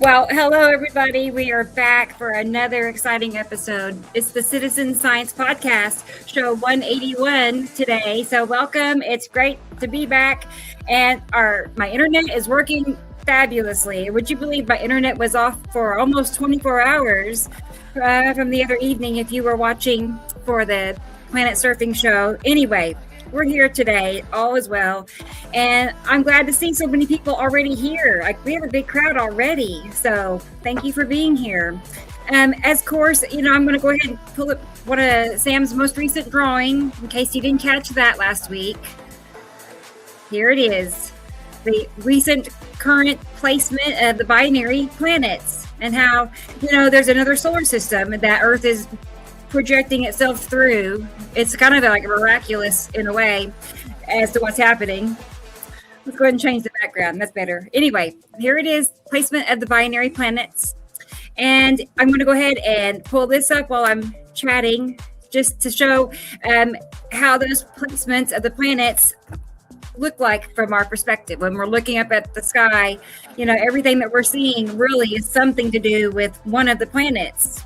Well, hello, everybody. We are back for another exciting episode. It's the Citizen Science Podcast, show 181 today. So welcome. It's great to be back. And my internet is working fabulously. Would you believe my internet was off for almost 24 hours from the other evening if you were watching for the Planet Surfing show? Anyway, we're here today, all is well, and I'm glad to see so many people already here. Like, we have a big crowd already, so thank you for being here. As course, I'm going to go ahead and pull up one of Sam's most recent drawing, in case you didn't catch that last week. Here it is, the recent current placement of the binary planets, and how, there's another solar system that Earth is projecting itself through. It's kind of like miraculous in a way as to what's happening. Let's go ahead and change the background. That's better. Anyway, here it is, placement of the binary planets. And I'm going to go ahead and pull this up while I'm chatting, just to show how those placements of the planets look like from our perspective. When we're looking up at the sky, everything that we're seeing really is something to do with one of the planets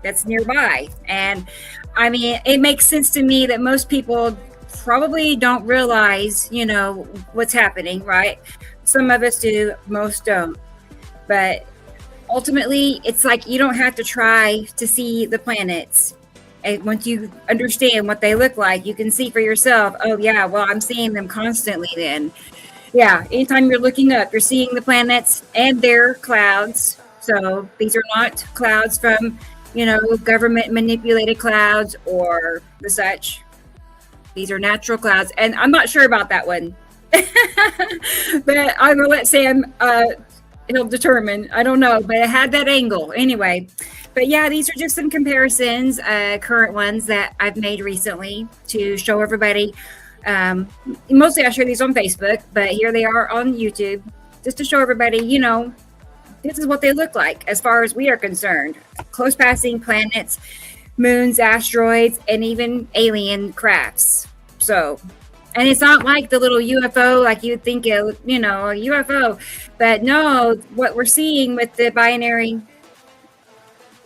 that's nearby. And I mean, it makes sense to me that most people probably don't realize, what's happening, right? Some of us do, most don't. But ultimately, it's like you don't have to try to see the planets. And once you understand what they look like, you can see for yourself, oh yeah, well, I'm seeing them constantly then. Yeah, anytime you're looking up, you're seeing the planets and their clouds. So these are not clouds from government manipulated clouds or the such. These are natural clouds. And I'm not sure about that one. But I will let Sam, he'll determine. I don't know, but it had that angle anyway. But yeah, these are just some comparisons, current ones that I've made recently to show everybody. Mostly I share these on Facebook, but here they are on YouTube, just to show everybody, this is what they look like as far as we are concerned. Close passing planets, moons, asteroids, and even alien crafts. So, and it's not like the little UFO, like you'd think, a UFO. But no, what we're seeing with the binary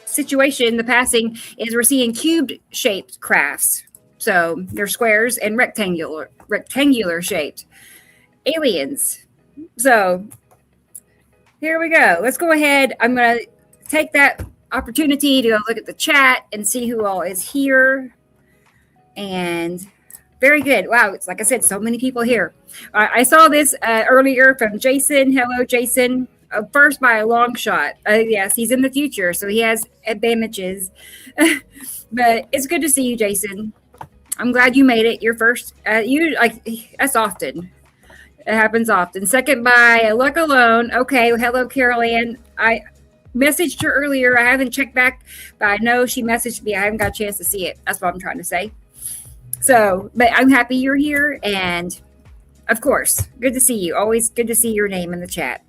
situation, the passing, is we're seeing cube-shaped crafts. So they're squares and rectangular shaped aliens. So here we go. Let's go ahead. I'm going to take that opportunity to go look at the chat and see who all is here. And very good. Wow. It's like I said, so many people here. I saw this earlier from Jason. Hello, Jason. First by a long shot. Yes, he's in the future, so he has advantages. But it's good to see you, Jason. I'm glad you made it. You're first. That's often. It happens often. Second by Luck Alone. Okay. Well, hello, Carol Ann. I messaged her earlier. I haven't checked back, but I know she messaged me. I haven't got a chance to see it. That's what I'm trying to say. So, but I'm happy you're here. And of course, good to see you. Always good to see your name in the chat.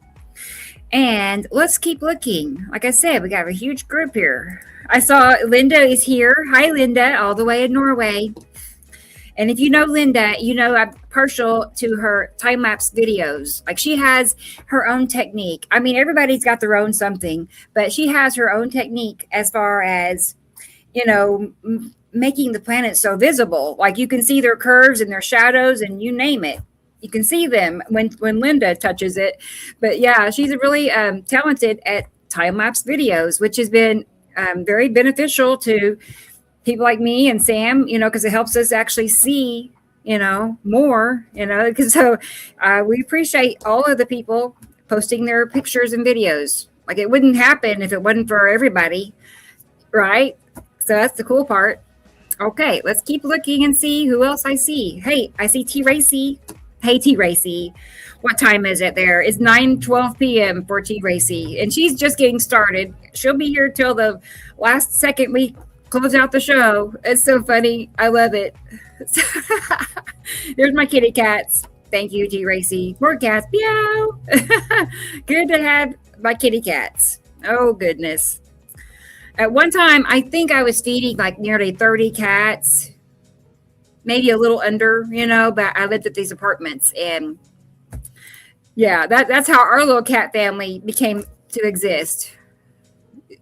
And let's keep looking. Like I said, we got a huge group here. I saw Linda is here. Hi, Linda, all the way in Norway. And if you know Linda, I'm partial to her time-lapse videos. Like, she has her own technique. I mean, everybody's got their own something, but she has her own technique as far as, making the planets so visible. Like, you can see their curves and their shadows and you name it. You can see them when Linda touches it. But yeah, she's really talented at time-lapse videos, which has been very beneficial to people like me and Sam, because it helps us actually see, more, because so we appreciate all of the people posting their pictures and videos. Like, it wouldn't happen if it wasn't for everybody, right? So that's the cool part. Okay, let's keep looking and see who else I see. Hey, I see T. Racy. Hey, T. Racy. What time is it there? It's 9:12 p.m. for T. Racy, and she's just getting started. She'll be here till the last second we close out the show. It's so funny. I love it. There's my kitty cats. Thank you, T. Racy. More cats. Meow. Good to have my kitty cats. Oh, goodness. At one time, I think I was feeding like nearly 30 cats, maybe a little under, but I lived at these apartments. And yeah, that's how our little cat family became to exist.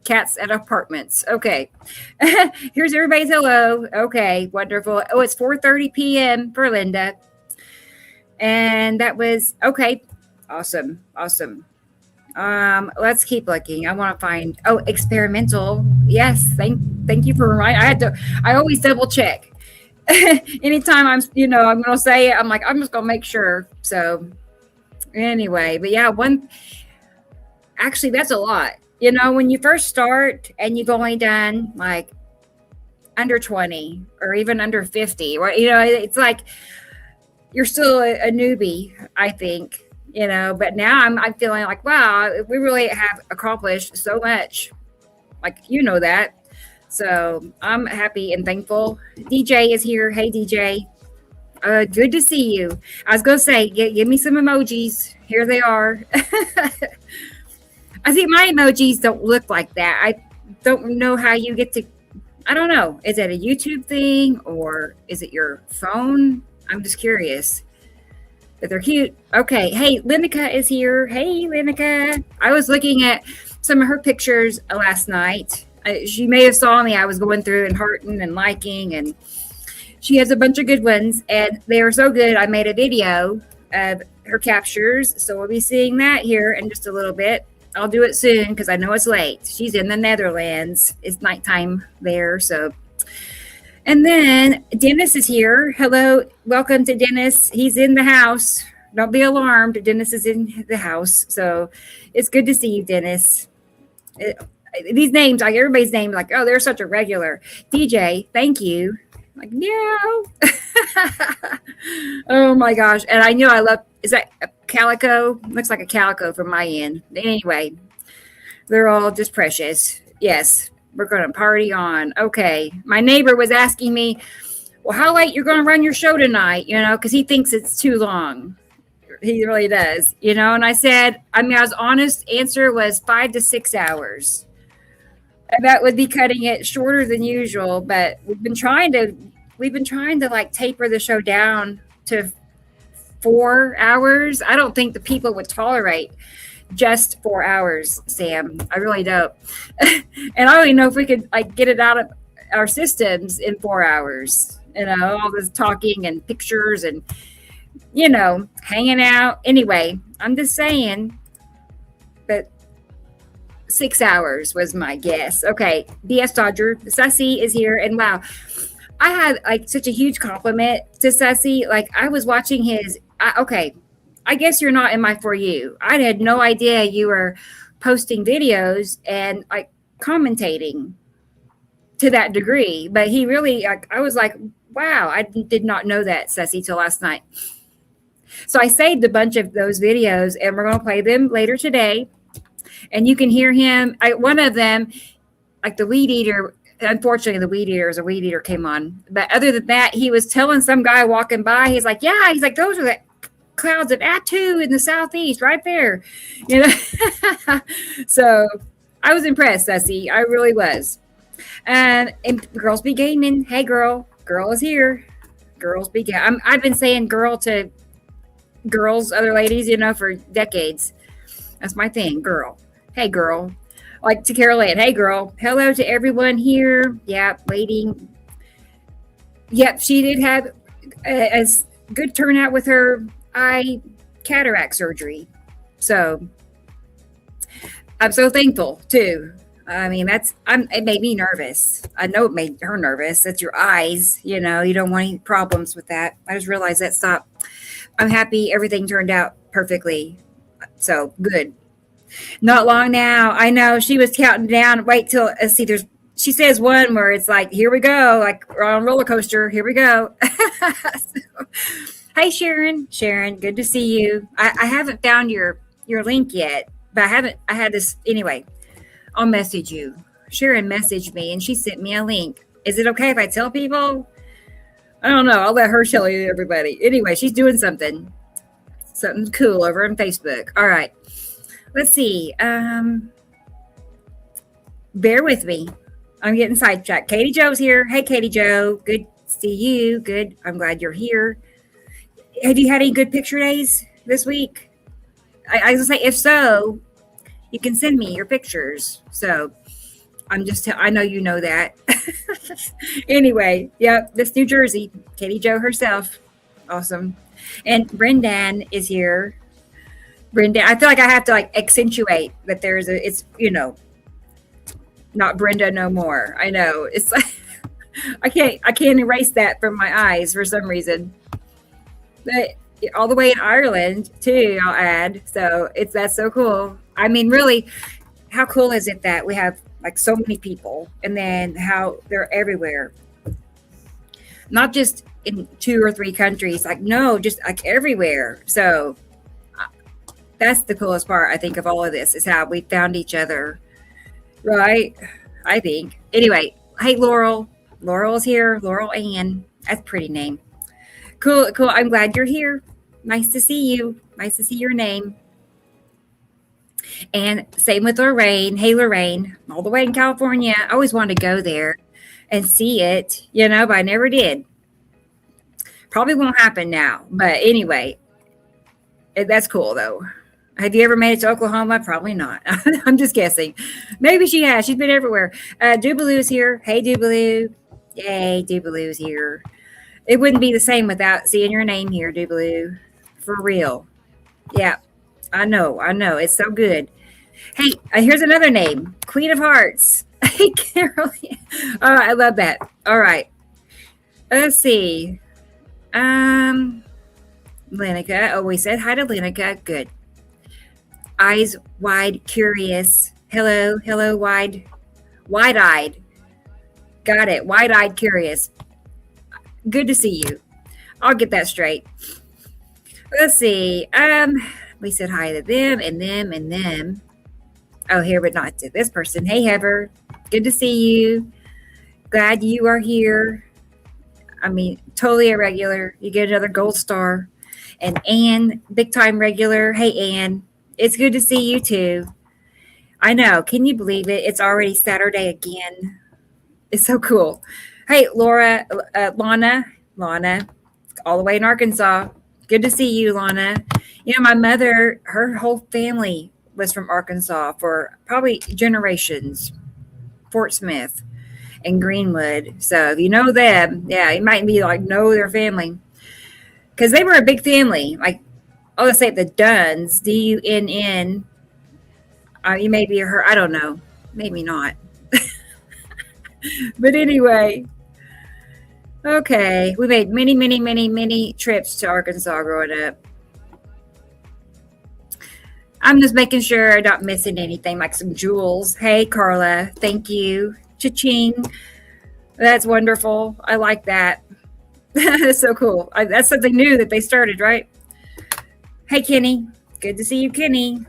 Cats at apartments. Okay. Here's everybody's hello. Okay, wonderful. Oh, it's 4:30 p.m. for Linda. And that was okay. Awesome. Awesome. Let's keep looking. I want to find experimental. Yes, thank you for reminding. I always double check. Anytime I'm gonna say it, I'm like, I'm just gonna make sure. So anyway, but yeah, actually that's a lot. When you first start and you've only done like under 20 or even under 50, or it's like you're still a newbie, I think. But now I'm feeling like, wow, we really have accomplished so much. Like, that. So I'm happy and thankful. DJ is here. Hey, DJ. Good to see you. I was going to say, give me some emojis. Here they are. I think my emojis don't look like that. I don't know how you get to, I don't know. Is that a YouTube thing or is it your phone? I'm just curious. But they're cute. Okay. Hey, Linica is here. Hey, Linica. I was looking at some of her pictures last night. She may have saw me. I was going through and hearting and liking, and she has a bunch of good ones, and they are so good. I made a video of her captures, so we'll be seeing that here in just a little bit. I'll do it soon because I know it's late. She's in the Netherlands. It's nighttime there, so. And then Dennis is here. Hello. Welcome to Dennis. He's in the house. Don't be alarmed. Dennis is in the house. So it's good to see you, Dennis. These names, like everybody's name, like, oh, they're such a regular. DJ, thank you. Like, no. Oh my gosh. And I know I love, is that a calico? Looks like a calico from my end. Anyway, they're all just precious. Yes. We're going to party on. Okay. My neighbor was asking me, well, how late you're going to run your show tonight? Because he thinks it's too long. He really does, and I said, I was honest answer was 5 to 6 hours. And that would be cutting it shorter than usual, but we've been trying to like taper the show down to 4 hours. I don't think the people would tolerate just 4 hours, Sam. I really don't. And I don't even know if we could like get it out of our systems in 4 hours. All this talking and pictures and hanging out. Anyway, I'm just saying. But 6 hours was my guess. Okay, BS Dodger, Sussy is here, and wow, I had like such a huge compliment to Sussy. Like I was watching his. Okay. I guess you're not in my For You. I had no idea you were posting videos and like commentating to that degree. But he really, I was like, wow, I did not know that, Ceci, till last night. So I saved a bunch of those videos and we're going to play them later today. And you can hear him. One of them, like the weed eater, unfortunately, the weed eater came on. But other than that, he was telling some guy walking by, he's like, those are the clouds of Attu in the southeast right there, So I was impressed, Sussy. I really was. And Girls Be Gaming. Hey, girl is here. Girls Be Gaming. I've been saying girl to girls, other ladies, for decades. That's my thing. Girl. Hey, girl. Like to Carol Ann. Hey, girl. Hello to everyone here. Yeah, waiting. Yep, she did have a good turnout with her eye cataract surgery. So I'm so thankful too. It made me nervous. I know it made her nervous. That's your eyes, you don't want any problems with that. I just realized that stopped. I'm happy everything turned out perfectly. So good. Not long now. I know she was counting down. Wait till she says one where it's like, here we go. Like we're on a roller coaster. Here we go. Hey, Sharon. Sharon, good to see you. I haven't found your link yet, but I had this. Anyway, I'll message you. Sharon messaged me and she sent me a link. Is it okay if I tell people? I don't know. I'll let her tell you, everybody. Anyway, she's doing something cool over on Facebook. All right. Let's see. Bear with me. I'm getting sidetracked. Katie Joe's here. Hey, Katie Joe. Good to see you. Good. I'm glad you're here. Have you had any good picture days this week? I was going to say, if so, you can send me your pictures. So I know you know that. Anyway, yep, this New Jersey, Katie Jo herself. Awesome. And Brendan is here. Brendan, I feel like I have to like accentuate that it's, not Brenda no more. I know. It's like I can't erase that from my eyes for some reason. But all the way in Ireland too, I'll add. So that's so cool. I mean, really, how cool is it that we have like so many people, and then how they're everywhere, not just in 2 or 3 countries, like no, just like everywhere. So that's the coolest part, I think, of all of this is how we found each other, right? I think. Anyway, hey, Laurel's here. Laurel Ann, that's a pretty name. Cool. I'm glad you're here. Nice to see you. Nice to see your name. And same with Lorraine. Hey, Lorraine, all the way in California. I always wanted to go there and see it, but I never did. Probably won't happen now. But anyway, that's cool, though. Have you ever made it to Oklahoma? Probably not. I'm just guessing. Maybe she has. She's been everywhere. Dubaloo's here. Hey, Dubaloo. Yay, Dubaloo's here. It wouldn't be the same without seeing your name here, Dubaloo. For real. Yeah. I know. It's so good. Hey, here's another name. Queen of Hearts. Hey, Caroline. All right, I love that. All right. Let's see. Lenica. Oh, we said hi to Lenica. Good. Eyes wide, curious. Hello, wide-eyed. Got it. Wide-eyed, curious. Good to see you. I'll get that straight. Let's see. We said hi to them and them and them. Oh, here, but not to this person. Hey, Heather. Good to see you. Glad you are here. I mean, totally a regular. You get another gold star. And Ann, big time regular. Hey, Ann. It's good to see you too. I know. Can you believe it? It's already Saturday again. It's so cool. Hey, Lana, all the way in Arkansas. Good to see you, Lana. My mother, her whole family was from Arkansas for probably generations. Fort Smith and Greenwood. So if you know them, yeah, you might be like know their family. Because they were a big family. Like, I'll just say the Dunns, Dunn. You may be her, I don't know. Maybe not. But anyway. Okay. We made many trips to Arkansas growing up. I'm just making sure I'm not missing anything, like some jewels. Hey, Carla. Thank you. Cha-ching. That's wonderful. I like that. That's so cool. That's something new that they started, right? Hey, Kenny. Good to see you, Kenny.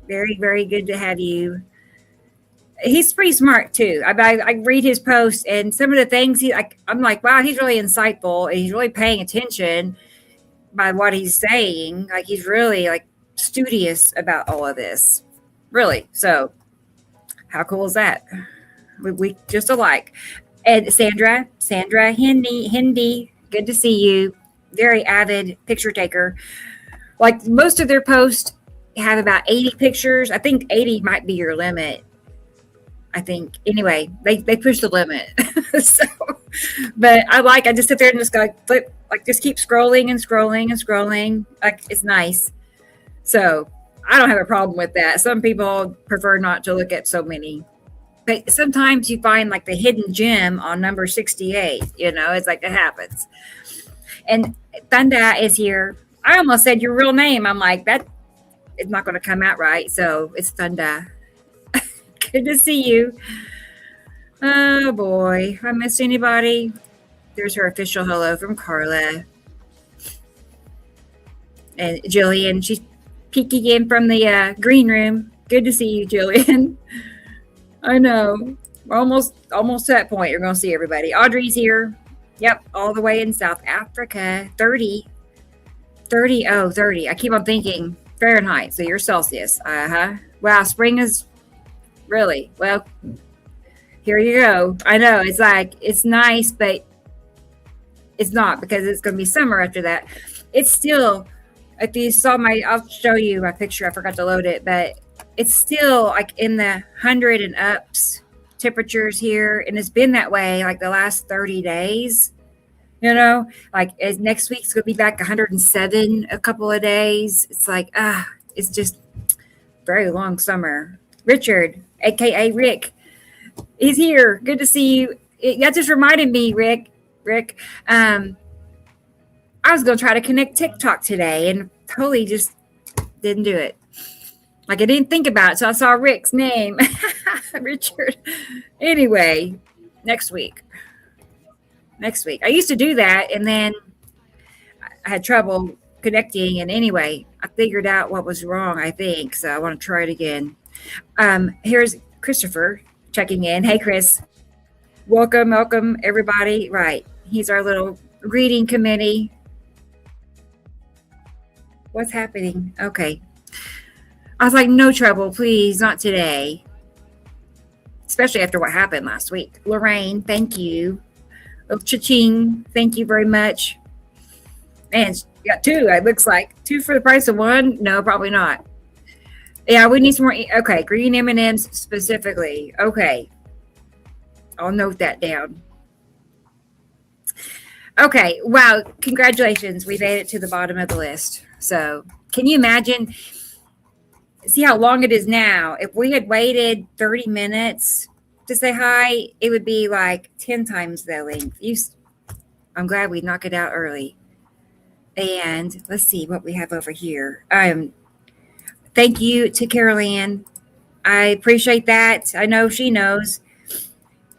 Very, very good to have you. He's pretty smart, too. I read his posts, and some of the things I'm like, wow, he's really insightful, and he's really paying attention by what he's saying. Like, he's really, studious about all of this. Really. So, how cool is that? We just alike. And Sandra Hindi, good to see you. Very avid picture taker. Like most of their posts have about 80 pictures. I think 80 might be your limit. I think. Anyway, they push the limit. So, but I just sit there and just go flip, just keep scrolling and scrolling and scrolling. Like it's nice. So I don't have a problem with that. Some people prefer not to look at so many. But sometimes you find the hidden gem on number 68. It's like it happens. And Thunda is here. I almost said your real name. I'm like, that is not going to come out right. So it's Thunda. Good to see you. Oh, boy. If I missed anybody, there's her official hello from Carla. And Gillian, she's peeking in from the green room. Good to see you, Gillian. I know. We're almost to that point. You're going to see everybody. Audrey's here. Yep, all the way in South Africa. 30. I keep on thinking Fahrenheit. So you're Celsius. Uh-huh. Wow, spring is really, well, here you go. I know. It's nice, but it's not because it's going to be summer after that. It's still, if you saw I'll show you my picture. I forgot to load it, but it's still like in the 100 and ups temperatures here, and it's been that way like the last 30 days. Like as next week's gonna be back 107 a couple of days. It's like it's just very long summer. Richard, aka Rick, is here. Good to see you. That just reminded me, Rick. I was gonna try to connect TikTok today and totally just didn't do it. Like I didn't think about it, so I saw Rick's name, Richard. Anyway, next week. I used to do that, and then I had trouble connecting. And anyway, I figured out what was wrong, I think. So I want to try it again. Here's Christopher checking in. Hey, Chris. Welcome, everybody. Right. He's our little reading committee. What's happening? Okay. I was like, no trouble, please, not today. Especially after what happened last week. Lorraine, thank you. Oh, cha-ching, thank you very much. Man, you got two, it looks like. Two for the price of one? No, probably not. Yeah, we need some more. Okay, green M&Ms specifically. Okay. I'll note that down. Okay, wow, congratulations. We made it to the bottom of the list. So, can you imagine? See how long it is now. If we had waited 30 minutes to say hi, it would be like 10 times the length. I'm glad we knocked it out early. And let's see what we have over here. Thank you to Carol Ann. I appreciate that. I know she knows.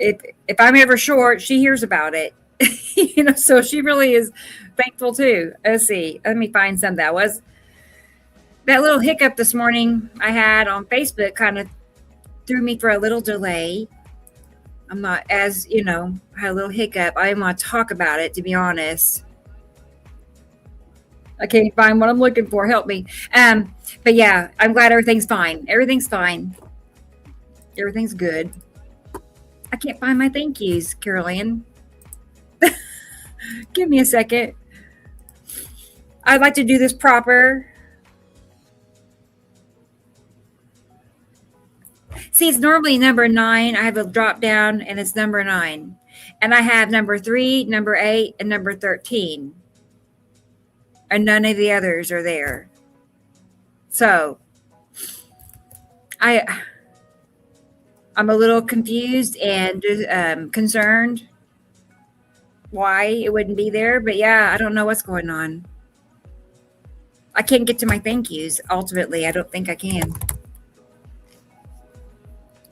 If I'm ever short, she hears about it. So she really is thankful too. Let's see. Let me find some. That little hiccup this morning I had on Facebook kind of threw me for a little delay. I'm not, as I had a little hiccup. I didn't want to talk about it, to be honest. I can't find what I'm looking for. Help me. But yeah, I'm glad everything's fine. Everything's fine. Everything's good. I can't find my thank yous, Carol Ann. Give me a second. I'd like to do this proper. See, it's normally number 9. I have a drop down and it's number 9. And I have number 3, number 8, and number 13. And none of the others are there. So I'm a little confused and concerned why it wouldn't be there. But yeah, I don't know what's going on. I can't get to my thank yous. Ultimately, I don't think I can.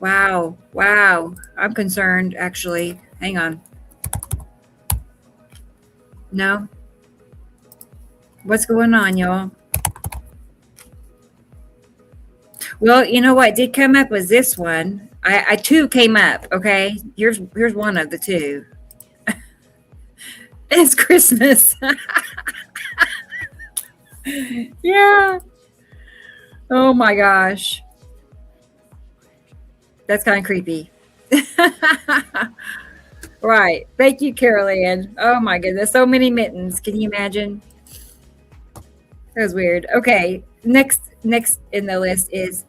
Wow. I'm concerned, actually. Hang on. No? What's going on, y'all? Well, you know what did come up was this one. I 2 came up, okay? Here's one of the 2. It's Christmas. Yeah. Oh my gosh. That's kind of creepy. Right. Thank you, Carol Ann. Oh my goodness. So many mittens. Can you imagine? That was weird. Okay. Next in the list is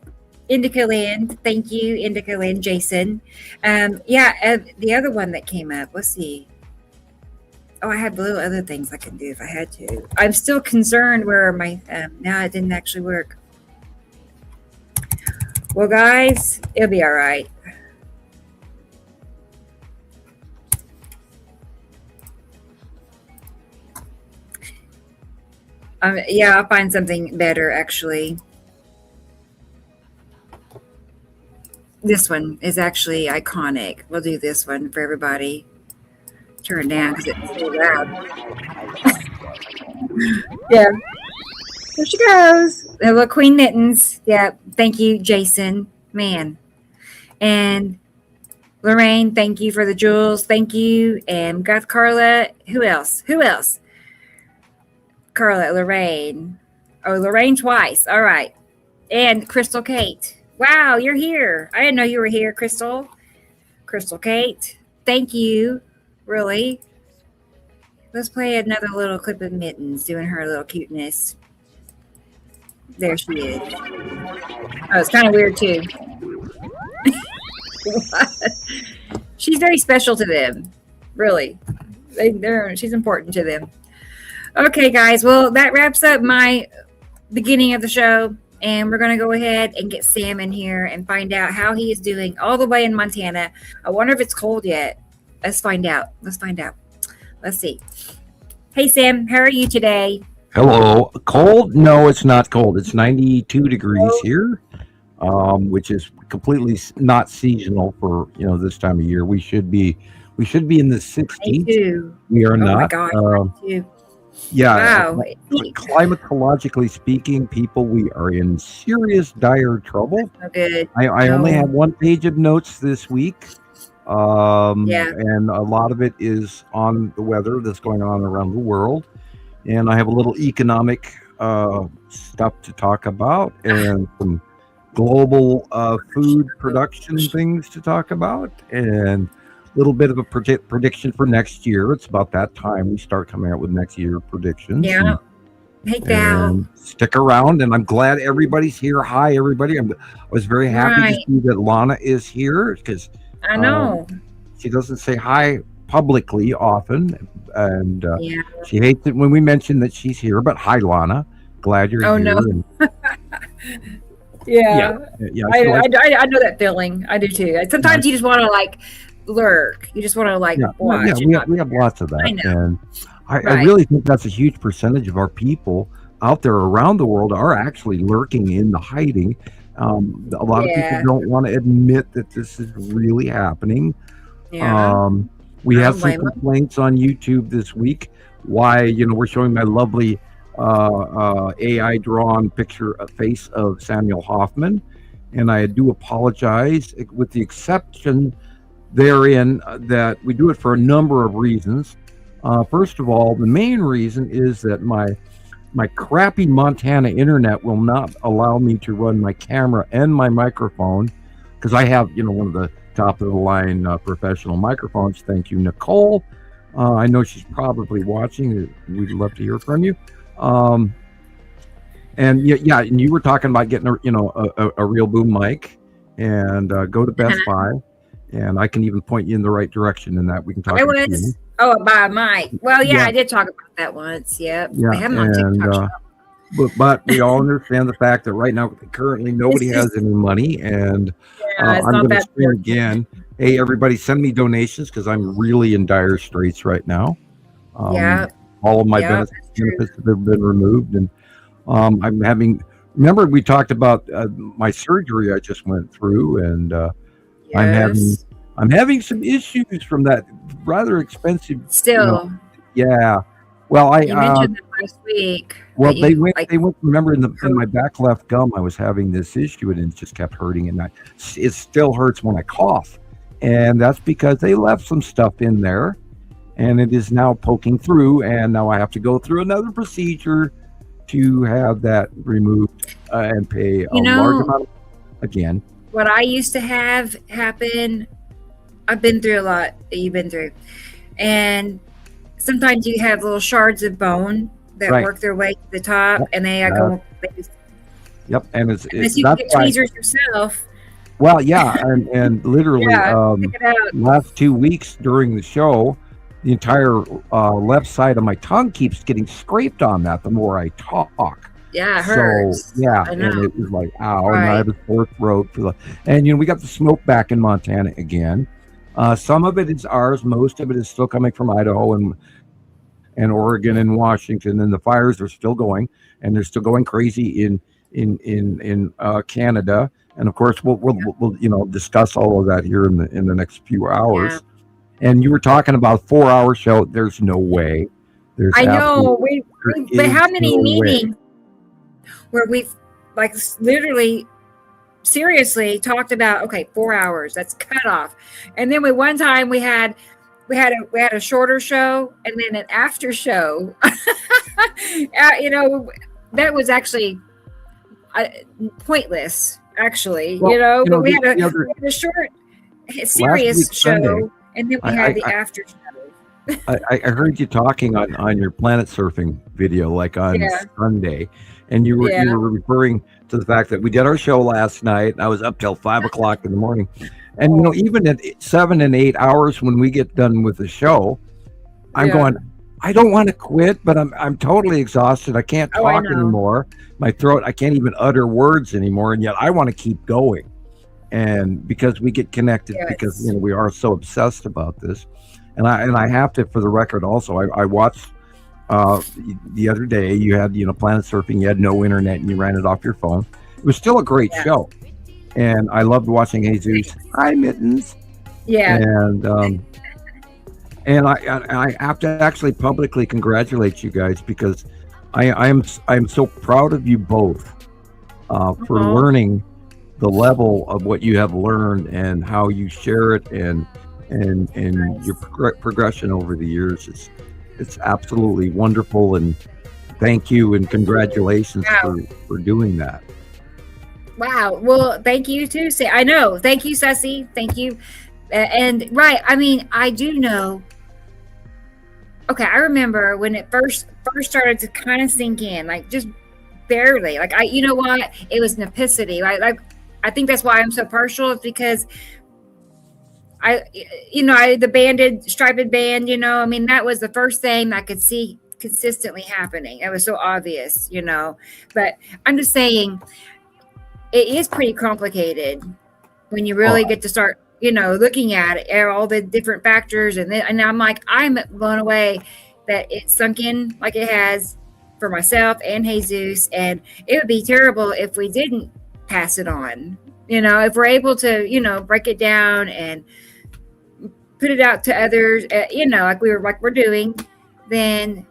Indica Land. Thank you, Indica Land, Jason. The other one that came up. Let's see. Oh, I have little other things I can do if I had to. I'm still concerned where my now it didn't actually work. Well, guys, it'll be all right. Yeah, I'll find something better, actually. This one is actually iconic. We'll do this one for everybody. Turn it down because it's too loud. Yeah. There she goes. The little Queen Mittens. Yeah. Thank you, Jason. Man. And Lorraine, thank you for the jewels. Thank you. And got Carla. Who else? Carla, Lorraine. Oh, Lorraine twice. All right. And Crystal Kate. Wow, you're here. I didn't know you were here, Crystal. Crystal Kate. Thank you. Really. Let's play another little clip of Mittens doing her little cuteness. There she is. Oh, it's kind of weird too. She's very special to them, really. She's important to them. Okay, guys. Well, that wraps up my beginning of the show, and we're going to go ahead and get Sam in here and find out how he is doing all the way in Montana. I wonder if it's cold yet. Let's find out. Let's see. Hey, Sam, how are you today? Hello. Cold? No, it's not cold. It's 92 degrees here, which is completely not seasonal for this time of year. We should be in the 60s. We are not. Oh my God. Yeah. Wow. Climatologically speaking, people, we are in serious, dire trouble. So good. I only have one page of notes this week. And a lot of it is on the weather that's going on around the world. And I have a little economic stuff to talk about and some global food production things to talk about and a little bit of a prediction for next year. It's about that time we start coming out with next year predictions. Yeah. Hey, Val. Stick around, and I'm glad everybody's here. Hi, everybody. I was very happy to see that Lana is here because I know she doesn't say hi publicly often, and she hates it when we mention that she's here. But hi, Lana. Glad you're here. No. Yeah. I know that feeling. I do too. Sometimes you just want to lurk. You just want to watch. Yeah, we have lots of that. I know. And I really think that's a huge percentage of our people out there around the world are actually lurking in the hiding. A lot of people don't want to admit that this is really happening. Yeah. We have some complaints on YouTube this week. Why, we're showing my lovely AI drawn face of Samuel Hofman. And I do apologize, with the exception therein that we do it for a number of reasons. First of all, the main reason is that my crappy Montana internet will not allow me to run my camera and my microphone because I have, one of the top of the line professional microphones. Thank you, Nicole. I know she's probably watching. We'd love to hear from you. And and you were talking about getting a real boom mic and go to Best Buy. And I can even point you in the right direction in that. We can talk about it. Oh, by Mike. Well, I did talk about that once. Yep. Yeah. They have them on TikTok. But we all understand the fact that right now, currently, nobody has any money. And I'm going to scream again. Hey, everybody, send me donations because I'm really in dire straits right now. All of my benefits have been removed. And I'm having, remember we talked about my surgery I just went through, and I'm having some issues from that rather expensive. Still. Well, you mentioned that last week. Well, they went. Remember, in my back left gum, I was having this issue, and it just kept hurting, and it still hurts when I cough, and that's because they left some stuff in there, and it is now poking through, and now I have to go through another procedure to have that removed and pay a large amount again. What I used to have happen, I've been through a lot that you've been through. And sometimes you have little shards of bone that work their way to the top, and they go. Yep, and it's you can get tweezers yourself. Well, and literally, last 2 weeks during the show, the entire left side of my tongue keeps getting scraped on that the more I talk. Yeah, it hurts. So, and it was like, ow, and I have a sore throat and we got the smoke back in Montana again. Some of it is ours, most of it is still coming from Idaho and Oregon and Washington, and the fires are still going, and they're still going crazy in Canada. And of course, we'll discuss all of that here in the next few hours. Yeah. And you were talking about 4-hour show. There's no way. I know. But how many meetings where we've literally seriously talked about 4 hours, that's cut off, and then one time we had a shorter show and then an after show. That was actually pointless, actually. But we had a short serious show Sunday, and then we had the after show. I heard you talking on your planet surfing video, like on Yeah, Sunday, and you yeah. were referring to the fact that we did our show last night. And I was up till 5 o'clock in the morning, and Oh, even at 7 and 8 hours when we get done with the show, I'm yeah. going. I don't want to quit, but I'm totally exhausted. I can't Oh, I talk know. anymore. My throat. I can't even utter words anymore, and yet I want to keep going. And because we get connected, because Yes. we are so obsessed about this, and I have to, for the record, also I watched uh, the other day. You had planet surfing. You had no internet, and you ran it off your phone. It was still a great Yeah. show, and I loved watching Jesus. Hi, Mittens, Yeah. and I have to actually publicly congratulate you guys because I'm so proud of you both for Uh-huh. learning the level of what you have learned and how you share it and your progression over the years. It's absolutely wonderful, and thank you and congratulations Wow. for doing that. Wow. Well, thank you too. I know. Thank you, Ceci. Thank you. And right. I mean, I do know. Okay, I remember when it first started to kind of sink in, like just barely. Like you know what? It was nepicity. Like I think that's why I'm so partial. Is because I, the banded striped band. I mean, that was the first thing I could see consistently happening. It was so obvious. But I'm just saying, it is pretty complicated when you Oh, really get to start, looking at it, at all the different factors. And I'm like, I'm blown away that it sunk in like it has for myself and Jesus. And it would be terrible if we didn't pass it on. If we're able to, break it down and put it out to others, like we're doing, then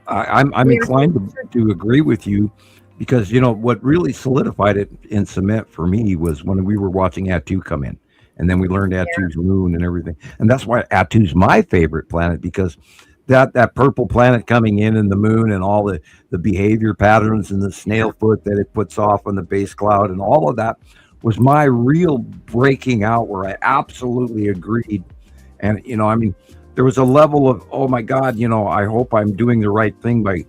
I'm we're, inclined to agree with you because what really solidified it in cement for me was when we were watching Atu come in, and then we learned Atu's moon and everything, and that's why Atu's my favorite planet, because that purple planet coming in and the moon and all the behavior patterns and the snail foot that it puts off on the base cloud and all of that was my real breaking out where I absolutely agreed. And I mean, there was a level of, oh my God, I hope I'm doing the right thing by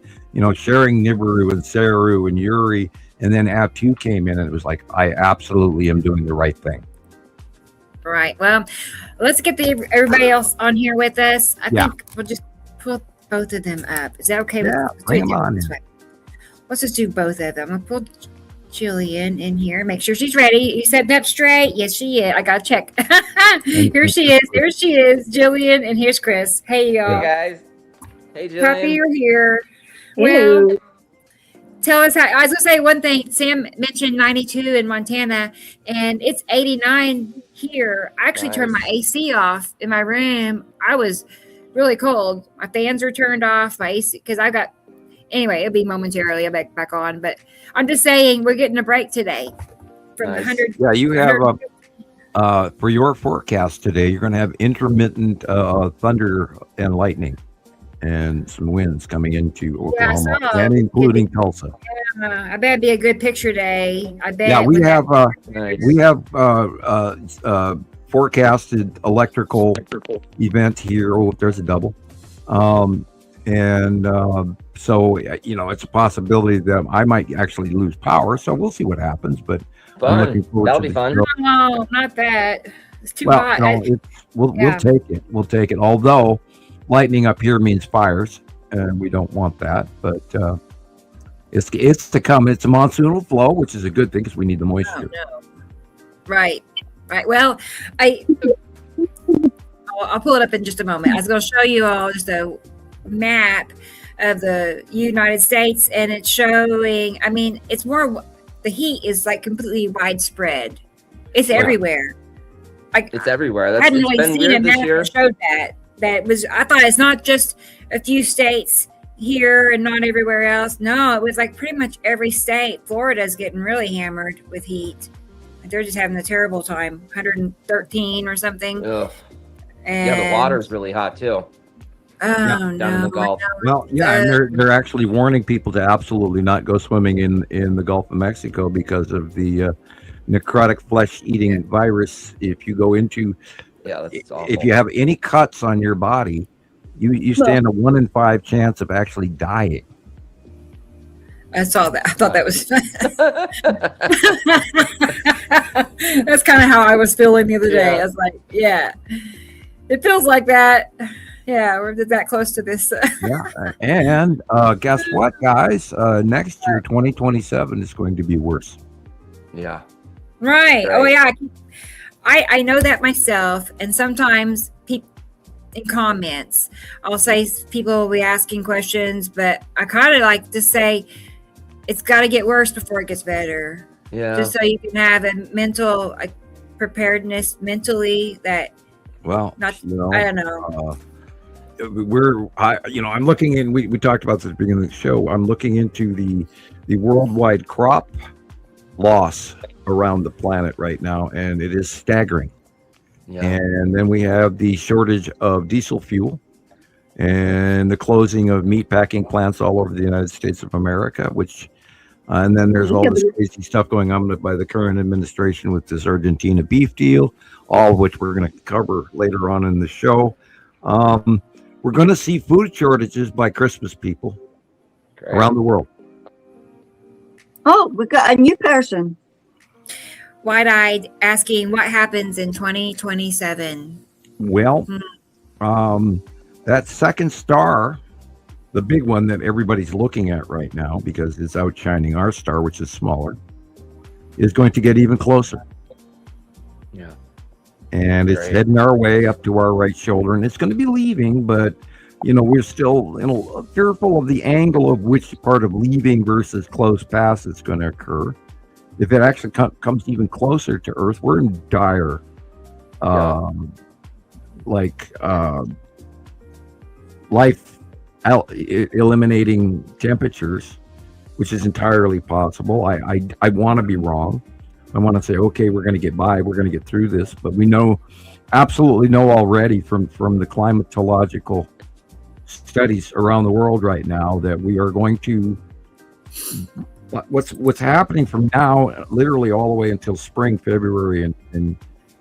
sharing Nibiru and Saru and Yuri, and then Atu came in and it was like, I absolutely am doing the right thing. right. Well, let's get everybody else on here with us. I think we'll just pull both of them up. Is that okay? Yeah, bring them on. Let's just do both of them. I'll pull Gillian in here. Make sure she's ready. You setting up straight? Yes, she is. I gotta check. Here she is. Here she is, Gillian, and here's Chris. Hey, y'all. Hey guys. Hey Gillian. Happy you're here. Hey. Well, tell us how. I was gonna say one thing. Sam mentioned 92 in Montana, and it's 89 here. I actually turned my AC off in my room. I was really cold. My fans were turned off. My AC, because I got. Anyway, it'll be momentarily. I'll back on, but I'm just saying we're getting a break today from the 100. Yeah, you have for your forecast today. You're going to have intermittent thunder and lightning, and some winds coming into Oklahoma, and including Tulsa. I bet it'd be a good picture day. I bet. Yeah, we have forecasted electrical event here. Oh, there's a double. So it's a possibility that I might actually lose power. So we'll see what happens. But I'm looking forward That'll to be fun. No, not that. It's too well, hot. No, we'll take it. We'll take it. Although lightning up here means fires, and we don't want that. But it's to come. It's a monsoonal flow, which is a good thing because we need the moisture. Oh, no. Right. Well, I'll pull it up in just a moment. I was going to show you all just a map of the United States, and it's showing. I mean, it's more. The heat is like completely widespread. It's everywhere. It's everywhere. I hadn't It's really been seen a weird this map year. that showed that. That was. I thought it's not just a few states here and not everywhere else. No, it was like pretty much every state. Florida's getting really hammered with heat. They're just having a terrible time. 113 or something. Ugh. And, Yeah, the water's really hot too. Oh Down no! in the Gulf. Well, yeah, and they're actually warning people to absolutely not go swimming in the Gulf of Mexico because of the necrotic flesh-eating virus. If you go into, Yeah, that's awful. if you have any cuts on your body You stand a 1 in 5 chance of actually dying. I saw that. I thought that was that's kind of how I was feeling the other day. I was like, yeah, it feels like that. Yeah, we're that close to this. Yeah, and guess what, guys? Next year, 2027 is going to be worse. Yeah. Right. Oh, yeah. I know that myself, and sometimes people in comments, I'll say people will be asking questions, but I kind of like to say it's got to get worse before it gets better. Yeah. Just so you can have a mental preparedness mentally that. Well, I don't know. I'm looking in. We talked about this at the beginning of the show. I'm looking into the worldwide crop loss around the planet right now, and it is staggering. Yeah. And then we have the shortage of diesel fuel and the closing of meat packing plants all over the United States of America, and then there's all this crazy stuff going on by the current administration with this Argentina beef deal, all of which we're going to cover later on in the show. We're going to see food shortages by Christmas, people, around the world. Oh, we got a new person. Wide-eyed asking what happens in 2027. Well, that second star, the big one that everybody's looking at right now because it's outshining our star, which is smaller, is going to get even closer. Yeah. And it's heading our way up to our right shoulder, and it's going to be leaving, but we're still fearful of the angle of which part of leaving versus close pass is going to occur. If it actually comes even closer to Earth, we're in dire, life eliminating temperatures, which is entirely possible. I want to be wrong. I want to say, okay, we're going to get by, we're going to get through this, but we absolutely know already from the climatological studies around the world right now that we are going to, what's happening from now literally all the way until spring, February and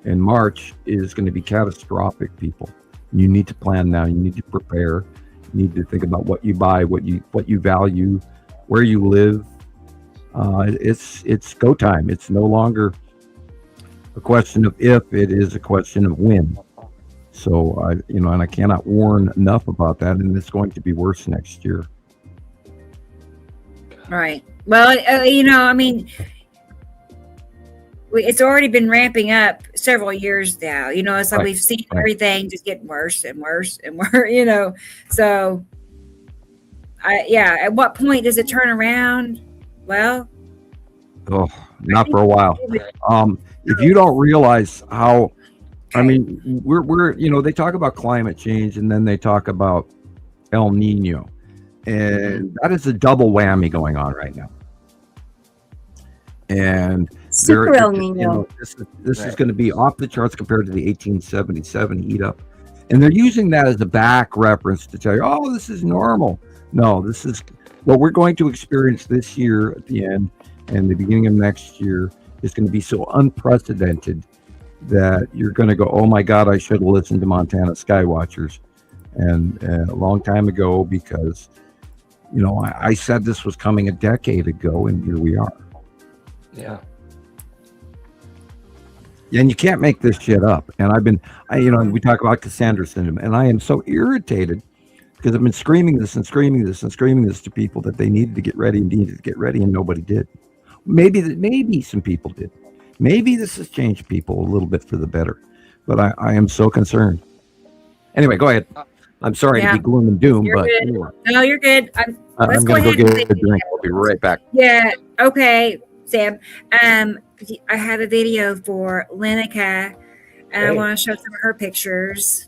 March is going to be catastrophic, people. You need to plan now. You need to prepare. You need to think about what you buy, what you value, where you live. It's go time. It's no longer a question of if, it is a question of when. So and I cannot warn enough about that, and it's going to be worse next year. Right. Well, it's already been ramping up several years now. It's like we've seen everything just getting worse and worse and worse. So, at what point does it turn around? Well, not for a while. If you don't realize how, we're they talk about climate change and then they talk about El Nino, and that is a double whammy going on right now. And Super El Nino. This is going to be off the charts compared to the 1877 heat up, and they're using that as a back reference to tell you, oh, this is normal. No, this is what we're going to experience this year at the end, and the beginning of next year is going to be so unprecedented that you're going to go, oh my God, I should have listened to Montana Skywatchers and a long time ago, because I said this was coming a decade ago, and here we are. Yeah. And you can't make this shit up. And we talk about Cassandra syndrome, and I am so irritated because I've been screaming this to people that they needed to get ready, and nobody did. Maybe some people did. Maybe this has changed people a little bit for the better, but I am so concerned. Anyway, go ahead. I'm sorry to be gloom and doom, but anyway. No, you're good. I'm going to go get a drink. I'll be right back. Yeah. Okay, Sam. I have a video for Lenica, and I want to show some of her pictures,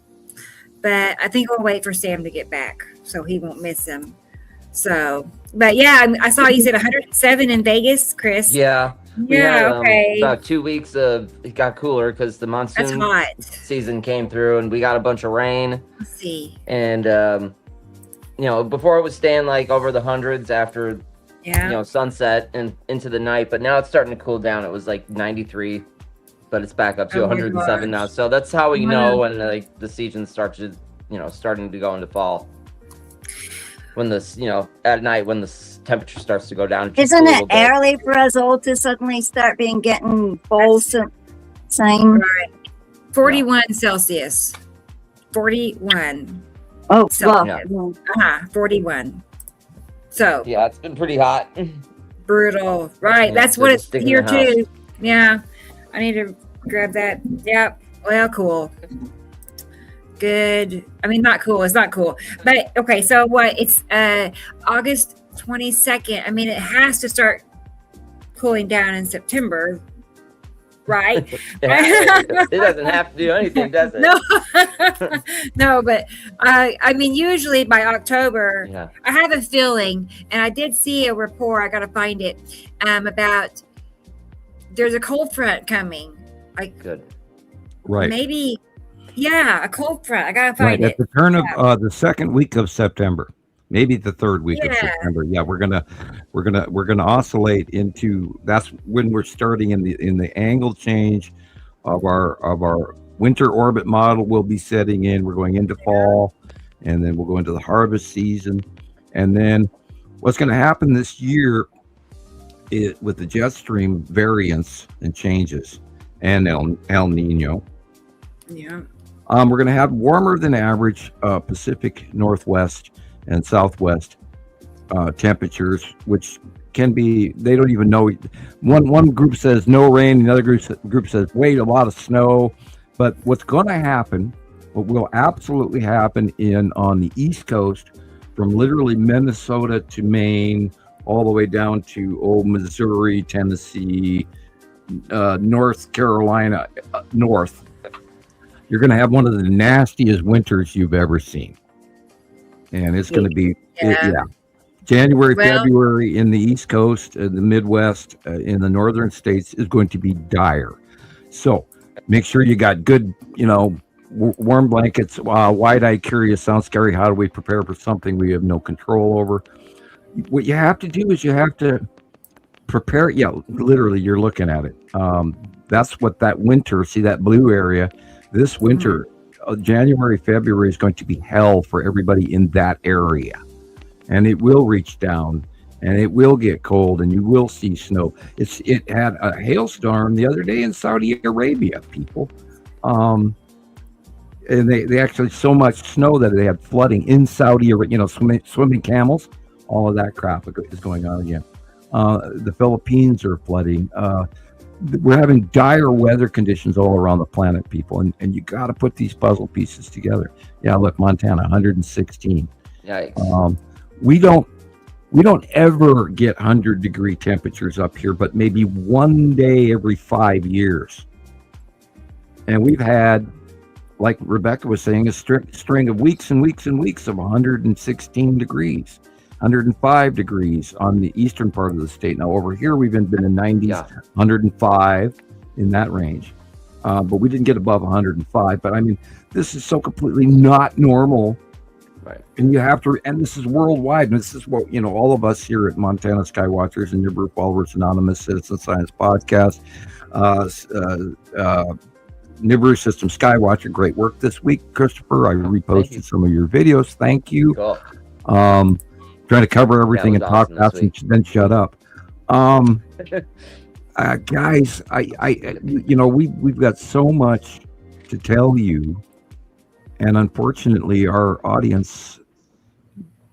but I think we'll wait for Sam to get back so he won't miss them. So, but yeah, I saw you said 107 in Vegas, Chris. Yeah. Yeah, okay. About 2 weeks it got cooler because the monsoon season came through, and we got a bunch of rain. Let's see. And before it was staying like over the hundreds after sunset and into the night, but now it's starting to cool down. It was like 93, but it's back up to 107 now. So that's how we know when the season starts to starting to go into fall. When this, at night when the temperature starts to go down. Isn't it early for us all to suddenly start getting fall sign? Right. 41 Celsius. 41. Oh, Celsius. Yeah. 41. So. Yeah, it's been pretty hot. Brutal. Right. That's what it's here too. Yeah. I need to grab that. Yep. Well, cool. Good. I mean, not cool. It's not cool. But okay, so what? It's August 22nd. I mean, it has to start cooling down in September, right? It doesn't have to do anything, does it? No. No, but I mean, usually by October, I have a feeling, and I did see a report, I got to find it, about there's a cold front coming. Good. Right. Maybe. Yeah, a cold front. I gotta find it. At the turn of the second week of September, maybe the third week of September. Yeah, we're gonna oscillate into. That's when we're starting in the angle change of our winter orbit model. Will be setting in. We're going into fall, and then we'll go into the harvest season, and then what's going to happen this year with the jet stream variance and changes and El Nino. Yeah. We're going to have warmer than average Pacific Northwest and Southwest temperatures, which can be, they don't even know. One group says no rain, the other group says, wait, a lot of snow. But what's going to happen, what will absolutely happen on the East Coast, from literally Minnesota to Maine, all the way down to Missouri, Tennessee, North Carolina, north. You're going to have one of the nastiest winters you've ever seen. And it's going to be, January, February in the East Coast, the Midwest, in the northern states is going to be dire. So make sure you got good, warm blankets. Wide-eyed curious sounds scary. How do we prepare for something we have no control over? What you have to do is you have to prepare. Yeah, literally, you're looking at it. That's what that winter, see that blue area, this winter, January, February is going to be hell for everybody in that area. And it will reach down and it will get cold and you will see snow. It had a hailstorm the other day in Saudi Arabia, people. And they actually so much snow that they had flooding in Saudi Arabia, swimming camels, all of that crap is going on again. The Philippines are flooding. We're having dire weather conditions all around the planet, people, and you got to put these puzzle pieces together. Yeah, look, Montana, 116. Yikes. We don't ever get 100-degree temperatures up here, but maybe one day every 5 years. And we've had, like Rebecca was saying, a string of weeks and weeks and weeks of 116 degrees. 105 degrees on the eastern part of the state. Now over here we've been in 90s, 105 in that range, but we didn't get above 105. But I mean, this is so completely not normal, right? And you have to, and this is worldwide. And this is what all of us here at Montana Skywatchers and Nibiru Followers Anonymous, Citizen Science Podcast, Nibiru System Skywatcher, great work this week, Christopher. I reposted some of your videos. Thank you. Cool. Trying to cover everything and talk fast and then shut up. Guys, we've got so much to tell you, and unfortunately, our audience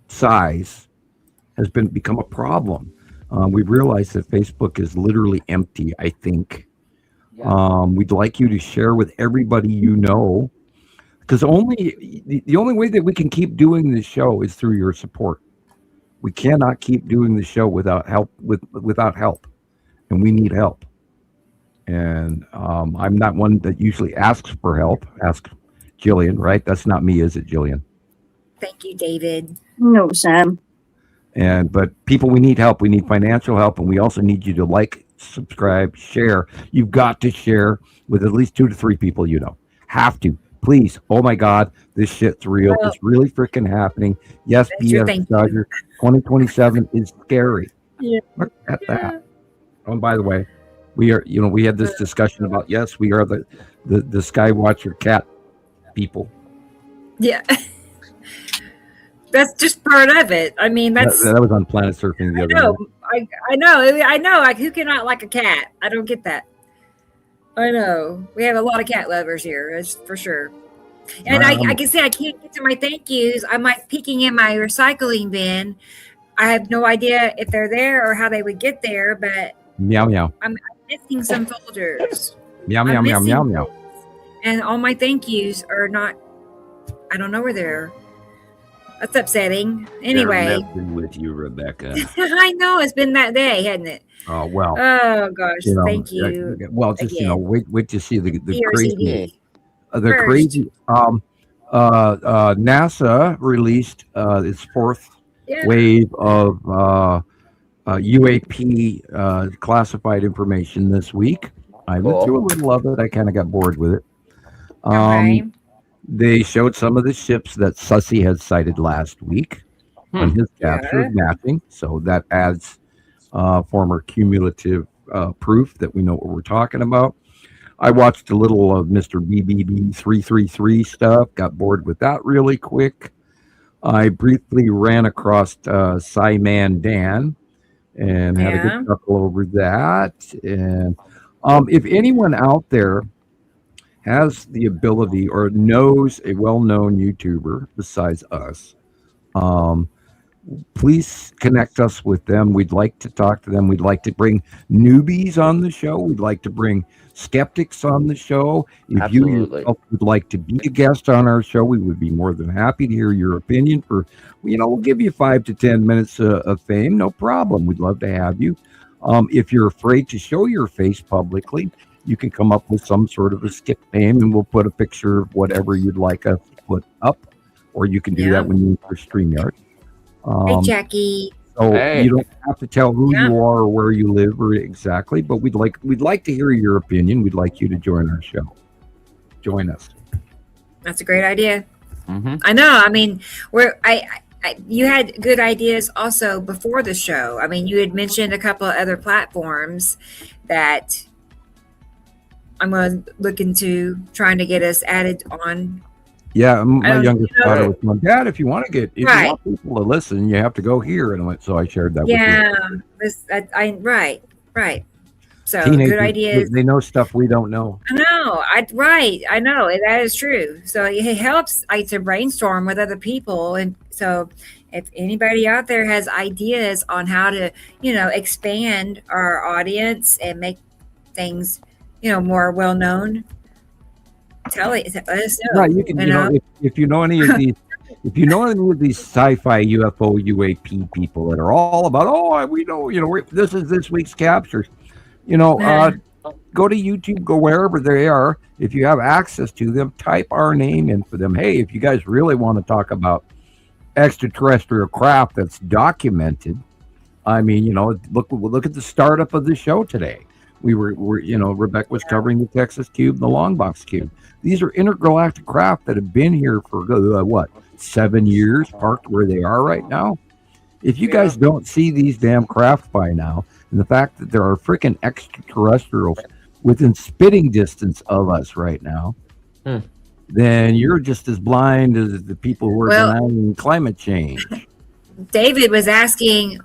size has become a problem. We've realized that Facebook is literally empty. I think we'd like you to share with everybody because the only way that we can keep doing this show is through your support. We cannot keep doing the show without help, and we need help. And I'm not one that usually asks for help. Ask Gillian, right? That's not me, is it, Gillian? Thank you, David. No, Sam. But people, we need help. We need financial help, and we also need you to like, subscribe, share. You've got to share with at least 2 to 3 people you know. Have to. Please. Oh my God, this shit's real. It's really freaking happening. Yes, BS Dodger. 2027 is scary. Yeah. Look at that. Oh, and by the way, we had this discussion about, yes, we are the Skywatcher cat people. Yeah. That's just part of it. I mean, that was on Planet Surfing the other day. I know. Like, who cannot like a cat? I don't get that. I know. We have a lot of cat lovers here, that's for sure. And I can say I can't get to my thank yous. I'm like peeking in my recycling bin. I have no idea if they're there or how they would get there, but meow meow. I'm missing some folders. Meow meow meow meow meow. And all my thank yous are not. I don't know where they're. That's upsetting. Anyway. They're messing with you, Rebecca. I know, it's been that day, hasn't it? Oh well. Oh gosh, thank you. Well, just again. wait to see the crazy, First. crazy. NASA released its fourth wave of UAP classified information this week. I went through a little of it. I kind of got bored with it. They showed some of the ships that Sussy had sighted last week on his capture of mapping. So that adds former cumulative proof that we know what we're talking about. I watched a little of Mr. BBB 333 stuff, got bored with that really quick. I briefly ran across Cyman Dan and had a good chuckle over that. And if anyone out there has the ability or knows a well-known YouTuber besides us, please connect us with them. We'd like to talk to them. We'd like to bring newbies on the show. We'd like to bring skeptics on the show. If you yourself would like to be a guest on our show, we would be more than happy to hear your opinion. We'll give you 5 to 10 minutes of fame. No problem. We'd love to have you. If you're afraid to show your face publicly, you can come up with some sort of a skip name and we'll put a picture of whatever you'd like us to put up, or you can do that when you use StreamYard. Hey, Jackie. So you don't have to tell who you are or where you live or exactly, but we'd like to hear your opinion. We'd like you to join our show. Join us. That's a great idea. I know. I mean, you had good ideas also before the show. I mean, you had mentioned a couple of other platforms that I'm going to look into trying to get us added on. Yeah, my youngest daughter was going, Dad, if you want you want people to listen, you have to go here. And so I shared that with you. Right. So Teenagers, good ideas. They know stuff we don't know. I know. I know. That is true. So it helps to brainstorm with other people. And so if anybody out there has ideas on how to, expand our audience and make things, more well known, let us know. Right, you can. If you know any of these, sci-fi UFO UAP people that are all about, we know, this is this week's captures. Go to YouTube, go wherever they are. If you have access to them, type our name in for them. Hey, if you guys really want to talk about extraterrestrial craft that's documented, I mean, look at the startup of the show today. Rebecca was covering the Texas Cube, the Longbox Cube. These are intergalactic craft that have been here for 7 years, parked where they are right now. If you guys don't see these damn craft by now, and the fact that there are freaking extraterrestrials within spitting distance of us right now, then you're just as blind as the people who are denying climate change. David was asking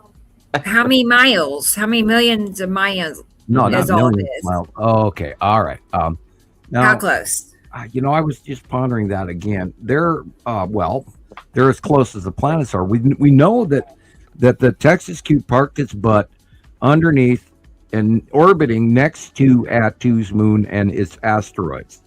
how many millions of miles? No, not millions of miles. Oh, okay. All right. Now, how close? I was just pondering that again. They're as close as the planets are. We know that the Texas Cube parked its butt underneath and orbiting next to Atu's moon and its asteroids.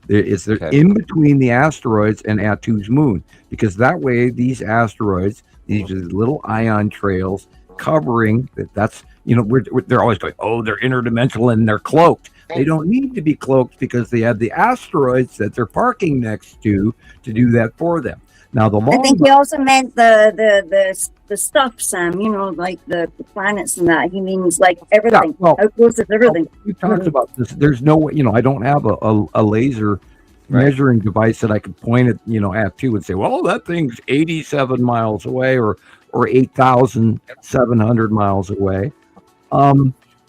They're in between the asteroids and Atu's moon, because that way these asteroids, these are little ion trails covering that's. They're always going, they're interdimensional and they're cloaked. They don't need to be cloaked because they have the asteroids that they're parking next to do that for them. Now, I think he also meant the stuff, Sam, like the planets and that. He means like everything. How close is everything? We talked about this. There's no way, I don't have a laser measuring device that I could point at, Atu and say, well, that thing's 87 miles away or 8,700 miles away.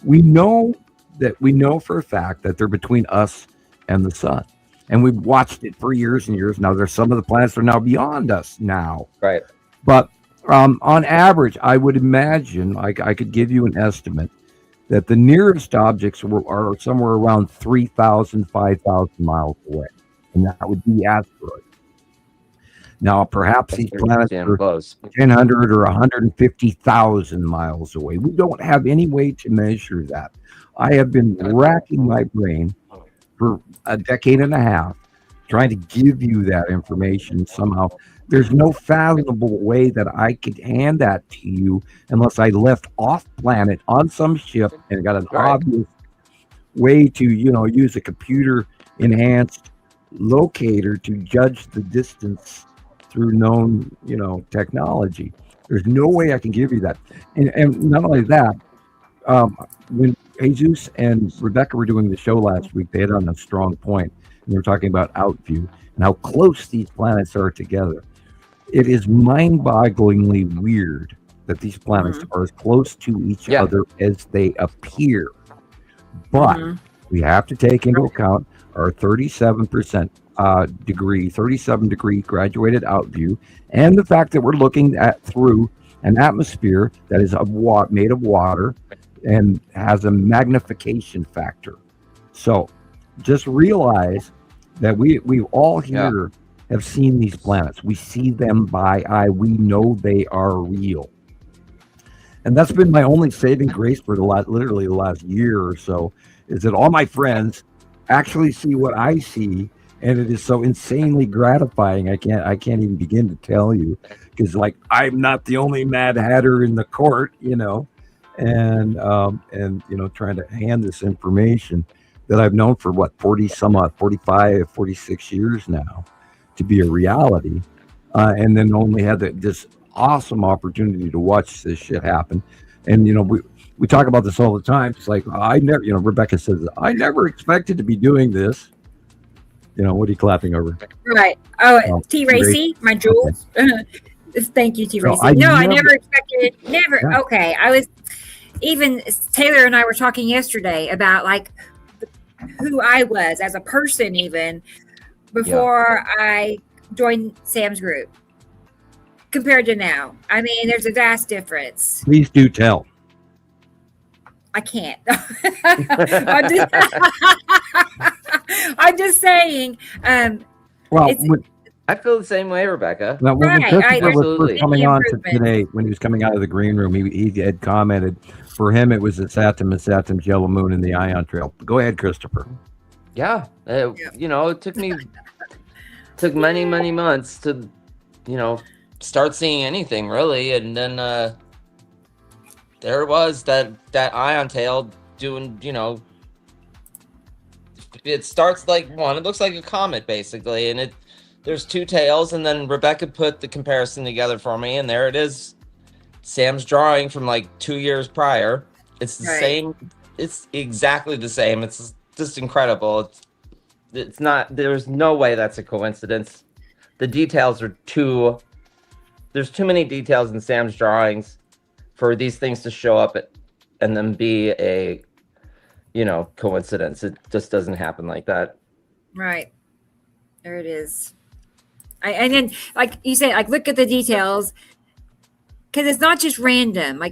We know for a fact that they're between us and the sun. and we've watched it for years and years. Now there's some of the planets that are now beyond us now. Right. But on average, I would imagine, I could give you an estimate, that the nearest objects are somewhere around 3,000, 5,000 miles away. And that would be asteroids. Now, perhaps these planets are close. 100 or 150,000 miles away. We don't have any way to measure that. I have been racking my brain for a decade and a half trying to give you that information somehow. There's no fathomable way that I could hand that to you unless I left off planet on some ship and got an obvious way to, use a computer enhanced locator to judge the distance through known, technology. There's no way I can give you that. And not only that, when Jesus and Rebecca were doing the show last week, they had on a strong point, and they were talking about outview and how close these planets are together. It is mind-bogglingly weird that these planets are as close to each other as they appear. But we have to take into account our 37 degree graduated outview, and the fact that we're looking at through an atmosphere that is made of water and has a magnification factor. So just realize that we all here have seen these planets. We see them by eye. We know they are real. And that's been my only saving grace for literally the last year or so, is that all my friends actually see what I see, and it is so insanely gratifying. I can't even begin to tell you, because I'm not the only Mad Hatter in the court, and trying to hand this information that I've known for 45, 46 years now to be a reality, and then only had this awesome opportunity to watch this shit happen. And we talk about this all the time. It's like, I never, Rebecca says, I never expected to be doing this. What are you clapping over? Right. Oh, T. Racy, my jewels. Okay. Thank you, T. Racy. I never expected it. Never. Yeah. Okay. Even Taylor and I were talking yesterday about who I was as a person, even before I joined Sam's group compared to now. I mean, there's a vast difference. Please do tell. I can't. I'm just saying. I feel the same way, Rebecca. Now, when Christopher was first coming on today, when he was coming out of the green room, he had commented, for him it was the Saturn and Saturn's yellow moon and the ion trail. Go ahead, Christopher. Yeah, it took many months to, start seeing anything really, and then there it was, that ion tail doing, it starts like one. It looks like a comet basically, and there's two tails, and then Rebecca put the comparison together for me, and there it is, Sam's drawing from 2 years prior. It's the same. It's exactly the same. It's just incredible. It's not. There's no way that's a coincidence. The details are there's too many details in Sam's drawings for these things to show up and then be a, coincidence. It just doesn't happen like that. Right. There it is. And then, like you say, look at the details, because it's not just random. I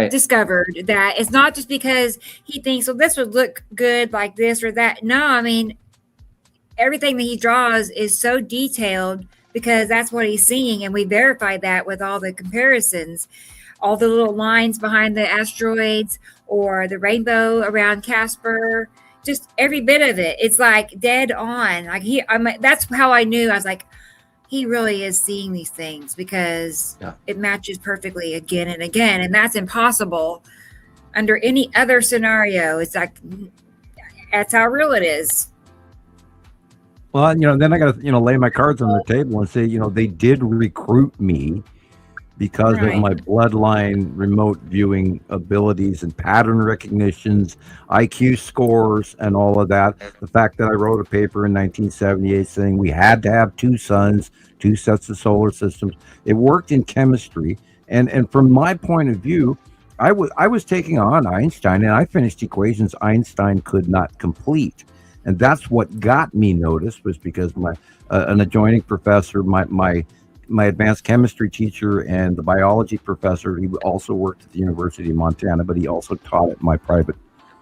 discovered that it's not just because he thinks, well, this would look good like this or that. No, I mean, everything that he draws is so detailed because that's what he's seeing, and we verified that with all the comparisons. All the little lines behind the asteroids or the rainbow around Casper, just every bit of it. It's dead on. That's how I knew. I was like, he really is seeing these things, because it matches perfectly again and again. And that's impossible under any other scenario. It's that's how real it is. Well, then I got to, lay my cards on the table and say, they did recruit me because of my bloodline remote viewing abilities and pattern recognitions, IQ scores, and all of that. The fact that I wrote a paper in 1978 saying we had to have two suns, two sets of solar systems. It worked in chemistry. And from my point of view, I was taking on Einstein, and I finished equations Einstein could not complete. And that's what got me noticed, was because my an adjoining professor, my advanced chemistry teacher, and the biology professor, he also worked at the University of Montana, but he also taught at my private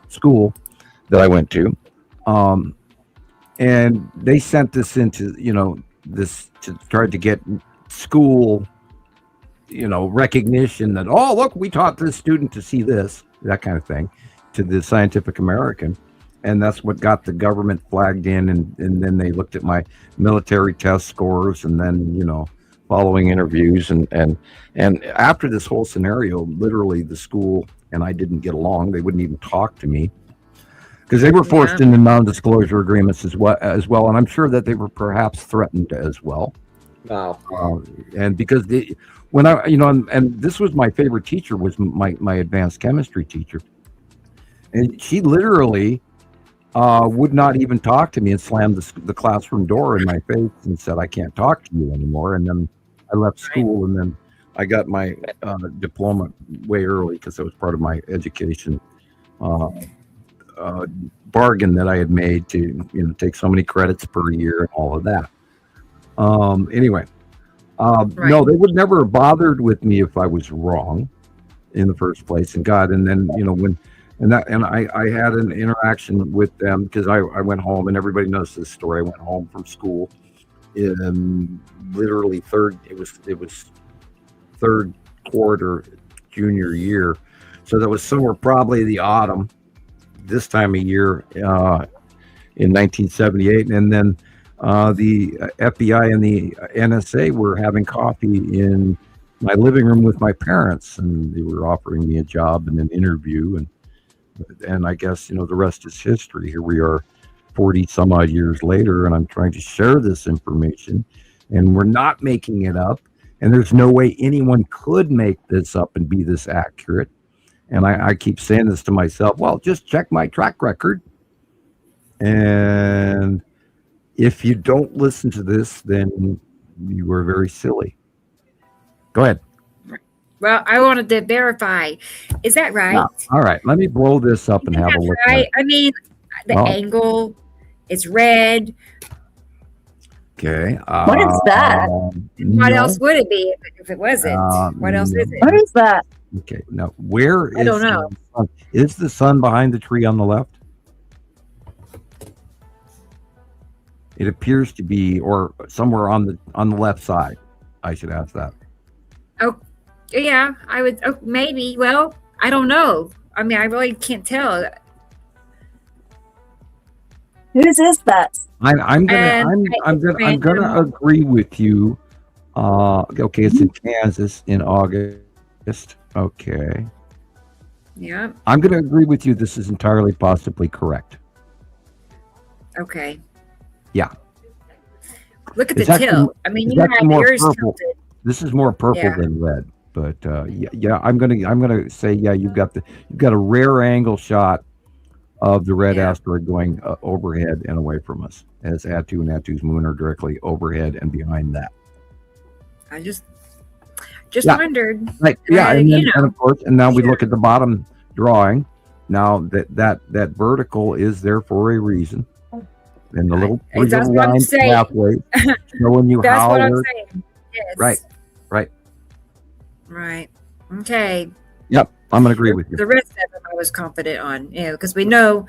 school that I went to. And they sent this into, this to try to get school, recognition that, oh, look, we taught this student to see this, that kind of thing, to the Scientific American. And that's what got the government flagged in. And then they looked at my military test scores, and then, following interviews. And after this whole scenario, literally the school and I didn't get along. They wouldn't even talk to me, because they were forced into non-disclosure agreements as well. And I'm sure that they were perhaps threatened as well. Wow. And because when I, and this was my favorite teacher, was my advanced chemistry teacher. And she literally would not even talk to me, and slammed the classroom door in my face and said, I can't talk to you anymore. And then I left school, and then I got my diploma way early, because it was part of my education bargain that I had made to, take so many credits per year and all of that. Anyway, no, they would never have bothered with me if I was wrong in the first place. And then, I had an interaction with them, because I went home, and everybody knows this story. I went home from school in literally third quarter junior year. So that was somewhere probably the autumn, this time of year, in 1978. And then the FBI and the NSA were having coffee in my living room with my parents, and they were offering me a job and an interview. And I guess, the rest is history. Here we are 40 some odd years later, and I'm trying to share this information, and we're not making it up. And there's no way anyone could make this up and be this accurate. And I keep saying this to myself, well, just check my track record. And if you don't listen to this, then you are very silly. Go ahead. Well, I wanted to verify. Is that right? No. All right. Let me blow this up and have a look. Right. I mean, the angle, it's red. Okay. What is that? What else would it be if it wasn't? What else is it? What is that? Okay. Now, where is I don't know. the sun? Is the sun behind the tree on the left? It appears to be, or somewhere on the left side. I should ask that. Oh, yeah, I would. Oh, maybe. Well, I don't know. I mean, I really can't tell. Whose is that? I'm gonna agree with you. Okay, it's in Kansas in August. Okay. Yeah. I'm gonna agree with you. This is entirely possibly correct. Okay. Yeah. Look at the tilt. I mean, you have yours tilted. This is more purple than red, but yeah, I'm gonna say you've got a rare angle shot of the red asteroid going overhead and away from us, as Attu and Attu's moon are directly overhead and behind that. I just wondered. Right. Yeah, and of course, and now we look at the bottom drawing. Now that vertical is there for a reason. And the little lines halfway showing you that's how. What I'm saying. Yes. Right. Okay. Yep, I'm gonna agree with you. The rest of them I was confident on, because we know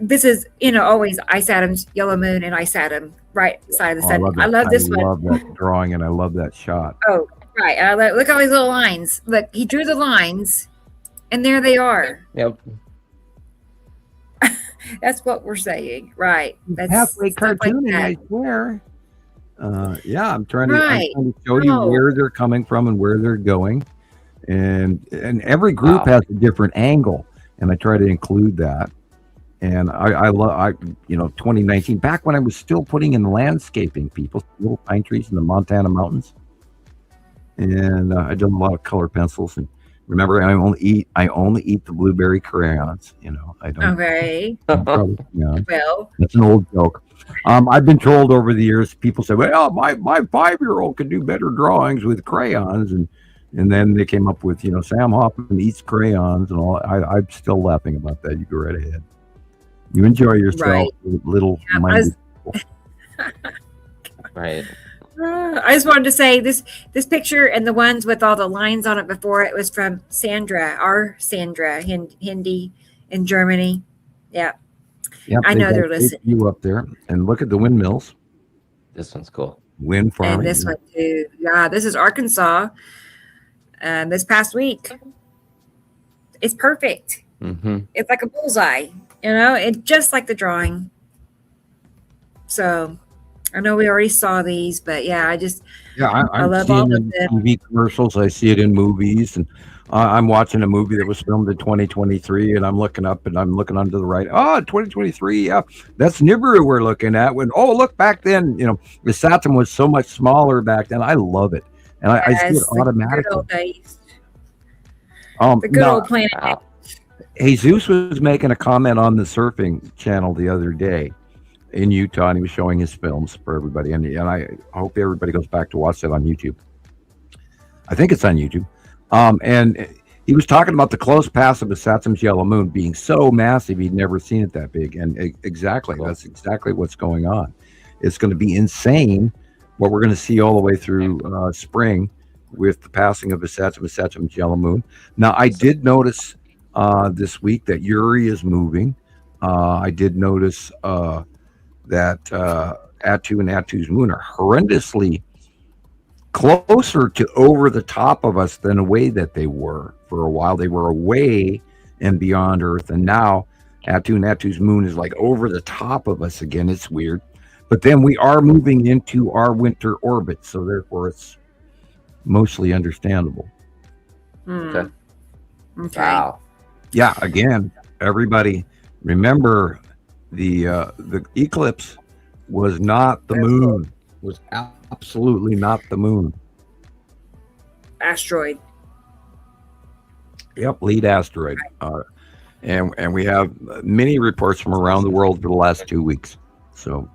this is, always Ice Adam's yellow moon and Ice Adam right side of the sun. I love this one. I love that drawing, and I love that shot. Oh, right. Look at all these little lines. Look, he drew the lines, and there they are. Yep. That's what we're saying, right? That's halfway cartooning, I swear. Yeah, I'm trying to show you where they're coming from and where they're going, and every group has a different angle, and I try to include that. And I love 2019, back when I was still putting in landscaping, people, little pine trees in the Montana mountains, and I did a lot of color pencils. And remember, I only eat the blueberry crayons. I don't. Okay. Well, that's an old joke. I've been told over the years, people say, well, my 5-year-old can do better drawings with crayons, and then they came up with, Sam Hofman eats crayons and all. I'm still laughing about that. You go right ahead. You enjoy yourself, Right. little Yeah, minded. Right. I just wanted to say this picture and the ones with all the lines on it before it was from Sandra, our Sandra Hindi in Germany. Yeah, Yep, I they know got a they're great listening. view up there, and look at the windmills, This one's cool. wind farming. And this one too. Yeah, this is Arkansas. This past week, it's perfect. Mm-hmm. It's like a bullseye, it's just like the drawing. So I know we already saw these, but yeah, I I'm love seeing all it of in them. TV commercials. I see it in movies, and I'm watching a movie that was filmed in 2023, and I'm looking up and I'm looking onto the right. Oh, 2023, yeah, that's Nibiru we're looking at. Look back then, the Saturn was so much smaller back then. I love it, and I see it Yes, the good automatically. old days. The good Now, old planet. Wow. Jesus was making a comment on the surfing channel the other day in Utah, and he was showing his films for everybody. And I hope everybody goes back to watch that on YouTube. I think it's on YouTube. And he was talking about the close pass of the Saturn's yellow moon being so massive he'd never seen it that big. And exactly, Cool. That's exactly what's going on. It's going to be insane what we're going to see all the way through spring with the passing of the Saturn's yellow moon. Now, I did notice this week that Uri is moving. I did notice that Attu and Attu's moon are horrendously closer to over the top of us than the way that they were for a while. They were away and beyond Earth, and now Attu and Attu's moon is like over the top of us again. It's weird, but then we are moving into our winter orbit, so therefore it's mostly understandable. Okay. Okay. Wow. Yeah, again, everybody remember the eclipse was not the moon. Was absolutely not the moon. Asteroid. Yep, lead asteroid. And we have many reports from around the world for the last 2 weeks. So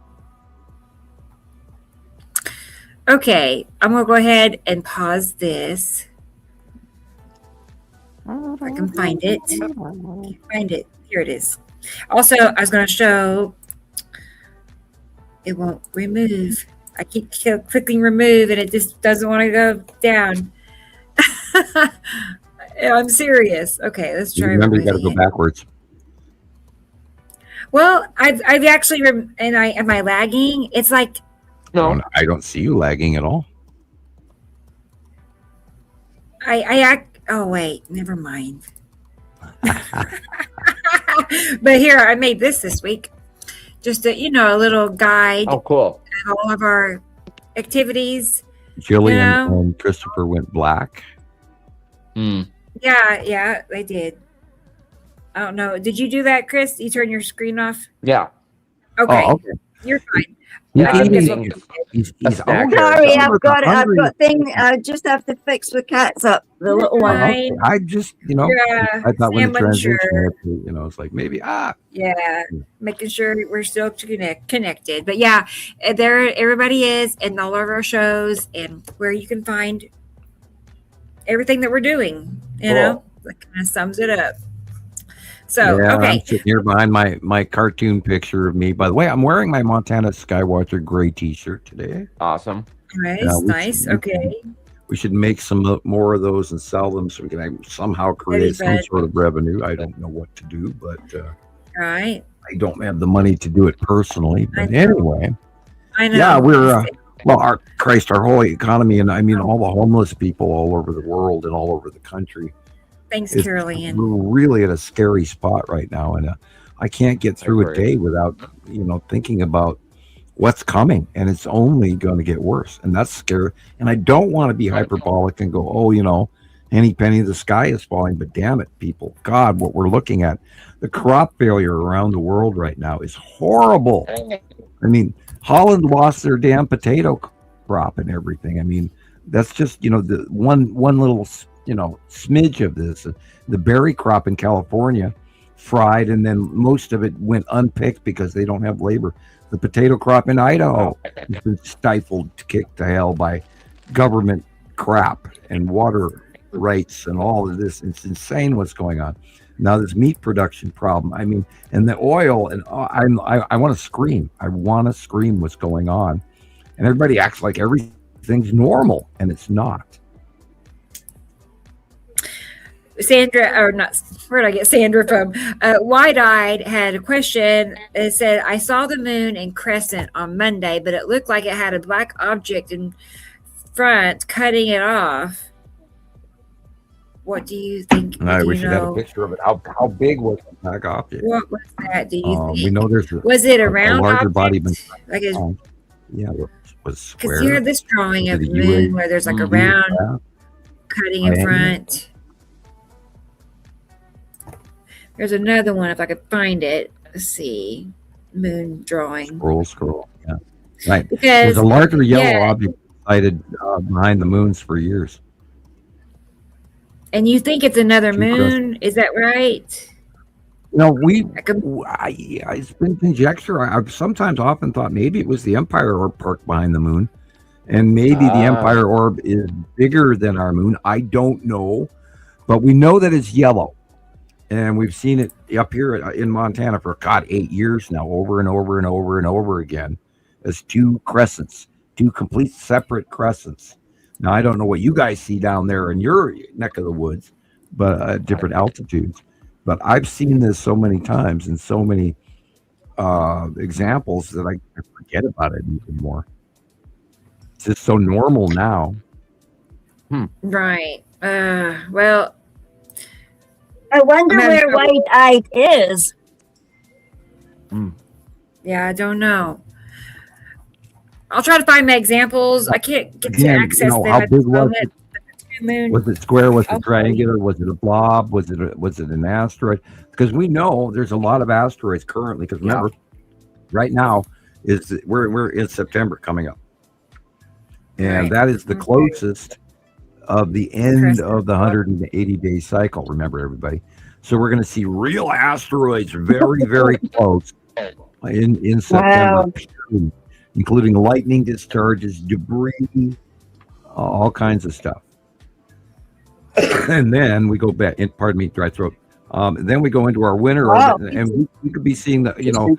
Okay, I'm gonna go ahead and pause this. If I can find it. Find it. Here it is. Also, I was gonna show. It won't remove. I keep clicking remove, and it just doesn't want to go down. I'm serious. Okay, let's try. remember, you got to go backwards. Well, I've actually am I lagging? It's like No. I don't see you lagging at all. Oh wait, never mind. But here, I made this week. Just a little guide Oh, cool. of all of our activities. Gillian and Christopher went black. Mm. Yeah, they did. I don't know. Did you do that, Chris? You turn your screen off? Yeah. Okay. Oh, okay. You're fine. Yeah, I think he's, this will- he's A snack. Sorry, I've got it. I've hungry. got thing. I just have to fix the cats up. The little one. Right. Okay. I just, Yeah, I thought when the Sam wasn't transition, sure. it's like maybe Yeah, making sure we're still connected. But yeah, there everybody is, and all of our shows, and where you can find everything that we're doing. Cool. That kind of sums it up. So yeah, okay, I'm sitting here behind my cartoon picture of me. By the way, I'm wearing my Montana Skywatcher gray T-shirt today. Awesome. nice. Okay, We should make some more of those and sell them so we can somehow create some fun. sort of revenue. I don't know what to do, but right. I don't have the money to do it personally. I But know. anyway, I know. yeah, we're our whole economy, and I mean all the homeless people all over the world and all over the country. Thanks, It's- Caroline. We're really at a scary spot right now, and I can't get through a agree. day without thinking about what's coming, and it's only going to get worse, and that's scary. And I don't want to be hyperbolic and go, any penny the sky is falling, but damn it, people, God, what we're looking at, the crop failure around the world right now is horrible. I mean, Holland lost their damn potato crop and everything. I mean, that's just the one little smidge of this. The berry crop in California fried, and then most of it went unpicked because they don't have labor. The potato crop in Idaho has been stifled, kicked to hell by government crap and water rights and all of this. It's insane what's going on. Now this meat production problem. I mean, and the oil, and I want to scream. I want to scream what's going on, and everybody acts like everything's normal, and it's not. Sandra, or not, where did I get Sandra from? Wide-Eyed had a question. It said, I saw the moon in crescent on Monday, but it looked like it had a black object in front cutting it off. What do you think? I wish I had a picture of it. How big was the black object? What was that? Do you think? We know there's was it a round larger object? body, Like yeah, it was square. Because you have this drawing of the moon where there's like a round cutting in front. There's another one if I could find it. Let's see. Moon drawing. Scroll. Yeah. Right. Because there's a larger yellow object sighted behind the moons for years. And you think it's another moon? Is that right? No, it's been conjecture. I've sometimes often thought maybe it was the Empire orb parked behind the moon. And maybe the Empire orb is bigger than our moon. I don't know. But we know that it's yellow. And we've seen it up here in Montana for 8 years now, over and over and over and over again, as two crescents, two complete separate crescents. Now, I don't know what you guys see down there in your neck of the woods, but at different altitudes. But I've seen this so many times and so many examples that I forget about it even more. It's just so normal now. Right. Well, I wonder where Wide-Eyed is. Yeah, I don't know. I'll try to find my examples. I can't get to access them how at big the moment. Was it square? Was it triangular? Was it a blob? Was it an asteroid? Because we know there's a lot of asteroids currently. Because remember, right now we're in September coming up, and that is the closest of the end of the 180-day cycle. Remember, everybody. So we're going to see real asteroids very, very close in September, including lightning discharges, debris, all kinds of stuff. And then we go back. Pardon me, dry throat. Then we go into our winter, and we could be seeing the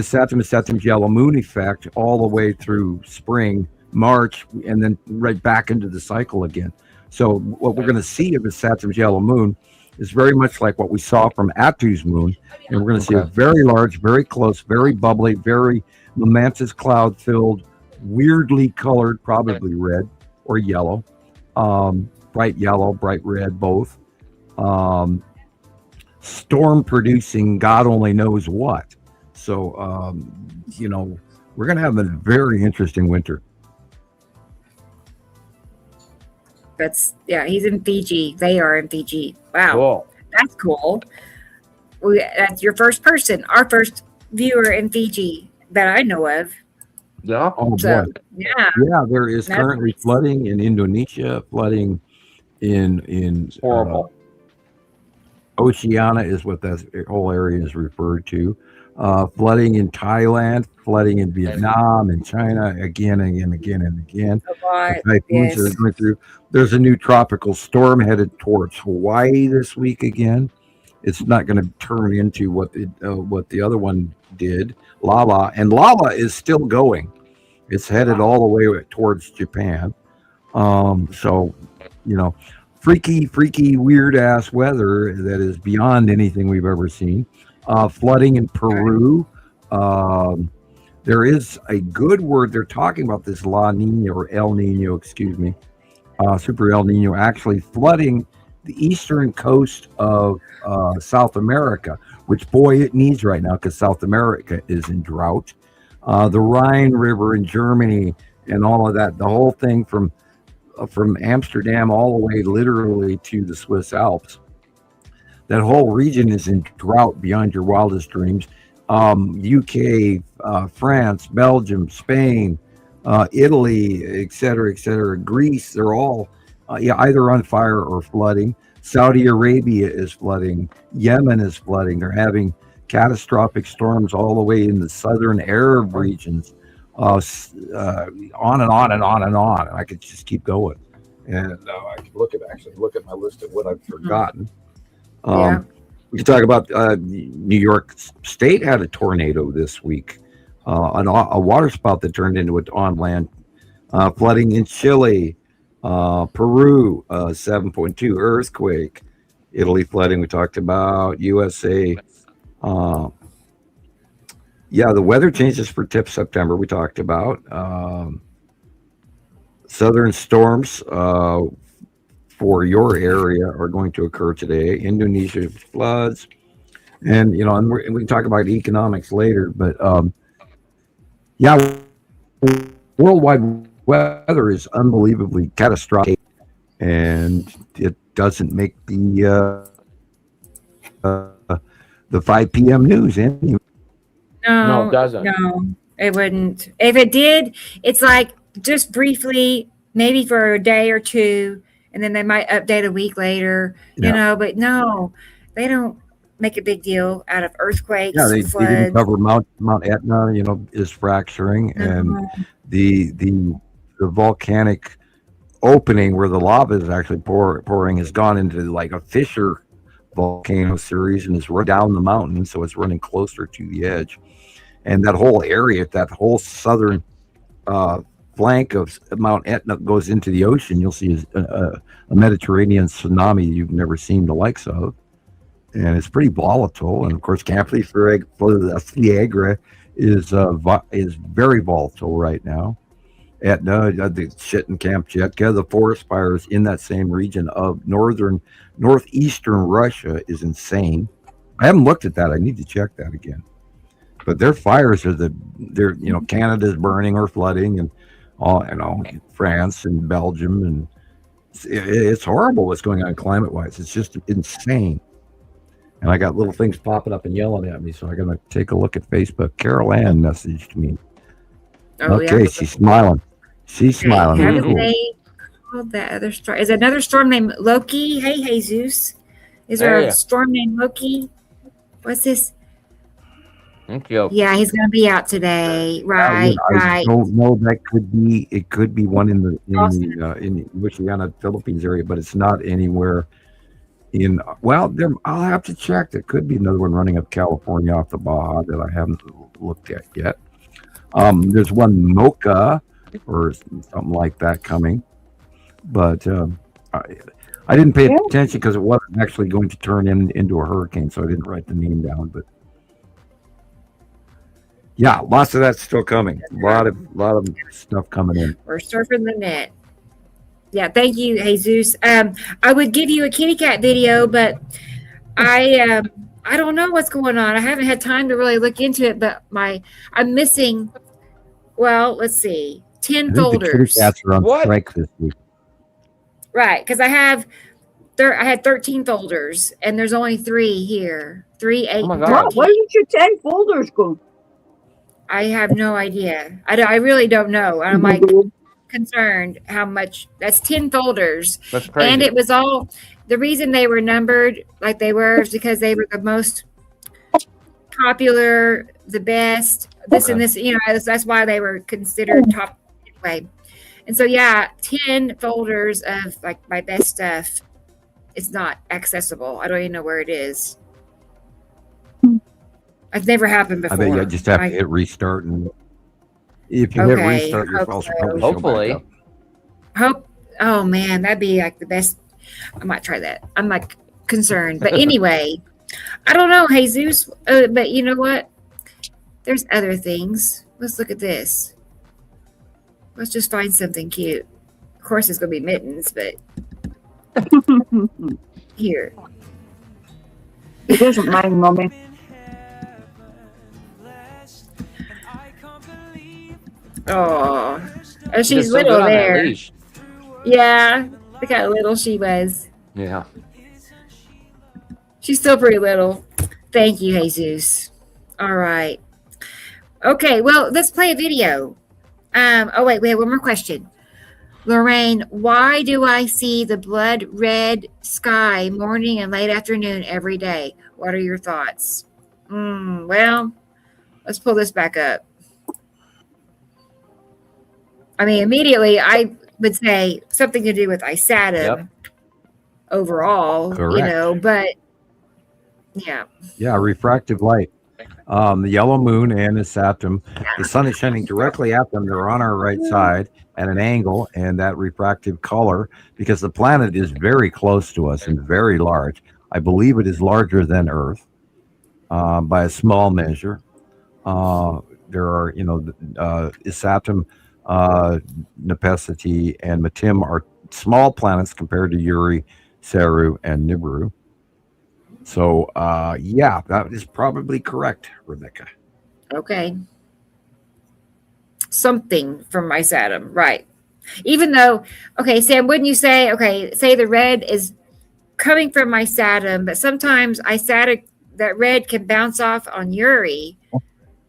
Saturn yellow moon effect all the way through spring, March, and then right back into the cycle again. So what we're going to see of the Saturn's yellow moon is very much like what we saw from Attu's moon, and we're going to see a very large, very close, very bubbly, very momentous cloud-filled, weirdly colored, probably red or yellow, bright yellow, bright red, both, storm-producing, God only knows what. So, we're going to have a very interesting winter. He's in Fiji. They are in Fiji. Wow. Cool. That's cool. That's your first person, our first viewer in Fiji that I know of. Yeah. Oh, boy. Yeah. Yeah, there is currently flooding in Indonesia, flooding in horrible. Oceania is what that whole area is referred to. Flooding in Thailand, flooding in Vietnam and China again and again and again. Typhoons are going through. There's a new tropical storm headed towards Hawaii this week again. It's not going to turn into what the other one did, Lala, and Lala is still going. It's headed all the way towards Japan. Freaky, weird ass weather that is beyond anything we've ever seen. Flooding in Peru. There is a good word. They're talking about this La Nina or El Nino, excuse me. Super El Nino actually flooding the eastern coast of South America, which, boy, it needs right now because South America is in drought. The Rhine River in Germany and all of that, the whole thing from Amsterdam all the way literally to the Swiss Alps. That whole region is in drought beyond your wildest dreams. UK, France, Belgium, Spain, Italy, et cetera, Greece, they're all either on fire or flooding. Saudi Arabia is flooding. Yemen is flooding. They're having catastrophic storms all the way in the southern Arab regions. On and on and on and on. And I could just keep going. And I could look at my list of what I've forgotten. Yeah. We can talk about New York State had a tornado this week, a water spout that turned into an on-land flooding in Chile, Peru, 7.2 earthquake, Italy flooding. We talked about USA. Yeah, the weather changes for tip September. We talked about southern storms for your area are going to occur today. Indonesia floods, and and we can talk about economics later. But yeah, worldwide weather is unbelievably catastrophic, and it doesn't make the 5 p.m. news anyway. No, it doesn't. No, it wouldn't. If it did, it's like just briefly, maybe for a day or two, and then they might update a week later, but no, they don't make a big deal out of earthquakes. Yeah, they floods. didn't cover Mount Etna, is fracturing, and the volcanic opening where the lava is actually pouring has gone into like a fissure volcano series and is run down the mountain, so it's running closer to the edge. And that whole area, that whole southern flank of Mount Etna goes into the ocean. You'll see a Mediterranean tsunami you've never seen the likes of. And it's pretty volatile. And of course, Camp Fleagre is very volatile right now. Etna, the shit in Kamchatka, the forest fires in that same region of northeastern Russia is insane. I haven't looked at that. I need to check that again. But their fires are Canada's burning or flooding, and all France and Belgium, and it's horrible what's going on climate wise. It's just insane. And I got little things popping up and yelling at me, so I got to take a look at Facebook. Carol Ann messaged me. Okay, she's smiling. She's smiling. Haven't they called that other storm? Is another storm named Loki? Hey, Jesus. Is there a storm named Loki? What's this? Thank you. Yeah, he's going to be out today. Right, I don't know. That could be. It could be one in the Oceania, Philippines area, but it's not anywhere in. Well, I'll have to check. There could be another one running up California off the Baja that I haven't looked at yet. There's one Mocha or something like that coming, but I didn't pay attention because it wasn't actually going to turn into a hurricane, so I didn't write the name down. But yeah, lots of that's still coming. A lot of stuff coming in. We're surfing the net. Yeah, thank you, Jesus. I would give you a kitty cat video, but I don't know what's going on. I haven't had time to really look into it, but I'm missing. Well, let's see, 10 folders. The kitty cats are on strike this week. Right, because I had 13 folders, and there's only 3 here. 3, 8, oh my God. Where did your 10 folders go? I have no idea. I really don't know. I'm like concerned how much. That's 10 folders. That's crazy. And it was all, the reason they were numbered like they were is because they were the most popular, the best, and this, that's why they were considered top anyway. And so, 10 folders of like my best stuff. It's not accessible. I don't even know where it is. It's never happened before. I bet you just have to hit restart, and if you hit restart, your files will probably hopefully. show back up. Oh man, that'd be like the best. I might try that. I'm like concerned, but anyway, I don't know, Jesus. But you know what? There's other things. Let's look at this. Let's just find something cute. Of course, it's gonna be mittens, but here. It doesn't mind, Mommy. Oh, she's little there. Yeah, look how little she was. Yeah. She's still pretty little. Thank you, Jesus. All right. Okay, well, let's play a video. Wait, we have one more question. Lorraine, why do I see the blood red sky morning and late afternoon every day? What are your thoughts? Well, let's pull this back up. I mean, immediately I would say something to do with isatum overall, Correct. but Yeah, refractive light. The yellow moon and the Saturn, the sun is shining directly at them. They're on our right side at an angle, and that refractive color, because the planet is very close to us and very large. I believe it is larger than Earth by a small measure. There are, Isatum, Nepesity, and Matim are small planets compared to Uri, Saru, and Nibiru. So, that is probably correct, Rebecca. Okay. Something from my Saturn, right. Even though, okay, Sam, wouldn't you say, say the red is coming from my Saturn, but sometimes that red can bounce off on Uri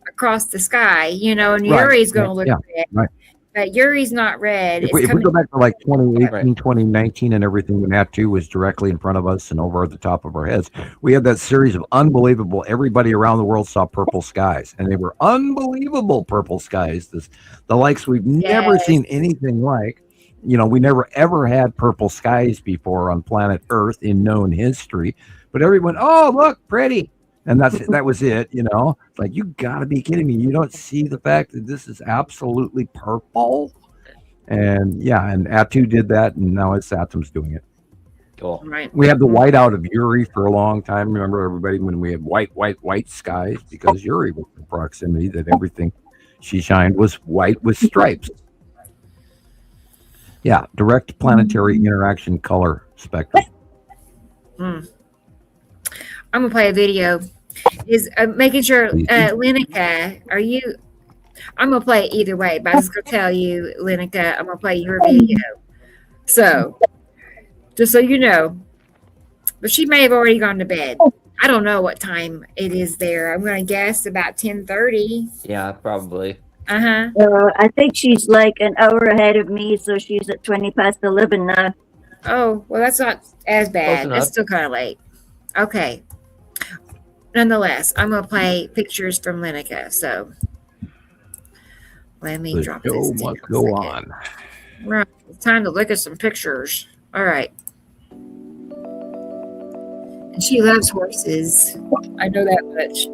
across the sky, and Uri's going to look red. Right. But Uri's not red. If we go back to like 2018, 2019 and everything, when Atu was directly in front of us and over at the top of our heads, we had that series of unbelievable, everybody around the world saw purple skies, and they were unbelievable purple skies, the likes we've never seen anything like. We never ever had purple skies before on planet Earth in known history, but everyone, oh, look, pretty. And that was it, like, you got to be kidding me. You don't see the fact that this is absolutely purple. And and Atu did that, and now Saturm's doing it. Cool. Right. We had the whiteout of Uri for a long time. Remember, everybody, when we had white skies, because Uri was in proximity, that everything she shined was white with stripes. Yeah, direct planetary interaction color spectrum. I'm gonna play a video. Is making sure, Linica, are you? I'm gonna play it either way, but I'm just gonna tell you, Linica, I'm gonna play your video. So, just so you know, but she may have already gone to bed. I don't know what time it is there. I'm gonna guess about 10:30. Yeah, probably. I think she's like an hour ahead of me, so she's at 11 now. Oh, well, that's not as bad. It's still kind of late. Okay. Nonetheless, I'm going to play pictures from Linica. So let me drop this. Must go on. Right. It's time to look at some pictures. All right. And she loves horses. I know that much.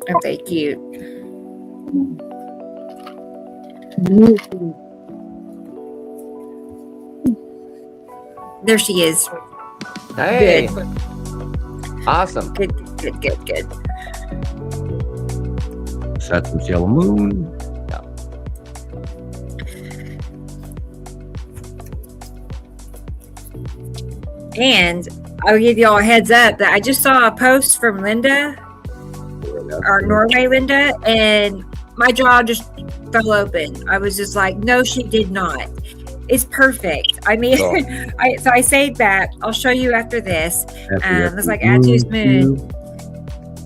Aren't they cute? There she is. Hey. Good. Awesome. Good. Saturn's yellow moon. Yeah. And I'll give you all a heads up that I just saw a post from Linda, our Norway Linda, and my jaw just fell open. I was just like, no, she did not. It's perfect. I mean, so I saved that. I'll show you after this. It's like Atu's moon.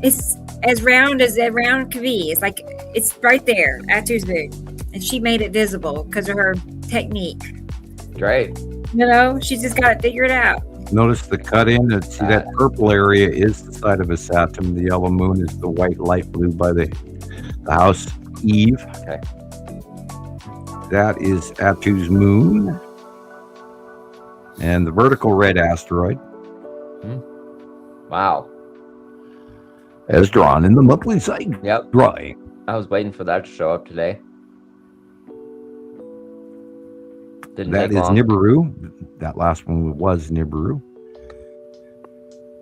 It's as round as a round could be. It's like, it's right there, Atu's moon. And she made it visible because of her technique. Great. She's just got it figured out. Notice the cut in. See, that purple area is the side of a Saturn. The yellow moon is the white light blue by the house Eve. Okay. That is Atu's moon. And the vertical red asteroid. Wow. As drawn in the monthly site drawing. I was waiting for that to show up today. That is Nibiru. That last one was Nibiru.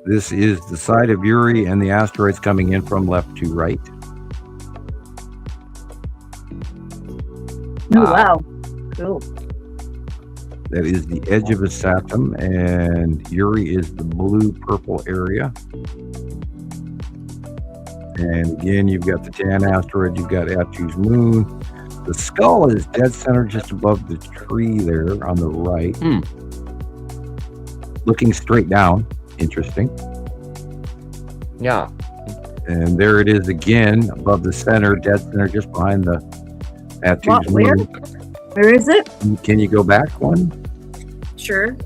This is the side of Uri and the asteroids coming in from left to right. Oh, wow. Cool. That is the edge of a Saturn, and Uri is the blue-purple area. And again, you've got the tan asteroid, you've got Atu's moon. The skull is dead center just above the tree there on the right. Looking straight down. Interesting. Yeah. And there it is again, above the center, dead center, just behind the Atu's moon. Where is it? Can you go back one? Sure.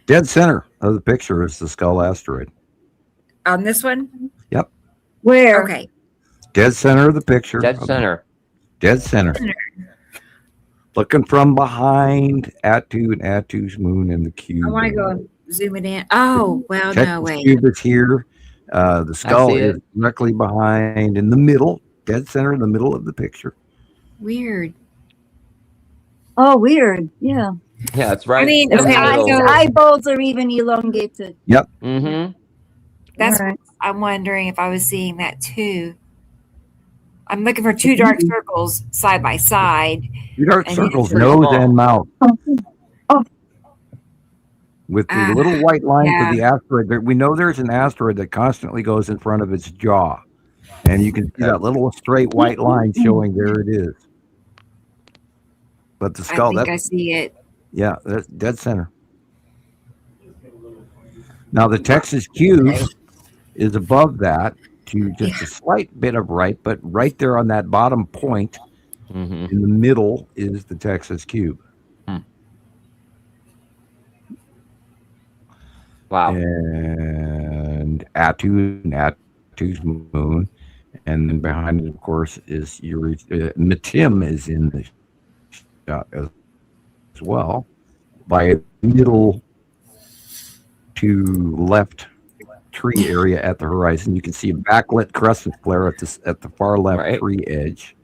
Dead center of the picture is the skull asteroid. On this one? Yep. Where? Okay. Dead center of the picture. Dead center. Dead center. Looking from behind, Attu and Attu's moon and the cube. I want to go zoom it in. Oh, well, no, wait. The cube is here. The skull is directly behind in the middle, dead center in the middle of the picture. Weird. Oh, weird. Yeah. Yeah, it's right. I mean, in the okay, middle. His eyeballs are even elongated. Yep. Mm-hmm. That's All right. I'm wondering if I was seeing that too. I'm looking for two dark circles side by side. Two dark And circles, it's nose small. and mouth. Oh. With the little white line yeah. for the asteroid. We know there's an asteroid that constantly goes in front of its jaw. And you can see that little straight white line showing there it is. But the skull, I think I see it. Yeah, that's dead center. Now the Texas cube is above that to just a slight bit of right, but right there on that bottom point in the middle is the Texas cube. Wow. And Attu's moon. And then behind it, of course, is Matim is in the shot as well by a middle to left tree area at the horizon. You can see a backlit crescent flare at the far left tree edge,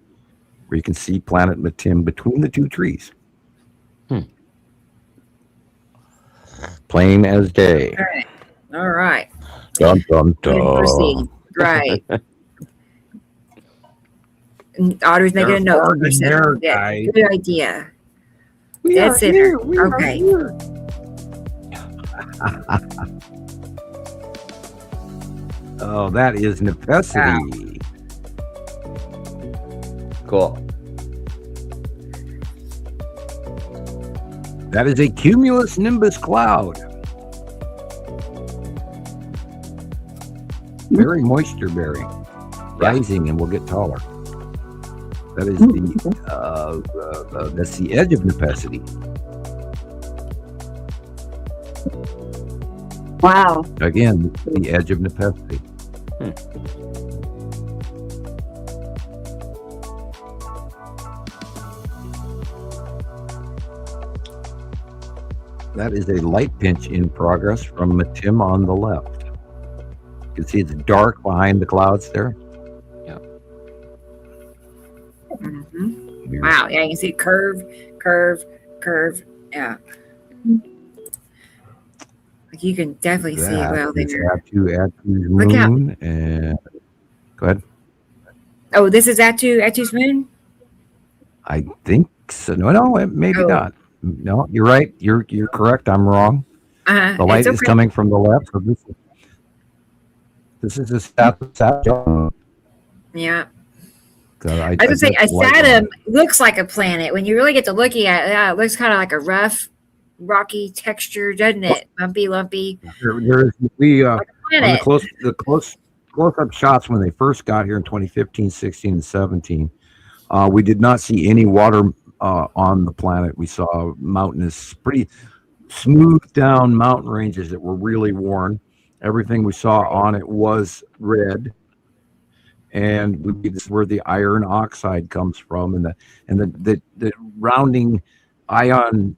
where you can see planet Matim between the two trees. Plain as day. All right. Dum dum dum. Proceed. Right. Otter's making a note. Good idea. That's it. Okay. Oh, that is necessity. Cool. That is a cumulus nimbus cloud. Very moisture bearing, rising, and will get taller. That is that's the edge of necessity. Wow. Again, the edge of necessity. That is a light pinch in progress from Matim on the left. You can see it's dark behind the clouds there. Yeah. Wow. Yeah, you can see curve. Yeah. You can definitely see well there. Attu's moon. And go ahead. Oh, this is Attu's moon? I think so. No, maybe not. No, you're right. You're correct. I'm wrong. The light is coming from the left. So this is a Saturn. Yeah. I was going to say, a Saturn looks like a planet. When you really get to looking at it, it looks kind of like a rough, rocky texture, doesn't it? Bumpy, lumpy. The close-up shots when they first got here in 2015, 16, and 17, we did not see any water on the planet. We saw mountainous, pretty smooth down mountain ranges that were really worn. Everything we saw on it was red, and this is where the iron oxide comes from, and the rounding ion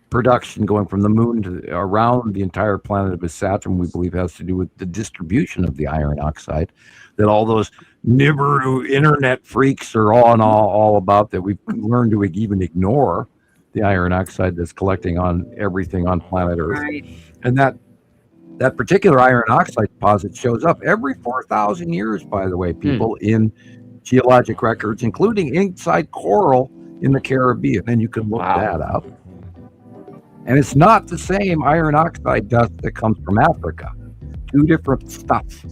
production going from the moon to around the entire planet of Saturn, we believe, has to do with the distribution of the iron oxide that all those Nibiru internet freaks are all about, that we've learned to even ignore the iron oxide that's collecting on everything on planet Earth. Right. And that particular iron oxide deposit shows up every 4,000 years, by the way, people, in geologic records, including inside coral in the Caribbean. And you can look that up. And it's not the same iron oxide dust that comes from Africa. Two different stuff.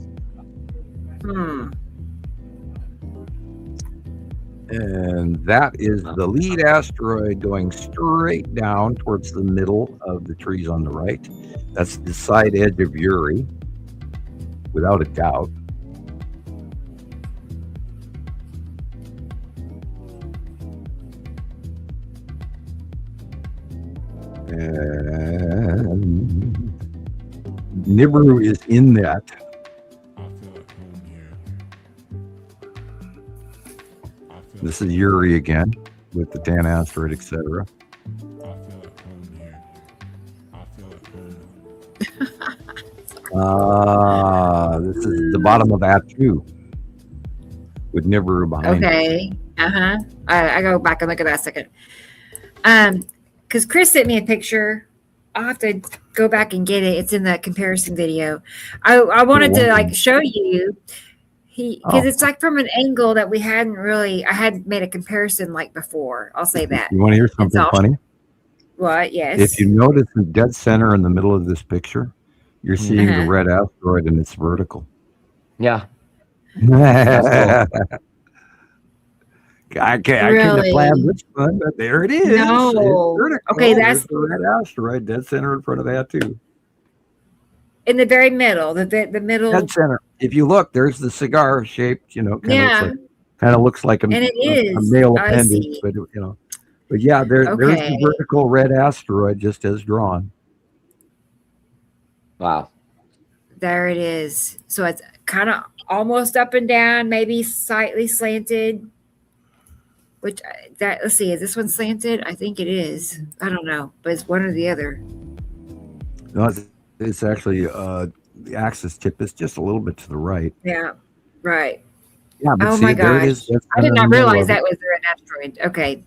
And that is the lead asteroid going straight down towards the middle of the trees on the right. That's the side edge of Uri, without a doubt. And Nibiru is in that. This is Uri again. with the tan asteroid, etc. This is the bottom of Atu with Nibiru behind. Okay. I go back and look at that a second. Because Chris sent me a picture. I'll have to go back and get it. It's in the comparison video. I wanted to like show you because it's like from an angle that we hadn't really. I hadn't made a comparison like before. I'll say that. You want to hear something funny? What? Yes. If you notice the dead center in the middle of this picture, you're seeing the red asteroid and it's vertical. Yeah. I couldn't have planned this one, but there it is. No. Okay, that's the red asteroid, dead center in front of that too. In the very middle, the middle. Dead center. If you look, there's the cigar shaped, kind of looks like a male appendage, but But yeah, there's the vertical red asteroid just as drawn. Wow. There it is. So it's kind of almost up and down, maybe slightly slanted. Let's see, is this one slanted? I think it is. I don't know, but it's one or the other. No, it's actually the axis tip is just a little bit to the right. Yeah, right. Yeah, but my gosh. I did not realize that was the red asteroid. Okay.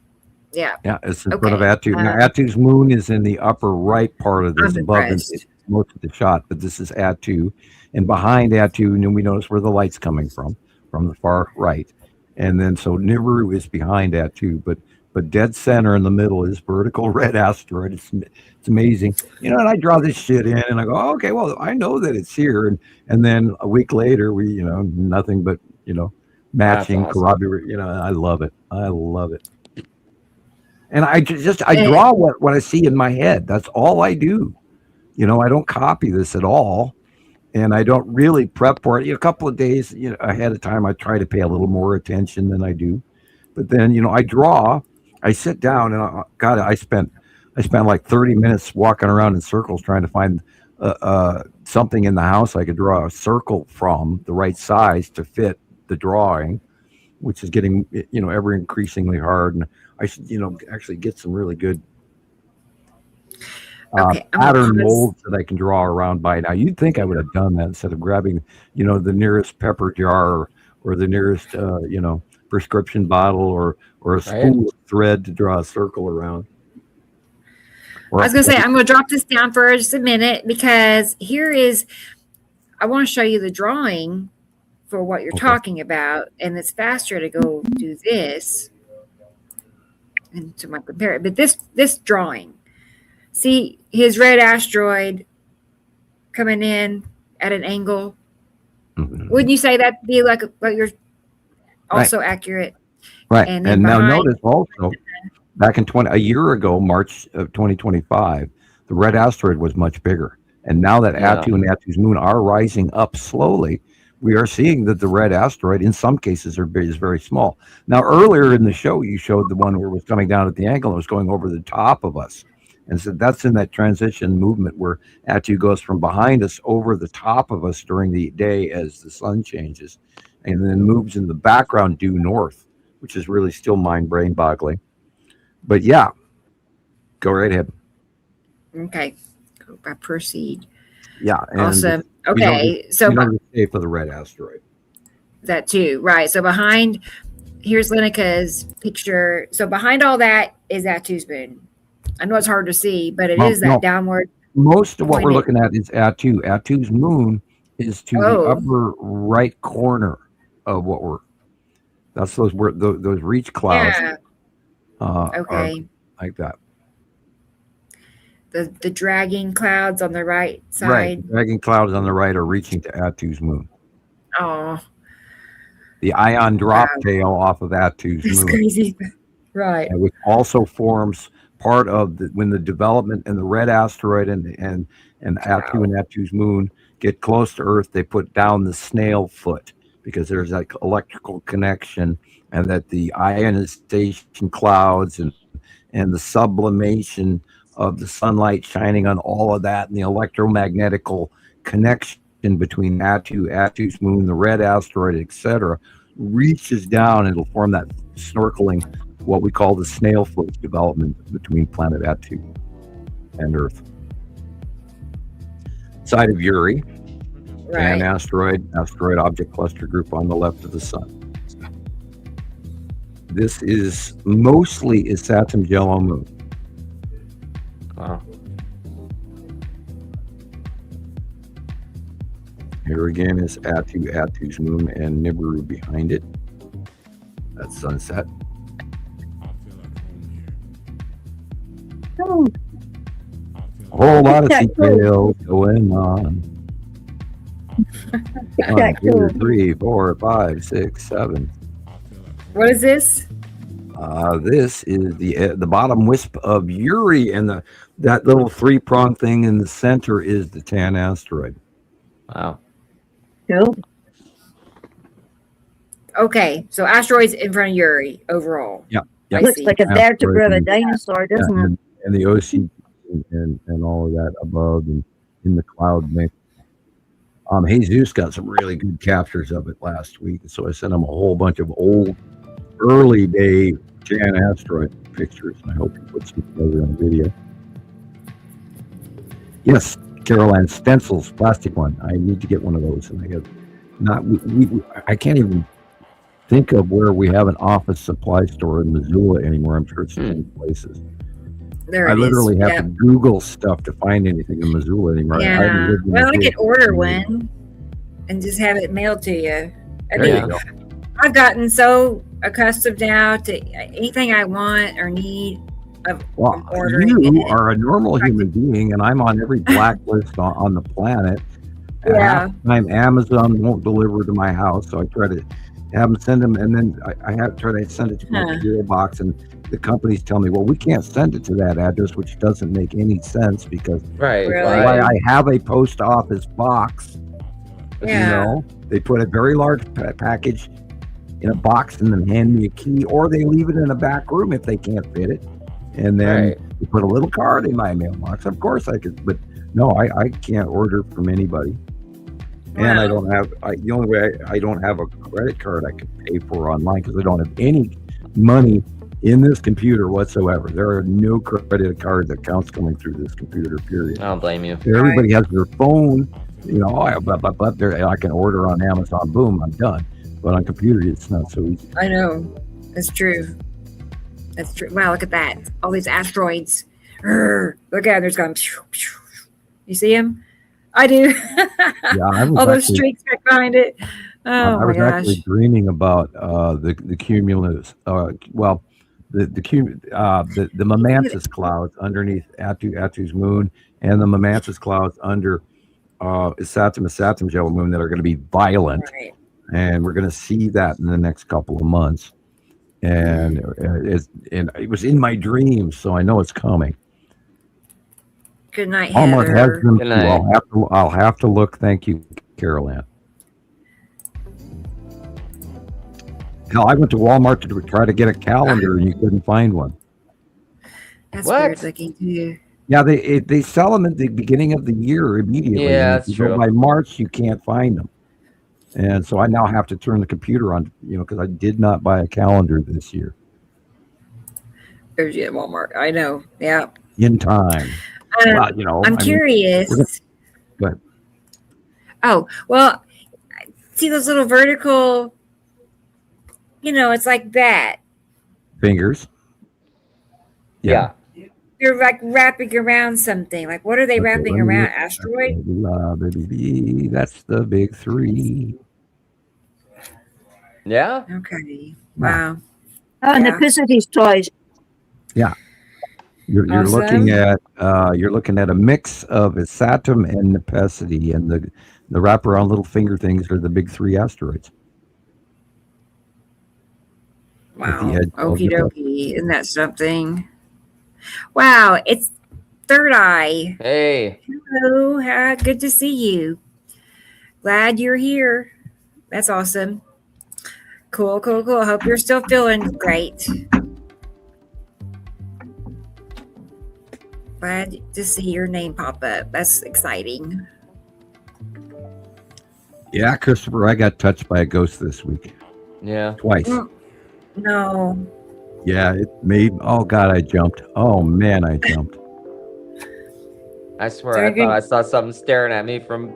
Yeah. Yeah, it's in front of Atu. Now, Atu's moon is in the upper right part of this above most of the shot, but this is Atu. And behind Atu, and we notice where the light's coming from the far right. And then so Nibiru is behind Atu, but dead center in the middle is vertical red asteroid. It's amazing. And I draw this shit in and I go, oh, okay, well, I know that it's here. And then a week later, we, nothing but, matching, corroborate, I love it. I love it. And I draw what I see in my head. That's all I do. I don't copy this at all. And I don't really prep for it. A couple of days ahead of time, I try to pay a little more attention than I do. But then, I draw, I sit down, and I spent like 30 minutes walking around in circles trying to find something in the house I could draw a circle from the right size to fit the drawing, which is getting, ever increasingly hard. And I should, actually get some really good pattern molds that I can draw around by now. You'd think I would have done that instead of grabbing, the nearest pepper jar or the nearest, prescription bottle or a spool of thread to draw a circle around. I was going to say, I'm going to drop this down for just a minute because I want to show you the drawing for what you're talking about. And it's faster to go do this and to my compare. But this drawing, see his red asteroid coming in at an angle. Mm-hmm. Wouldn't you say that'd be like you're also accurate? Right. And now notice also back in a year ago, March of 2025, the red asteroid was much bigger. And now that Atu and Atu's moon are rising up slowly, we are seeing that the red asteroid in some cases is very small. Now, earlier in the show, you showed the one where it was coming down at the angle and it was going over the top of us. And so that's in that transition movement where Atu goes from behind us over the top of us during the day as the sun changes, and then moves in the background due north, which is really still brain boggling. But yeah, go right ahead. Okay, I proceed. Yeah, and awesome. Okay, so for the red asteroid. That too, right? So here's Lenica's picture. So behind all that is Atu's moon. I know it's hard to see, but it is that downward. Most of what we're looking at is Atu. Atu's moon is to the upper right corner of that's those reach clouds. Yeah. Are like that. The dragging clouds on the right side. Right. Dragging clouds on the right are reaching to Atu's moon. Oh. The ion drop tail off of Atu's moon. That's crazy. Right. Which also forms part of when the development and the red asteroid and Atu and Atu's moon get close to Earth, they put down the snail foot because there's like electrical connection, and that the ionization clouds and the sublimation of the sunlight shining on all of that and the electromagnetical connection between Atu's moon, the red asteroid, etc., reaches down and it'll form that snorkeling what we call the snail foot development between planet Atu and Earth. Side of Uri, and asteroid object cluster group on the left of the sun. This is mostly Saturn's yellow moon. Wow. Here again is Atu's moon, and Nibiru behind it. That's sunset. Oh, A whole lot of details going on. 1, 2, 3, 4, 5, 6, 7. What is this? This is the bottom wisp of Uri, and that little 3-prong thing in the center is the Tan asteroid. Wow. cool. Okay, so asteroids in front of Uri overall. Yeah. I Looks see. like a vertebra of a Asteroid dinosaur, doesn't it? and the OC and all of that above and in the cloud mix. Jesus got some really good captures of it last week, so I sent him a whole bunch of old, early day Jan asteroid pictures, and I hope he puts some together on video. Yes, Caroline, stencils, plastic one. I need to get one of those, and I have not. I can't even think of where we have an office supply store in Missoula anymore. I'm sure it's in places. There I it literally is. have Yep. to Google stuff to find anything in Missoula anymore. Yeah. Well, I could order one and just have it mailed to you. I There mean, you go. I've gotten so accustomed now to anything I want or need. Well, ordering you it. are a normal human being, and I'm on every blacklist on the planet. And Yeah. half the time Amazon won't deliver to my house, so I try to have them send them, and then I have to try to send it to my PO box, and the companies tell me, well, we can't send it to that address, which doesn't make any sense because Right. Really? why I have a post office box. Yeah. You know, they put a very large package in a box and then hand me a key, or they leave it in a back room if they can't fit it, and then they put a little card in my mailbox. Of course I could, but no, I can't order from anybody. And I don't have, the only way I don't have a credit card I can pay for online because I don't have any money in this computer whatsoever. There are no credit card accounts coming through this computer, period. I don't blame you. Everybody has their phone, you know, I can order on Amazon, boom, I'm done. But on computer, it's not so easy. I know. That's true. That's true. Wow, look at that. All these asteroids. Look at them. There's going. You see them? I do. Yeah, I was all those actually- streaks back behind it. Oh I my was gosh. actually dreaming about the cumulus. The Mamansis clouds underneath Atu's moon, and the Mamansis clouds under Saturn's yellow moon that are going to be violent, Right. and we're going to see that in the next couple of months. And it was in my dreams, so I know it's coming. Good night, Hallmark has Heather. them Good too. night. I'll have to look. Thank you, Carol Ann. Hell, I went to Walmart to try to get a calendar, and you couldn't find one. That's What? weird looking too. Yeah, they sell them at the beginning of the year immediately. Yeah, and if that's you go true. by March, you can't find them. And so I now have to turn the computer on, because I did not buy a calendar this year There's you at Walmart. I know. Yeah. in time. Well, I'm curious. Go ahead. Oh, well, see those little vertical, it's like that. Fingers. Yeah. They're like wrapping around something. Like, what are they Okay, wrapping let me around? look. Asteroid? That's the big three. Yeah. Okay. Wow. Oh, Yeah. Nepicity's toys. You're looking at a mix of Saturn and Nepicity, and the wraparound little finger things are the big three asteroids. Wow. the edge of Okie the- dokie. Isn't that something? Wow. It's Third Eye. Hey. Hello. Good to see you. Glad you're here. That's awesome. Cool. Hope you're still feeling great. Glad to see your name pop up. That's exciting. Yeah, Christopher, I got touched by a ghost this week Yeah. twice. No. Yeah, it made. Oh God, I jumped. Oh man, I jumped. I swear, I thought I saw something staring at me from.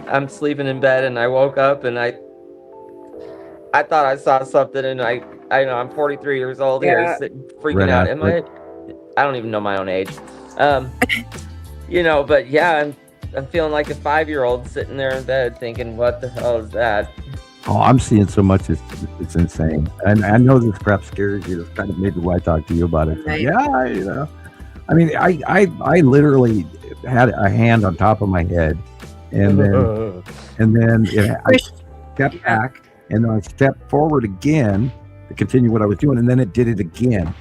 I'm sleeping in bed, and I woke up, and I thought I saw something, and I know I'm 43 years old here, sitting, freaking out. Am I? I don't even know my own age. But yeah, I'm feeling like a 5-year-old sitting there in bed, thinking, "What the hell is that?" Oh, I'm seeing so much. It's insane. And I know this crap scares you. That's kind of maybe why I talked to you about it. Right. Yeah, I mean, I literally had a hand on top of my head, and then I stepped back, and then I stepped forward again to continue what I was doing, and then it did it again.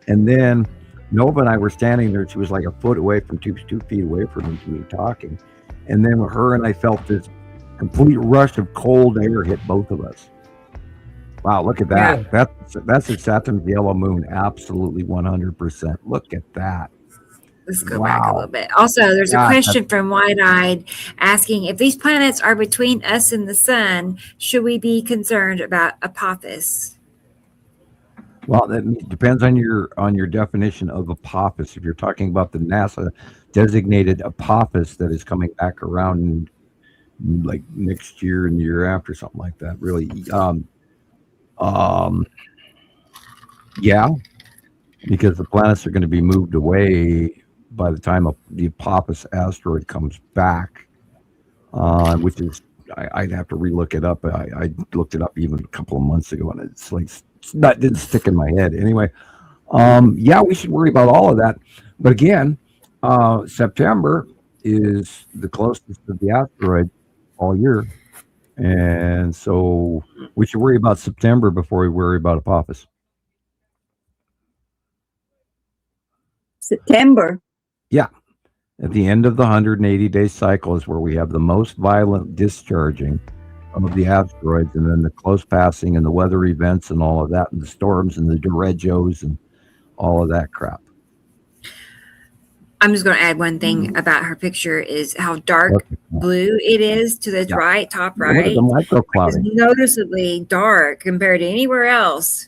And then Nova and I were standing there. She was like a foot away from 2 feet away from me. We were talking, and then her and I felt this complete rush of cold air hit both of us. Wow, look at that. Yeah. That's a Saturn's yellow moon. Absolutely 100%. Look at that. Let's go back a little bit. Also, there's a question from Wide-Eyed asking, if these planets are between us and the sun, should we be concerned about Apophis? Well, that depends on your definition of Apophis. If you're talking about the NASA designated Apophis that is coming back around like next year and the year after, something like that, really. Yeah, because the planets are going to be moved away by the time the Apophis asteroid comes back, which is, I'd have to relook it up. I looked it up even a couple of months ago, and it's like that didn't stick in my head. Anyway, yeah, we should worry about all of that. But again, September is the closest to the asteroid all year, and so we should worry about September before we worry about Apophis. September. Yeah, at the end of the 180-day cycle is where we have the most violent discharging of the asteroids, and then the close passing and the weather events and all of that, and the storms and the derechos and all of that crap. I'm just going to add one thing about her picture is how dark blue it is to the top right. Look at the microclouding. It's noticeably dark compared to anywhere else.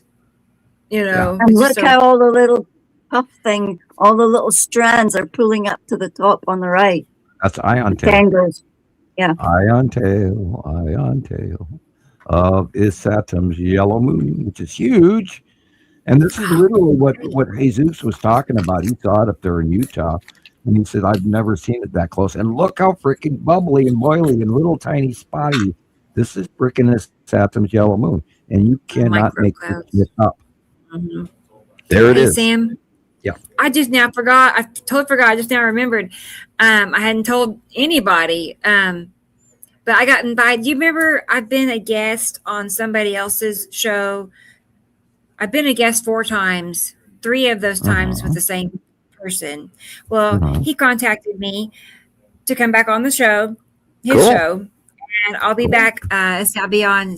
And look how all the little puff thing, all the little strands are pulling up to the top on the right. That's ion tail. Tangles. Yeah. Ion tail of Saturn's yellow moon, which is huge. And this is literally what Jesus was talking about. He saw it up there in Utah, and he said, I've never seen it that close. And look how freaking bubbly and boily and little tiny spotty. This is freaking Saturn's yellow moon, and you cannot make this up. Mm-hmm. There it is. Sam, yeah. I just now forgot. I totally forgot. I just now remembered. I hadn't told anybody, but I got invited. You remember I've been a guest on somebody else's show. I've been a guest 4 times, 3 of those times with the same person. Well, he contacted me to come back on the show, his show, and I'll be back. I'll be on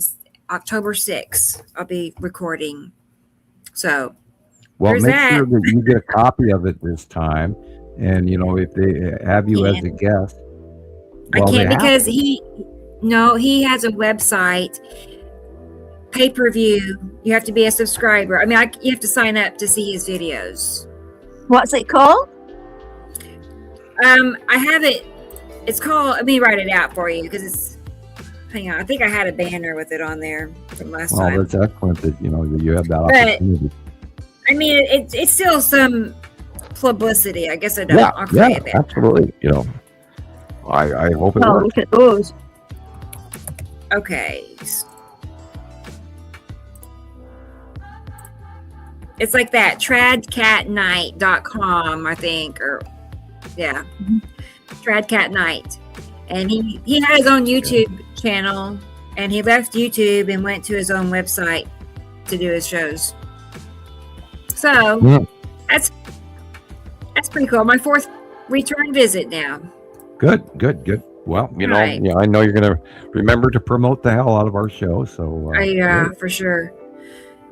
October 6th. I'll be recording. So, well, make sure that you get a copy of it this time. And, if they have you as a guest. Well, I can't because he has a website. Pay-per-view, you have to be a subscriber. I mean, you have to sign up to see his videos. What's it called? I have it. It's called. Let me write it out for you because it's. Hang on, I think I had a banner with it on there from last time. Oh, that's excellent that that you have that opportunity. I mean, it's still some publicity. I guess I don't. Yeah, absolutely. I hope it works. Look at those. Okay. It's like that tradcatnight.com, I think, Tradcat Night. And he had his own YouTube channel, and he left YouTube and went to his own website to do his shows. So that's pretty cool. My 4th return visit now. Good. Well, I know you're going to remember to promote the hell out of our show. So for sure.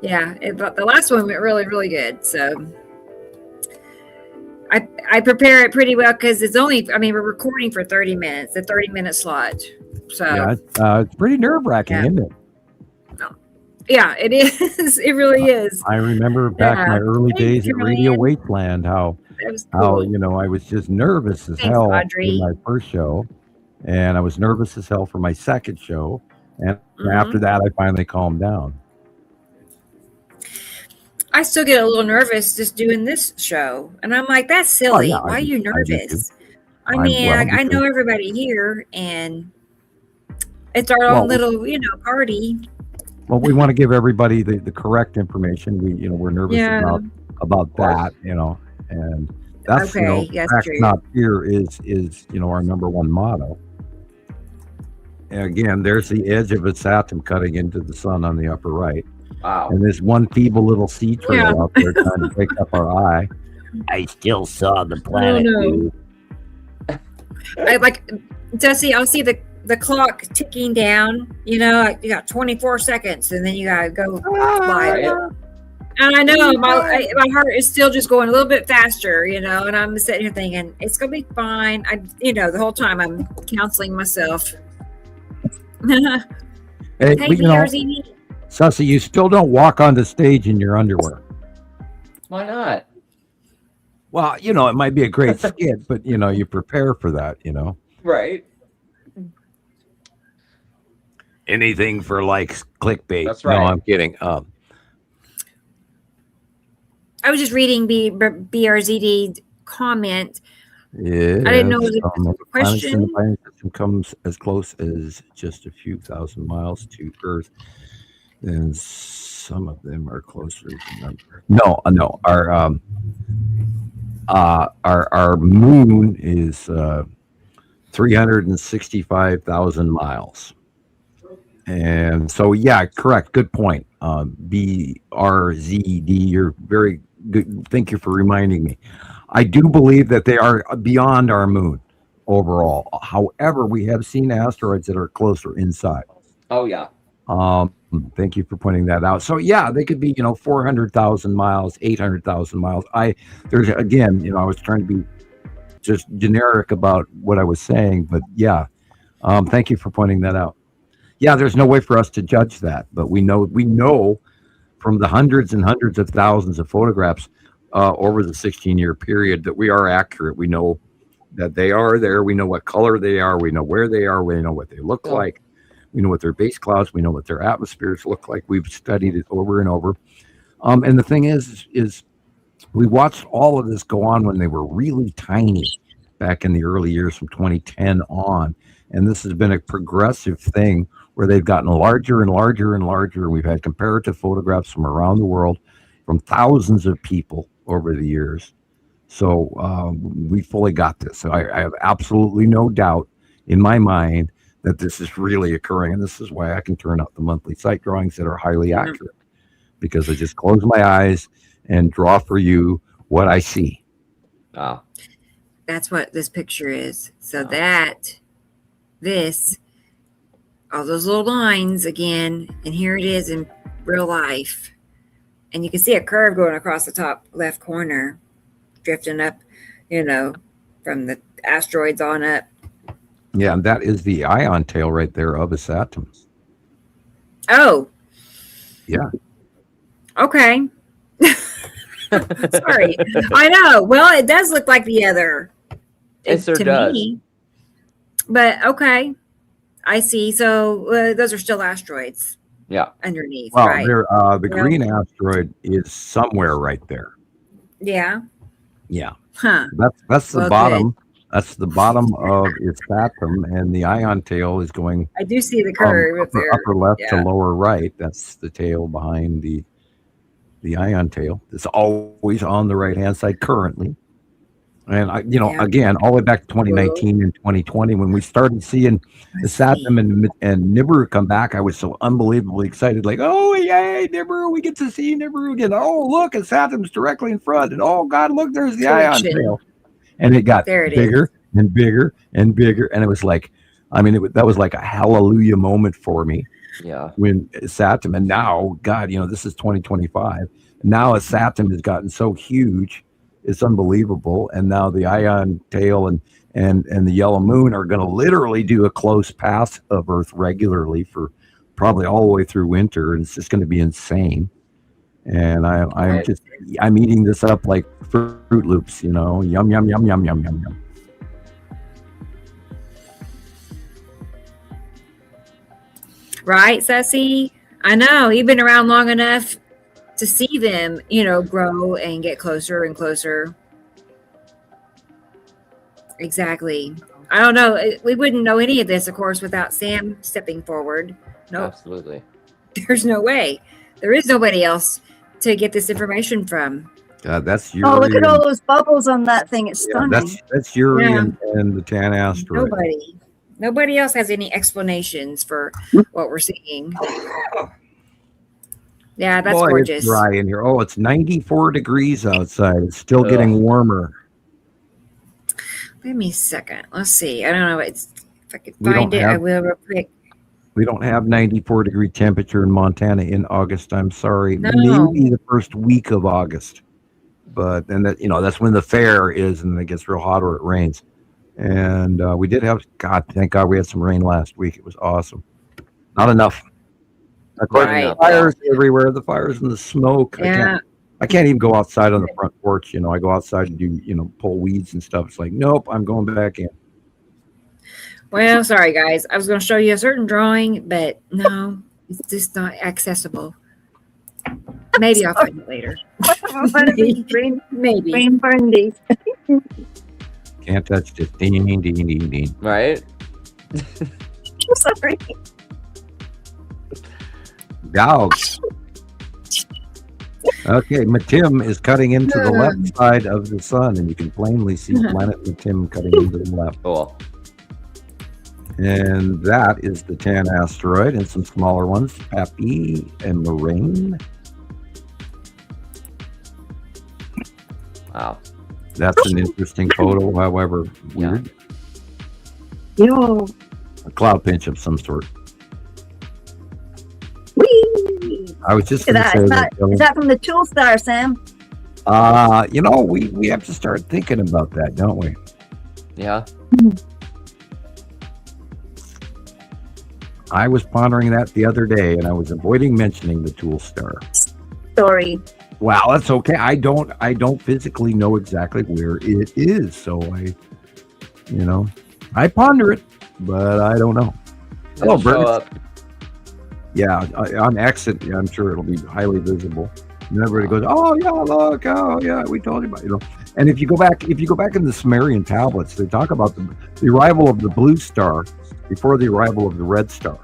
Yeah, but the last one went really, really good. So I prepare it pretty well because we're recording for 30 minutes, a 30-minute slot. So it's pretty nerve-wracking, isn't it? Yeah, it is. It really is. I remember back in my early days at Radio Wasteland how That was cool. I was just nervous as Thanks, hell for Audrey. my first show, and I was nervous as hell for my second show, and after that I finally calmed down. I still get a little nervous just doing this show, and I'm like, that's silly. yeah, Why are you nervous? I I know everybody here, and it's our own little, party. Well, we want to give everybody the correct information. We're nervous about that, and that's fact, not fear is our number one motto. And again, there's the edge of its atom cutting into the sun on the upper right. Wow. And there's one feeble little sea trail out there trying to break up our eye. I still saw the planet. I like, Dusty, I'll see the clock ticking down, you got 24 seconds and then you gotta go live. And I know my heart is still just going a little bit faster, and I'm sitting here thinking it's gonna be fine. The whole time I'm counseling myself. Hey, Sussy, you still don't walk on the stage in your underwear. Why not? Well, it might be a great skit, but you prepare for that, Right. Anything for likes, clickbait. That's right. No, I'm kidding. I was just reading BRZD's comment. Yeah, I didn't know it was a question. The planet system comes as close as just a few thousand miles to Earth, and some of them are closer to number. No. Our moon is 365,000 miles. And so, yeah, correct. Good point. BRZD, you're very good. Thank you for reminding me. I do believe that they are beyond our moon overall. However, we have seen asteroids that are closer inside. Oh, yeah. Thank you for pointing that out. So, yeah, they could be, 400,000 miles, 800,000 miles. I was trying to be just generic about what I was saying, but yeah, thank you for pointing that out. Yeah, there's no way for us to judge that, but we know from the hundreds and hundreds of thousands of photographs over the 16-year period that we are accurate. We know that they are there. We know what color they are. We know where they are. We know what they look like. We know what their base clouds. We know what their atmospheres look like. We've studied it over and over. And the thing is we watched all of this go on when they were really tiny back in the early years from 2010 on. And this has been a progressive thing where they've gotten larger and larger and larger. We've had comparative photographs from around the world from thousands of people over the years. So we fully got this. So I have absolutely no doubt in my mind that this is really occurring. And this is why I can turn out the monthly site drawings that are highly accurate, because I just close my eyes and draw for you what I see. Wow. That's what this picture is. So all those little lines again, and here it is in real life. And you can see a curve going across the top left corner, drifting up, from the asteroids on up. Yeah, and that is the ion tail right there of its atoms. Oh. Yeah. Okay. Sorry. I know. Well, it does look like the other. Yes, it does. Me. But okay. I see. So those are still asteroids. Yeah. Underneath, well, right? The green asteroid is somewhere right there. Yeah. Yeah. Huh. That's the bottom. Good. That's the bottom of its atom, and the ion tail is going. I do see the curve up there. Upper left to lower right. That's the tail behind the ion tail. It's always on the right hand side currently. And again, all the way back to 2019 and 2020, when we started seeing the Saturn and Nibiru come back, I was so unbelievably excited. Like, oh yay, Nibiru! We get to see Nibiru again. Oh look, and Saturn's directly in front, and oh God, look, there's the ion tail. And it got bigger and bigger and bigger, and it was like, that was like a hallelujah moment for me. Yeah. When Saturn, and now, God, this is 2025. Now a Saturn has gotten so huge. It's unbelievable. And now the ion tail and the yellow moon are going to literally do a close pass of Earth regularly for probably all the way through winter, and it's just going to be insane. And I'm eating this up like Fruit Loops, yum, yum, yum, yum, yum, yum, yum. Right, Sassy? I know. You've been around long enough to see them, grow and get closer and closer. Exactly. I don't know. We wouldn't know any of this, of course, without Sam stepping forward. No, Absolutely. There's no way. There is nobody else to get this information from. That's Yuri. Oh, look at all those bubbles on that thing. It's stunning. That's Yuri and the Tan asteroid. Nobody else has any explanations for what we're seeing. Yeah, that's gorgeous. It's dry in here. Oh, it's 94 degrees outside. It's still getting warmer. Give me a second. Let's see. I don't know. If I can find it, I will real quick. We don't have 94 degree temperature in Montana in August. I'm sorry. No. Maybe the first week of August. But then that's when the fair is, and it gets real hot or it rains. And we did have, thank God we had some rain last week. It was awesome. Not enough. Of course, the fires everywhere. The fires and the smoke. Yeah. I can't even go outside on the front porch. I go outside and do, pull weeds and stuff. It's like, nope, I'm going back in. Well, sorry, guys. I was going to show you a certain drawing, but no, it's just not accessible. Maybe I'll find it later. Maybe. Green Burndy. Can't touch this. Ding, ding, ding, ding, ding. Right? Sorry. Dogs. Okay, Matim is cutting into the left side of the sun, and you can plainly see planet Matim cutting into the left. Cool. And that is the Tan asteroid, and some smaller ones, Pappy and Lorraine. Wow. That's an interesting photo, however weird. Yo. A cloud pinch of some sort. Whee! I was just going to say is that from the Tool Star, Sam? We have to start thinking about that, don't we? Yeah. I was pondering that the other day, and I was avoiding mentioning the Tool Star. Sorry. Wow, that's okay. I don't physically know exactly where it is, so I ponder it, but I don't know. Hello, Bert. Yeah, on exit, I'm sure it'll be highly visible. And everybody goes, "Oh yeah, look! Oh yeah, we told you about." And if you go back in the Sumerian tablets, they talk about the arrival of the blue star before the arrival of the red star,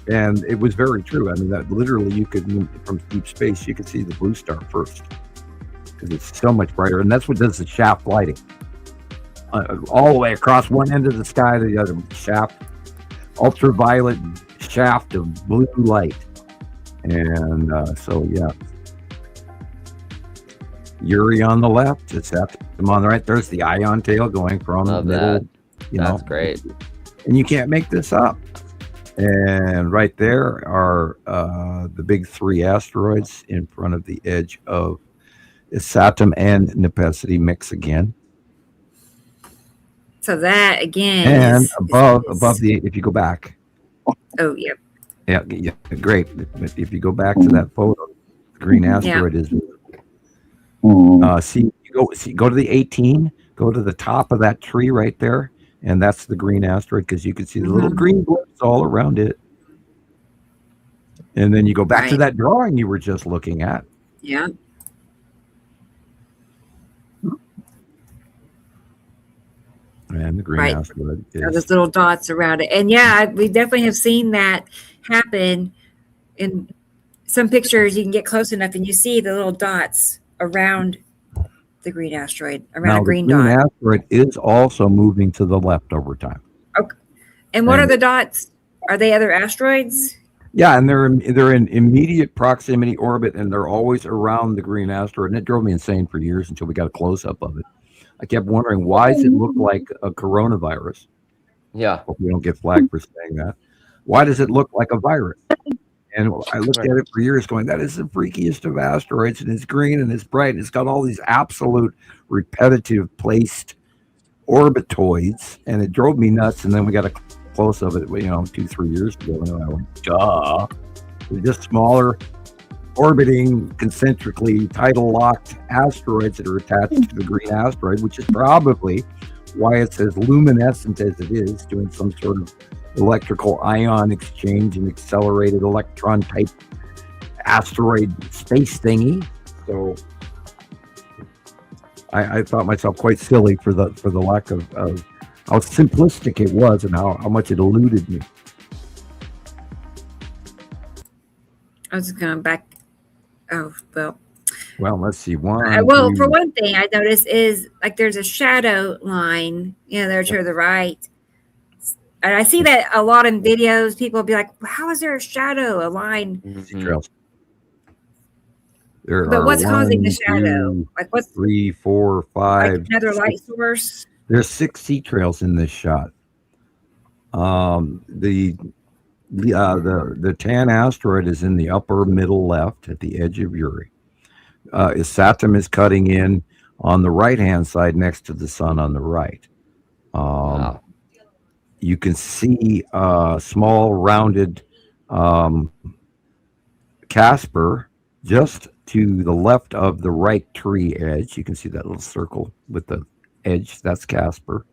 and it was very true. I mean, that literally you could, from deep space, you could see the blue star first because it's so much brighter, and that's what does the shaft lighting all the way across one end of the sky to the other. Shaft, ultraviolet shaft of blue light, and so yeah. Yuri on the left, it's Saturn on the right. There's the ion tail going from the middle. That's great. And you can't make this up. And right there are the big three asteroids in front of the edge of Saturn and Nepenthe mix again. So that again, and above the, if you go back. Oh yeah. Yeah, great. But if you go back to that photo, the green asteroid is. Go to the 18. Go to the top of that tree right there, and that's the green asteroid because you can see the little green blips all around it. And then you go back to that drawing you were just looking at. Yeah. And the green asteroid is those little dots around it. And yeah, we definitely have seen that happen in some pictures. You can get close enough and you see the little dots around the green asteroid, around a green dot. The green asteroid is also moving to the left over time. Okay. And what are the dots? Are they other asteroids? Yeah, and they're in immediate proximity orbit, and they're always around the green asteroid. And it drove me insane for years until we got a close-up of it. I kept wondering, why does it look like a coronavirus? Yeah. Hope we don't get flagged for saying that. Why does it look like a virus? And I looked at it for years going, that is the freakiest of asteroids, and it's green and it's bright. And it's got all these absolute repetitive placed orbitoids, and it drove me nuts. And then we got a up close of it, 2-3 years ago, and I went, duh. They're just smaller, orbiting concentrically tidal-locked asteroids that are attached to the green asteroid, which is probably why it's as luminescent as it is, doing some sort of electrical ion exchange and accelerated electron-type asteroid space thingy. So I thought myself quite silly for the lack of how simplistic it was and how much it eluded me. I was going back. Oh, well. Well, let's see. For one thing, I noticed is like there's a shadow line, there to the right. And I see that a lot in videos. People will be like, how is there a shadow, a line? Mm-hmm. But what's causing the shadow? Like what's 3, 4, 5. Like another light source? There's 6 sea trails in this shot. The tan asteroid is in the upper middle left at the edge of Uri. Saturn is cutting in on the right-hand side next to the sun on the right. Wow. You can see small rounded Casper just to the left of the right tree edge. You can see that little circle with the edge. That's Casper.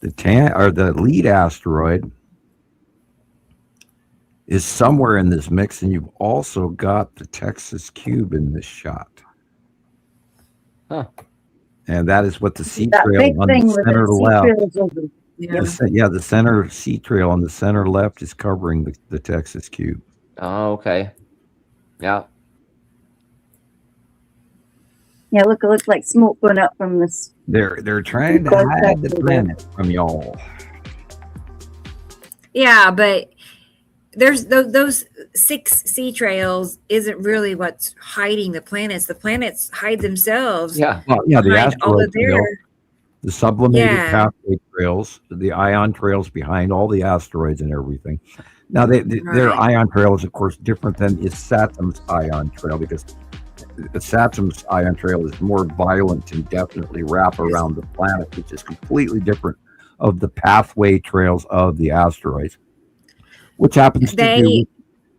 The lead asteroid is somewhere in this mix, and you've also got the Texas cube in this shot. Huh. And that is what the sea trail on the center left. The center sea trail on the center left is covering the Texas cube. Oh, okay. Yeah. Yeah, look, it looks like smoke going up from this. They're trying to hide the planet from y'all. Yeah, but there's those 6 sea trails isn't really what's hiding the planets. The planets hide themselves. Yeah, the asteroid trail, the sublimated pathway trails, the ion trails behind all the asteroids and everything. Now, their ion trail is, of course, different than Saturn's ion trail, because Saturn's ion trail is more violent and definitely wrap around the planet, which is completely different of the pathway trails of the asteroids, which happens to do.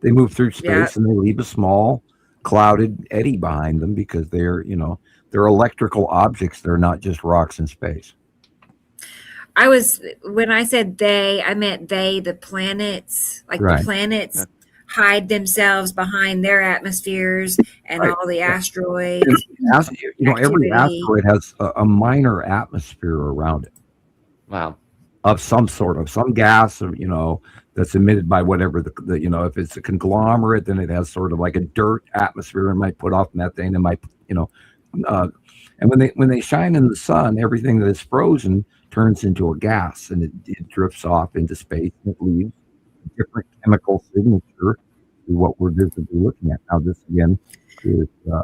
They move through space and they leave a small clouded eddy behind them because they're electrical objects. They're not just rocks in space. When I said they, I meant the planets, the planets hide themselves behind their atmospheres and all the asteroids. Every asteroid has a minor atmosphere around it. Wow. Of some gas, that's emitted by whatever if it's a conglomerate, then it has sort of like a dirt atmosphere and might put off methane and might, and when they shine in the sun, everything that is frozen turns into a gas and it drifts off into space and it leaves a different chemical signature to what we're visibly looking at. Now, this again is the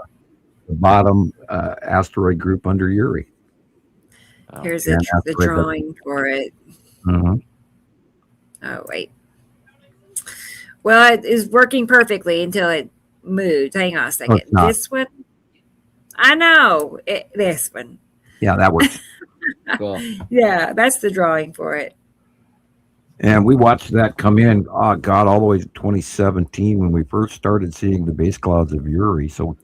bottom asteroid group under Uri. Here's the drawing for it. Mm-hmm. Oh, wait. Well, it is working perfectly until it moved. Hang on a second. This one? I know. This one. Yeah, that works. Cool. Yeah, that's the drawing for it. And we watched that come in, all the way to 2017 when we first started seeing the base clouds of Uri so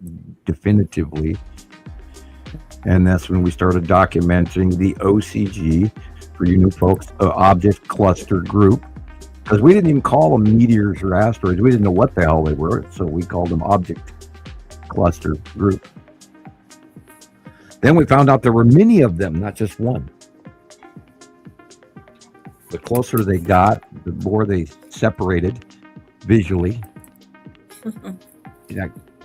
definitively. And that's when we started documenting the OCG, for you new folks, Object Cluster Group. Because we didn't even call them meteors or asteroids. We didn't know what the hell they were, so we called them Object Cluster Group. Then we found out there were many of them, not just one. The closer they got, the more they separated visually.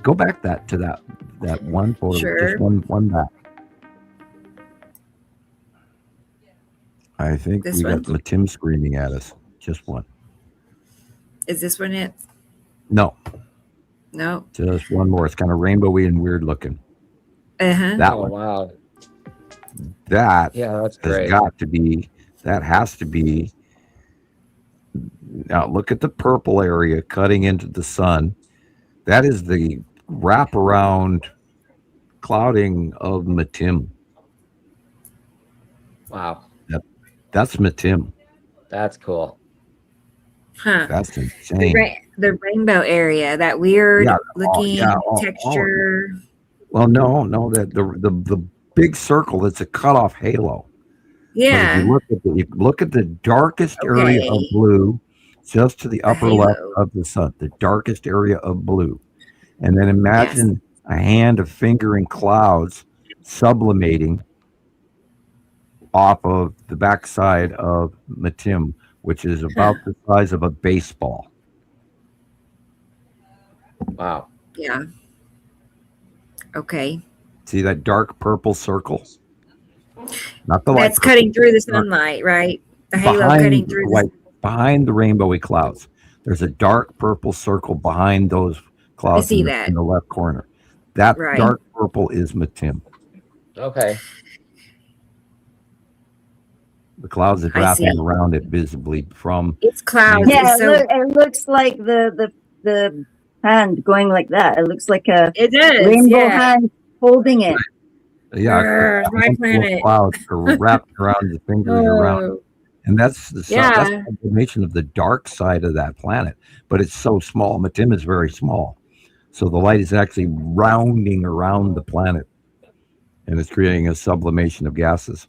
Go back to that one photo. Sure. Just one back. I think we got Matim screaming at us. Just one. Is this one it? No. Just one more. It's kind of rainbowy and weird looking. That one. Wow. That that's great. That has to be. Now look at the purple area cutting into the sun. That is the wraparound clouding of Matim. Wow. That's Matim. That's cool. Huh. That's insane. The rainbow area, that weird looking texture. Well, no, that the big circle, it's a cutoff halo. Yeah. But if you look at the darkest area of blue, just to the upper left of the sun, the darkest area of blue, and then imagine a hand, a finger in clouds, sublimating off of the backside of Matim, which is about the size of a baseball. Wow. Yeah. Okay. See that dark purple circle? Not the light. That's cutting through the sunlight, right? The halo cutting through behind the rainbowy clouds. There's a dark purple circle behind those clouds in the left corner. That dark purple is Matim. Okay. The clouds are wrapping around it visibly from. It's clouds. Yeah, it looks like the hand going like that. It looks like a rainbow hand holding it. Yeah, my planet. Clouds are wrapped around the fingers around, and that's the that's the information of the dark side of that planet. But it's so small. Matim is very small, so the light is actually rounding around the planet, and it's creating a sublimation of gases.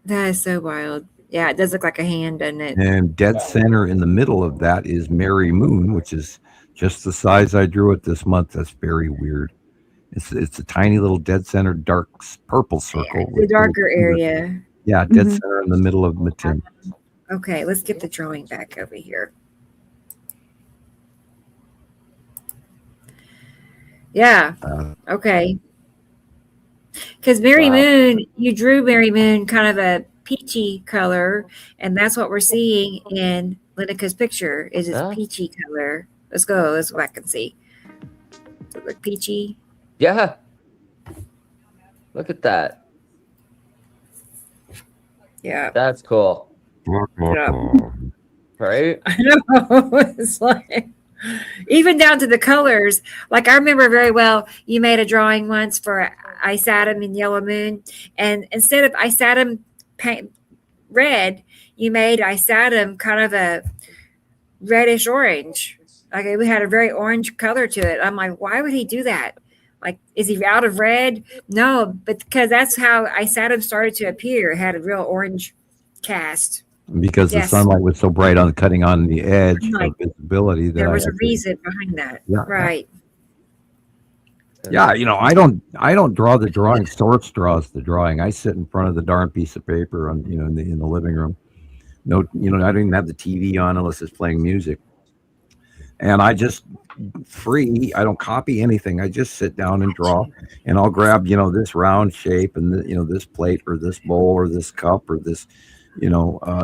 That is so wild. Yeah, it does look like a hand, doesn't it? And dead center in the middle of that is Mary Moon, which is just the size I drew it this month. That's very weird. It's a tiny little dead center, dark purple circle. The darker area. Yeah, dead center in the middle of Matim. Okay, let's get the drawing back over here. Yeah. Okay. Because Mary Moon, you drew Mary Moon kind of a peachy color, and that's what we're seeing in Lenica's picture is this peachy color. Let's go back and see. Does it look peachy? Yeah. Look at that. Yeah. That's cool. Yeah. Right? I know. It's like, even down to the colors. Like I remember very well, you made a drawing once for Isatum and Yellow Moon. And instead of Isatum red, you made Isatum kind of a reddish orange. Like it had a very orange color to it. I'm like, why would he do that? Like, is he out of red? No, but because that's how Isatum started to appear. It had a real orange cast. Because the sunlight was so bright on cutting on the edge of visibility. There was a reason behind that. Yeah, right. Yeah, I don't draw the drawing. Source draws the drawing. I sit in front of the darn piece of paper on in the living room. No, I don't even have the TV on unless it's playing music. And I just I don't copy anything. I just sit down and draw, and I'll grab this round shape and this plate or this bowl or this cup or this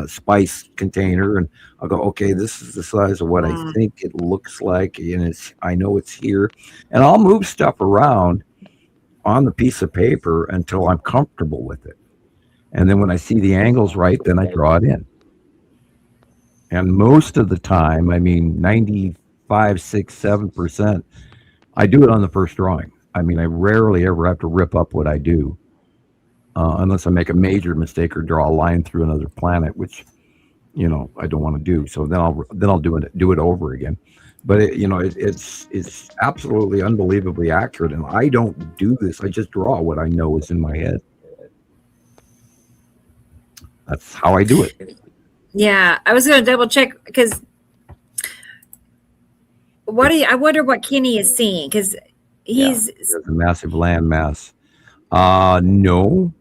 spice container, and I'll go, okay, this is the size of what I think it looks like, and I know it's here, and I'll move stuff around on the piece of paper until I'm comfortable with it, and then when I see the angles right, then I draw it in. And most of the time, I mean 95, 6, 7%, I do it on the first drawing. I mean, I rarely ever have to rip up what I do. Unless I make a major mistake or draw a line through another planet, which, I don't want to do. So then I'll do it over again. But it's absolutely unbelievably accurate, and I don't do this. I just draw what I know is in my head. That's how I do it. Yeah, I was going to double check because I wonder what Kenny is seeing because he's a massive landmass. No.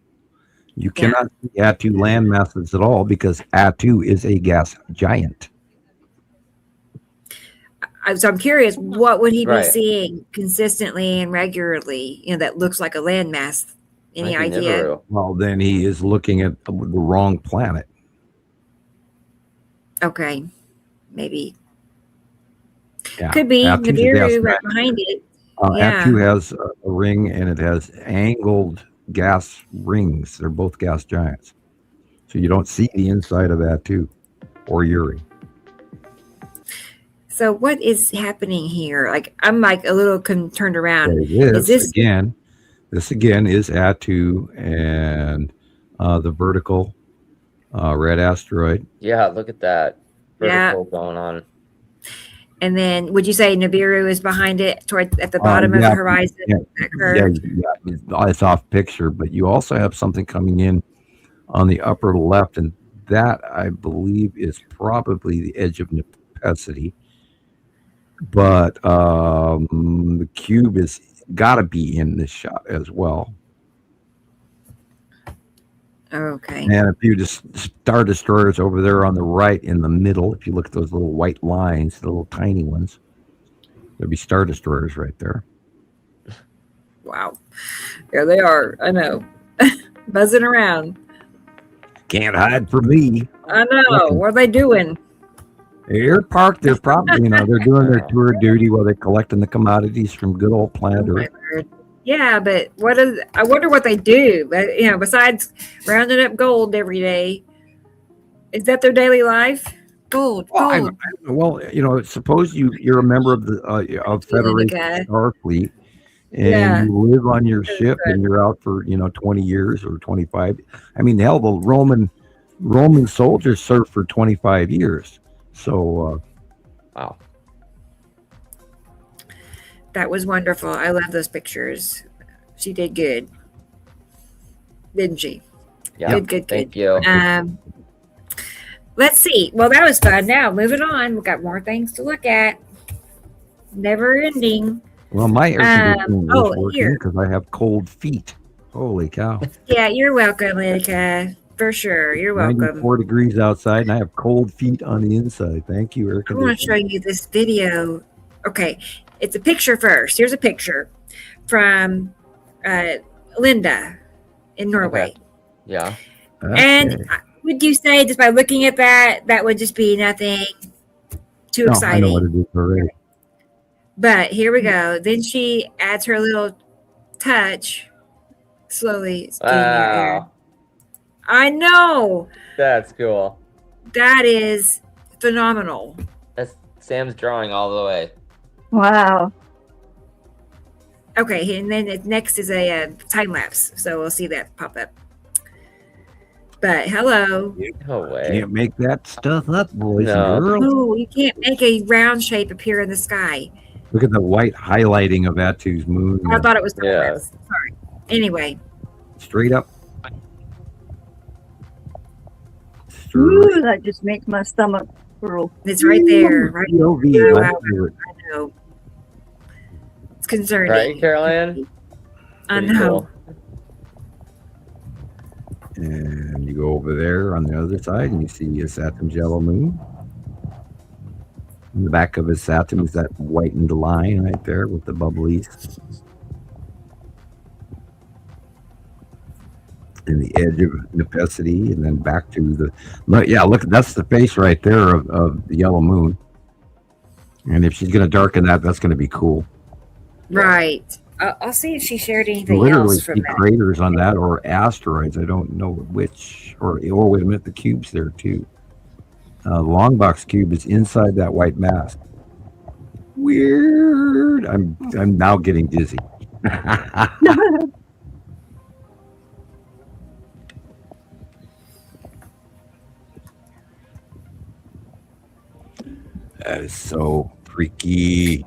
You cannot see Atu land masses at all because Atu is a gas giant. So I'm curious, what would he be seeing consistently and regularly, that looks like a landmass? Any idea? Nibiru. Well, then he is looking at the wrong planet. Okay, maybe. Yeah. Could be Nibiru right behind it. Atu has a ring, and it has angled gas rings. They're both gas giants, so you don't see the inside of Atu or Uri. So what is happening here? Like I'm like a little turned around. This again is Atu, and the vertical red asteroid. Yeah, look at that. Yeah. Vertical going on. And then would you say Nibiru is behind it at the bottom of the horizon? That curve? It's off picture, but you also have something coming in on the upper left, and that I believe is probably the edge of Nepacity. But the cube is got to be in this shot as well. Okay. And if you just Star Destroyers over there on the right in the middle, if you look at those little white lines, the little tiny ones, there'd be Star Destroyers right there. Wow. There they are. I know. Buzzing around. Can't hide from me. I know. What are they doing? They're parked. They're probably, they're doing their tour duty while they're collecting the commodities from good old planet Earth. Yeah, but I wonder what they do. Besides rounding up gold every day, is that their daily life? Gold. Suppose you're a member of the Federation Starfleet, and you live on your ship, and you're out for 20 years or 25. I mean, hell, the Roman soldiers served for 25 years. So, wow. That was wonderful. I love those pictures. She did good, didn't she? Yeah. Good. Thank you. Let's see. Well, that was fun. Now, moving on. We've got more things to look at. Never ending. Well, my air conditioning is working because I have cold feet. Holy cow. Yeah, you're welcome, Lydica. For sure. You're welcome. 94 degrees outside, and I have cold feet on the inside. Thank you, air conditioning. I want to show you this video. Okay. It's a picture first. Here's a picture from Linda in Norway. Okay. Yeah. And would you say just by looking at that would just be nothing too exciting? I know what it is already. But here we go. Then she adds her little touch. Slowly. Wow. I know. That's cool. That is phenomenal. That's Sam's drawing all the way. Wow. Okay, and then next is a time lapse, so we'll see that pop up. But hello. No way. Can't make that stuff up, boys and girls. No, you can't make a round shape appear in the sky. Look at the white highlighting of Atu's moon. I thought it was time lapse. Sorry. Anyway. Straight up. Ooh, that just makes my stomach curl. It's right there. Right there. I know. It's concerning. Right, Caroline? I know. Cool. And you go over there on the other side and you see a Saturn's yellow moon. In the back of his Saturn is that whitened line right there with the bubblies. In the edge of Nepacity, and then back to look, that's the face right there of the yellow moon. And if she's going to darken that, that's going to be cool. Right. I'll see if she shared anything literally else from see that. Craters on that or asteroids. I don't know which. Or wait a minute, the cube's there too. The long box cube is inside that white mask. Weird. I'm now getting dizzy. That is so freaky.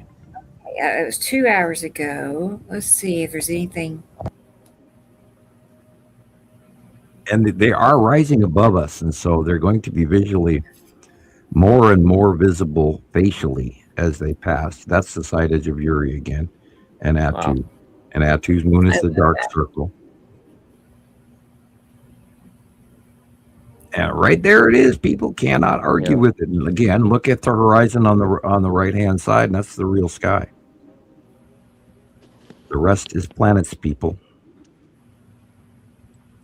Yeah, it was 2 hours ago. Let's see if there's anything. And they are rising above us, and so they're going to be visually more and more visible facially as they pass. That's the side edge of Uri again, and Atu. Wow. And Atu's moon is the dark circle. And right there it is. People cannot argue with it. And again, look at the horizon on the right-hand side, and that's the real sky. The rest is planets, people.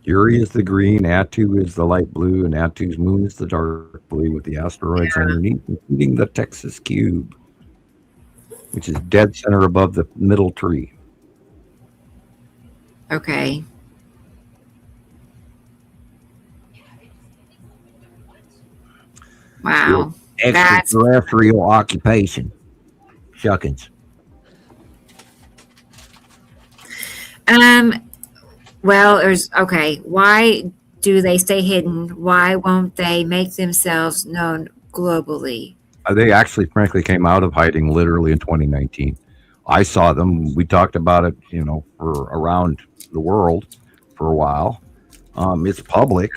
Uri is the green, Atu is the light blue, and Atu's moon is the dark blue with the asteroids underneath, including the Texas cube, which is dead center above the middle tree. Okay. Wow. Extraterrestrial occupation. Shuckins. Well, why do they stay hidden? Why won't they make themselves known globally? They actually, frankly, came out of hiding literally in 2019. I saw them. We talked about it, for around the world for a while. It's public.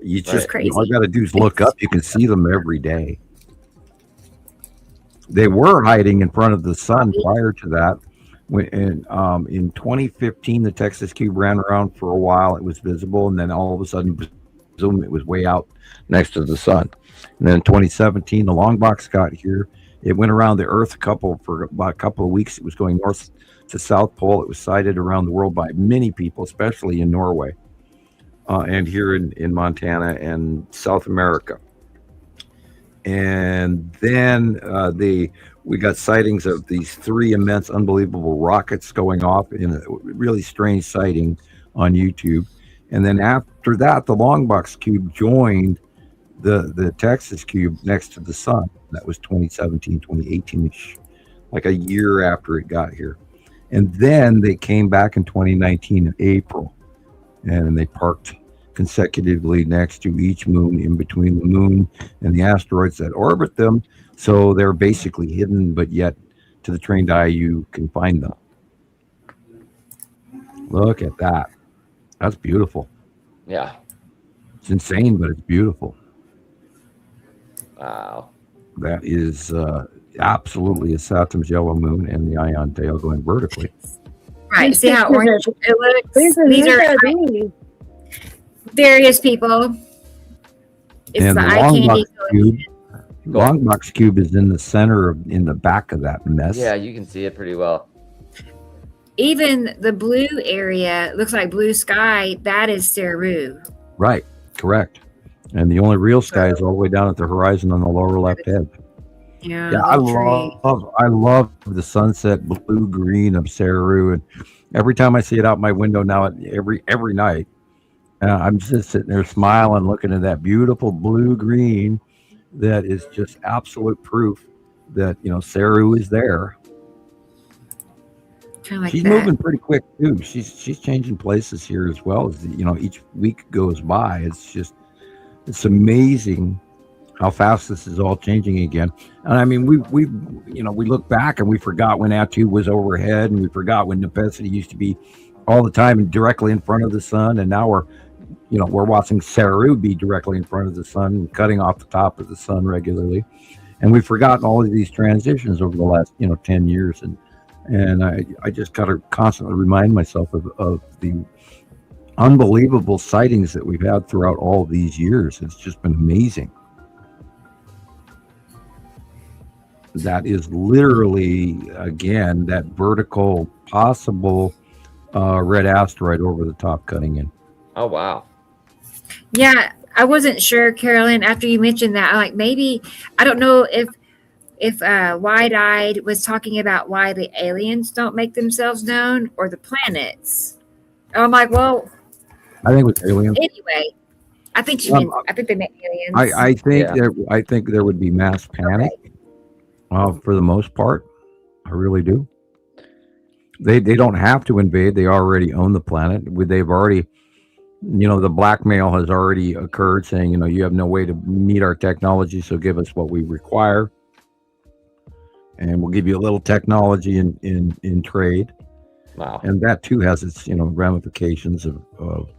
You just all you got to do is look up. You can see them every day. They were hiding in front of the sun prior to that. In 2015, the Texas cube ran around for a while. It was visible, and then all of a sudden, boom, it was way out next to the sun. And then in 2017, the long box got here. It went around the Earth for about a couple of weeks. It was going north to South Pole. It was sighted around the world by many people, especially in Norway and here in Montana and South America. And then we got sightings of these 3 immense, unbelievable rockets going off in a really strange sighting on YouTube. And then after that, the long box cube joined the Texas cube next to the sun. That was 2017, 2018-ish, like a year after it got here. And then they came back in 2019 in April, and they parked consecutively next to each moon, in between the moon and the asteroids that orbit them. So they're basically hidden, but yet to the trained eye, you can find them. Look at that. That's beautiful. Yeah. It's insane, but it's beautiful. Wow. That is absolutely a Saturn's yellow moon and the ion tail going vertically. Right. See how orange it looks? These are various people. It's and the eye candy. Long box cube is in the center, in the back of that mess. Yeah, you can see it pretty well. Even the blue area looks like blue sky. That is Saru. Right. Correct. And the only real sky is all the way down at the horizon on the lower left head. Yeah, I love the sunset blue green of Saru, and every time I see it out my window now, every night, I'm just sitting there smiling, looking at that beautiful blue green. That is just absolute proof that Saru is there. Like she's moving pretty quick too. She's changing places here as well as each week goes by. It's amazing how fast this is all changing again. And I mean, we look back and we forgot when Atu was overhead, and we forgot when Nepenthe used to be all the time and directly in front of the sun. And now we're watching Saru be directly in front of the sun and cutting off the top of the sun regularly. And we've forgotten all of these transitions over the last 10 years. And I just got to constantly remind myself of the unbelievable sightings that we've had throughout all these years. It's just been amazing. That is literally, again, that vertical possible red asteroid over the top cutting in. Oh, wow. Yeah, I wasn't sure, Carolyn, after you mentioned that. Like, maybe, I don't know if Wide-Eyed was talking about why the aliens don't make themselves known, or the planets. I'm like, well, I think it was aliens. Anyway, I think I think they meant aliens. I think there would be mass panic. For the most part, I really do. They don't have to invade. They already own the planet. They've already, the blackmail has already occurred, saying, you have no way to meet our technology, so give us what we require, and we'll give you a little technology in trade. Wow. And that too has its ramifications of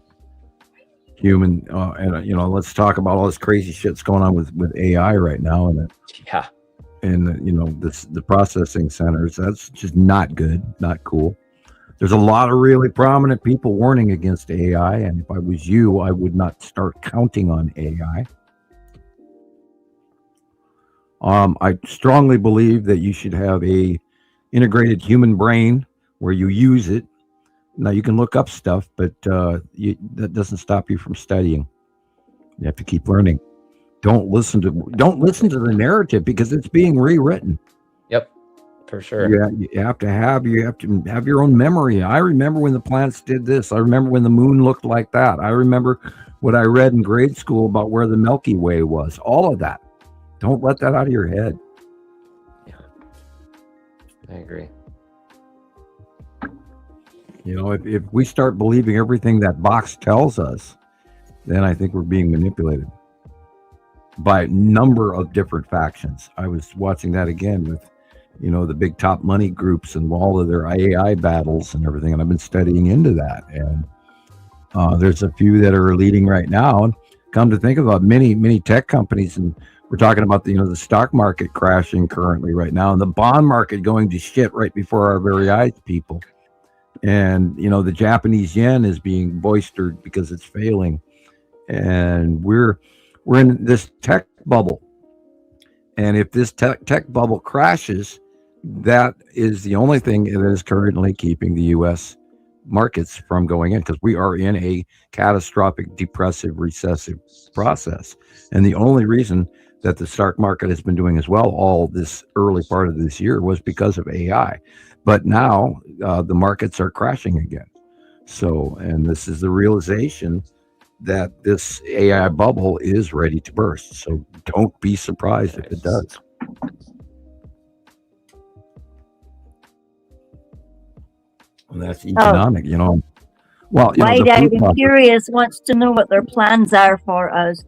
human and let's talk about all this crazy shit that's going on with AI right now, and the processing centers. That's just not good, not cool. There's a lot of really prominent people warning against AI, and if I was you, I would not start counting on AI. I strongly believe that you should have a integrated human brain where you use it. Now you can look up stuff, but that doesn't stop you from studying. You have to keep learning. Don't listen to the narrative, because it's being rewritten. Yep, for sure. Yeah, you have to have your own memory. I remember when the planets did this. I remember when the moon looked like that. I remember what I read in grade school about where the Milky Way was. All of that. Don't let that out of your head. Yeah, I agree. If we start believing everything that box tells us, then I think we're being manipulated by a number of different factions. I was watching that again with, the big top money groups and all of their AI battles and everything. And I've been studying into that. And there's a few that are leading right now. And come to think about many tech companies, and we're talking about the stock market crashing currently right now, and the bond market going to shit right before our very eyes, people. And the Japanese yen is being boistered because it's failing, and we're in this tech bubble. And if this tech bubble crashes, that is the only thing that is currently keeping the U.S. markets from going in, because we are in a catastrophic, depressive, recessive process. And the only reason that the stock market has been doing as well all this early part of this year was because of AI. But now the markets are crashing again. So, and this is the realization that this AI bubble is ready to burst. So don't be surprised if it does. And that's economic, Well, Wide-eyed and curious wants to know what their plans are for us.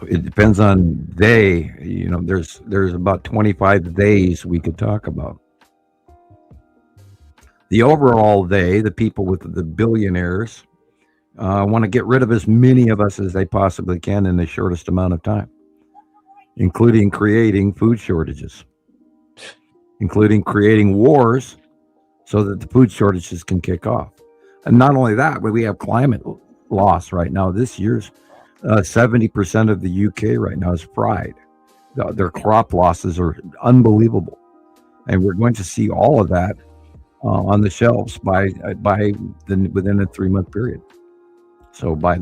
It depends on they. There's about 25 days we could talk about. The overall the people with the billionaires, want to get rid of as many of us as they possibly can in the shortest amount of time, including creating food shortages, including creating wars so that the food shortages can kick off. And not only that, but we have climate loss right now. This year's 70% of the UK right now is fried. Their crop losses are unbelievable. And we're going to see all of that on the shelves within a 3-month period. So by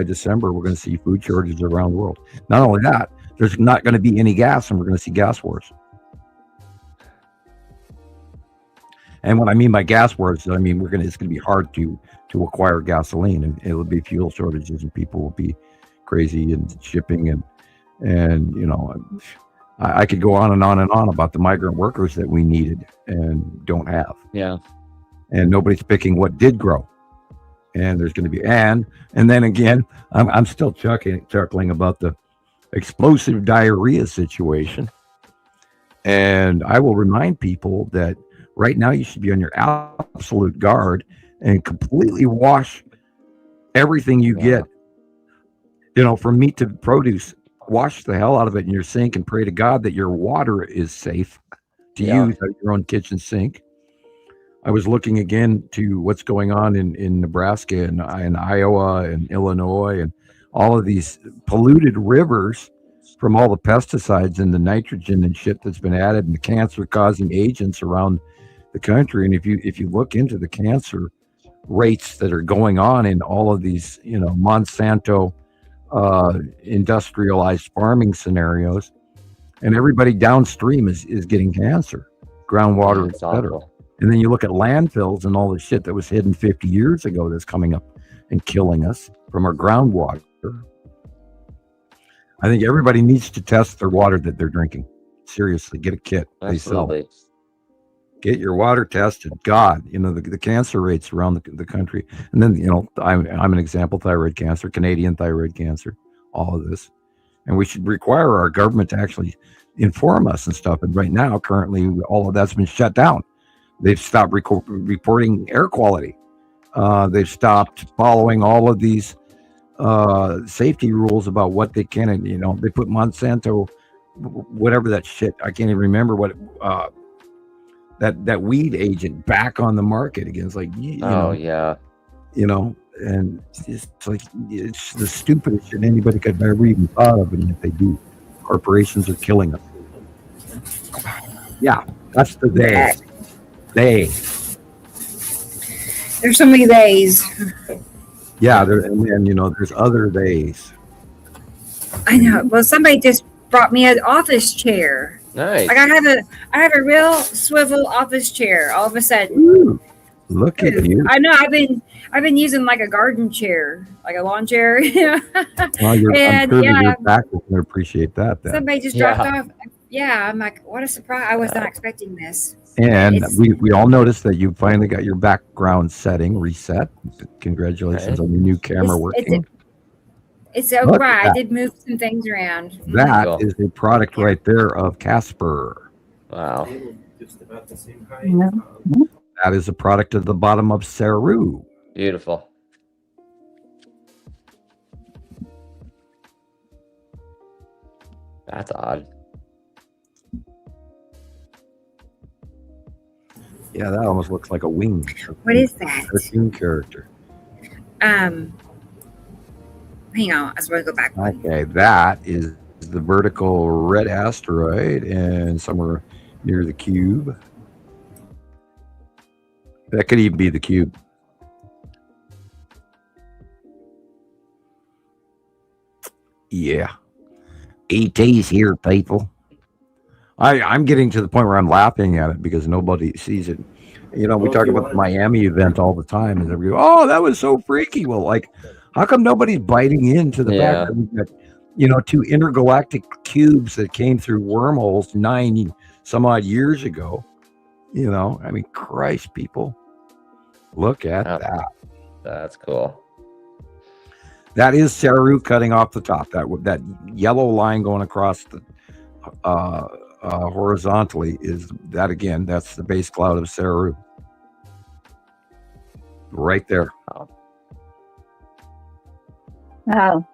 December, we're going to see food shortages around the world. Not only that, there's not going to be any gas, and we're going to see gas wars. And what I mean by gas wars, it's going to be hard to acquire gasoline, and it'll be fuel shortages, and people will be crazy and shipping and I could go on and on and on about the migrant workers that we needed and don't have. Yeah. And nobody's picking what did grow. And there's going to be and then again, I'm still chuckling about the explosive diarrhea situation. And I will remind people that right now you should be on your absolute guard and completely wash everything you get, from meat to produce. Wash the hell out of it in your sink and pray to God that your water is safe to use at your own kitchen sink. I was looking again to what's going on in Nebraska and Iowa and Illinois and all of these polluted rivers from all the pesticides and the nitrogen and shit that's been added and the cancer causing agents around the country. And if you look into the cancer rates that are going on in all of these, Monsanto industrialized farming scenarios, and everybody downstream is getting cancer, groundwater, etc. And then you look at landfills and all the shit that was hidden 50 years ago that's coming up and killing us from our groundwater. I think everybody needs to test their water that they're drinking. Seriously, get a kit. Absolutely. They sell. Get your water tested. God, the cancer rates around the country. And then, I'm an example, thyroid cancer, Canadian thyroid cancer, all of this. And we should require our government to actually inform us and stuff. And right now, currently, all of that's been shut down. They've stopped reporting air quality. They've stopped following all of these safety rules about what they can. And, they put Monsanto, whatever that shit, I can't even remember what that weed agent back on the market again. It's like, and it's like, it's the stupidest shit anybody could ever even thought of, and yet they do. Corporations are killing us. Yeah, that's the day. There's so many days. Yeah, there's other days. I know. Well, somebody just brought me an office chair. Nice. Like I have a real swivel office chair. All of a sudden, ooh, look at you! I know. I've been using like a garden chair, like a lawn chair. Well, I'm sure your back is going to appreciate that. Then. Somebody just dropped off. Yeah, I'm like, what a surprise! I was not expecting this. And we all noticed that you finally got your background setting reset. Congratulations on your new camera working. It's right. I did move some things around. That is a product right there of Casper. Wow. Just about the same height. Yeah. That is a product of the bottom of Saru. Beautiful. That's odd. Yeah, that almost looks like a wing. What is that? Cartoon character. Hang on, I just want to go back. Okay, that is the vertical red asteroid, and somewhere near the cube. That could even be the cube. Yeah. ET's here, people. I'm getting to the point where I'm laughing at it because nobody sees it. You know, we talk about the Miami event all the time, and everybody go, "Oh, that was so freaky." Well, like, how come nobody's biting into the fact that we've got, you know, two intergalactic cubes that came through wormholes 90 some odd years ago? You know, I mean, Christ, people, look at that. That's cool. That is Saru cutting off the top. That yellow line going across the horizontally is that again. That's the base cloud of Saru, right there. Wow.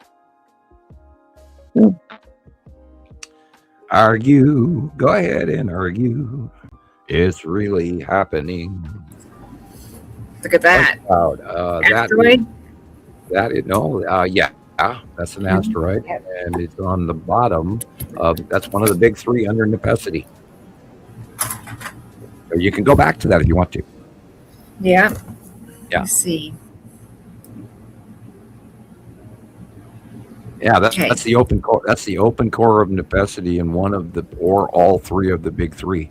Argue. Go ahead and argue. It's really happening. Look at that. Cloud. Asteroid? That's an asteroid, and it's on the bottom of. That's one of the big three under Nepacity. So you can go back to that if you want to. Yeah. Yeah. Let's see. Yeah, that's the open core. That's the open core of Nepacity, and one of the or all three of the big three.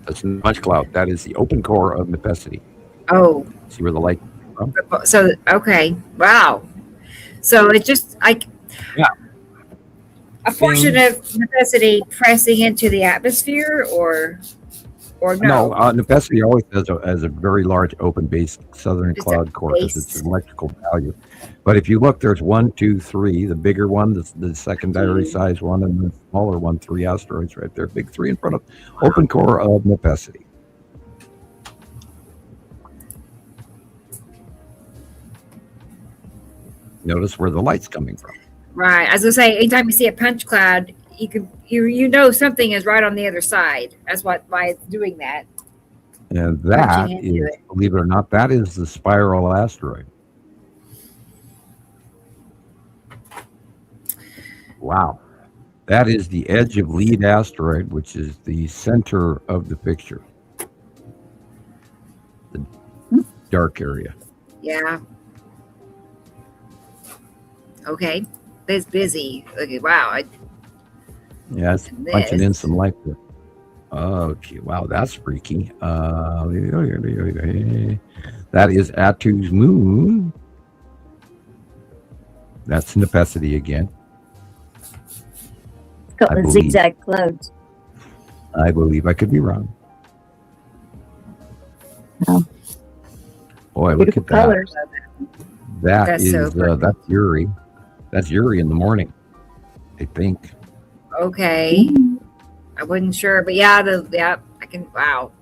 That's much cloud. That is the open core of Nepacity. Oh. See where the light comes from? So okay. Wow. So it's just like a portion of Nepacity pressing into the atmosphere, or no? No, Nepacity always has a very large open base southern cloud core because it's an electrical value. But if you look, there's 1, 2, 3. The bigger one, the secondary size one, and the smaller one. 3 asteroids right there. Big 3 in front of open core of Nepacity. Notice where the light's coming from. Right. As I say, anytime you see a punch cloud, you know something is right on the other side. That's why it's doing that. And that is, believe it or not, that is the spiral asteroid. Wow. That is the edge of lead asteroid, which is the center of the picture. The dark area. Yeah. Okay. It's busy. Okay, wow. Yeah, it's punching in some light there. Okay, wow, that's freaky. That is Atu's moon. That's Nepacity again. It's got the zigzag clouds. I believe. I could be wrong. Oh. Boy, look at that. Colors. That's Yuri. That's Yuri in the morning, I think. Okay. I wasn't sure, but I can. Wow.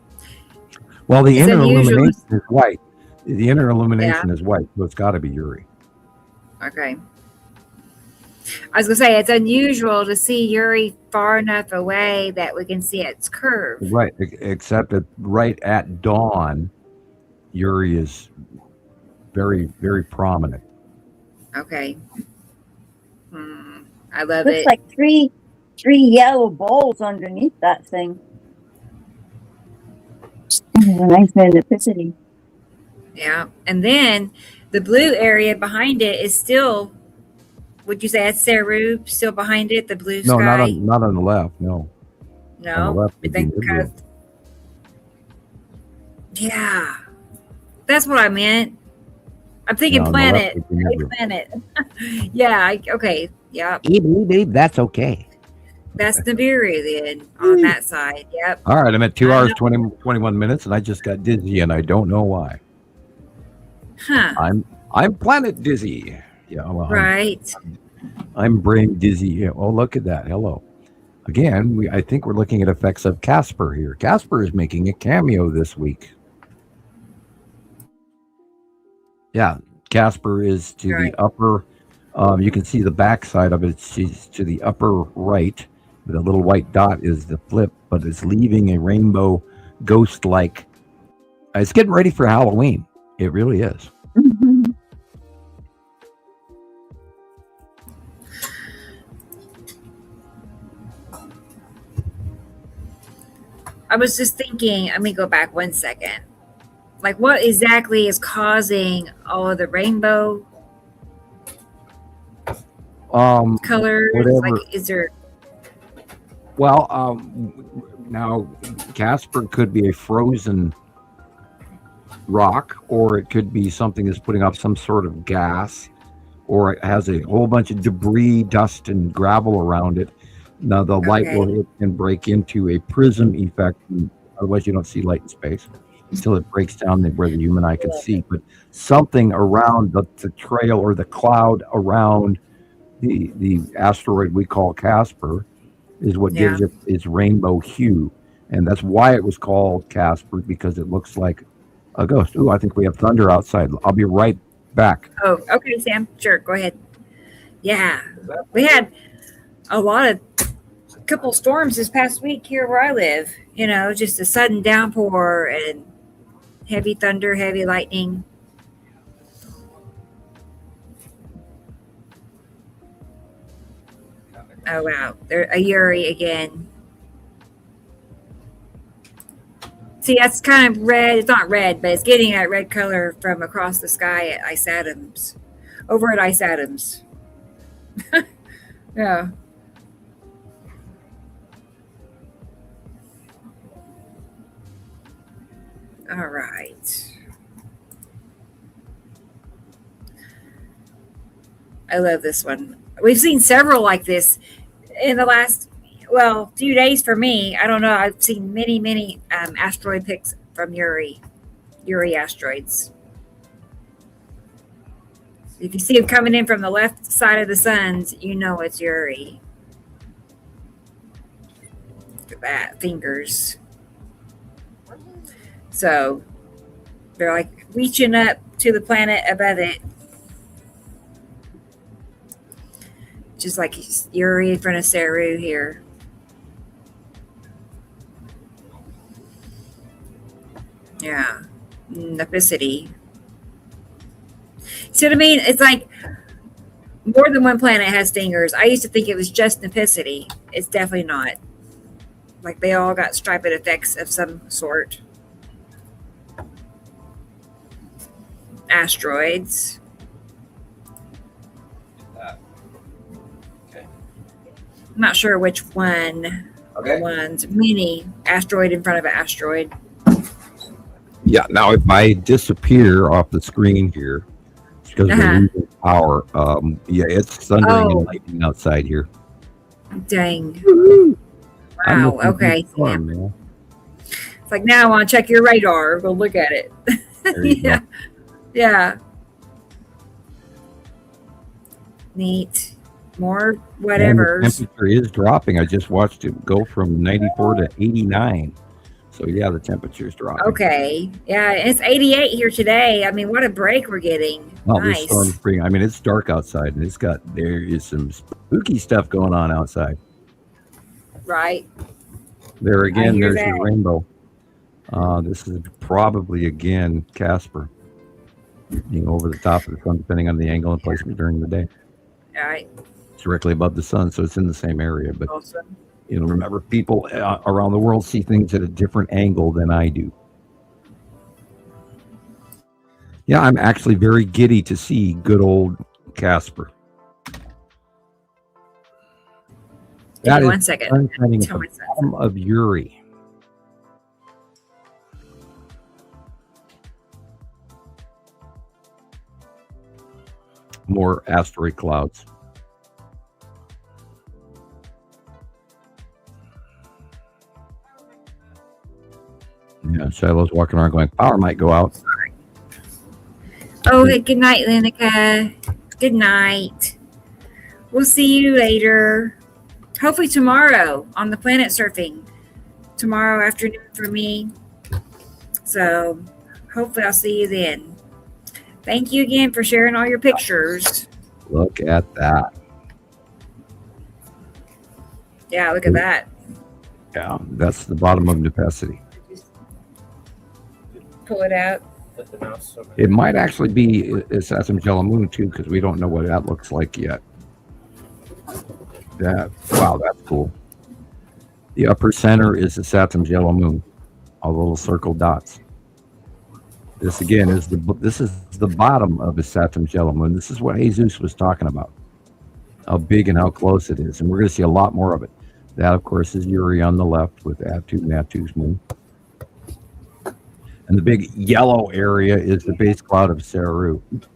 Well, the inner illumination is white. The inner illumination is white, so it's got to be Yuri. Okay. I was gonna say it's unusual to see Yuri far enough away that we can see its curve. Right, except that right at dawn, Yuri is very, very prominent. Okay. I love it. Looks like three yellow balls underneath that thing. A nice magnificity. Yeah, and then the blue area behind it is still. Would you say that's Saru still behind it? The blue sky. No, not on the left. No. No. On the left, I think yeah, that's what I meant. I'm thinking planet. Planet. Yeah. Okay. Yeah. Babe, that's okay. That's Nibiru then on that side. Yep. All right, I'm at 2 I hours, know. 21 minutes, and I just got dizzy, and I don't know why. Huh. I'm planet dizzy. Yeah, well, Right. I'm brain dizzy. Yeah, oh, look at that. Hello. Again, I think we're looking at effects of Casper here. Casper is making a cameo this week. Yeah, Casper is to the Right. upper. You can see the backside of it. She's to the upper right. The little white dot is the flip, but it's leaving a rainbow ghost-like. It's getting ready for Halloween. It really is. I was just thinking, let me go back 1 second. Like, what exactly is causing all of the rainbow colors? Whatever. Like, is there? Well, now Casper could be a frozen rock, or it could be something that's putting off some sort of gas, or it has a whole bunch of debris, dust, and gravel around it. Now the light will hit and break into a prism effect. Otherwise, you don't see light in space until it breaks down where the human eye can see. But something around the trail or the cloud around the asteroid we call Casper is what gives it its rainbow hue. And that's why it was called Casper, because it looks like a ghost. Ooh, I think we have thunder outside. I'll be right back. Oh, okay, Sam. Sure, go ahead. Yeah, we had a couple storms this past week here where I live. You know, just a sudden downpour and heavy thunder, heavy lightning. Oh wow, there a Yuri again. See, that's kind of red. It's not red, but it's getting that red color from across the sky at Ice Adams. Over at Ice Adams. Yeah. All right. I love this one. We've seen several like this in the last, few days for me. I don't know. I've seen many asteroid pics from Yuri asteroids. If you see them coming in from the left side of the suns, you know it's Yuri. Look at that, fingers. So they're like reaching up to the planet above it. Just like Yuri in front of Saru here. Yeah. Nepicity. See what I mean? It's like more than one planet has fingers. I used to think it was just Nepicity. It's definitely not. Like they all got striped effects of some sort. Asteroids. Okay. I'm not sure which one. Okay. One's mini asteroid in front of an asteroid. Yeah. Now, if I disappear off the screen here, it's because we're losing power. Yeah, it's thundering and lightning outside here. Dang. Woo-hoo. Wow. Okay. Fun, it's like now I want to check your radar. Go look at it. Yeah. Go. Yeah. Neat. More whatever. The temperature is dropping. I just watched it go from 94 to 89. So yeah, the temperature is dropping. Okay. Yeah, it's 88 here today. I mean, what a break we're getting. Well, nice. I mean, it's dark outside, and there is some spooky stuff going on outside. Right. There again, there's that. your rainbow. This is probably again Casper being over the top of the sun, depending on the angle and placement during the day. All right. It's directly above the sun, so it's in the same area. But Awesome. remember, people around the world see things at a different angle than I do. Yeah, I'm actually very giddy to see good old Casper. Give me 1 second. Tell the bottom of Yuri. More asteroid clouds. Shiloh's walking around going, power might go out. Oh, good night, Lenica. Good night. We'll see you later. Hopefully tomorrow on the planet surfing. Tomorrow afternoon for me. So hopefully I'll see you then. Thank you again for sharing all your pictures. Look at that. Yeah, look at that. Yeah, that's the bottom of Nepacity. Pull it out. Let the mouse over It might actually be a Saturn yellow moon too, because we don't know what that looks like yet. Wow, that's cool. The upper center is the Saturn's yellow moon, all the little circle dots. This again is the bottom of the Saturn's yellow moon. This is what Jesus was talking about, how big and how close it is, and we're going to see a lot more of it. That, of course, is Uri on the left with Atu and Atu's moon. And the big yellow area is the base cloud of Saru. And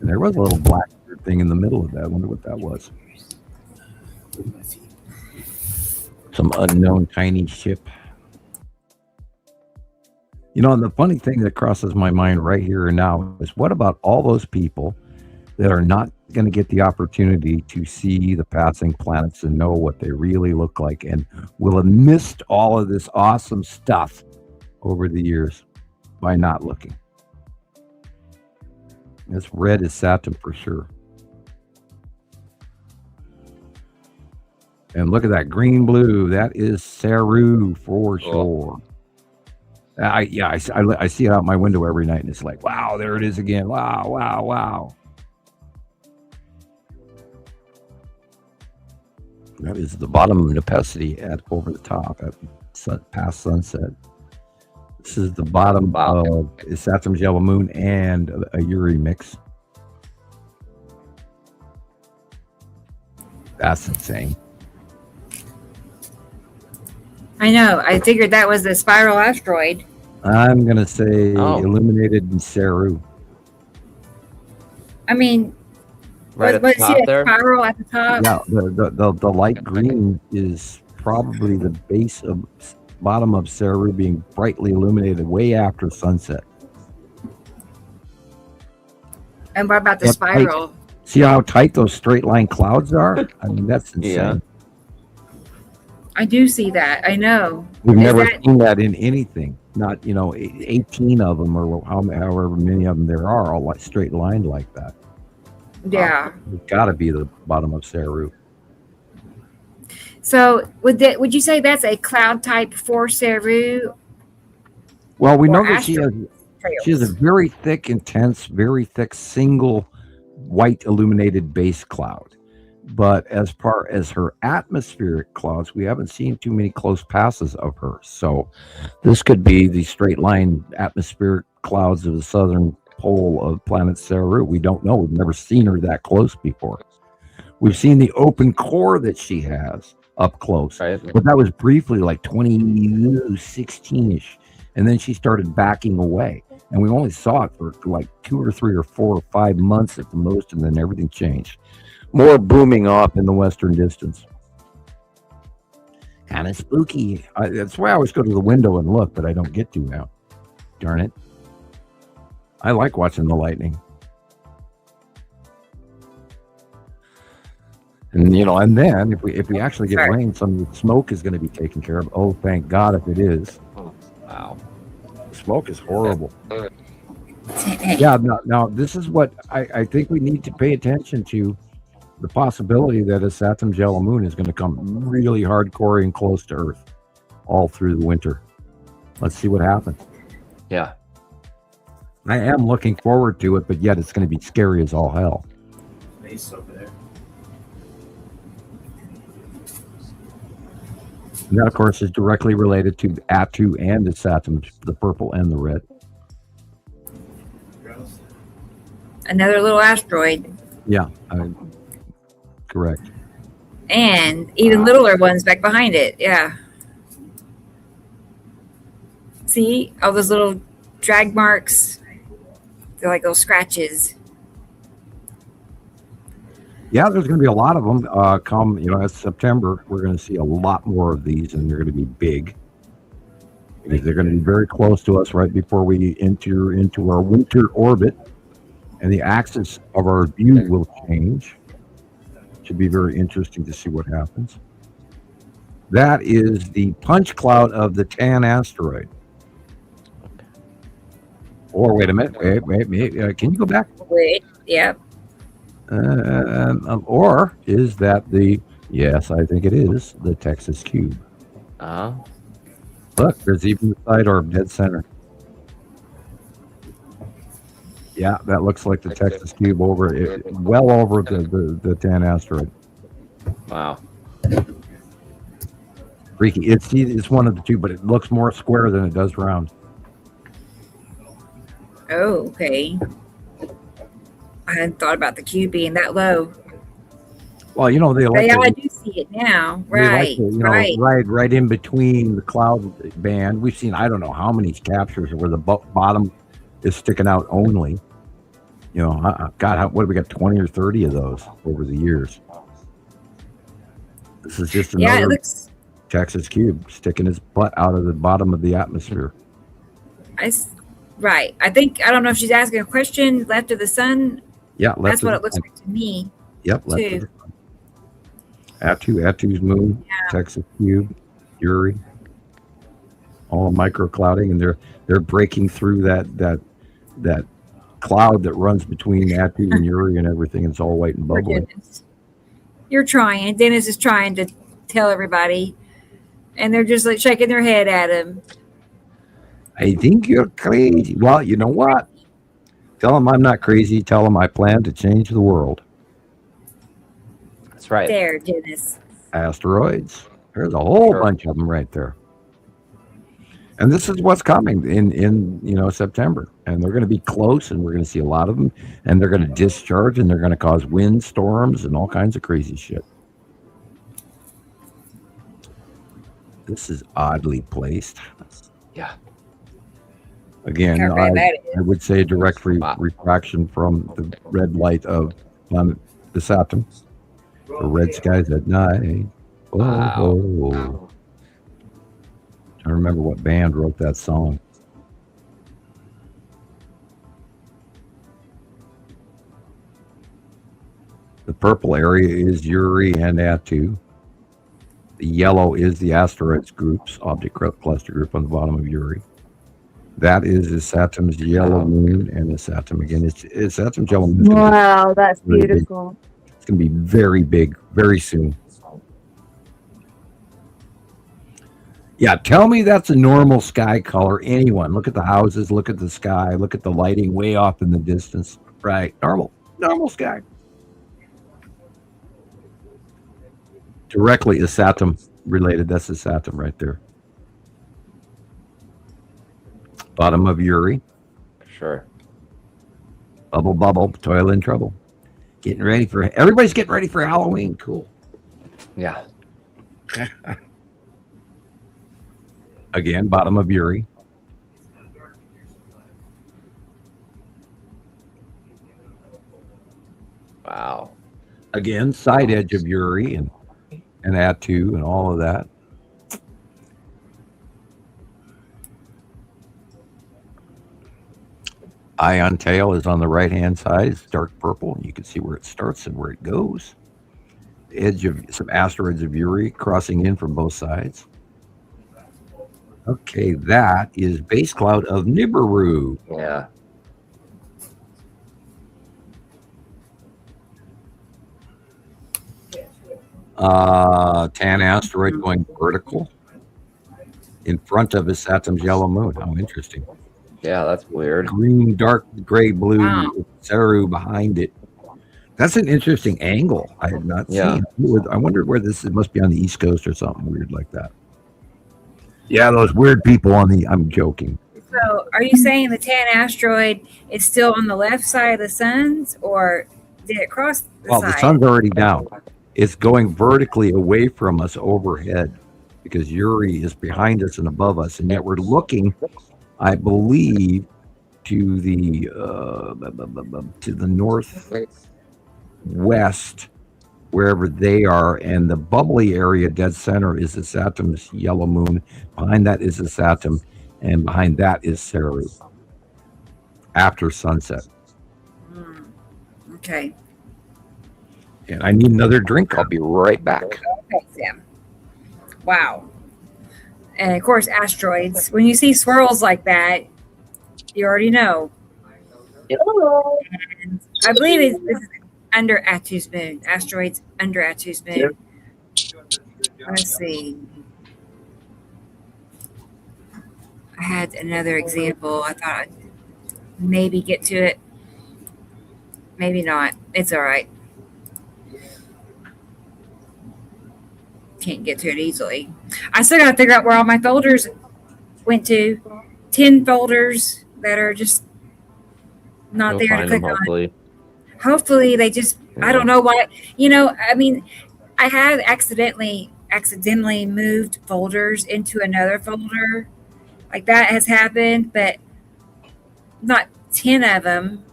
there was a little black thing in the middle of that. I wonder what that was. Some unknown tiny ship. You know, and the funny thing that crosses my mind right here and now is what about all those people that are not going to get the opportunity to see the passing planets and know what they really look like and will have missed all of this awesome stuff over the years by not looking. This red is Saturn for sure. And look at that green blue. That is Saru for sure. I see it out my window every night and it's like, wow, there it is again. Wow, wow, wow. That is the bottom of Nepacity at over the top at past sunset. This is the bottom of Saturn's yellow moon and a Uri mix. That's insane. I know. I figured that was the spiral asteroid. I'm going to say illuminated in Saru. I mean, Right at the top there? Spiral at the top. Yeah, the light green is probably the base of bottom of Saru being brightly illuminated way after sunset. And what about the spiral? See how tight those straight line clouds are? I mean, that's insane. Yeah. I do see that. I know. We've never seen that in anything. Not, 18 of them or however many of them there are, all like straight lined like that. Yeah. It's got to be the bottom of Saru. So would you say that's a cloud type for Saru? Well, we know that she has a very thick, intense, very thick single white illuminated base cloud. But as far as her atmospheric clouds, we haven't seen too many close passes of her. So this could be the straight line atmospheric clouds of the southern pole of planet Saru. We don't know. We've never seen her that close before. We've seen the open core that she has up close. Right. But that was briefly like 2016-ish. And then she started backing away. And we only saw it for like 2 or 3 or 4 or 5 months at the most. And then everything changed. More booming off in the western distance. Kind of spooky. That's why I always go to the window and look, but I don't get to now. Darn it. I like watching the lightning. And and then if we actually get rain, some of the smoke is going to be taken care of. Oh, thank God if it is. Wow. The smoke is horrible. Yeah, now this is what I think we need to pay attention to. The possibility that a Saturn's yellow moon is going to come really hardcore and close to Earth all through the winter. Let's see what happens. Yeah. I am looking forward to it, but yet it's going to be scary as all hell. Nice over there. And that, of course, is directly related to Atu and the Saturn, the purple and the red. Another little asteroid. Yeah, correct. And even littler ones back behind it. Yeah. See all those little drag marks? They're like little scratches. Yeah, there's going to be a lot of them come, as September. We're going to see a lot more of these, and they're going to be big. because they're going to be very close to us right before we enter into our winter orbit, and the axis of our view will change. Should be very interesting to see what happens. That is the punch cloud of the Tan asteroid. Or wait a minute, wait. Can you go back? Wait, yep. Or is that the? Yes, I think it is the Texas cube. Look, there's even the side orb dead center. Yeah, that looks like the Texas cube over it, well over the Tan asteroid. Wow. Freaky. It's one of the two, but it looks more square than it does round. Oh, okay. I hadn't thought about the cube being that low. Well, you know, they like I do see it now. Right, right in between the cloud band. We've seen, I don't know how many captures where the bottom is sticking out only. You know, God, what have we got? 20 or 30 of those over the years. This is just another it looks Texas cube sticking his butt out of the bottom of the atmosphere. Right. I don't know if she's asking a question. Left of the sun. Yeah, that's what it looks like to me. Yep, left of the sun. Atu's moon, Texas cube, Uri, all micro clouding, and they're breaking through that cloud that runs between Atu and Uri and everything. It's all white and bubbly. You're trying. Dennis is trying to tell everybody, and they're just like shaking their head at him. I think you're crazy. Well, you know what? Tell them I'm not crazy. Tell them I plan to change the world. That's right. There, Dennis. Asteroids. There's a whole bunch of them right there. And this is what's coming in September. And they're going to be close, and we're going to see a lot of them. And they're going to discharge, and they're going to cause wind storms and all kinds of crazy shit. This is oddly placed. Yeah. Again, I would say direct refraction from the red light of the Saturn. The red skies at night. Oh. I remember what band wrote that song. The purple area is Uri and Atu. The yellow is the asteroids groups, object cluster group on the bottom of Uri. That is Saturn's yellow moon, and the Saturn again. It's Saturn's yellow moon. Wow, that's beautiful. It's going to be very big, very soon. Yeah, tell me that's a normal sky color. Anyone. Look at the houses, look at the sky, look at the lighting way off in the distance. Right, normal sky. Directly is Saturn related. That's the Saturn right there. Bottom of Uri. Sure. Bubble, toil and trouble. Everybody's getting ready for Halloween. Cool. Yeah. Again, bottom of Uri. Wow. Again, side edge of Uri and Atu and all of that. Ion tail is on the right-hand side. It's dark purple, and you can see where it starts and where it goes. The edge of some asteroids of Uri crossing in from both sides. Okay, that is base cloud of Nibiru. Yeah. Tan asteroid going vertical in front of his Saturn's yellow moon. How interesting. Yeah, that's weird. Green, dark, gray, blue, Saru behind it. That's an interesting angle. I had not seen. I wondered where this is. It must be on the East Coast or something weird like that. Yeah, those weird people I'm joking. So are you saying the Tan asteroid is still on the left side of the sun's, or did it cross the side? Well, the sun's already down. It's going vertically away from us overhead because Uri is behind us and above us, and yet we're looking, I believe, to the northwest, wherever they are, and the bubbly area dead center is the Saturn's yellow moon. Behind that is the Saturn, and behind that is Saru. After sunset. Okay. And I need another drink. I'll be right back. Okay, Sam. Wow. And of course, asteroids. When you see swirls like that, you already know. And I believe this is under Atu's moon. Asteroids under Atu's moon. Let's see. I had another example. I thought I'd maybe get to it. Maybe not. It's all right. Can't get to it easily. I still got to figure out where all my folders went to. 10 folders that are just not there to click on. Hopefully they just, I don't know why. I mean, I have accidentally moved folders into another folder. Like that has happened, but not 10 of them,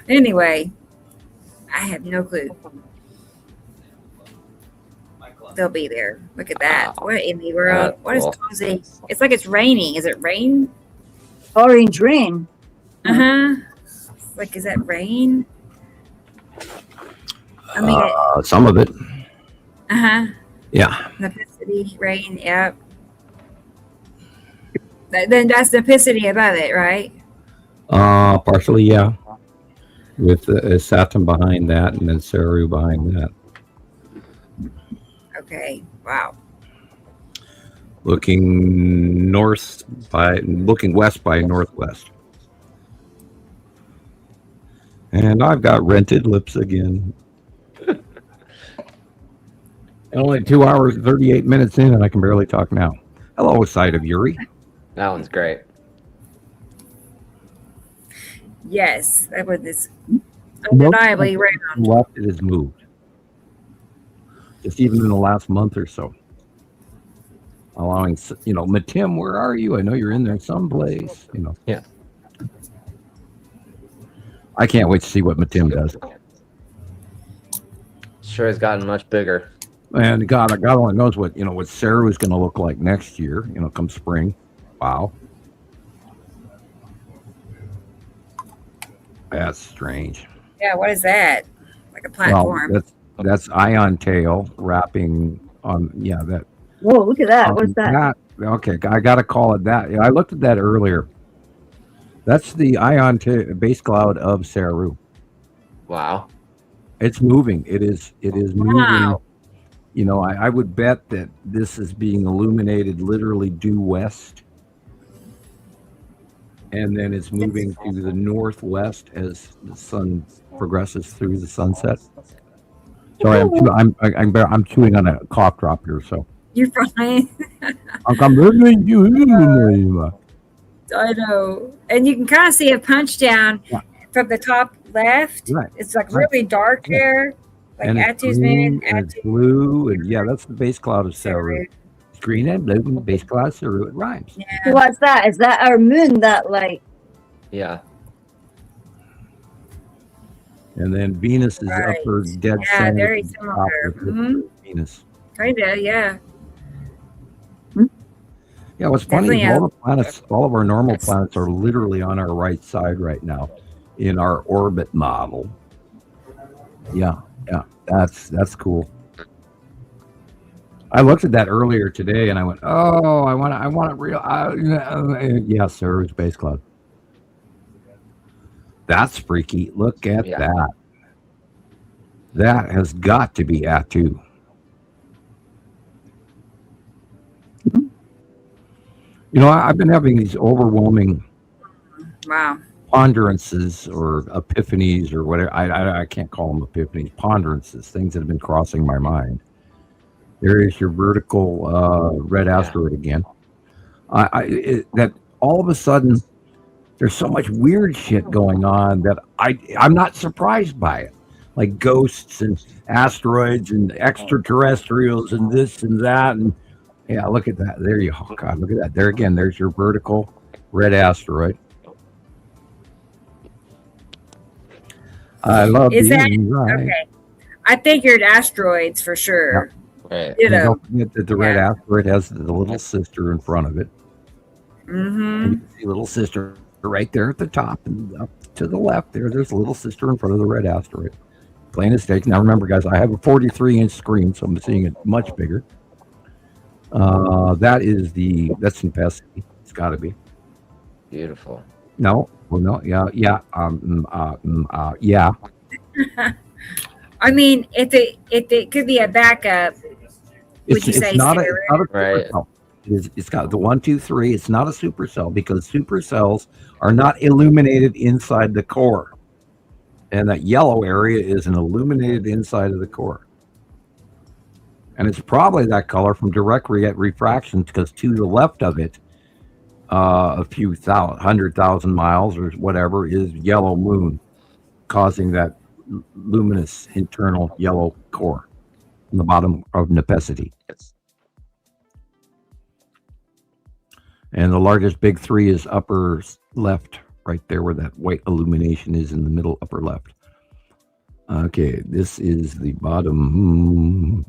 Anyway, I have no clue. They'll be there. Look at that. What in the world? What is causing? It's like it's raining. Is it rain? Orange rain. Uh-huh. Like, is that rain? I mean, some of it. Uh-huh. Yeah. Nepicity rain, yep. Then that's Nepicity above it, right? Partially, yeah. With Saturn behind that, and then Saru behind that. Okay. Wow. Looking west by northwest. And I've got rented lips again. Only 2 hours and 38 minutes in, and I can barely talk now. Hello, side of Yuri. That one's great. Yes, that was this undeniably round. Left, it has moved. Just even in the last month or so. Allowing, Matim, where are you? I know you're in there someplace, Yeah. I can't wait to see what Matim does. Sure has gotten much bigger. And God only knows what Sarah is going to look like next year, come spring. Wow. That's strange. Yeah, what is that? Like a platform. Well, that's ion tail wrapping on, that. Whoa, look at that. What is that? Okay, I got to call it that. I looked at that earlier. That's the ion base cloud of Saru. Wow. It's moving. It is moving. Wow. I would bet that this is being illuminated literally due west. And then it's moving to the northwest as the sun progresses through the sunset. Sorry, I'm chewing on a cough drop here, so. You're fine. I'm listening to you. I know. And you can kind of see a punch down from the top left. Right. It's like really dark there. Like Atu's moon. It's blue, and that's the base cloud of Saru. It's green and blue, and the base cloud of Saru. It rhymes. Yeah. So what's that? Is that our moon, that light? Yeah. And then Venus is upper dead center. Yeah, very similar. Mm-hmm. Venus. Kinda, yeah. Yeah, what's funny is all of our normal planets are literally on our right side right now in our orbit model. Yeah, that's cool. I looked at that earlier today and I went, oh, I want it real. Saru's base cloud. That's freaky. Look at that. That has got to be Atu. I've been having these overwhelming ponderances or epiphanies or whatever. I can't call them epiphanies, ponderances, things that have been crossing my mind. There is your vertical red asteroid again. That all of a sudden, there's so much weird shit going on that I'm not surprised by it. Like ghosts and asteroids and extraterrestrials and this and that. And yeah, look at that. There you go. God, look at that. There again, there's your vertical red asteroid. I love Is that right. okay? I figured asteroids for sure. Right. You And know. don't forget that the red asteroid has the little sister in front of it. Mm-hmm. And you can see little sister right there at the top, and up to the left there's a little sister in front of the red asteroid. Plain as day. Now remember, guys, I have a 43-inch screen, so I'm seeing it much bigger. That's Nepesi. It's got to be Beautiful. no. Well, no, yeah. Yeah. I mean, if it could be a backup, would you say It's not a Right. supercell. It's got the 1, 2, 3. It's not a supercell because supercells are not illuminated inside the core, and that yellow area is an illuminated inside of the core. And it's probably that color from direct refraction because to the left of it, a few 100,000 miles or whatever is yellow moon, causing that luminous internal yellow core in the bottom of Nepesi. And the largest big 3 is upper left, right there where that white illumination is in the middle upper left. Okay, this is the bottom.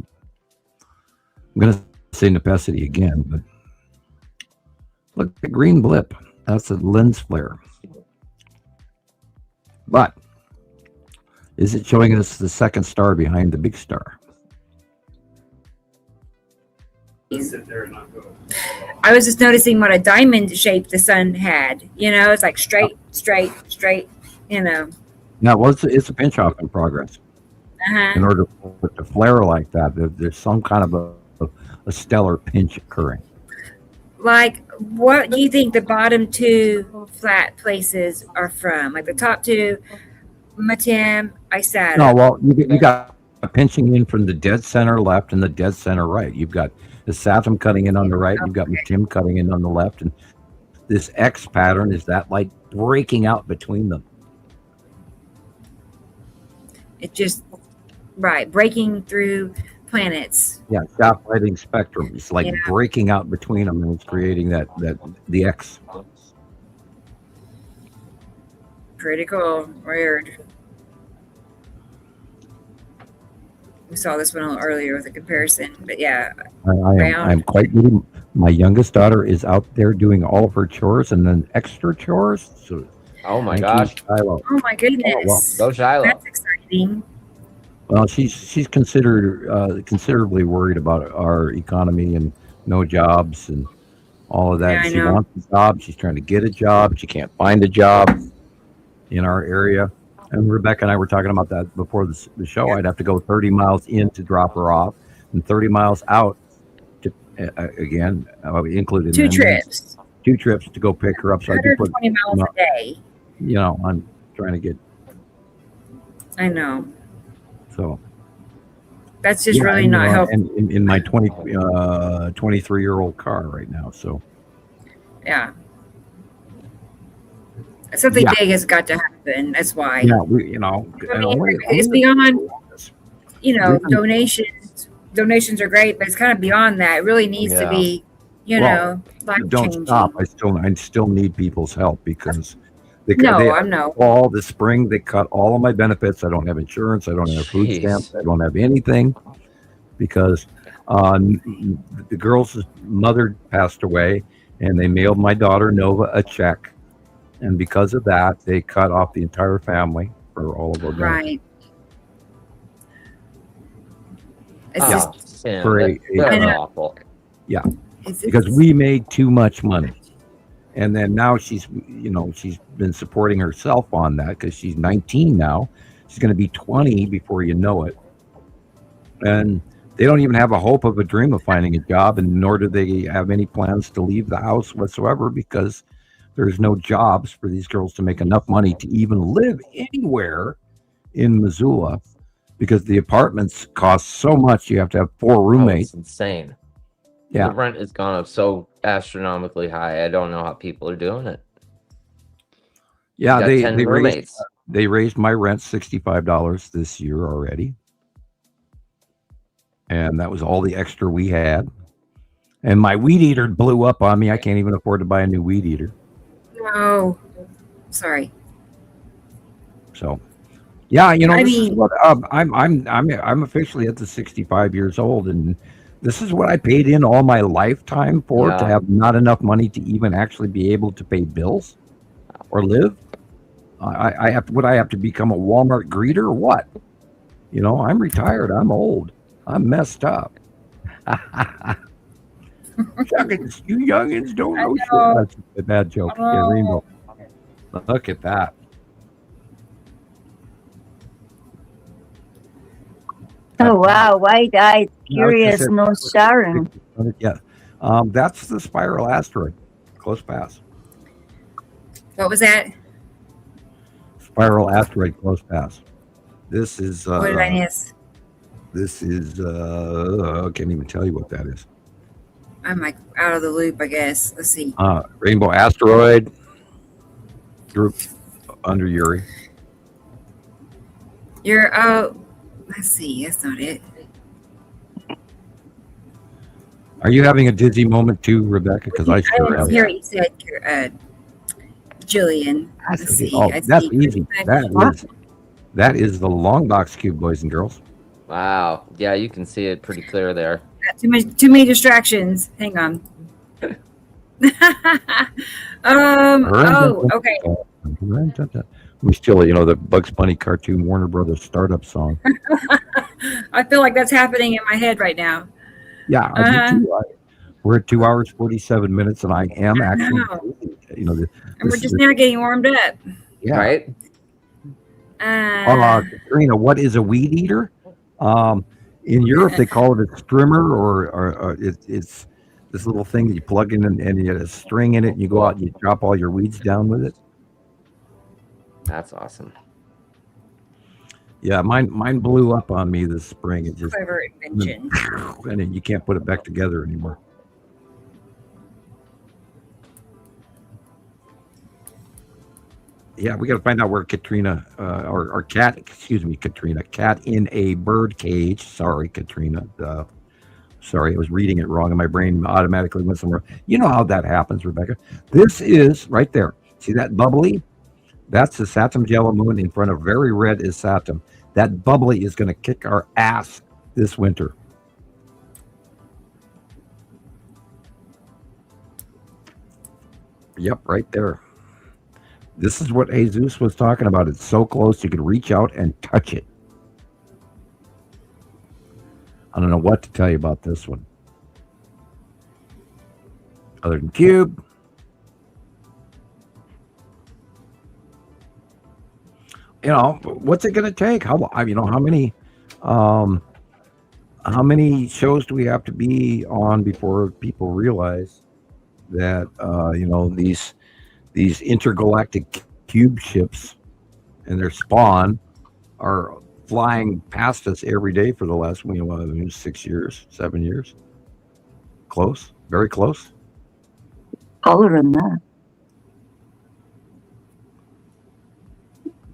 I'm going to say Nepesi again, but look, the green blip. That's a lens flare. But is it showing us the second star behind the big star? Sit there and not go. I was just noticing what a diamond shape the sun had. You know, it's like straight. You know. Now, it's a pinch off in progress. Uh-huh. In order for it to flare like that, there's some kind of a stellar pinch occurring. Like, what do you think the bottom 2 flat places are from? Like the top 2, Matam, Isata. No, well, you got a pinching in from the dead center left and the dead center right. You've got the Saturn cutting in on the right. You've got Matam cutting in on the left. And this X pattern is that light breaking out between them. It just, breaking through planets. Yeah, shaft lighting spectrum. It's like breaking out between them, and it's creating the X. Pretty cool. Weird. We saw this one a little earlier with a comparison, but yeah. I'm quite new. My youngest daughter is out there doing all of her chores and then extra chores. So, oh my gosh! Oh my goodness! Oh, well. Go Shiloh. That's exciting. Well, she's considerably worried about our economy and no jobs and all of that. Yeah, I she know. wants a job. She's trying to get a job. She can't find a job in our area. And Rebecca and I were talking about that before the show. Yeah. I'd have to go 30 miles in to drop her off and 30 miles out to, including 2 trips. 2 trips to go pick her up. So I could put, 120 miles a day. I'm trying to get, I know. so. That's just really not helpful. And in my 23-year-old car right now. So. Yeah. Something big has got to happen. That's why. Yeah, It's beyond, donations. Donations are great, but it's kind of beyond that. It really needs to be, life don't changing. stop. I still need people's help because they know. all the spring they cut all of my benefits. I don't have insurance. I don't have food stamps. I don't have anything because the girl's mother passed away, and they mailed my daughter Nova a check. And because of that, they cut off the entire family for all of our benefits. Right. It's just awful. Yeah, because we made too much money. And then now she's been supporting herself on that because she's 19 now. She's going to be 20 before you know it. And they don't even have a hope of a dream of finding a job, and nor do they have any plans to leave the house whatsoever because there's no jobs for these girls to make enough money to even live anywhere in Missoula because the apartments cost so much. You have to have 4 roommates. It's insane. Yeah. The rent has gone up so astronomically high. I don't know how people are doing it. Yeah, they raised my rent $65 this year already. And that was all the extra we had. And my weed eater blew up on me. I can't even afford to buy a new weed eater. Oh, sorry. So, Yeah, you know, I this is mean, what I'm officially at the 65 years old, and this is what I paid in all my lifetime for to Yeah. have not enough money to even actually be able to pay bills or live. I have to, would I have to become a Walmart greeter or what? You know, I'm retired. I'm old. I'm messed up. Youngins, you youngins don't I know shit. know. That's a bad joke. Yeah, Rainbow. Look at that. Oh wow, wide-eyed, curious, no Sharon. Yeah, that's the spiral asteroid. Close pass. What was that? Spiral asteroid, close pass. This is. What did I miss? This is. I can't even tell you what that is. I'm like out of the loop, I guess. Let's see. Rainbow asteroid group under Uri. Let's see. That's not it. Are you having a dizzy moment too, Rebecca? Because I sure didn't am. hear what you said, Jillian. Let's see. Oh, I that's see. easy. That is the long box cube, boys and girls. Wow. Yeah, you can see it pretty clear there. Too many distractions. Hang on. Oh, okay. We still, you know, the Bugs Bunny cartoon Warner Brothers startup song. I feel like that's happening in my head right now. Yeah, I do too. We're at 2 hours 47 minutes, and I am actually, you know, and we're just now getting warmed up. Yeah. Right. Katrina, what is a weed eater? In Europe, they call it a strimmer, or it's this little thing that you plug in and you get a string in it, and you go out and you drop all your weeds down with it. That's awesome. Yeah, mine blew up on me this spring. It just clever invention, and then you can't put it back together anymore. Yeah, we got to find out where Katrina, or cat, excuse me, Katrina, cat in a bird cage. Sorry, Katrina. Sorry, I was reading it wrong, and my brain automatically went somewhere. You know how that happens, Rebecca. This is right there. See that bubbly? That's the Saturn yellow moon in front of very red is Saturn. That bubbly is going to kick our ass this winter. Yep, right there. This is what Jesus was talking about. It's so close you could reach out and touch it. I don't know what to tell you about this one. Other than cube. You know, what's it going to take? How many shows do we have to be on before people realize that these intergalactic cube ships and their spawn are flying past us every day for the last 6 years, 7 years? Close, very close. Taller than that.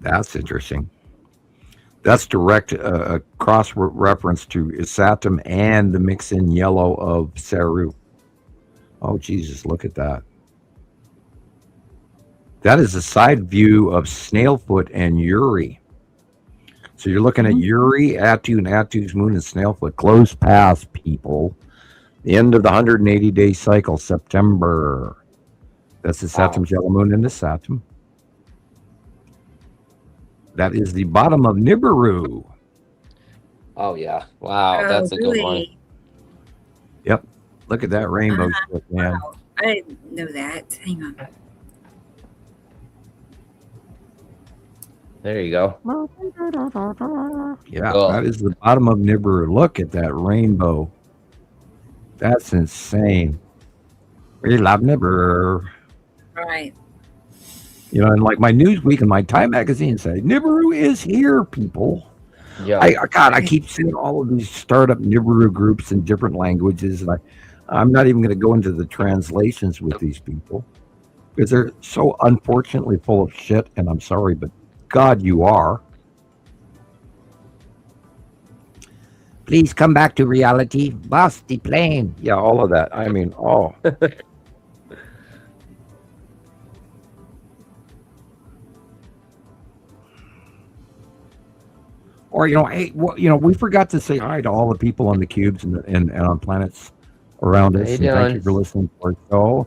That's interesting. That's direct cross reference to Isatum and the mix in yellow of Saru. Oh, Jesus, look at that. That is a side view of Snailfoot and Uri. So you're looking at Uri, Atu, and Atu's moon and Snailfoot. Close pass, people. The end of the 180-day cycle, September. That's the Saturn yellow moon and the Saturn. That is the bottom of Nibiru. Oh, yeah. Wow, that's a good one. Yep. Look at that rainbow shit, man. Wow. I didn't know that. Hang on. There you go. Yeah, that is the bottom of Nibiru. Look at that rainbow. That's insane. We love Nibiru. Right. You know, and like my Newsweek and my Time magazine say, Nibiru is here, people. Yeah. I keep seeing all of these startup Nibiru groups in different languages, and I'm not even going to go into the translations with these people because they're so unfortunately full of shit. And I'm sorry, but God, you are. Please come back to reality. Bus the plane. Yeah, all of that. I mean, oh. Or hey, we forgot to say hi to all the people on the cubes and on planets around us. How you And thank you doing? for listening to our show.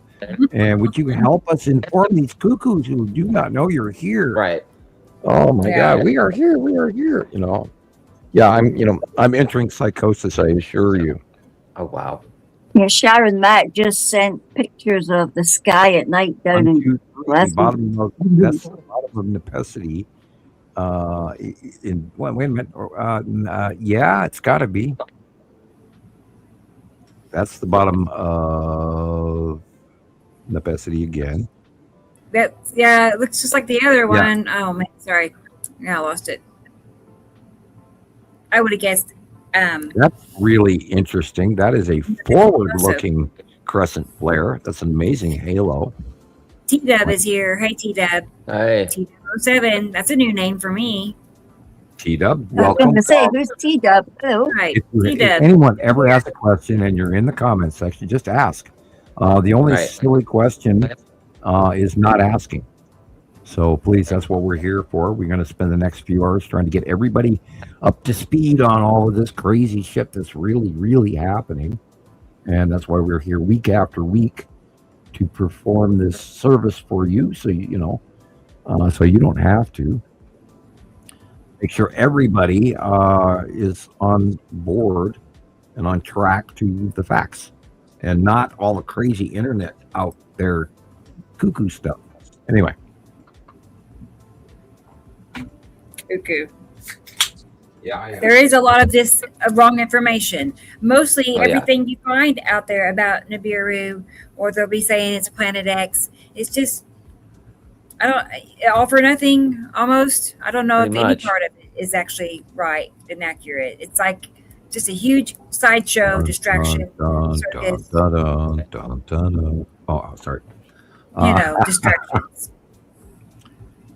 And would you help us inform these cuckoos who do not know you're here? Right. Oh my Yeah. God, we are here. We are here. Yeah, I'm entering psychosis. I assure you. Oh wow. Yeah, Sharon Mack just sent pictures of the sky at night down 1, in 2, 3, Pleasant. that's the bottom of Nepenthe. Wait a minute. Yeah, it's got to be. That's the bottom of Nepenthe again. It looks just like the other one. Oh man, sorry. Yeah, I lost it. I would have guessed. That's really interesting. That is a forward-looking crescent flare. That's an amazing halo. T-Dub is here. Hey, T-Dub. Hey. T-Dub07. That's a new name for me. T-Dub, I was welcome. going to say, who's T-Dub? Oh, Right. If T-Dub. anyone ever asks a question and you're in the comments section, just ask. The only Right. silly question is not asking. So please, that's what we're here for. We're going to spend the next few hours trying to get everybody up to speed on all of this crazy shit that's really, really happening. And that's why we're here week after week to perform this service for you. So, so you don't have to. Make sure everybody is on board and on track to the facts and not all the crazy internet out there cuckoo stuff. Anyway. Cuckoo. Yeah, There is a lot of this wrong information. Mostly Oh, yeah. everything you find out there about Nibiru, or they'll be saying it's Planet X. It's just, all for nothing almost. I don't know Pretty if much. any part of it is actually right and accurate. It's like just a huge sideshow distraction. circus, Oh, sorry. Distractions.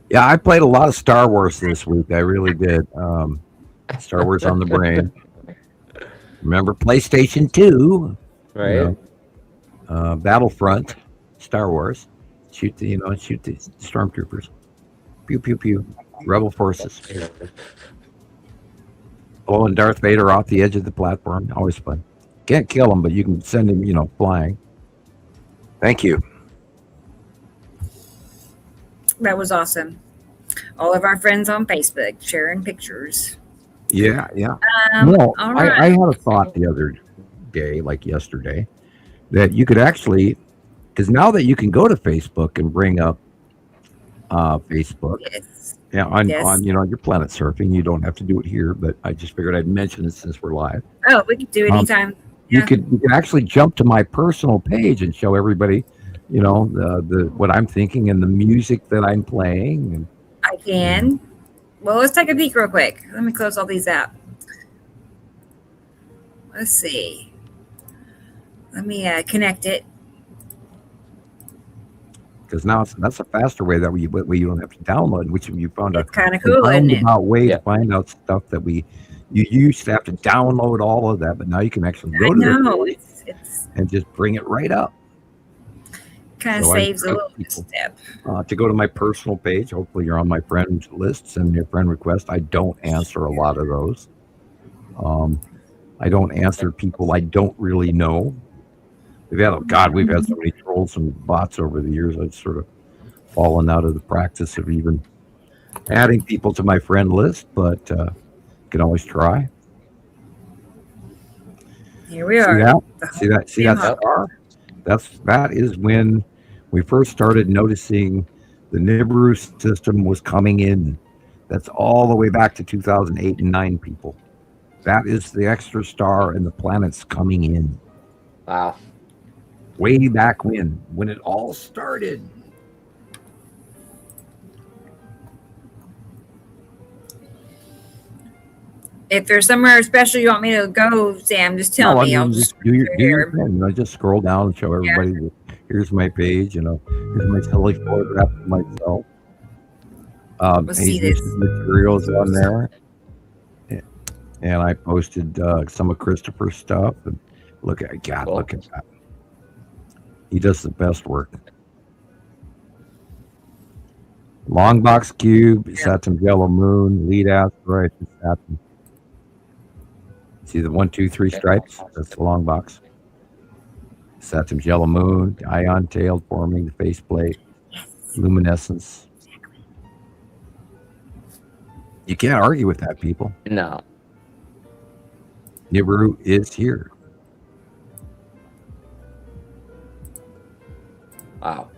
Yeah, I played a lot of Star Wars this week. I really did. Star Wars on the brain. Remember PlayStation 2? Right. Battlefront, Star Wars. Shoot the stormtroopers. Pew pew pew. Rebel forces. Blowing Darth Vader off the edge of the platform. Always fun. Can't kill him, but you can send him, flying. Thank you. That was awesome. All of our friends on Facebook sharing pictures. Yeah. All right. I had a thought the other day, like yesterday, that you could actually, because now that you can go to Facebook and bring up Facebook, Yes. on Yes. your planet surfing, you don't have to do it here, but I just figured I'd mention it since we're live. Oh, we can do it anytime. You Yeah. could actually jump to my personal page and show everybody, the what I'm thinking and the music that I'm playing. And I can. Well, let's take a peek real quick. Let me close all these out. Let's see. Let me connect it. because now that's a faster way that way you don't have to download, which you found It's kind of cool, isn't it? roundabout way to find out stuff that you used to have to download all of that, but now you can actually go I to know. the page It's and just bring it right up. kind of So I saves a encourage little people step. To go to my personal page. Hopefully you're on my friend lists and your friend request. I don't answer a lot of those. I don't answer people I don't really know. We've had so many trolls and bots over the years. I've sort of fallen out of the practice of even adding people to my friend list, but you can always try. Here we are. See that star? That is when we first started noticing the Nibiru system was coming in. That's all the way back to 2008 and 9, people. That is the extra star and the planets coming in. Wow. Way back when it all started. If there's somewhere special you want me to go, Sam, just tell me. I'll just do your thing. Just scroll down and show everybody. Here's my page. Here's my silly photograph of myself. Let's see this. Materials on there, and I posted some of Christopher's stuff. And look at that. He does the best work. Long box cube, Saturn yellow moon, lead asteroid, Saturn. See the 1, 2, 3 stripes? That's the long box. Saturn's yellow moon, ion tail forming the faceplate, luminescence. You can't argue with that, people. No. Nibiru is here. Wow.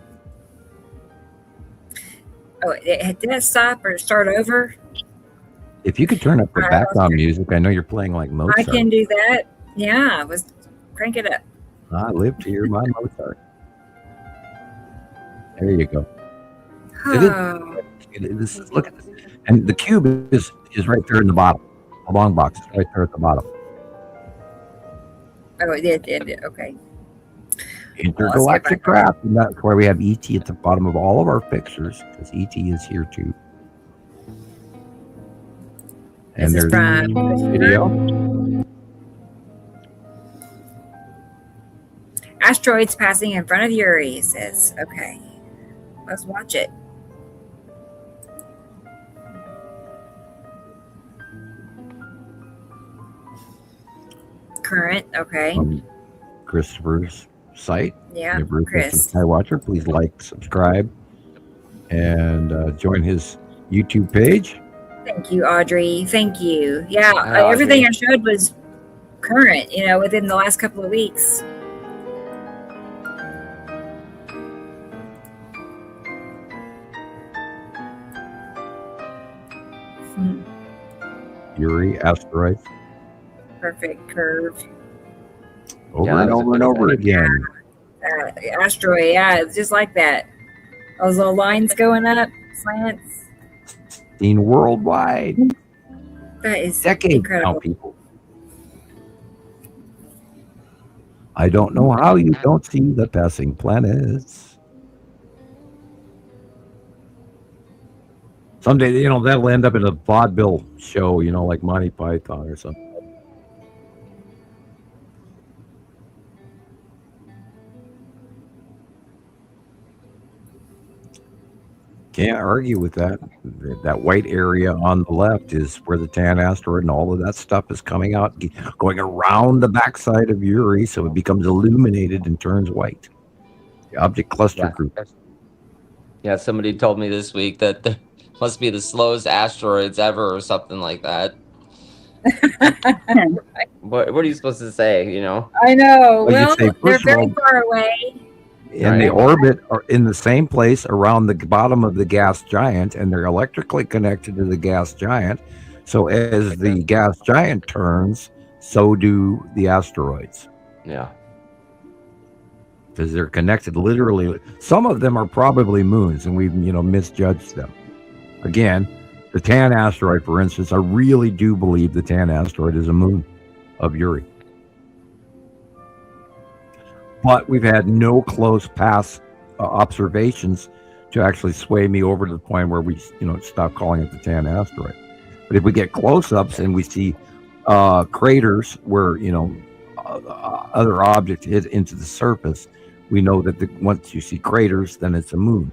Oh, did it stop or start over? If you could turn up the background music, I know you're playing like Mozart. I can do that. Yeah, let's crank it up. I live to hear my Mozart. There you go. Oh. Look at this. And the cube is right there in the bottom. The long box is right there at the bottom. Oh, it did. Okay. Intergalactic craft. And that's why we have ET at the bottom of all of our pictures, because ET is here too. And This is there's from video. Asteroids passing in front of Uri, says. Okay. Let's watch it. Current, okay. Christopher's site. Yeah, Chris. Skywatcher. Please like, subscribe, and join his YouTube page. Thank you, Audrey. Thank you. Yeah, Hi, everything I Audrey. showed was current, within the last couple of weeks. Uri asteroids. Perfect curve. Over and over and over again. Asteroid, yeah, it's just like that. Those little lines going up, slants. Seen worldwide. That is Decades incredible. now, people. I don't know how you don't see the passing planets. Someday, that'll end up in a vaudeville show, like Monty Python or something. Can't argue with that. That white area on the left is where the Tan asteroid and all of that stuff is coming out, going around the backside of Uri, so it becomes illuminated and turns white. The object cluster group. Yeah, somebody told me this week that there must be the slowest asteroids ever or something like that. What are you supposed to say, I know. Well, they're very far away. And they orbit in the same place around the bottom of the gas giant, and they're electrically connected to the gas giant. So as the gas giant turns, so do the asteroids. Yeah. Because they're connected literally. Some of them are probably moons, and we've misjudged them. Again, the Tan asteroid, for instance, I really do believe the Tan asteroid is a moon of Uri. But we've had no close pass observations to actually sway me over to the point where we, stop calling it the Tan asteroid. But if we get close-ups and we see craters where, other objects hit into the surface, we know that once you see craters, then it's a moon.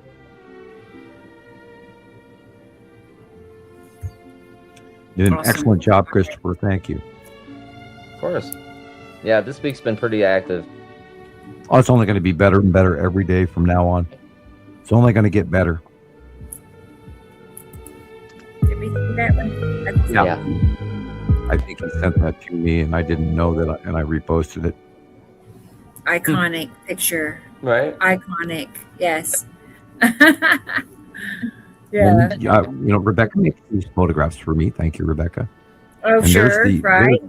You did an excellent job, Christopher. Thank you. Of course. Yeah, this week's been pretty active. Oh, it's only going to be better and better every day from now on. It's only going to get better. Did we see that one? Yeah. I think he sent that to me, and I didn't know that, and I reposted it. Iconic picture. Right? Iconic. Yes. Yeah. And, Rebecca makes these photographs for me. Thank you, Rebecca. Oh, and sure. Right.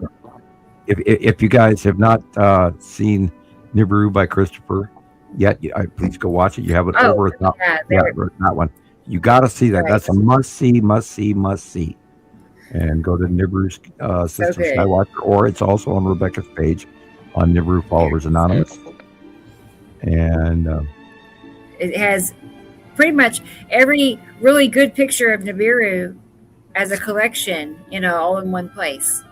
If you guys have not seen Nibiru by Christopher yet, please go watch it. You have it over that one. You got to see that. Right. That's a must see. And go to Nibiru's Sister Skywatcher, or it's also on Rebecca's page on Nibiru Followers Anonymous. And it has pretty much every really good picture of Nibiru as a collection, all in one place.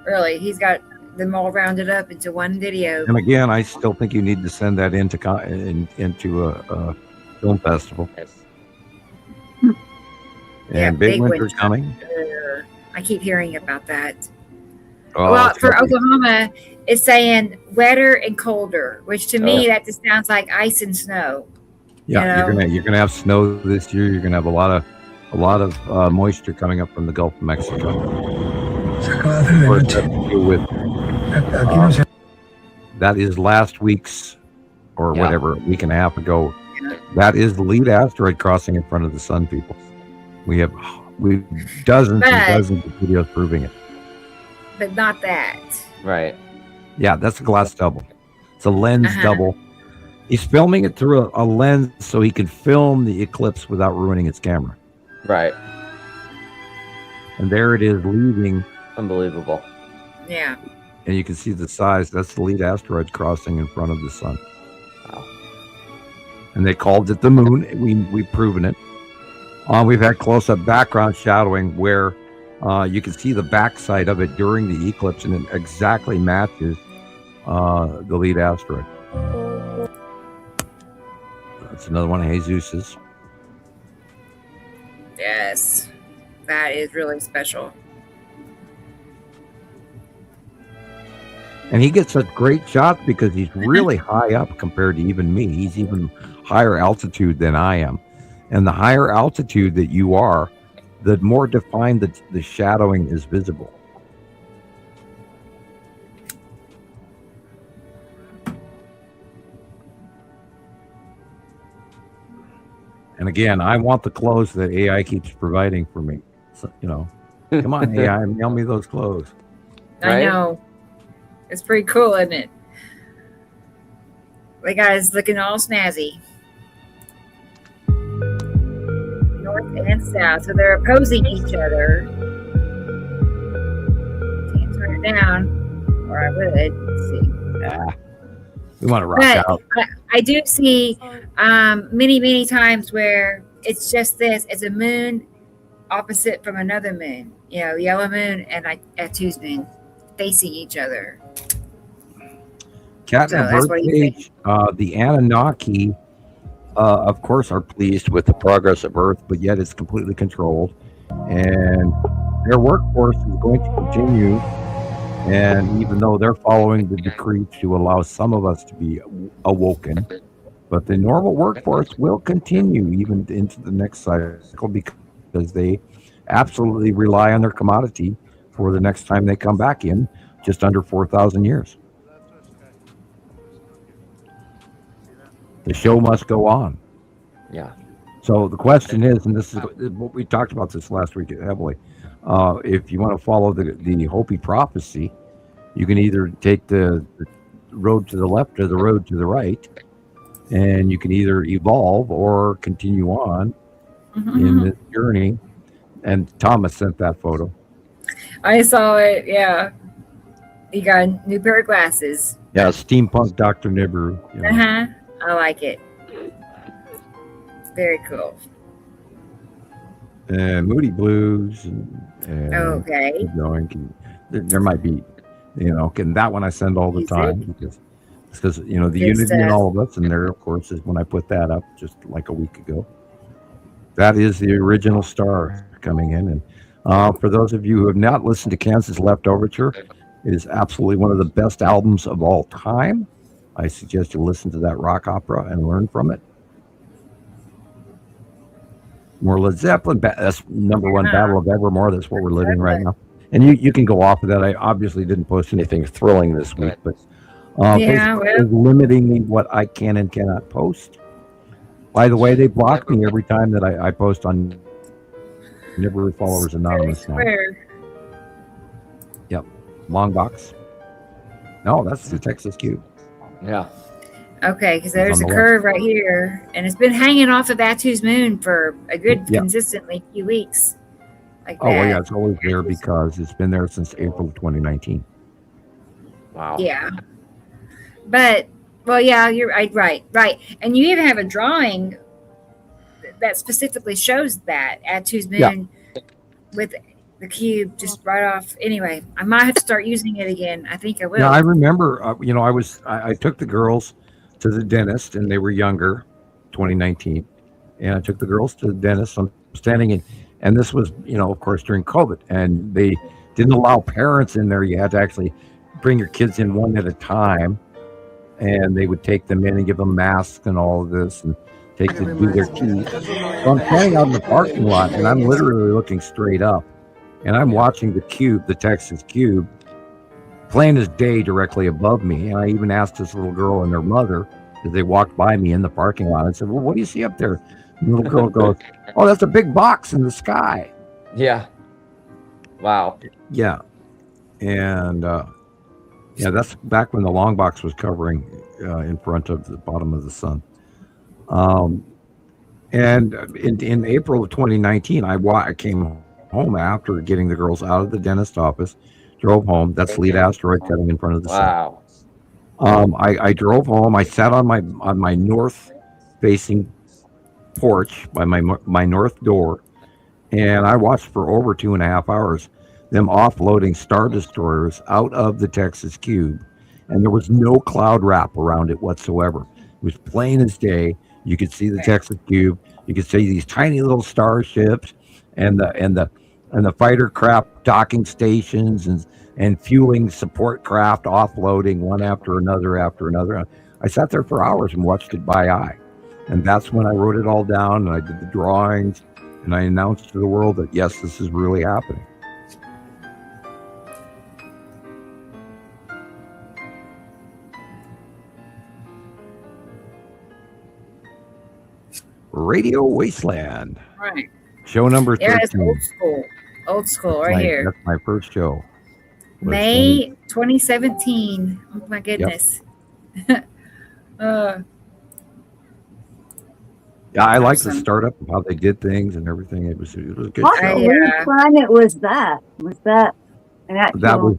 Really, he's got them all rounded up into one video. And again, I still think you need to send that into a film festival. Yes. And big winter coming. I keep hearing about that. Oh, well, for Oklahoma, it's saying wetter and colder, which to me that just sounds like ice and snow. Yeah, you're gonna have snow this year. You're gonna have a lot of moisture coming up from the Gulf of Mexico. Of course, that to deal with, that is last week's or whatever, a week and a half ago. That is the lead asteroid crossing in front of the sun, people. We've dozens and dozens of videos proving it. But not that. Right. Yeah, that's a glass double. It's a lens double. He's filming it through a lens so he can film the eclipse without ruining its camera. Right. And there it is leaving. Unbelievable. Yeah. And you can see the size. That's the lead asteroid crossing in front of the sun. Wow. And they called it the moon. We've proven it. We've had close-up background shadowing where you can see the backside of it during the eclipse, and it exactly matches the lead asteroid. That's another one of Jesus's. Yes, that is really special. And he gets such great shots because he's really high up compared to even me. He's even higher altitude than I am. And the higher altitude that you are, the more defined the shadowing is visible. And again, I want the clothes that AI keeps providing for me. So, come on, AI, mail me those clothes. I know. It's pretty cool, isn't it? The guy's looking all snazzy. North and south, so they're opposing each other. Can't turn it down, or I would. Let's see. We want to rock out. I do see many times where it's just this. It's a moon opposite from another moon. Yellow moon and a Tu's moon facing each other. Cat and bird page, the Anunnaki, of course, are pleased with the progress of Earth, but yet it's completely controlled. And their workforce is going to continue. And even though they're following the decree to allow some of us to be awoken, but the normal workforce will continue even into the next cycle because they absolutely rely on their commodity for the next time they come back in, just under 4,000 years. The show must go on. Yeah. So the question is, and this is what we talked about this last week heavily, if you want to follow the Hopi prophecy, you can either take the road to the left or the road to the right, and you can either evolve or continue on in this journey. And Thomas sent that photo. I saw it, yeah. He got a new pair of glasses. Yeah, steampunk Dr. Nibiru. I like it. Very cool. And Moody Blues. And okay. There might be, and that one I send all the time because the unity in all of us. And there, of course, is when I put that up just like a week ago. That is the original star coming in. And for those of you who have not listened to Kansas Left Overture, it is absolutely one of the best albums of all time. I suggest you listen to that rock opera and learn from it. More Led Zeppelin, that's number one, Battle of Evermore. That's what we're living right now. And you can go off of that. I obviously didn't post anything thrilling this week, but Facebook is limiting me what I can and cannot post. By the way, they block me every time that I post on Nibiru Followers Anonymous now. Yep. Long box. No, that's the Texas Cube. Yeah. Okay, because there's a curve right here, and it's been hanging off of that Tu's moon for a good, consistently few weeks. Yeah, it's always there because it's been there since April of 2019. Wow. Yeah. But, you're right. And you even have a drawing that specifically shows that at Tu's moon with the cube just right off. Anyway, I might have to start using it again. I think I will. Yeah, I remember, I took the girls to the dentist, and they were younger, 2019. And I took the girls to the dentist. I'm standing And this was, of course, during COVID, and they didn't allow parents in there. You had to actually bring your kids in one at a time, and they would take them in and give them masks and all of this, and take them to do their teeth. So I'm standing out in the parking lot, and I'm literally looking straight up, and I'm watching the cube, the Texas cube, plain as day, directly above me. And I even asked this little girl and her mother, as they walked by me in the parking lot, I said, "Well, what do you see up there?" And the little girl goes, "Oh, that's a big box in the sky." Yeah. Wow. Yeah. And that's back when the long box was covering in front of the bottom of the sun. And in April of 2019, I came home after getting the girls out of the dentist office, drove home. That's Lead Asteroid cutting in front of the sun. Wow. I drove home. I sat on my north facing porch by my north door, and I watched for over 2.5 hours them offloading Star Destroyers out of the Texas cube, and there was no cloud wrap around it whatsoever. It was plain as day. You could see the Texas cube. You could see these tiny little starships and the fighter craft docking stations and fueling support craft offloading one after another. I sat there for hours and watched it by eye. And that's when I wrote it all down, and I did the drawings, and I announced to the world that, yes, this is really happening. Radio Wasteland. Right. Show number 13. Yeah, it's old school right here. That's my first show. May 2017. Oh my goodness. Yep. Yeah, I like the Awesome. startup of how they did things and everything. It was a good What show. planet was that? Was that an actual?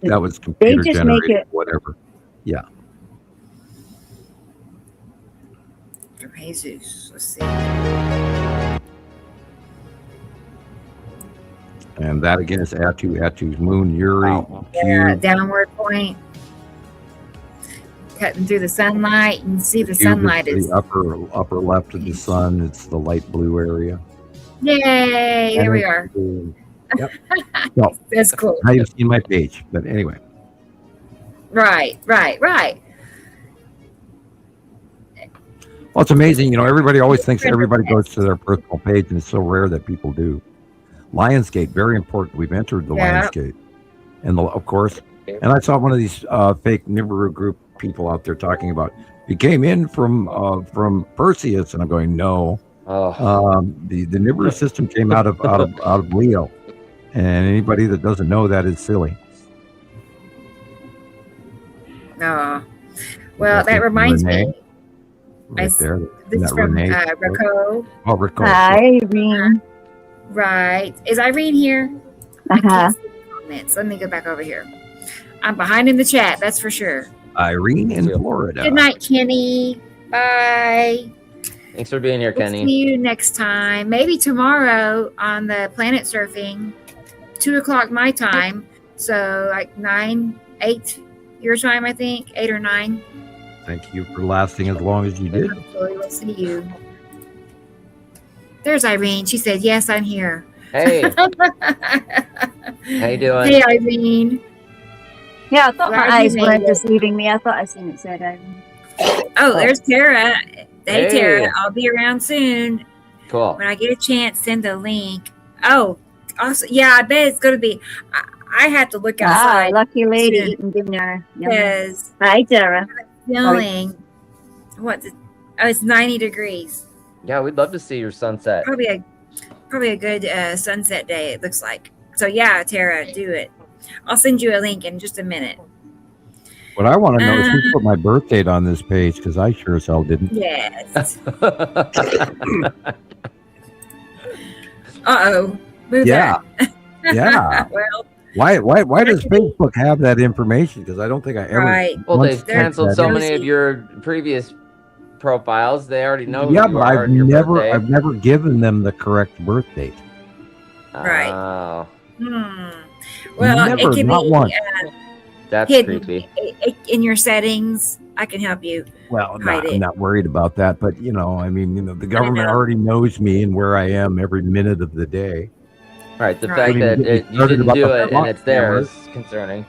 That was computer just make generated, it- whatever. Yeah. From Jesus. Let's see. And that again is Atu's moon, Uri, Yeah, Cube. downward point. Cutting through the sunlight and see the Cube sunlight is is. the upper left of the sun. It's the light blue area. Yay! There we are. Yep. So, That's cool. now you've seen my page, but anyway. Right. Well, it's amazing. Everybody always thinks everybody goes to their personal page, and it's so rare that people do. Lionsgate, very important. We've entered the Lionsgate. And of course, and I saw one of these fake Nibiru group people out there talking about, it came in from Perseus, and I'm going, no. The Nibiru system came out of Leo. And anybody that doesn't know that is silly. Oh. Well, that reminds Renee, me. right there. This is from Rico. Oh, Rico. Hi, Irene. Right. Is Irene here? I can't see the comments. Let me go back over here. I'm behind in the chat, that's for sure. Irene in Florida. Good night, Kenny. Bye. Thanks for being here, We'll Kenny. see you next time. Maybe tomorrow on the Planet Surfing, 2:00 my time. So like 8 your time, I think, 8 or 9. Thank you for lasting as long as you did. Hopefully we'll see you. There's Irene. She said, yes, I'm here. Hey, how you doing? Hey, Irene. Yeah, I thought Glad my you eyes made weren't it. deceiving me. I thought I seen it said Irene. Oh, there's Tara. Hey, Hey. Tara. I'll be around soon. Cool. When I get a chance, send a link. Oh, also, yeah, I bet it's going to be. I have to look Ah, outside lucky lady soon eating dinner. Yum. because Hi, Tara. feeling it's 90 degrees. Yeah, we'd love to see your sunset. Probably a good sunset day. It looks like. So yeah, Tara, do it. I'll send you a link in just a minute. What I want to know is who put my birth date on this page, because I sure as hell didn't. Yes. Uh-oh. Move Yeah. that. Yeah. Well, Why does Facebook have that information? Because I don't think I ever. right. Well, once they've checked canceled that so in. many of your previous profiles. They already know Yeah, who you but are I've and your birthday. I've never given them the correct birth date. Right. Oh, Well, Never, it can not be once. that's hidden creepy. in your settings. I can help you. Well, hide it. I'm not worried about that, but I mean, the government already knows me and where I am every minute of the day. Right. The fact that you didn't do it and it's there is concerning.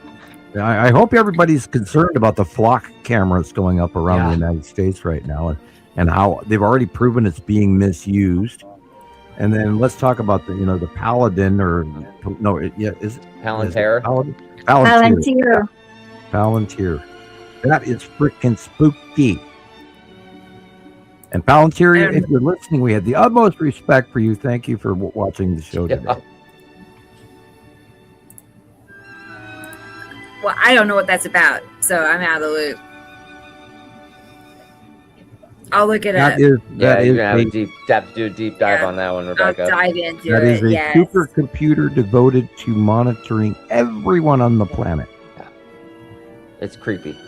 I hope everybody's concerned about the flock cameras going up around the United States right now, and how they've already proven it's being misused. And then let's talk about the Paladin is it Palantir? Palantir. Palantir. That is freaking spooky. And Palantir, if you're listening, we had the utmost respect for you. Thank you for watching the show today. Well, I don't know what that's about, so I'm out of the loop. I'll look it up. You're gonna have to do a deep dive on that one, Rebecca. I'll dive into that it. That is a supercomputer devoted to monitoring everyone on the planet. Yeah. It's creepy.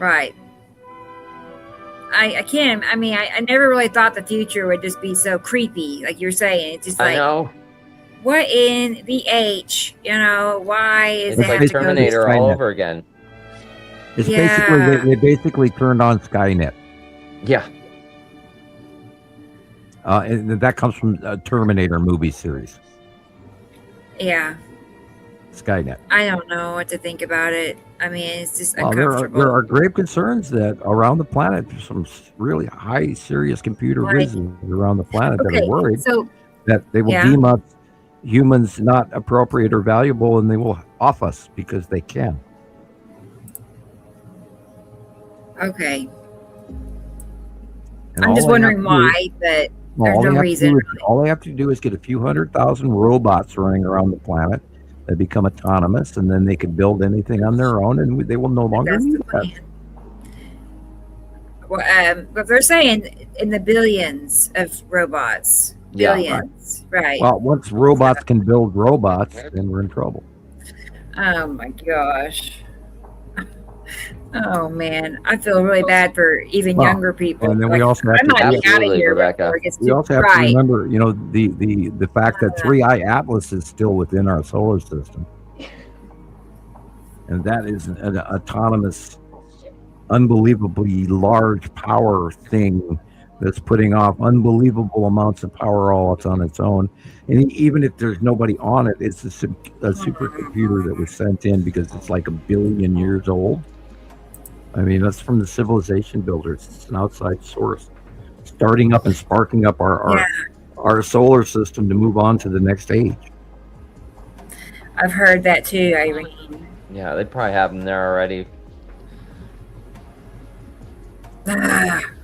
Right. I can't. I mean, I never really thought the future would just be so creepy, like you're saying. It's just like, I know. What in the H? Why is it like Terminator all over again? It's basically they basically turned on Skynet. Yeah. And that comes from a Terminator movie series. Yeah. Skynet. I don't know what to think about it. I mean, it's just uncomfortable. There are grave concerns that around the planet, there's some really high, serious computer wizards around the planet that are worried that they will deem us humans not appropriate or valuable, and they will off us because they can. Okay. And I'm just wondering why, but there's no reason. All they have to do is get a few 100,000 robots running around the planet that become autonomous, and then they can build anything on their own, and they will no longer need us. Well, but they're saying in the billions of robots. Billions, right. Well, once robots can build robots, then we're in trouble. Oh my gosh. Oh man, I feel really bad for even younger people. And then we also have Rebecca. We also have to remember, the fact that 3i Atlas is still within our solar system, and that is an autonomous, unbelievably large power thing that's putting off unbelievable amounts of power all on its own. And even if there's nobody on it, it's a supercomputer that was sent in because it's like 1 billion years old. I mean, that's from the civilization builders. It's an outside source, starting up and sparking up our solar system to move on to the next age. I've heard that too, Irene. Yeah, they probably have them there already.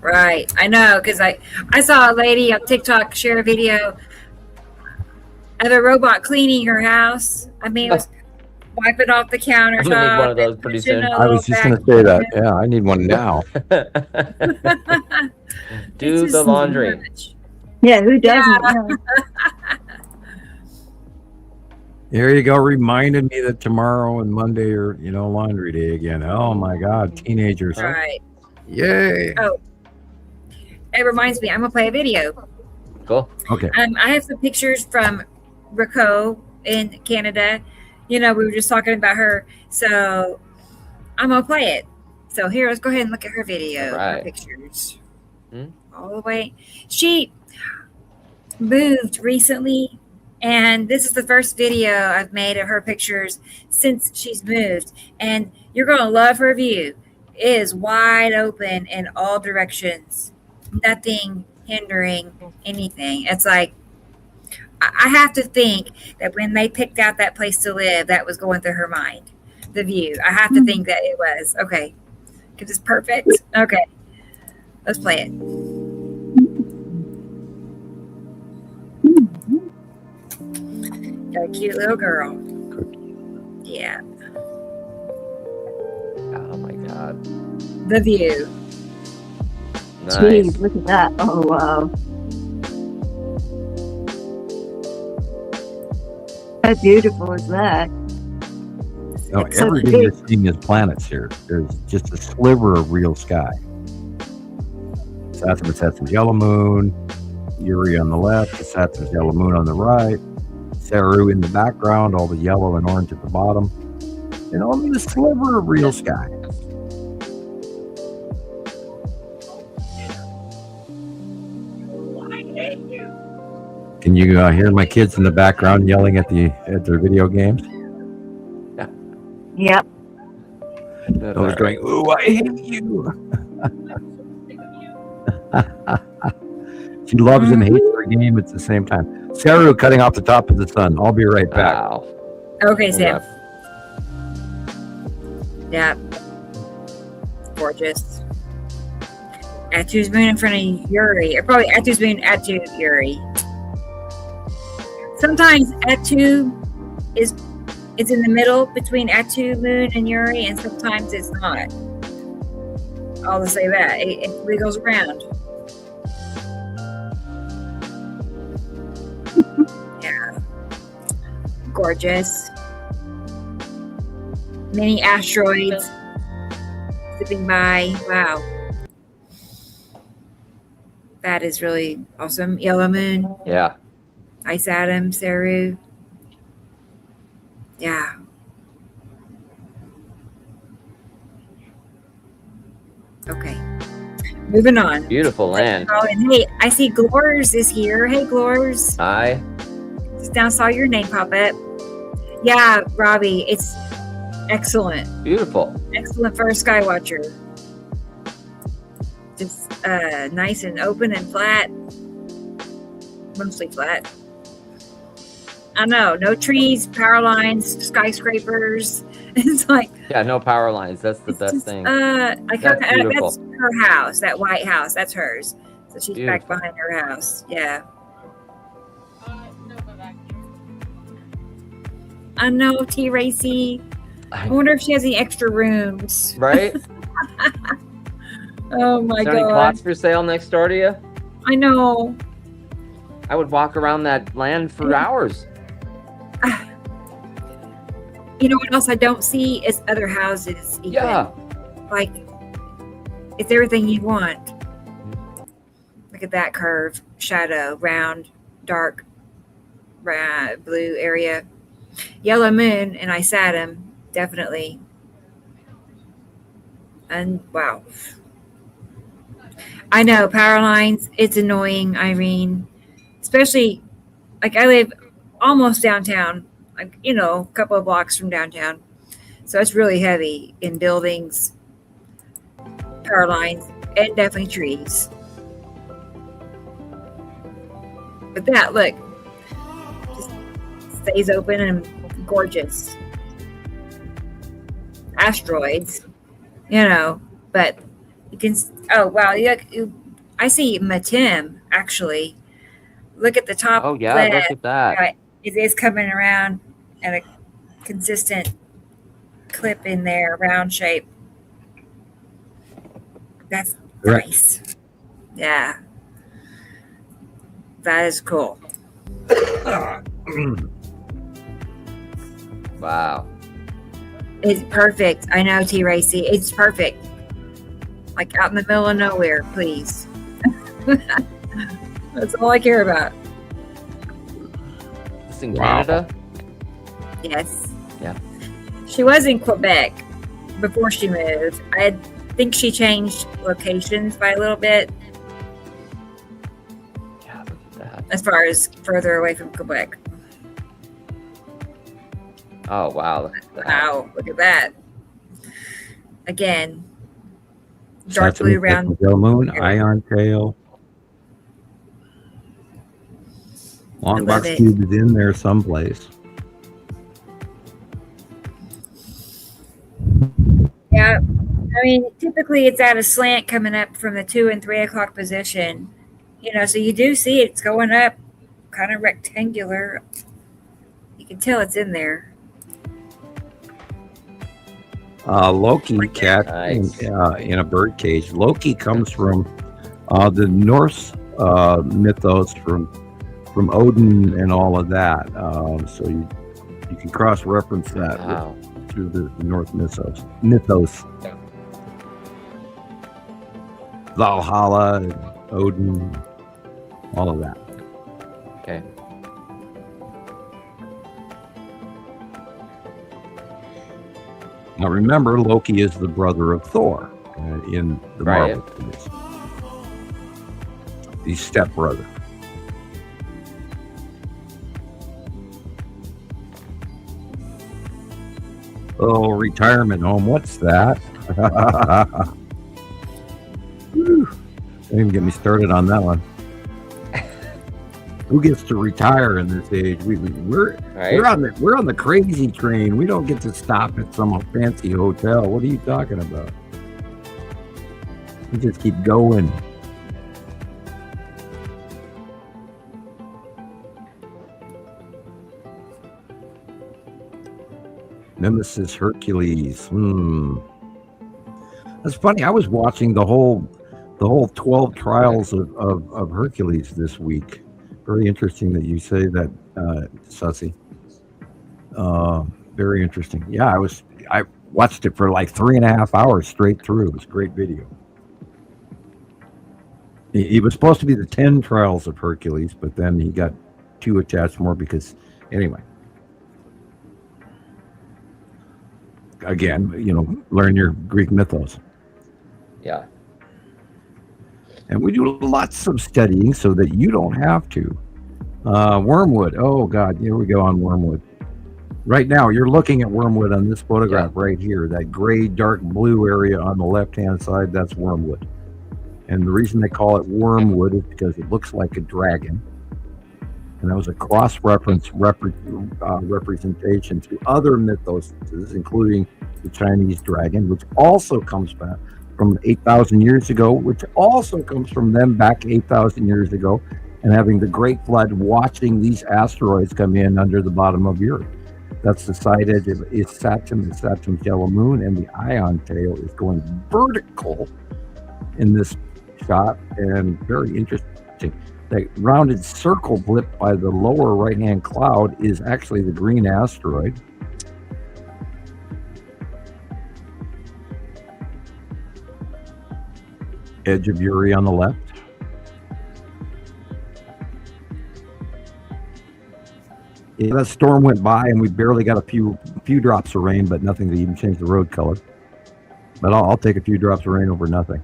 Right, I know, because I saw a lady on TikTok share a video of a robot cleaning her house. I mean, it was wiping off the countertop. I'm gonna need one of those pretty soon. I was just going to say that. Yeah, I need one now. Do the laundry. Yeah, who doesn't? Yeah. There you go. Reminded me that tomorrow and Monday are, laundry day again. Oh my God, teenagers. Right. Yay. Oh, it reminds me, I'm going to play a video. Cool. Okay. I have some pictures from Rico in Canada. We were just talking about her. So I'm going to play it. So here, let's go ahead and look at her video. Her pictures. All the way. She moved recently. And this is the first video I've made of her pictures since she's moved. And you're going to love her view. It is wide open in all directions. Nothing hindering anything. It's like, I have to think that when they picked out that place to live, that was going through her mind. The view. I have to think that it was. Okay. Because it's perfect. Okay. Let's play it. Got a cute little girl. Yeah. Oh my God. The view. Nice. Jeez, look at that. Oh, wow. How beautiful is that? Everything you're seeing is planets here. There's just a sliver of real sky. Saturn's had some yellow moon. Uri on the left. The Saturn's yellow moon on the right. Saru in the background, all the yellow and orange at the bottom. and only a sliver of real sky. Can you hear my kids in the background yelling at their video games? Yep. Those going, "Ooh, I hate you." She loves and hates her game at the same time. Saru cutting off the top of the sun. I'll be right back. Wow. Okay, Sam. Yeah. Gorgeous. Atu's moon in front of Uri. Or probably Atu's moon, Atu, Uri. Sometimes Atu is in the middle between Atu moon and Uri, and sometimes it's not. I'll just say that. It wiggles around. Yeah. Gorgeous. Many asteroids zipping by. Wow. That is really awesome. Yellow moon. Yeah. Ice Atom, Saru. Yeah. Okay. Moving on. Beautiful land. Oh, and hey, I see Glors is here. Hey, Glors. Hi. Just now saw your name pop up. Yeah, Robbie, it's excellent. Beautiful. Excellent for a Skywatcher. Just nice and open and flat. Mostly flat. I know, no trees, power lines, skyscrapers. It's like no power lines. That's the best thing. Like That's beautiful. that's her house, that white house. That's hers. So she's Beautiful. back behind her house. Yeah. I know, T. Racy. I wonder if she has any extra rooms. Right? Oh my Is there any god. plots for sale next door to you? I know. I would walk around that land for hours. You know what else I don't see is other houses. Even. Yeah. Like, it's everything you want. Look at that curve, shadow, round, dark, blue area. Yellow moon and Ice Atom, definitely. And wow. I know, power lines, it's annoying, Irene. Especially, like, I live almost downtown, like, a couple of blocks from downtown. So it's really heavy in buildings, power lines, and definitely trees. But that, look, just stays open and gorgeous. Asteroids, but you can, oh, wow, I see Matim, actually. Look at the top. Oh, yeah, left. look at that. Right. It is coming around at a consistent clip in there, round shape. That's nice. Yeah. That is cool. Wow. It's perfect. I know, T. Racy. It's perfect. Like out in the middle of nowhere, please. That's all I care about. This in Canada? Yes. Yeah. She was in Quebec before she moved. I think she changed locations by a little bit. Yeah, look at that. As far as further away from Quebec. Oh, wow. Look at that. Wow, look at that. Again, dark That's blue round. Yellow moon, ion tail. Long box it. cube is in there someplace. Yeah, I mean, typically it's at a slant coming up from the 2 and 3 o'clock position. So you do see it's going up, kind of rectangular. You can tell it's in there. Loki cat Nice. in a bird cage. Loki comes from the Norse mythos from Odin and all of that. So you can cross-reference that Wow. through the Norse mythos. Yeah. Valhalla, and Odin, all of that. Okay. Now remember, Loki is the brother of Thor in the Marvel movies. He's stepbrother. Oh, retirement home. What's that? Don't even get me started on that one. Who gets to retire in this age? We're on the crazy train. We don't get to stop at some fancy hotel. What are you talking about? We just keep going. Nemesis Hercules. That's funny. I was watching the whole 12 trials of Hercules this week. Very interesting that you say that, Sussy. Very interesting. Yeah, I watched it for like 3.5 hours straight through. It was a great video. It was supposed to be the 10 trials of Hercules, but then he got 2 attached more because, anyway. Again, learn your Greek mythos. Yeah. And we do lots of studying so that you don't have to. Wormwood. Oh, God. Here we go on Wormwood. Right now, you're looking at Wormwood on this photograph right here. That gray, dark blue area on the left-hand side, that's Wormwood. And the reason they call it Wormwood is because it looks like a dragon. And that was a cross-reference representation to other mythos, including the Chinese dragon, which also comes back from 8,000 years ago, which also comes from them back 8,000 years ago, and having the Great Flood, watching these asteroids come in under the bottom of the Earth. That's the side edge of Saturn's yellow moon, and the ion tail is going vertical in this shot, and very interesting. That rounded circle blip by the lower right-hand cloud is actually the green asteroid. Edge of Uri on the left. Yeah, that storm went by and we barely got a few drops of rain, but nothing to even change the road color. But I'll take a few drops of rain over nothing.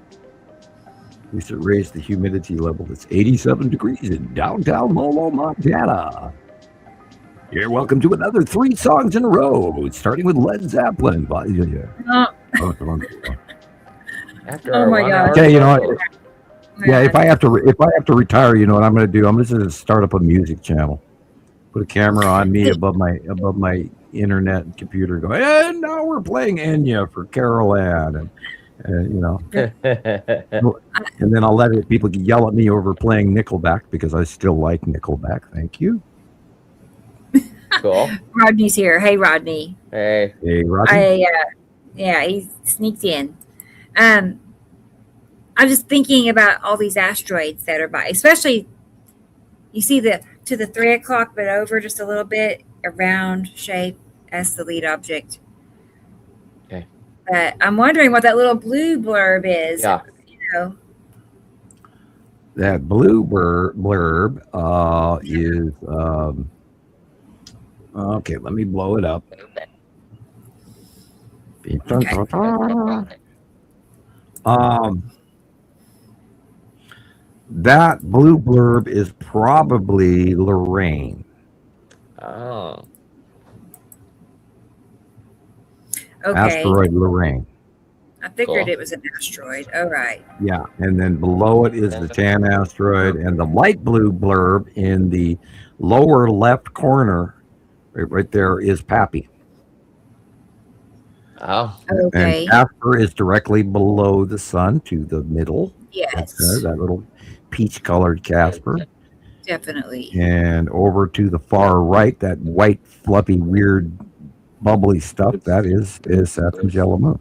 At least it raised the humidity level. It's 87 degrees in downtown Lolo, Montana. You're welcome to another 3 songs in a row, starting with Led Zeppelin. Oh my God. Okay, you know what? Yeah, if I have to retire, you know what I'm going to do? I'm just going to start up a music channel. Put a camera on me above my internet computer. Go, and now we're playing Enya for Carol Ann, and then I'll let people yell at me over playing Nickelback because I still like Nickelback. Thank you. Cool. Rodney's here. Hey, Rodney. Hey, Rodney. Yeah, he sneaked in. I'm just thinking about all these asteroids that are by, especially you see to the 3 o'clock, but over just a little bit, a round shape as the lead object. Okay. But I'm wondering what that little blue blurb is. Yeah. That blue blurb is okay. Let me blow it up. Okay. That blue blurb is probably Lorraine. Oh. Okay. Asteroid Lorraine. I figured it was an asteroid. All right. Yeah, and then below it is the Tan asteroid, and the light blue blurb in the lower left corner, right there, is Pappy. Oh. Okay. And Casper is directly below the sun to the middle. Yes. That little peach-colored Casper. Definitely. And over to the far right, that white, fluffy, weird, bubbly stuff, that is Saturn's yellow moon.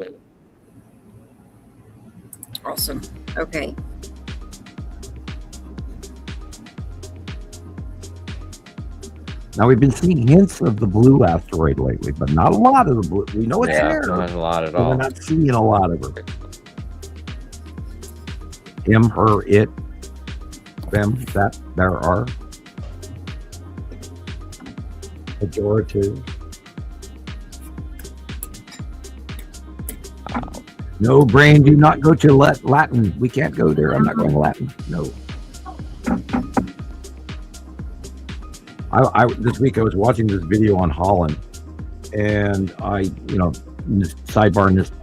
Awesome. Okay. Now, we've been seeing hints of the blue asteroid lately, but not a lot of the blue. We know it's there. Not a lot at all. We're not seeing a lot of her. Him, her, it, them, that, there are. Pejorative. No, brain, do not go to Latin. We can't go there. I'm not going to Latin. No. I this week I was watching this video on Holland, and sidebar in this,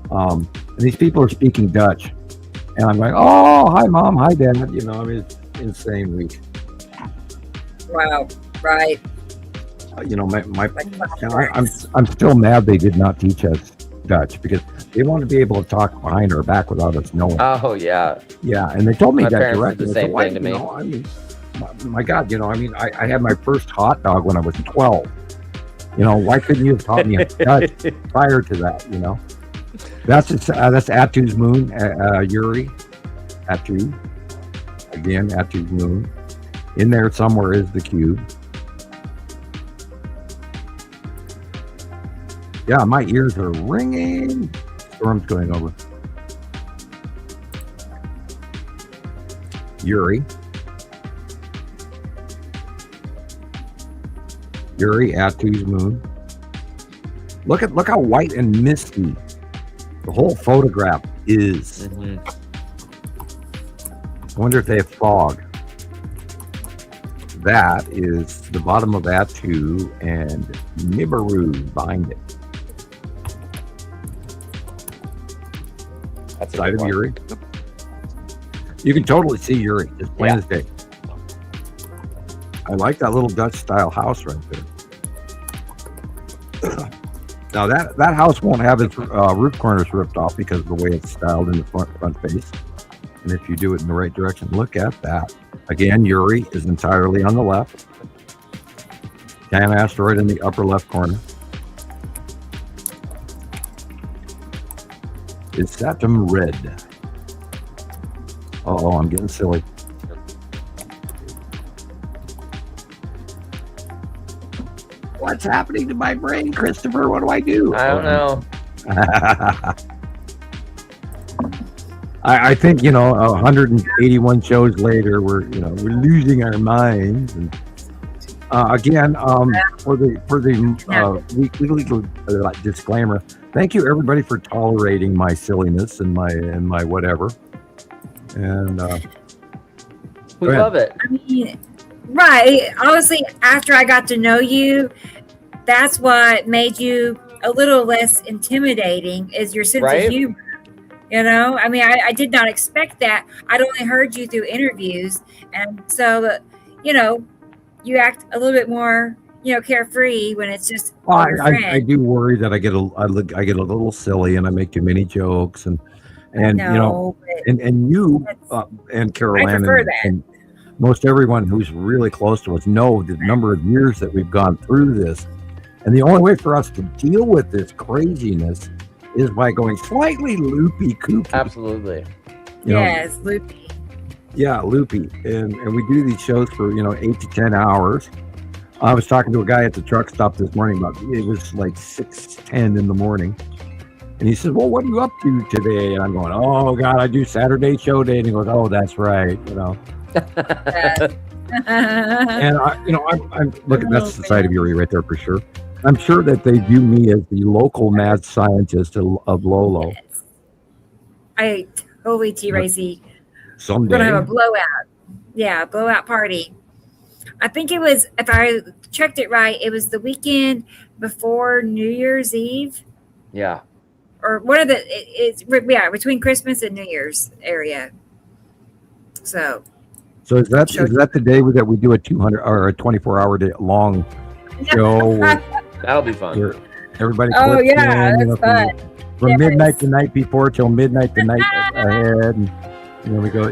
and these people are speaking Dutch, and I'm like, oh, hi mom, hi dad. I mean, it's insane week. Wow. Right. I'm still mad they did not teach us Dutch because they want to be able to talk behind our back without us knowing. Oh yeah. Yeah, and they told me My that parents directly. did the same thing to me. I mean, my God, I had my first hot dog when I was 12. Why couldn't you have taught me Dutch prior to that? That's Atu's moon, Yuri. Atu. Again, Atu's moon. In there somewhere is the cube. Yeah, my ears are ringing. Storm's going over. Yuri, Atu's moon. Look how white and misty the whole photograph is. Mm-hmm. I wonder if they have fog. That is the bottom of Atu and Nibiru behind it. That's Side of Yuri. You can totally see Yuri. It's plain as day. I like that little Dutch style house right there. Now that house won't have its roof corners ripped off because of the way it's styled in the front face. And if you do it in the right direction, look at that. Again, Yuri is entirely on the left. Tam asteroid in the upper left corner. Is Saturn red? Oh, I'm getting silly. What's happening to my brain, Christopher? What do I do? I don't know. I think 181 shows later, we're losing our minds. And again, for the weekly disclaimer, thank you everybody for tolerating my silliness and my whatever. And we love it. I mean, right. Honestly, after I got to know you, that's what made you a little less intimidating, is your sense of humor. I mean, I did not expect that. I'd only heard you through interviews. And so, you act a little bit more, carefree when it's just your friend. I do worry that I get a little silly and I make too many jokes and you and Caroline and most everyone who's really close to us know the number of years that we've gone through this. And the only way for us to deal with this craziness is by going slightly loopy kooky. Absolutely. Yes, loopy. Yeah, loopy. And we do these shows for 8 to 10 hours. I was talking to a guy at the truck stop this morning it was like 6:10 in the morning. And he says, well, what are you up to today? And I'm going, oh God, I do Saturday show day. And he goes, oh, that's right. And I'm looking, that's the side of Yuri right there for sure. I'm sure that they view me as the local mad scientist of Lolo. Yes. I totally T-Racy. Someday. We're going to have a blowout. Yeah, blowout party. I think it was, if I checked it right, it was the weekend before New Year's Eve. Yeah. Or one of it's between Christmas and New Year's area. So is that the day that we do a 200 or a 24-hour day long show? That'll be fun. Everybody. Oh yeah, that's fun. From midnight the night before till midnight the night ahead, and then we go.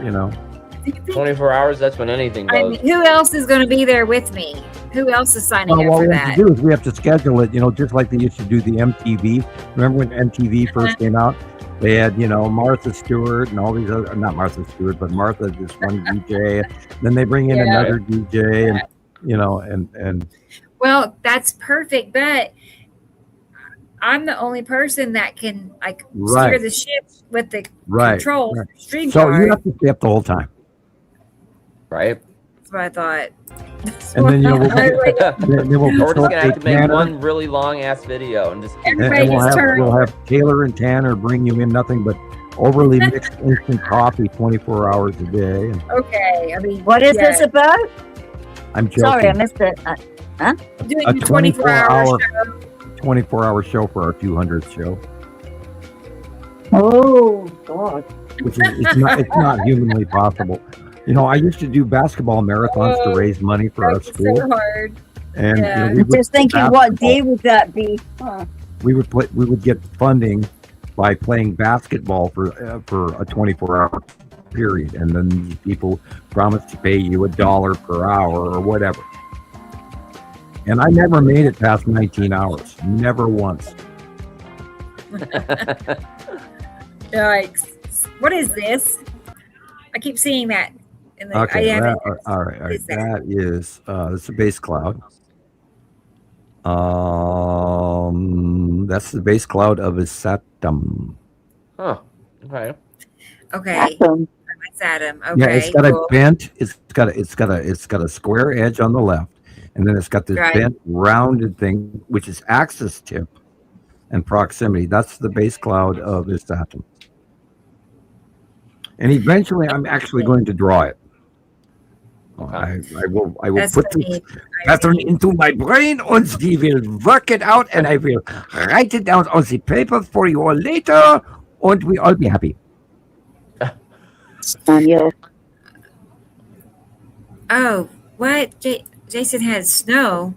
24 hours. That's when anything goes. I mean, who else is going to be there with me? Who else is signing up for what we that? have to do is we have to schedule it. Just like they used to do the MTV. Remember when MTV first came out? They had, Martha Stewart and all these other, not Martha Stewart, but Martha, this one DJ. Then they bring in another DJ, and Well, that's perfect, but I'm the only person that can steer the ship with the control stream so card. you have to stay up the whole time. Right. That's what I thought. And then we'll Or we're just gonna have to make Tanner. one really long ass video and just keep Everybody gets turned. We'll have Taylor and Tanner bring you in nothing but overly mixed instant coffee 24 hours a day. And Okay, I mean, What is this about? I'm joking. Sorry, I missed it. doing a the 24-hour 24-hour show. 24-hour show for our 200th show, Oh, God. which is it's not humanly possible. I used to do basketball marathons to raise money for our That's school, so hard. and Yeah. we would Just thinking, play what basketball. day would that be? Huh. We would get funding by playing basketball for a 24-hour period, and then these people promised to pay you $1 per hour or whatever. And I never made it past 19 hours, never once. Yikes. What is this? I keep seeing that. In the, Okay, I haven't- all right. What is that? That is it's a base cloud. That's the base cloud of Isatum. Huh. Okay. Okay. Awesome. That's Adam. Okay. Yeah, it's got cool. a bent. It's got a square edge on the left, and then it's got this Right. bent, rounded thing, which is axis tip and proximity. That's the base cloud of Isatum. And eventually, I'm actually going to draw it. I will That's put funny. this pattern into my brain, and we will work it out, and I will write it down on the paper for you all later, and we all be happy. Samuel. Oh, what? Jason has snow.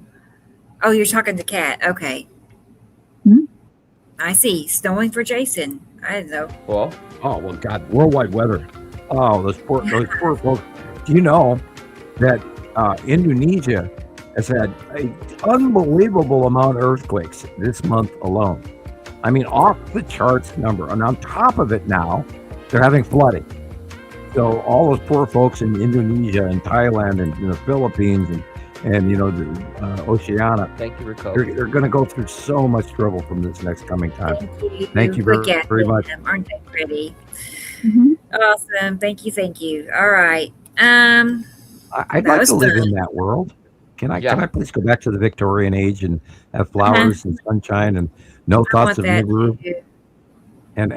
Oh, you're talking to Kat. Okay. Hmm? I see. Snowing for Jason. I don't know. Cool. Oh well, God, worldwide weather. Oh, those poor folks. Do you know that Indonesia has had an unbelievable amount of earthquakes this month alone? I mean, off the charts number. And on top of it now, they're having flooding. So all those poor folks in Indonesia and Thailand and the Philippines and the Oceania, Thank you for calling. they're going to go through so much trouble from this next coming time. Thank you Look very, at very much. them. Aren't they pretty? Mhm. Awesome. Thank you. All right. I'd That like was to live fun. in that world. Can I? Yeah. Can I please go back to the Victorian age and have flowers and sunshine and no I want thoughts of that Nibiru too. and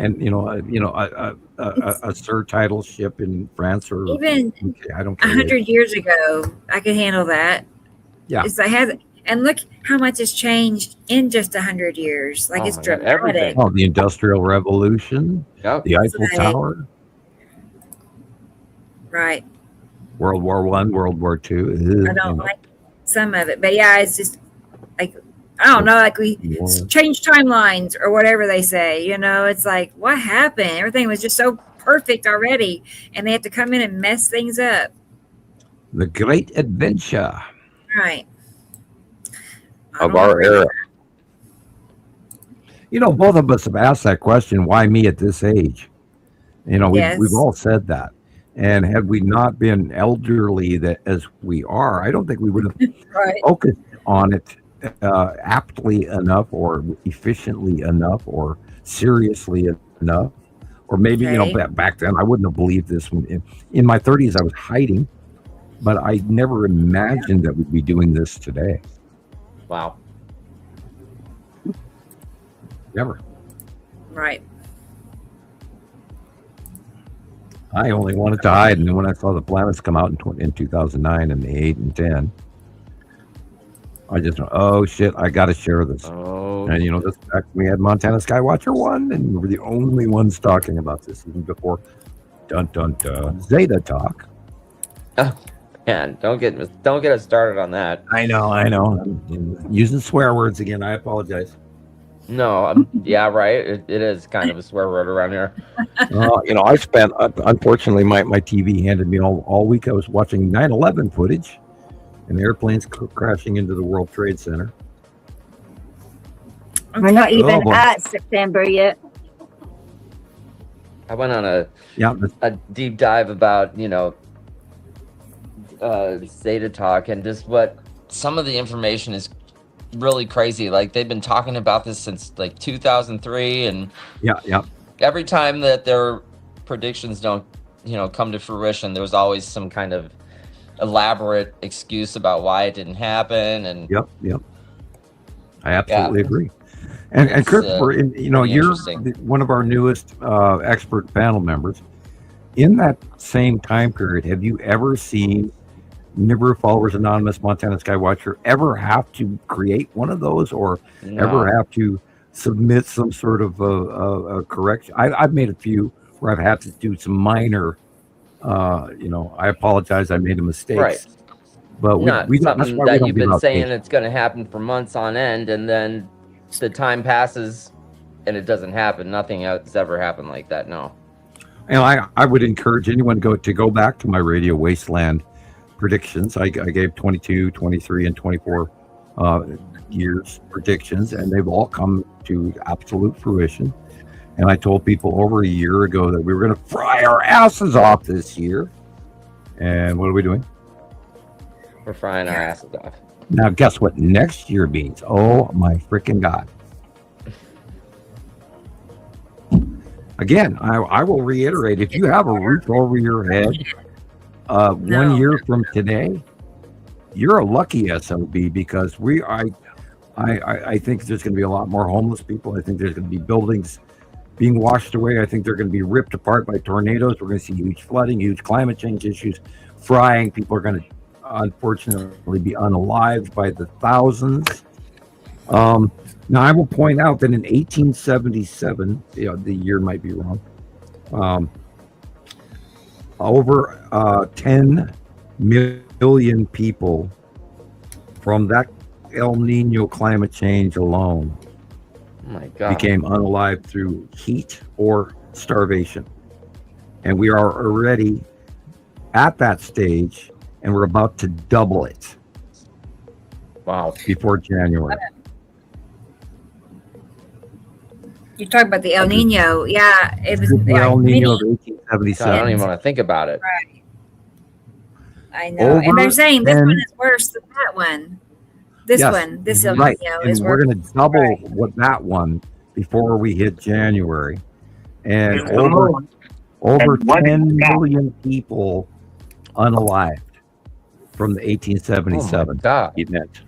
a Sir title ship in France or Even UK? I don't care. 100 years ago, I could handle that. Yeah. I had, and look how much has changed in just 100 years. Like Oh it's my God, dramatic. everything. Oh, the Industrial Revolution, Yep. the Eiffel Right. Tower, Right. World War I, World War II. I don't like some of it, but yeah, it's just like I don't know, like we change timelines or whatever they say. It's like what happened? Everything was just so perfect already, and they have to come in and mess things up. The Great Adventure Right. I of don't our agree era. with Both of us have asked that question, why me at this age? Yes. We've all said that. And had we not been elderly as we are, I don't think we would have that. Right. focused on it aptly enough or efficiently enough or seriously enough. Or maybe, Okay. back then I wouldn't have believed this. In my 30s, I was hiding, but I never imagined that we'd be doing this today. Wow. Never. Right. I only wanted to hide, and then when I saw the planets come out in 2009 and the 8 and 10, I just went, oh shit, I got to share this. Oh. And this fact, we had Montana Skywatcher 1, and we were the only ones talking about this even before dun dun dun Zeta talk. Man, don't get us started on that. I know. I'm using swear words again. I apologize. No, yeah, right. It is kind of a swear word around here. I spent, unfortunately, my TV handed me all week. I was watching 9/11 footage and airplanes crashing into the World Trade Center. We're not Oh, even boy. at September yet. I went on a Yeah, deep dive about Zeta talk and just what some of the information is really crazy. Like they've been talking about this since like 2003, and yeah. every time that their predictions don't come to fruition, there was always some kind of elaborate excuse about why it didn't happen. And Yep. I absolutely agree. And Christopher, you're one of our newest expert panel members. In that same time period, have you ever seen Nibiru Followers Anonymous, Montana Skywatcher ever have to create one of those, or ever have to submit some sort of a correction? I've made a few where I've had to do some minor, I apologize, I made a mistake. Right. But we something that you've been saying it's going to happen for months on end, and then the time passes and it doesn't happen. Nothing has ever happened like that. No. And I would encourage anyone to go back to my Radio Wasteland predictions. I gave 22, 23, and 24 years predictions, and they've all come to absolute fruition. And I told people over a year ago that we were going to fry our asses off this year. And what are we doing? We're frying our asses off. Now, guess what next year means? Oh, my freaking God. Again, I will reiterate, if you have a roof over your head 1 year from today, you're a lucky SOB, because I think there's going to be a lot more homeless people. I think there's going to be buildings being washed away. I think they're going to be ripped apart by tornadoes. We're going to see huge flooding, huge climate change issues, frying. People are going to unfortunately be unalived by the thousands. Now, I will point out that in 1877, the year might be wrong, over 10 million people from that El Nino climate change alone became unalive through heat or starvation. And we are already at that stage, and we're about to double it. Wow. Before January. You're talking about the El Nino. Yeah, it was the El Nino of 1877. I don't even want to think about it. Right. I know. And they're saying this one is worse than that one. This El Nino is worse. And we're going to double what that one before we hit January. And over 10 million people unalived from the 1877 event.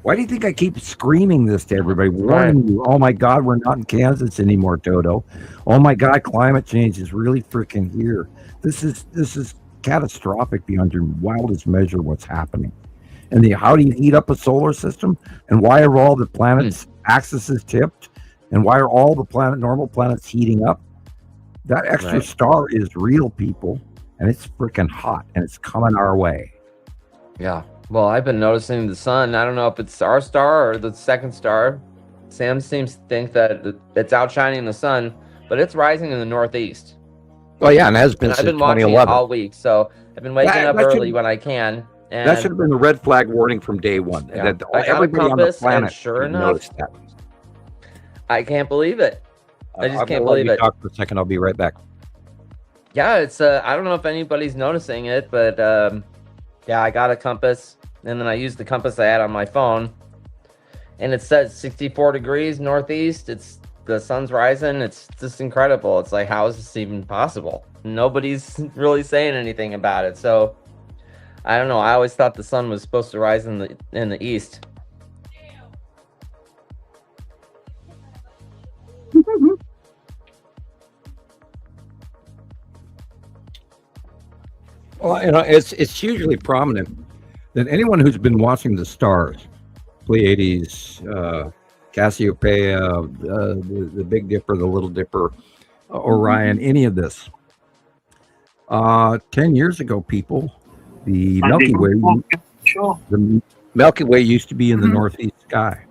Why do you think I keep screaming this to everybody, warning you? Oh my God, we're not in Kansas anymore, Toto. Oh my God, climate change is really freaking here. This is catastrophic beyond your wildest measure. What's happening? And how do you heat up a solar system? And why are all the planets' axes tipped? And why are all the normal planets heating up? That extra star is real, people, and it's freaking hot, and it's coming our way. Yeah. Well, I've been noticing the sun. I don't know if it's our star or the second star. Sam seems to think that it's outshining the sun, but it's rising in the northeast. Oh yeah, and has been since 2011. I've been watching it all week, so I've been waking up early when I can. And that should have been a red flag warning from day one. Yeah. Everybody on the planet sure enough, that. I can't believe it. I just can't believe it. Talk for a second. I'll be right back. Yeah, it's I don't know if anybody's noticing it, but yeah, I got a compass, and then I used the compass I had on my phone, and it says 64 degrees northeast. The sun's rising. It's just incredible. It's like, how is this even possible? Nobody's really saying anything about it. So I don't know. I always thought the sun was supposed to rise in the east. Well, it's hugely prominent that anyone who's been watching the stars, Pleiades, Cassiopeia, the Big Dipper, the Little Dipper, Orion, any of this. 10 years ago, people, the Milky Way used to be in the northeast sky.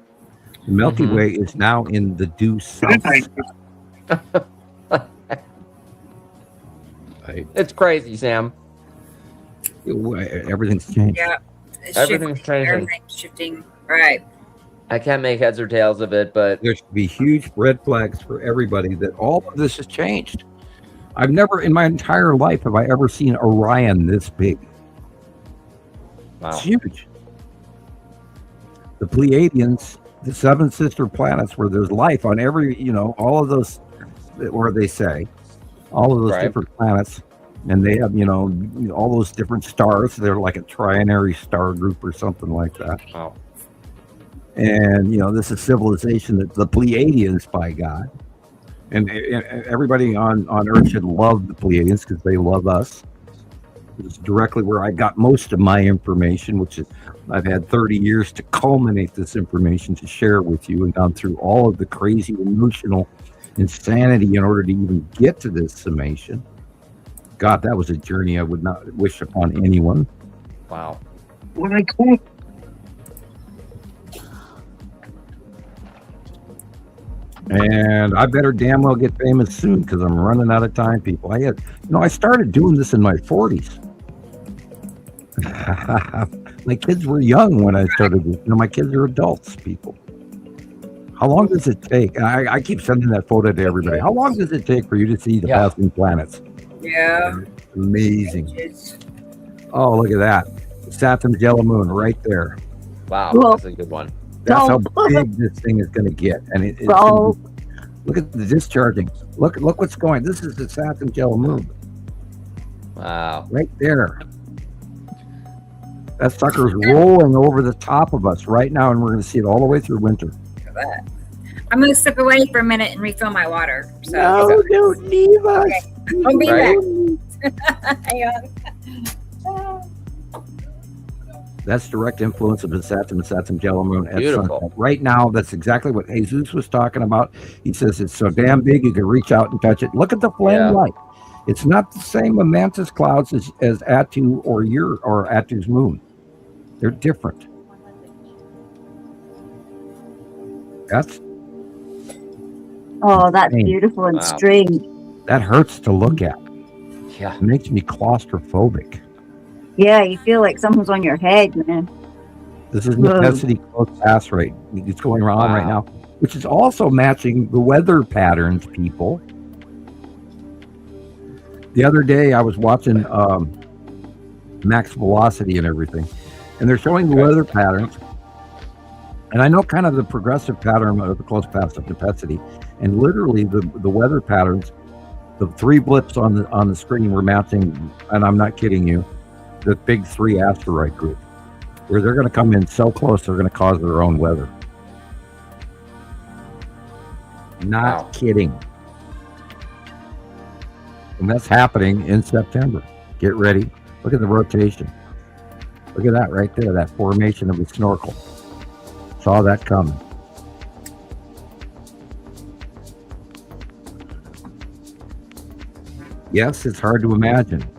The Milky Way is now in the due south sky. It's crazy, Sam. Everything's changed. Yeah, everything's changing. Everything's shifting. Right. I can't make heads or tails of it, but there should be huge red flags for everybody that all of this has changed. I've never in my entire life have I ever seen Orion this big. Wow. It's huge. The Pleiadians, the seven sister planets where there's life on every, all of those, or they say, all of those different planets And they have, all those different stars. They're like a trinary star group or something like that. Wow. And, this is civilization that the Pleiadians, by God. And everybody on Earth should love the Pleiadians because they love us. It's directly where I got most of my information, which is I've had 30 years to culminate this information to share with you and gone through all of the crazy emotional insanity in order to even get to this summation. God, that was a journey I would not wish upon anyone. Wow. When I quit. And I better damn well get famous soon because I'm running out of time, people. I started doing this in my 40s. My kids were young when I started this. My kids are adults, people. How long does it take? I keep sending that photo to everybody. How long does it take for you to see the passing planets? Yeah. Amazing. Oh, look at that. Saturn's yellow moon right there. Wow, that's a good one. That's how big this thing is going to get. And it's gonna be, look at the discharging. Look what's going. This is the Saturn's yellow moon. Wow. Right there. That sucker's rolling over the top of us right now, and we're going to see it all the way through winter. Look at that. I'm going to step away for a minute and refill my water. So, no, don't leave us. Okay. I'll be back. Hang on. That's direct influence of the Saturn's yellow moon at Beautiful. sunset. Right now, that's exactly what Jesus was talking about. He says it's so damn big you can reach out and touch it. Look at the flame light. It's not the same mantis clouds as Attu or Attu's moon. They're different. That's beautiful and strange. That hurts to look at. Yeah. It makes me claustrophobic. Yeah, you feel like something's on your head, man. This is necessity close pass rate. It's going on right now, which is also matching the weather patterns, people. The other day, I was watching Max Velocity and everything, and they're showing the weather patterns. And I know kind of the progressive pattern of the close pass of Nepenthe, and literally the weather patterns, the three blips on the screen were matching, and I'm not kidding you, the big three asteroid group, where they're going to come in so close they're going to cause their own weather. Not kidding. And that's happening in September. Get ready. Look at the rotation. Look at that right there, that formation of the snorkel. Saw that coming. Yes, it's hard to imagine.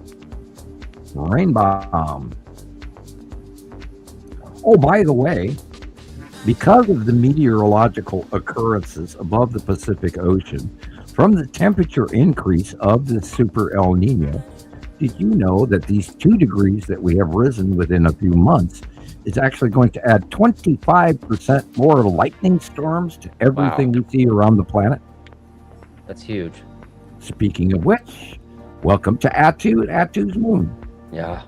Rain bomb. Oh, by the way, because of the meteorological occurrences above the Pacific Ocean, from the temperature increase of the super El Nino, did you know that these 2 degrees that we have risen within a few months is actually going to add 25% more lightning storms to everything we see around the planet? That's huge. Speaking of which, welcome to Attu's moon. Yeah.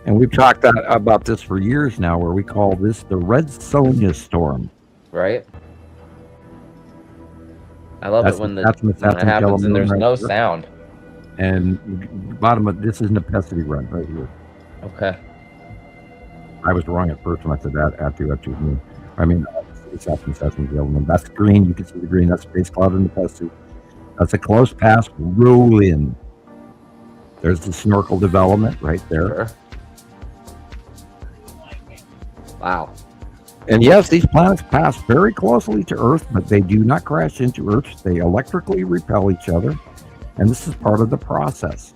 And we've talked about this for years now, where we call this the Red Sonja storm. Right. I love it when that happens and there's no sound. And bottom of this is Nepenthe run right here. Okay. I was wrong at first when I said that Attu's moon. I mean, it's Saturn's yellow moon. That's green. You can see the green. That's space cloud in Nepenthe. That's a close pass roll in. There's the snorkel development right there. Sure. Wow. And yes, these planets pass very closely to Earth, but they do not crash into Earth. They electrically repel each other. And this is part of the process.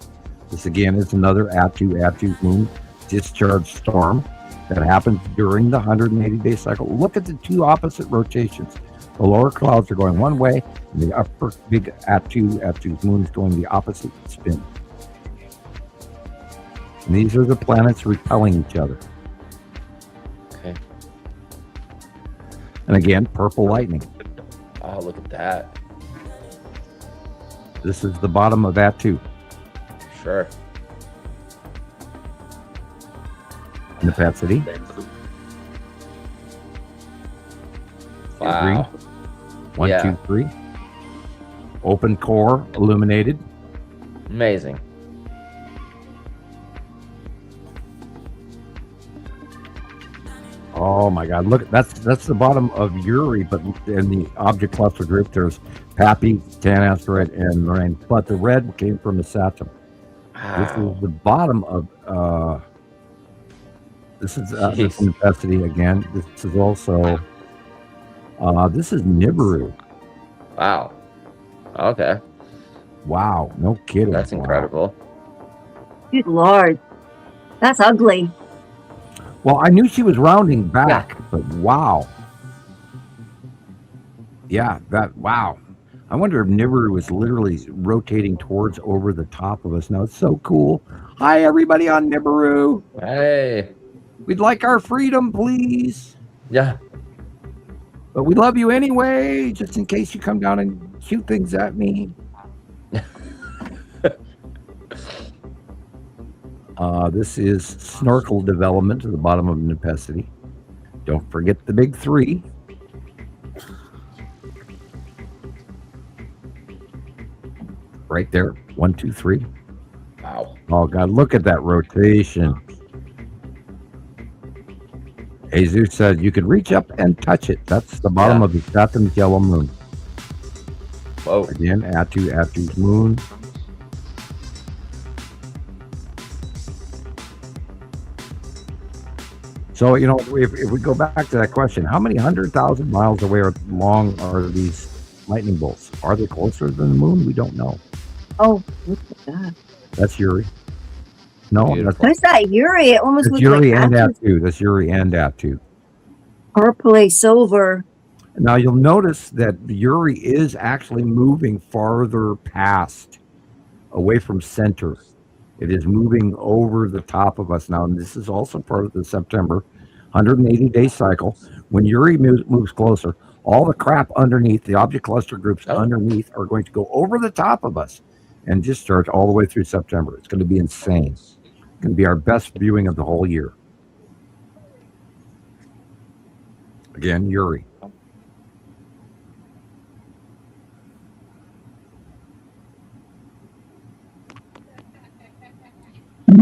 This again is another Attu's moon discharge storm that happens during the 180-day cycle. Look at the 2 opposite rotations. The lower clouds are going one way, and the upper big Attu's moon is going the opposite spin. And these are the planets repelling each other. Okay. And again, purple lightning. Oh, look at that. This is the bottom of Attu. Sure. Nepenthe. Wow. 1, 2, 3. Open core illuminated. Amazing. Oh my God! Look, that's the bottom of Uri, but in the object cluster group, there's Pappy, Tan Asteroid, and Lorraine. But the red came from the Saturn. This is the bottom of. This is Necessity again. This is also. This is Nibiru. Wow. Okay. Wow! No kidding. That's incredible. Good Lord. That's ugly. Well, I knew she was rounding back, but wow. Yeah, wow. I wonder if Nibiru is literally rotating towards over the top of us. Now, it's so cool. Hi, everybody on Nibiru. Hey. We'd like our freedom, please. Yeah. But we love you anyway, just in case you come down and shoot things at me. This is snorkel development at the bottom of Necessity. Don't forget the big 3. Right there. 1, 2, 3. Wow. Oh God, look at that rotation. Jesus said you could reach up and touch it. That's the bottom of the Saturn's yellow moon. Whoa. Again, Atu's moon. So, if we go back to that question, how many 100,000 miles away long are these lightning bolts? Are they closer than the moon? We don't know. Oh, look at that. That's Uri. No, What's that? Uri. It almost looks Uri like and Atu. That's Uri and Atu. Purpley silver. Now, you'll notice that Uri is actually moving farther past, away from center. It is moving over the top of us now, and this is also part of the September 180-day cycle. When Uri moves closer, all the crap underneath, the object cluster groups underneath, are going to go over the top of us and discharge all the way through September. It's going to be insane. It's going to be our best viewing of the whole year. Again, Uri.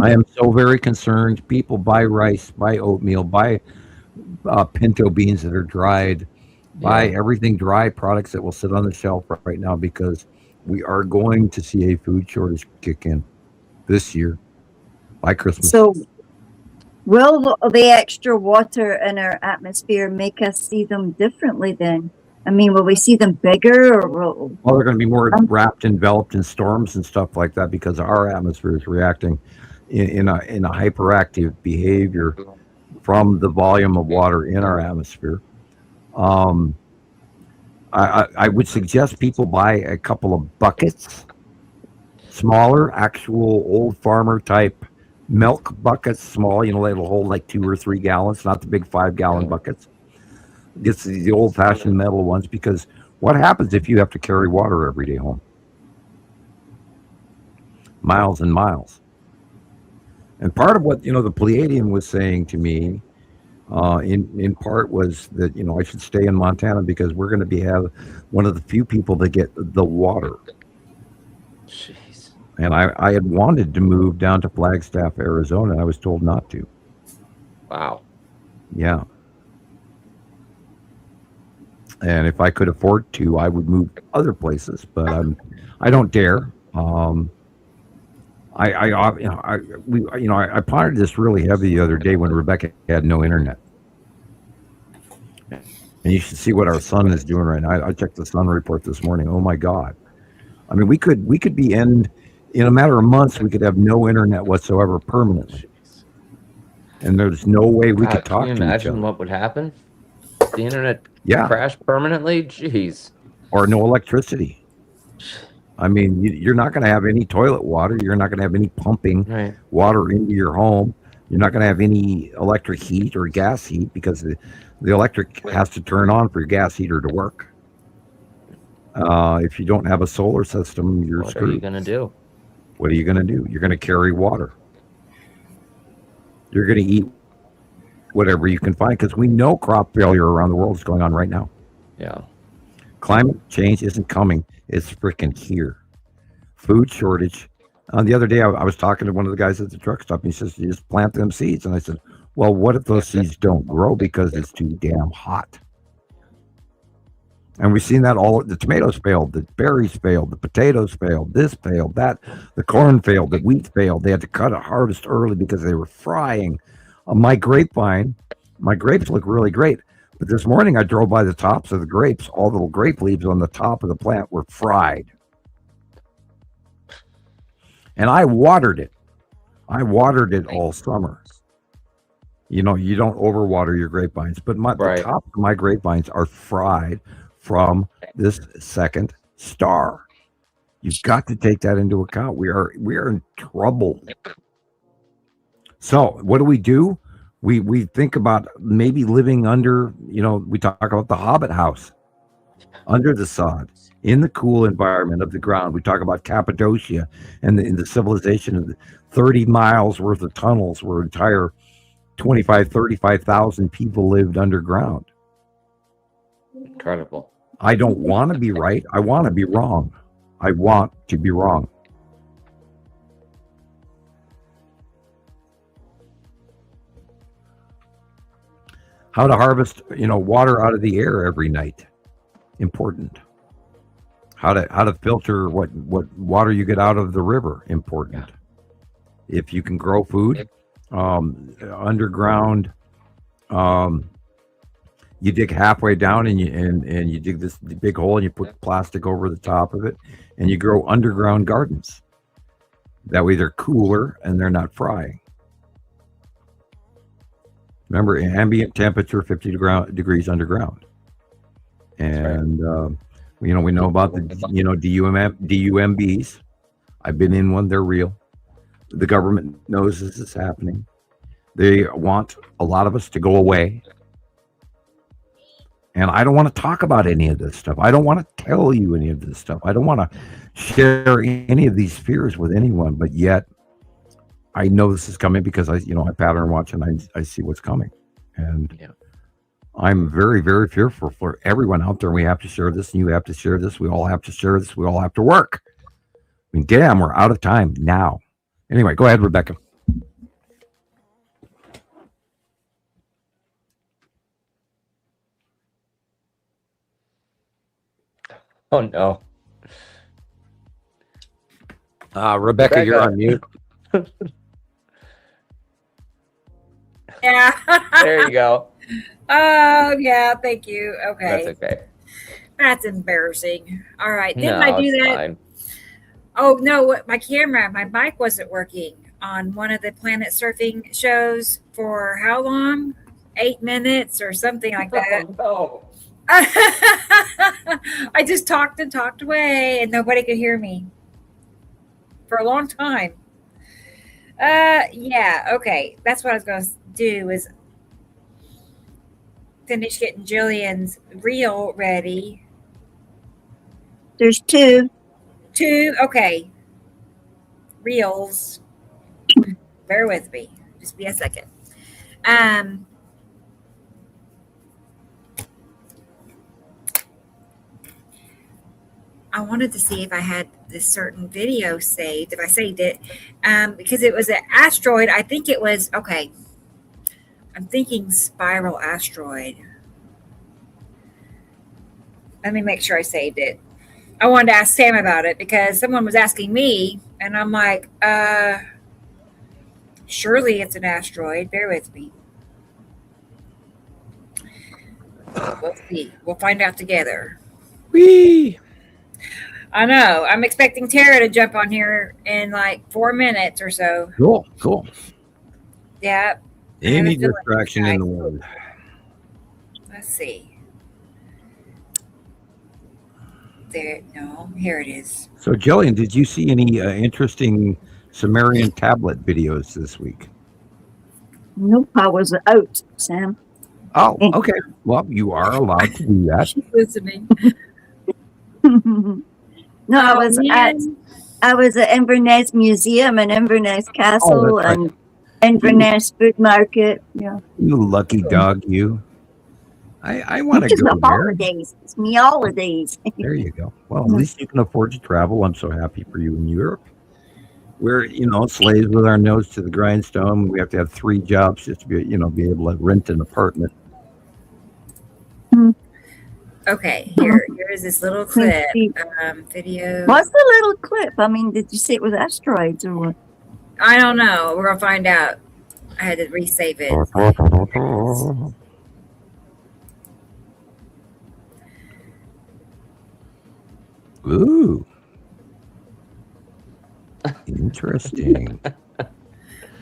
I am so very concerned. People buy rice, buy oatmeal, buy pinto beans that are dried, buy everything dry products that will sit on the shelf right now, because we are going to see a food shortage kick in this year by Christmas. So will the extra water in our atmosphere make us see them differently then? I mean, will we see them bigger, or will... Well, they're going to be more wrapped, enveloped in storms and stuff like that, because our atmosphere is reacting in a hyperactive behavior from the volume of water in our atmosphere. I would suggest people buy a couple of buckets, smaller, actual old farmer type milk buckets, small, it'll hold like 2 or 3 gallons, not the big 5-gallon buckets. It's the old fashioned metal ones, because what happens if you have to carry water every day home? Miles and miles. And part of what, the Pleiadian was saying to me, in part, was that, I should stay in Montana because we're going to have one of the few people that get the water. Jeez. And I had wanted to move down to Flagstaff, Arizona, and I was told not to. Wow. Yeah. And if I could afford to, I would move other places, but I don't dare. I pondered this really heavy the other day when Rebecca had no internet. And you should see what our sun is doing right now. I checked the sun report this morning. Oh my God! I mean, we could be in a matter of months. We could have no internet whatsoever permanently, and there's no way we could talk to each other. Imagine what would happen? The internet crashed permanently. Jeez. Or no electricity. I mean, you're not going to have any toilet water. You're not going to have any pumping water into your home. You're not going to have any electric heat or gas heat, because the electric has to turn on for your gas heater to work. If you don't have a solar system, you're screwed. What are you going to do? What are you going to do? You're going to carry water. You're going to eat whatever you can find, because we know crop failure around the world is going on right now. Yeah. Climate change isn't coming. It's freaking here. Food shortage. The other day, I was talking to one of the guys at the truck stop. And he says, "You just plant them seeds." And I said, "Well, what if those seeds don't grow because it's too damn hot?" And we've seen that all. The tomatoes failed, the berries failed, the potatoes failed, this failed, that, the corn failed, the wheat failed. They had to cut a harvest early because they were frying. My grapevine, my grapes look really great. But this morning I drove by the tops of the grapes. All the little grape leaves on the top of the plant were fried. And I watered it. I watered it all summer. You know, you don't overwater your grapevines, but the top of my grapevines are fried from this second star. You've got to take that into account. We are in trouble. So what do? We think about maybe living under, you know, we talk about the Hobbit house, under the sod, in the cool environment of the ground. We talk about Cappadocia and the civilization of the 30 miles worth of tunnels where entire 35,000 people lived underground. Incredible. I don't want to be right. I want to be wrong. I want to be wrong. How to harvest, you know, water out of the air every night. Important. How to filter what water you get out of the river. Important. If you can grow food underground, you dig halfway down and you dig this big hole and you put plastic over the top of it and you grow underground gardens. That way they're cooler and they're not frying. Remember, ambient temperature 50 degrees underground. And you know, we know about the DUMBs. I've been in one. They're real. The government knows this is happening. They want a lot of us to go away. And I don't want to talk about any of this stuff. I don't want to tell you any of this stuff. I don't want to share any of these fears with anyone. But yet, I know this is coming because I pattern watch and I see what's coming. And I'm very, very fearful for everyone out there. We have to share this, and you have to share this. We all have to share this. We all have to work. I mean, damn, we're out of time now. Anyway, go ahead, Rebecca. Oh no. Rebecca, you're on mute. Yeah. There you go. Oh, yeah. Thank you. Okay. That's okay. That's embarrassing. All right. Didn't No, I do it's that? fine. Oh, no. My mic wasn't working on one of the Planet Surfing shows for how long? 8 minutes or something like that. Oh, I just talked and talked away and nobody could hear me for a long time. Yeah. Okay. That's what I was going to do is finish getting Gillian's reel ready. There's two. Okay. Reels. Bear with me. Just be a second. I wanted to see if I had this certain video saved, if I saved it, because it was an asteroid. I think it was, okay. I'm thinking spiral asteroid. Let me make sure I saved it. I wanted to ask Sam about it because someone was asking me, and I'm like, surely it's an asteroid. Bear with me. We'll see. We'll find out together. Whee! I know. I'm expecting Tara to jump on here in like 4 minutes or so. Cool. Yeah. Any distraction in the world. Let's see. There. No. Here it is. So, Jillian, did you see any interesting Sumerian tablet videos this week? Nope, I was out, Sam. Oh, okay. Well, you are allowed to do that. She's listening. No, I was at Inverness Museum and Inverness Castle and Inverness Food Market. Yeah. You lucky dog, you. I want to go the there. holidays. It's me holidays. There you go. Well, at least you can afford to travel. I'm so happy for you in Europe. we're slaves with our nose to the grindstone. We have to have 3 jobs just to be able to rent an apartment. Okay, here's this little clip. Video. What's the little clip? I mean, did you say it was asteroids or what? I don't know. We're gonna find out. I had to resave it. Ooh. Interesting.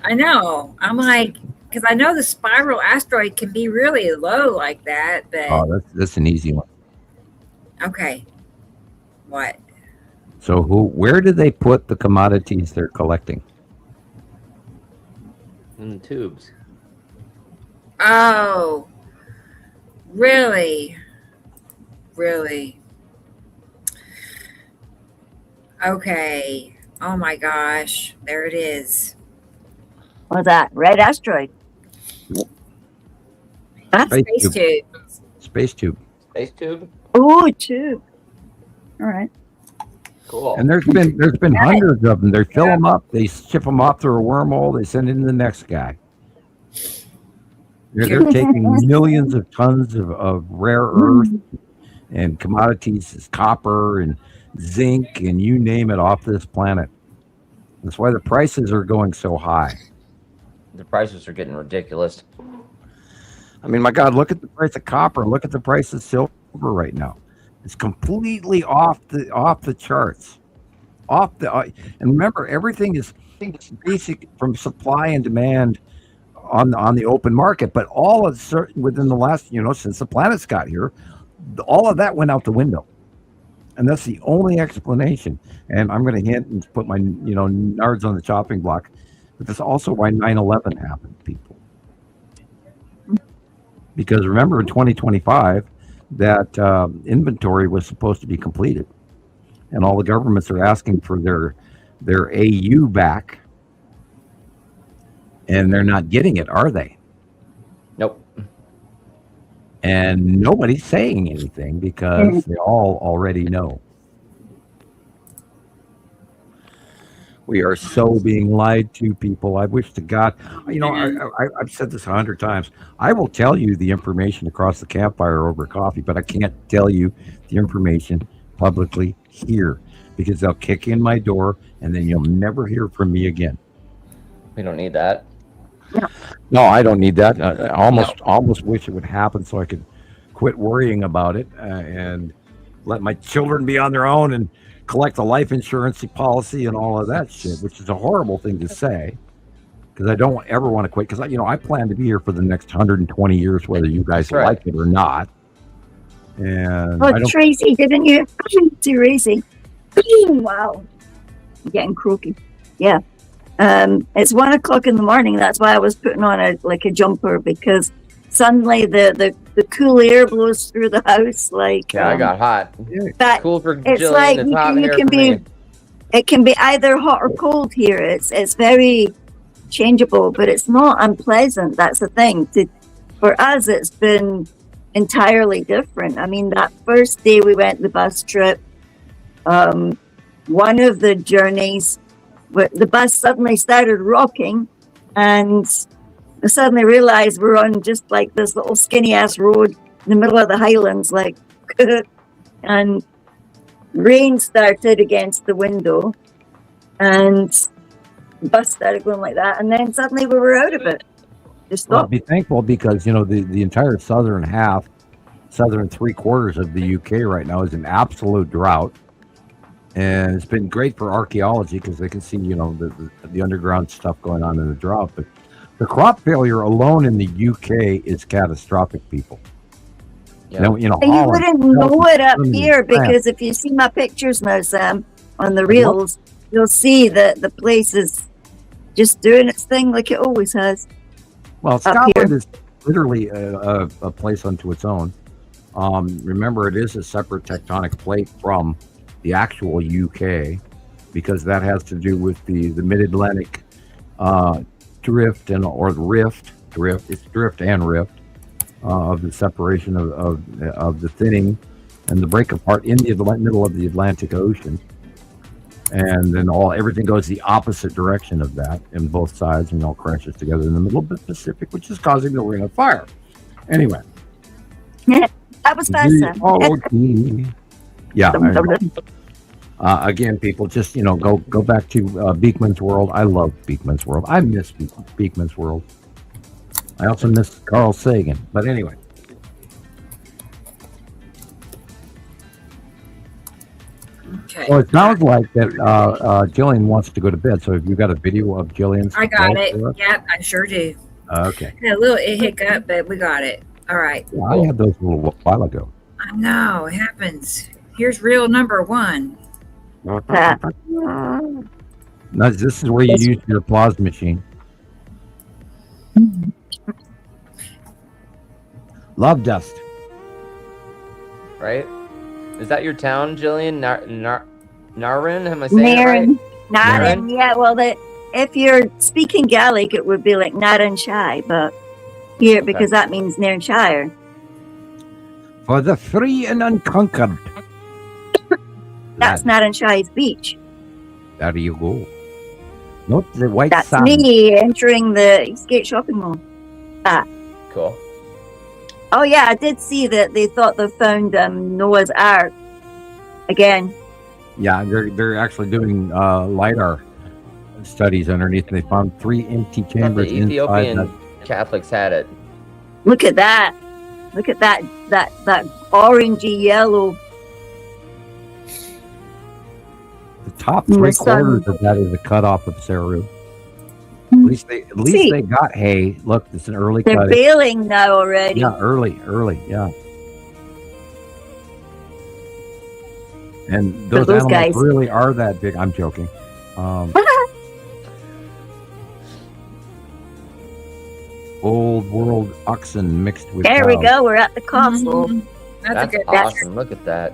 I know. I'm like, because I know the spiral asteroid can be really low like that, but Oh, that's an easy one. okay. What? So where do they put the commodities they're collecting? In the tubes. Oh, really? Really? Okay. Oh my gosh. There it is. What's that? Red asteroid. Space tube. Space tube. Space tube. Oh, tube. All right. Cool. And there's been hundreds of them. They fill them up. They ship them off through a wormhole. They send it to the next guy. They're taking millions of tons of rare earth and commodities, copper and zinc and you name it, off this planet. That's why the prices are going so high. The prices are getting ridiculous. I mean, my God, look at the price of copper. Look at the price of silver right now. It's completely off the charts. And remember, everything is basic from supply and demand on the open market. But all of certain within the last, since the planets got here, all of that went out the window. And that's the only explanation. And I'm going to hint and put my, nards on the chopping block. But that's also why 9/11 happened, people. Because remember, in 2025, that inventory was supposed to be completed. And all the governments are asking for their AU back. And they're not getting it, are they? Nope. And nobody's saying anything because they all already know. We are so being lied to, people. I wish to God, I've said this 100 times. I will tell you the information across the campfire over coffee, but I can't tell you the information publicly here because they'll kick in my door and then you'll never hear from me again. We don't need that. No, I don't need that. I almost wish it would happen so I could quit worrying about it and let my children be on their own and collect a life insurance policy and all of that shit, which is a horrible thing to say because I don't ever want to quit because I plan to be here for the next 120 years, whether you guys like it or not. And Tracy, didn't you? Tracy. Wow. I'm getting croaky. Yeah. It's 1 o'clock in the morning. That's why I was putting on a jumper because suddenly the cool air blows through the house. Like I got hot. But cool for it's Gillian. like It's hot you here can for be. me. It can be either hot or cold here. It's very changeable, but it's not unpleasant. That's the thing. For us, it's been entirely different. I mean, that first day we went the bus trip, one of the journeys, the bus suddenly started rocking, and I suddenly realized we're on just like this little skinny ass road in the middle of the Highlands, like, and rain started against the window, and the bus started going like that, and then suddenly we were out of it. Just Well, stopped. be thankful because the entire southern 3/4 of the UK right now is an absolute drought, and it's been great for archaeology because they can see the underground stuff going on in the drought. But the crop failure alone in the UK is catastrophic, people. Yeah. Now, You Holland, wouldn't know it up Germany, here France. because if you see my pictures now, Sam, on the reels, you'll see that the place is just doing its thing like it always has. Well, up Scotland here. is literally a place unto its own. Remember, it is a separate tectonic plate from the actual UK because that has to do with the mid-Atlantic drift or rift. It's drift and rift of the separation of the thinning and the break apart in the middle of the Atlantic Ocean. and then everything goes the opposite direction of that in both sides, and it all crashes together in the middle of the Pacific, which is causing the Ring of Fire. Anyway, That was fast. Yeah. Again, people, just go back to Beekman's World. I love Beekman's World. I miss Beekman's World. I also miss Carl Sagan. But anyway. Okay. Well, it sounds like that Gillian wants to go to bed. So have you got a video of Gillian's? I got it. Yep, I sure do. Okay. Had a little hiccup, but we got it. All right. Yeah, I had those a little while ago. I know, it happens. Here's reel number 1. Now, this is where you use your applause machine. Love dust. Right? Is that your town, Gillian? Narin? Am I saying it right? Narin. Yeah, well, if you're speaking Gaelic, it would be like Narin Shai, but here, because that means Nairn Shire. For the free and unconquered. That's Narin Shai's beach. There you go. Not the white That's sand. me entering the Eastgate shopping mall. Cool. Oh yeah, I did see that they thought they found Noah's Ark again. Yeah, they're actually doing LiDAR studies underneath, and they found 3 empty chambers The inside. Ethiopian Catholics had it. Look at that! Look at that orangey yellow. The top In the 3 sun. quarters of that is a cutoff of Saru. At least See. they got hay. Look, it's an early They're cut. bailing now already. Yeah, early, yeah. And those those animals guys. really are that big. I'm joking. Old world oxen mixed with There we cows. go. We're at the castle, That's a good awesome. Look at that.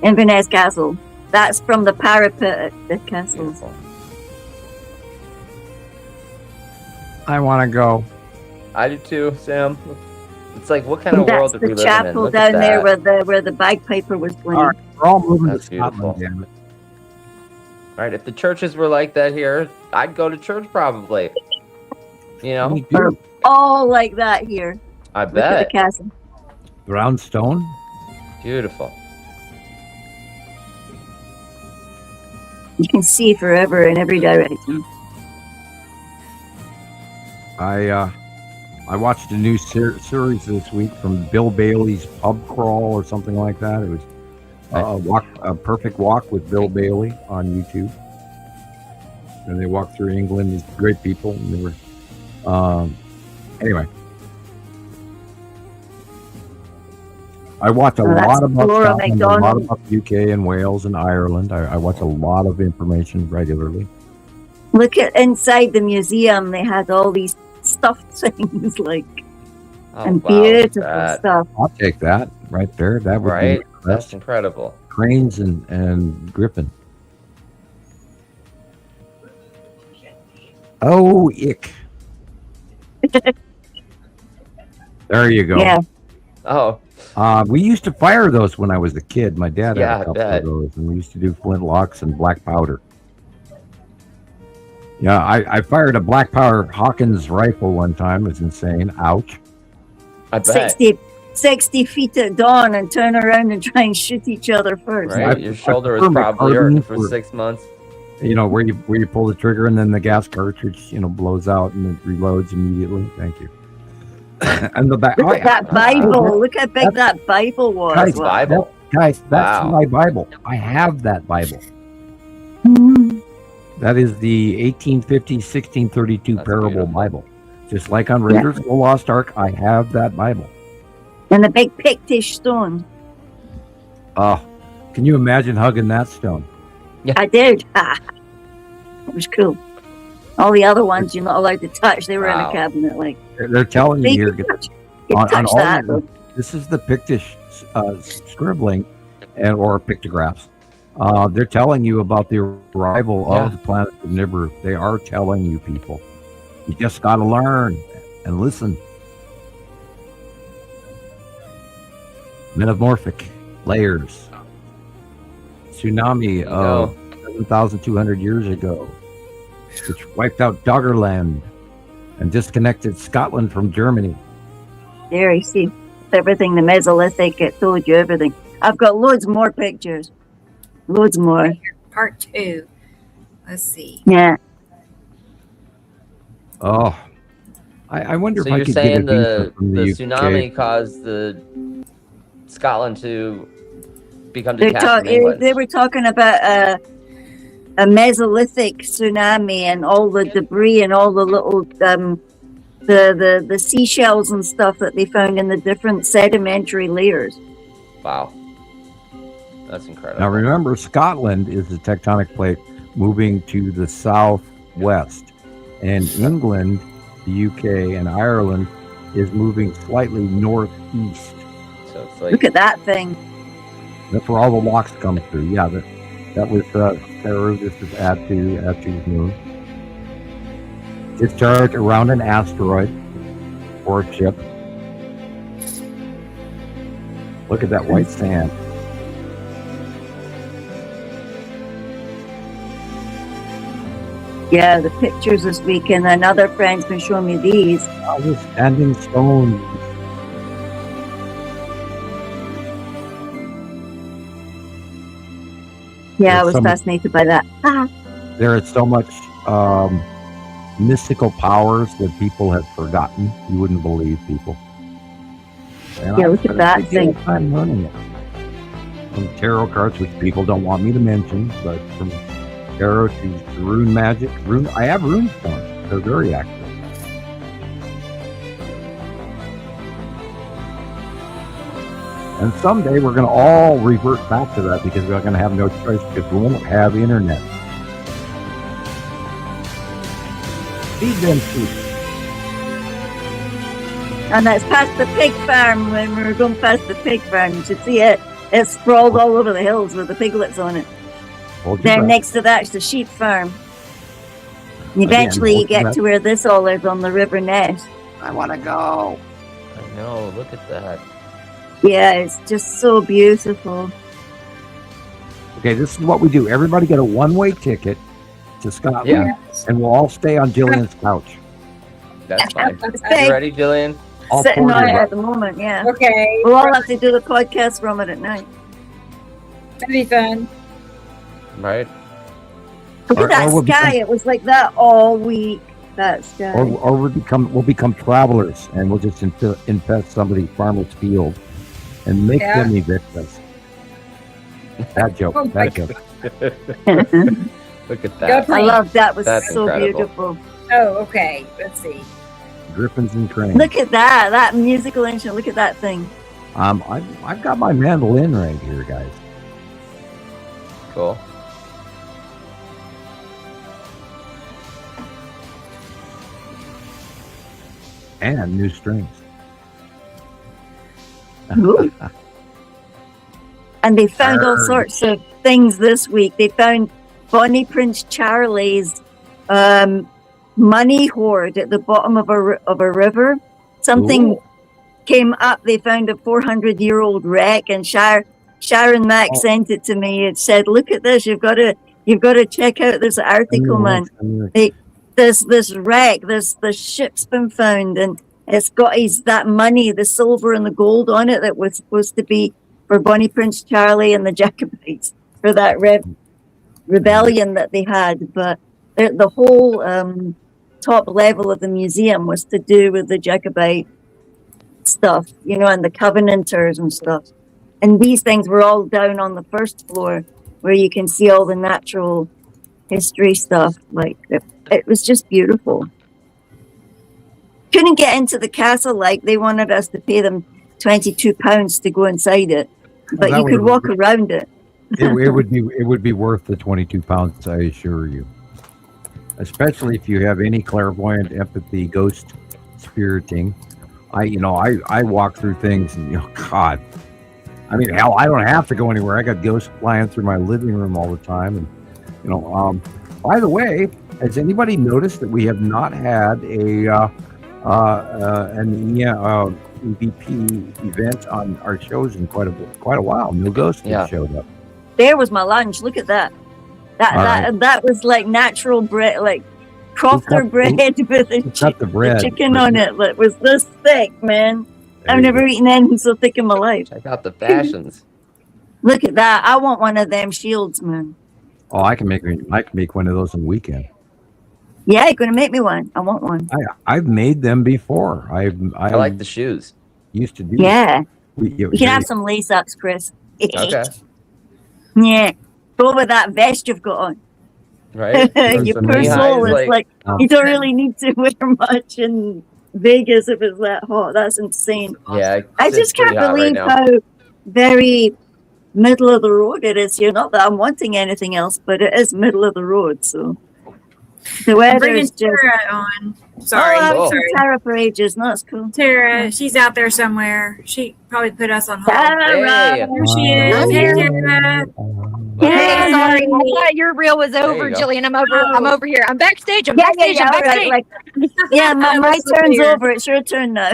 Inverness Castle. That's from the parapet at the castle. Beautiful. I want to go. I do too, Sam. It's like, what kind of world That's did we the live in? chapel Look at down there that. where the bagpiper was playing. All right, we're all moving That's to Scotland, beautiful. damn it. All right, if the churches were like that here, I'd go to church probably. You know, Me too. All like that here. I Look at bet. the castle. Round stone. Beautiful. You can see forever in every direction. I watched a new series this week from Bill Bailey's Pub Crawl or something like that. It was a perfect walk with Bill Bailey on YouTube, and they walked through England. These great people, and they were anyway. I watch a Oh, that's lot about Laura Scotland, a lot MacDonald. about the UK and Wales and Ireland. I watch a lot of information regularly. Look at inside the museum. They had all these stuffed things like Oh, and wow, look at beautiful that. stuff. I'll take that right there. That would Right? be the That's best. incredible. Cranes and Griffin. Oh, ick. There you go. Yeah. Oh, We used to fire those when I was a kid. My dad Yeah, had I a couple bet. of those, and we used to do flintlocks and black powder. Yeah, I fired a black powder Hawkins rifle one time. It was insane. Ouch. I bet. 60 feet at dawn and turn around and try and shoot each other first. Right? I- Your I shoulder prefer is my probably carbine hurting for for- 6 months. You know, where you pull the trigger and then the gas cartridge, blows out and it reloads immediately. Thank you. And the back. Look at that Bible. Look how big that Bible was. Guys, Wow. Bible. Guys, that's Wow. my Bible. I have that Bible. Mhm. That is the 1850, 1632 That's Parable beautiful. Bible. Just like on Raiders of the Lost Ark, I have that Bible. And the big Pictish stone. Oh, can you imagine hugging that stone? I did. It was cool. All the other ones you're not allowed to touch. They were in Wow. a cabinet. Like, They're telling you you here, can touch, you on can touch all that. your- this is the Pictish scribbling or pictographs. They're telling you about the arrival Yeah. of the planet of Nibiru. They are telling you, people. You just got to learn and listen. Metamorphic layers. Tsunami you of 7,200 years ago, which wiped out Doggerland and disconnected Scotland from Germany. There you see everything, the Mesolithic, it told you everything. I've got loads more pictures. Loads more. Part 2. Let's see. Yeah. Oh, I wonder So if I you're could saying get a the visa from the UK. tsunami caused the Scotland to become They detached from England? were talking about a Mesolithic tsunami and all the debris and all the little the seashells and stuff that they found in the different sedimentary layers. Wow. That's incredible. Now remember, Scotland is the tectonic plate moving to the southwest, and England, the UK, and Ireland is moving slightly northeast. So it's like, Look at that thing. That's where all the locks come through. Yeah, that was Sarah. This is Attu's moon. Discharged around an asteroid or a ship. Look at that white sand. Yeah, the pictures this week, and another friend's been showing me these. All the standing stones. Yeah, I was fascinated by that. There is so much mystical powers that people have forgotten. You wouldn't believe, people. And Yeah, look at that thing. I'm learning it. From tarot cards, which people don't want me to mention, but from tarot to rune magic. I have rune stones. They're very active. And someday we're going to all revert back to that because we're going to have no choice because we won't have internet. Feed them food. And that's past the pig farm. When we were going past the pig farm, you should see it. It's sprawled all over the hills with the piglets on it. There next to that's the sheep farm. And eventually you get to where this all is on the River Ness. I want to go. I know, look at that. Yeah, it's just so beautiful. Okay, this is what we do. Everybody get a one-way ticket to Scotland, Yeah. and we'll all stay on Gillian's couch. That's fine. Stay. You ready, Gillian? All Sitting four on of it us. at the moment, yeah. Okay. We'll all have to do the podcast from it at night. That'd be fun. Right? Look at that we'll sky. It was like that all week. That sky. Or we'll become travelers, and we'll just infest somebody's farmer's field and make them evict us. Bad joke. Oh my Bad joke. Look at that. I love that. Was That's so incredible. beautiful. Oh, okay. Let's see. Griffins and cranes. Look at that musical instrument. Look at that thing. I've got my mandolin right here, guys. Cool. And new strings. Ooh. And they found all sorts of things this week. They found Bonnie Prince Charlie's money hoard at the bottom of a river. Something came up. They found a 400-year-old wreck, and Sharon Mack sent it to me. It said, "Look at this. You've got to check out this article, man. This wreck. The ship's been found, and it's got that money, the silver and the gold on it that was supposed to be for Bonnie Prince Charlie and the Jacobites for that rebellion that they had. But the whole top level of the museum was to do with the Jacobite stuff, and the Covenanters and stuff. And these things were all down on the first floor where you can see all the natural history stuff. Like it was just beautiful. Couldn't get into the castle. Like they wanted us to pay them £22 to go inside it, but you could walk around it. It would be worth the £22, I assure you. Especially if you have any clairvoyant empathy, ghost spiriting. I walk through things and God. I mean, hell, I don't have to go anywhere. I got ghosts flying through my living room all the time. And by the way, has anybody noticed that we have not had an EVP event on our shows in quite a while? No ghosts have showed up. There was my lunch. Look at that. That was like natural bread, like crofter bread with the chicken on it. That was this thick, man. I've never eaten anything so thick in my life. Check out the fashions. Look at that! I want one of them shields, man. Oh, I can make one of those in the weekend. Yeah, you're gonna make me one. I want one. I've made them before. I like the shoes. Used to do. Yeah, you can have some lace ups, Chris. Okay. Yeah, go with that vest you've got on. Right. Your poor soul is like you don't really need to wear much in Vegas if it's that hot. That's insane. Yeah, I just can't believe how very middle of the road it is here. Not that I'm wanting anything else, but it is middle of the road. So the weather is just. Tara on. Sorry, sorry. Tara for ages. No, it's cool. Tara, she's out there somewhere. She probably put us on hold. Tara, there she is. Hey, Tara. Hey, sorry, I thought your reel was over, Gillian. I'm over here. I'm backstage. I'm backstage. Right. My turn's over. It's your turn now.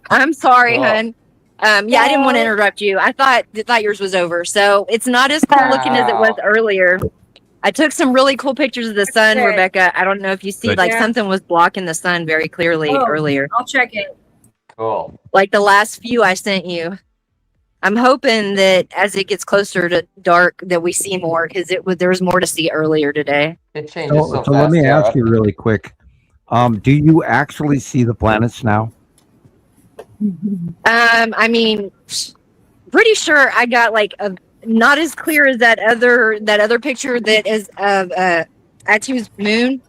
I'm sorry, hun. I didn't want to interrupt you. I thought yours was over. So it's not as cool looking as it was earlier. I took some really cool pictures of the sun, Rebecca. I don't know if you see, something was blocking the sun very clearly earlier. I'll check it. Cool. Like the last few I sent you. I'm hoping that as it gets closer to dark that we see more because there was more to see earlier today. It changes so fast. So let me ask you really quick. Do you actually see the planets now? I mean, pretty sure I got like a not as clear as that other picture that is of Atu's moon,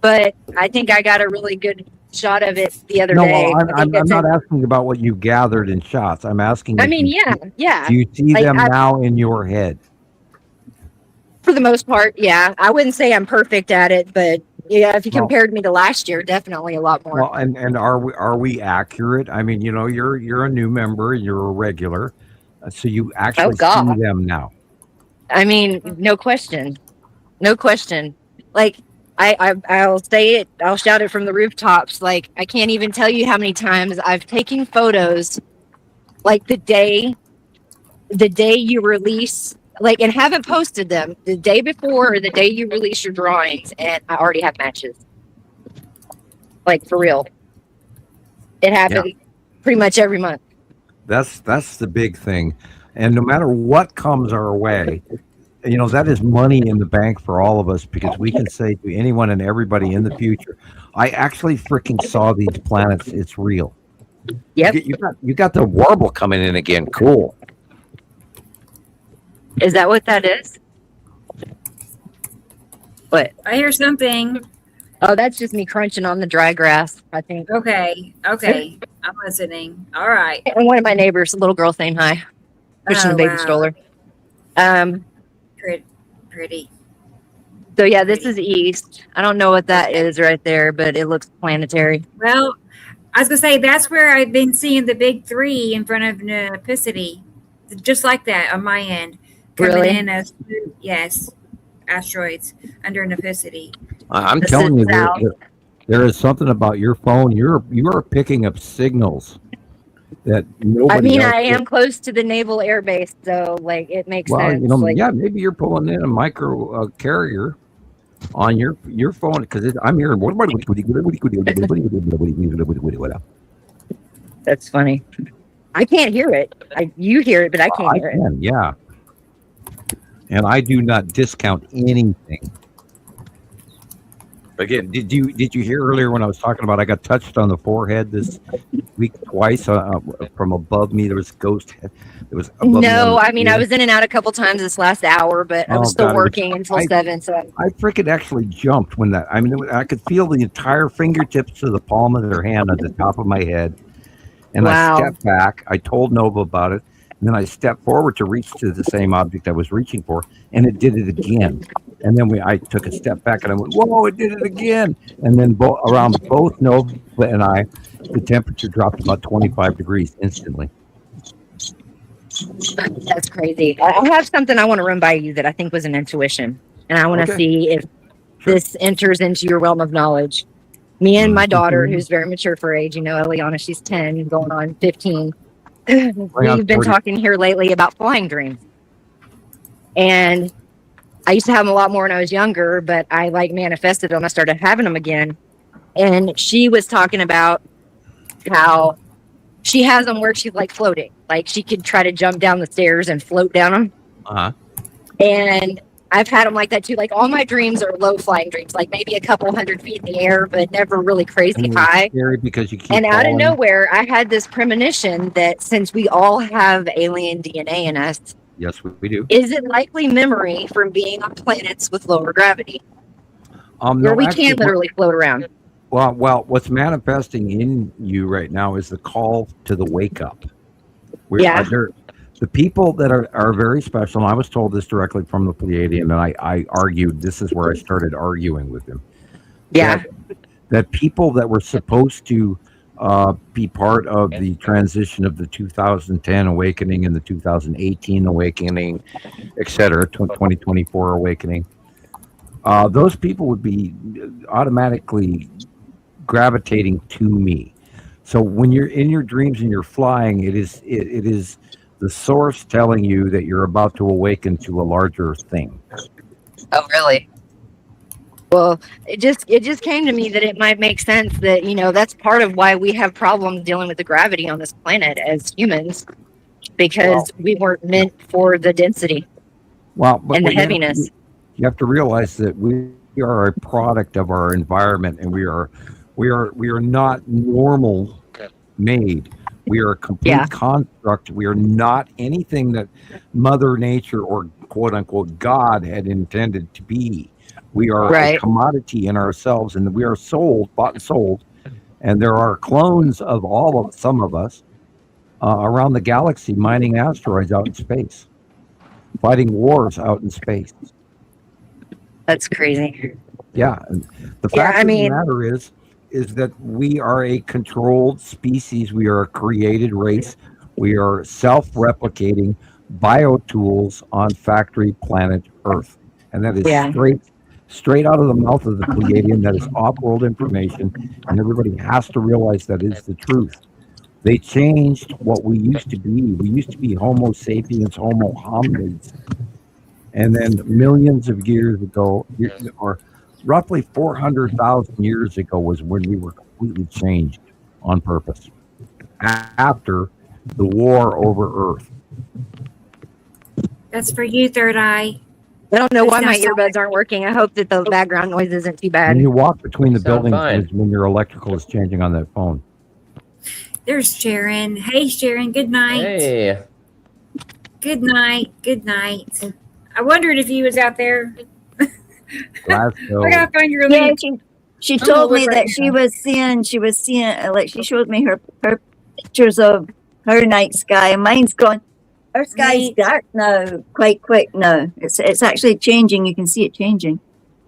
but I think I got a really good shot of it the other day. I'm not asking about what you gathered in shots. I'm asking. I mean, yeah. Do you see them now in your head? For the most part, yeah. I wouldn't say I'm perfect at it, but yeah, if you compared me to last year, definitely a lot more. Well, and are we accurate? I mean, you're a new member, you're a regular, so you actually see them now. I mean, no question. Like I'll say it, I'll shout it from the rooftops. Like I can't even tell you how many times I've taken photos, like the day you release. Like, and haven't posted them the day before or the day you release your drawings, and I already have matches. Like, for real. It happens pretty much every month. That's the big thing. And no matter what comes our way, that is money in the bank for all of us because we can say to anyone and everybody in the future, I actually freaking saw these planets. It's real. Yep. You got the warble coming in again. Cool. Is that what that is? What? I hear something. Oh, that's just me crunching on the dry grass, I think. Okay. I'm listening. All right. And one of my neighbors, a little girl saying hi. Pushing a baby stroller. Pretty. So yeah, this is east. I don't know what that is right there, but it looks planetary. Well, I was going to say, that's where I've been seeing the big three in front of Nepicity. Just like that on my end. Coming in as asteroids under Nepicity. I'm telling you, there is something about your phone. You are picking up signals that nobody. I mean, else I am close to the Naval Air Base, so like it makes sense. Maybe you're pulling in a micro carrier on your phone because I'm hearing. That's funny. I can't hear it. You hear it, but I can't hear it. Yeah. And I do not discount anything. Again, did you hear earlier when I was talking about I got touched on the forehead this week twice from above me? There was a ghost head. There was I was in and out a couple times this last hour, but I was still working until 7. So I freaking actually jumped when that. I mean, I could feel the entire fingertips to the palm of their hand on the top of my head. And I stepped back. I told Nova about it. And then I stepped forward to reach to the same object I was reaching for, and it did it again. And then I took a step back, and I went, "Whoa! It did it again!" And then around both Nova and I, the temperature dropped about 25 degrees instantly. That's crazy. I have something I want to run by you that I think was an intuition, and I want to see if this enters into your realm of knowledge. Me and my daughter, who's very mature for age, Eliana, she's 10, going on 15. We've been talking here lately about flying dreams. And I used to have them a lot more when I was younger, but I like manifested them. I started having them again. And she was talking about how she has them where she's like floating. Like she could try to jump down the stairs and float down them. Uh-huh. And I've had them like that too. Like all my dreams are low flying dreams, like maybe a couple 100 feet in the air, but never really crazy And high. scary because you keep And out of falling. nowhere, I had this premonition that since we all have alien DNA in us, Yes, we do. is it likely memory from being on planets with lower gravity No, where we actually, can literally float around? Well, what's manifesting in you right now is the call to the wake up. Yeah. The people that are very special, and I was told this directly from the Pleiadian, and I argued, this is where I started arguing with him. Yeah. That people that were supposed to be part of the transition of the 2010 awakening and the 2018 awakening, et cetera, 2024 awakening, those people would be automatically gravitating to me. So when you're in your dreams and you're flying, it is the source telling you that you're about to awaken to a larger thing. Oh, really? Well, it just came to me that it might make sense that, that's part of why we have problems dealing with the gravity on this planet as humans, because we weren't meant for the density and the heaviness. You have to realize that we are a product of our environment, and we are not normal made. We are a complete construct. We are not anything that Mother Nature or quote unquote God had intended to be. We are a commodity in ourselves, and we are bought and sold. And there are clones of some of us around the galaxy, mining asteroids out in space, fighting wars out in space. That's crazy. Yeah, and the fact of the matter is that we are a controlled species. We are a created race. We are self-replicating biotools on factory planet Earth, and that is straight out of the mouth of the Pleiadian. That is off-world information, and everybody has to realize that is the truth. They changed what we used to be. We used to be Homo sapiens, Homo hominids, and then millions of years ago, or roughly 400,000 years ago, was when we were completely changed on purpose after the war over Earth. That's for you, Third Eye. I don't know why my earbuds aren't working. I hope that the background noise isn't too bad. When you walk between the buildings is when your electrical is changing on that phone. There's Sharon. Hey, Sharon. Good night. Hey. Good night. Good night. I wondered if you was out there. I gotta find your link. She told me that she was seeing, like she showed me her pictures of her night sky, and mine's gone. Our sky's dark now, quite quick now. It's actually changing. You can see it changing,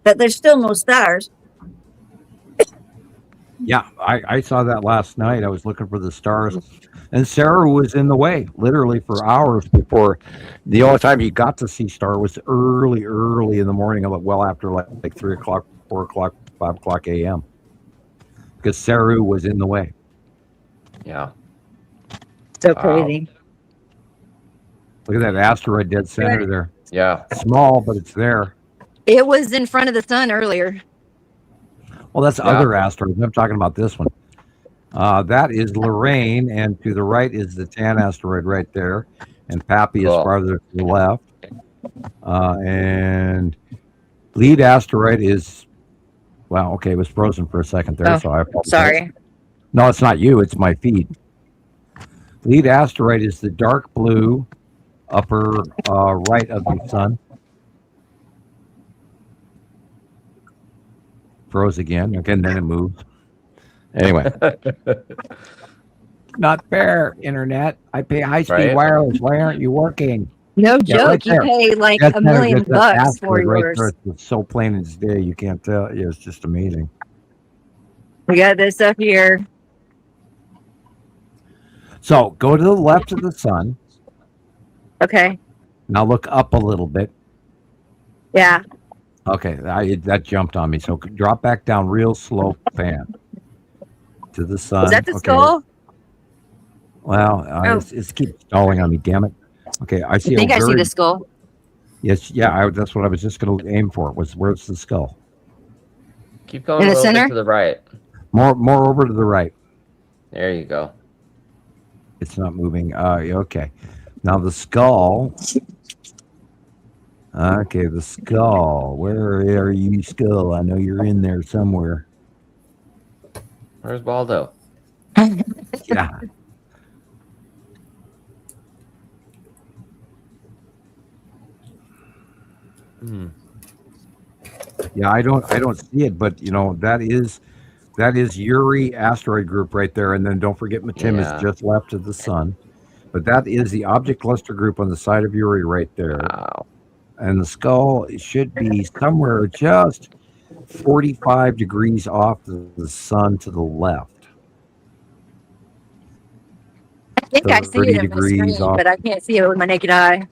but there's still no stars. Yeah, I saw that last night. I was looking for the stars, and Sarah was in the way, literally for hours before. The only time you got to see star was early in the morning, well after like 3 o'clock, 4 o'clock, 5 o'clock a.m. because Saru was in the way. Yeah. So crazy. Look at that asteroid dead center there. Yeah. Small, but it's there. It was in front of the sun earlier. Well, that's other asteroids. I'm talking about this one. That is Lorraine, and to the right is the Tan asteroid right there, and Pappy is farther to the left. And lead asteroid is, it was frozen for a second there, so I apologize. Sorry. No, it's not you. It's my feed. Lead asteroid is the dark blue upper right of the sun. Froze again. Again, then it moves. Anyway. Not fair, internet. I pay high-speed wireless. Why aren't you working? No joke. You pay like $1 million for yours. It's so plain as day. You can't tell. It's just amazing. We got this up here. So go to the left of the sun. Okay. Now look up a little bit. Yeah. Okay, that jumped on me. So drop back down real slow, fan to the sun. Is that the skull? Well, it keeps stalling on me. Damn it. Okay, I see. I think I see the skull. Yes, yeah, that's what I was just going to aim for. Was where's the skull? Keep going In a the little bit center? to the right. More over to the right. There you go. It's not moving. Okay. Now the skull. Okay, the skull. Where are you, skull? I know you're in there somewhere. Where's Waldo? Yeah. Hmm. Yeah, I don't see it, but that is Uri asteroid group right there, and then don't forget Matim Yeah. is just left of the sun. But that is the object cluster group on the side of Uri right there. Wow. And the skull should be somewhere just 45 degrees off the sun to the left. I think I see 30 it in my degrees screen, off. but I can't see it with my naked eye.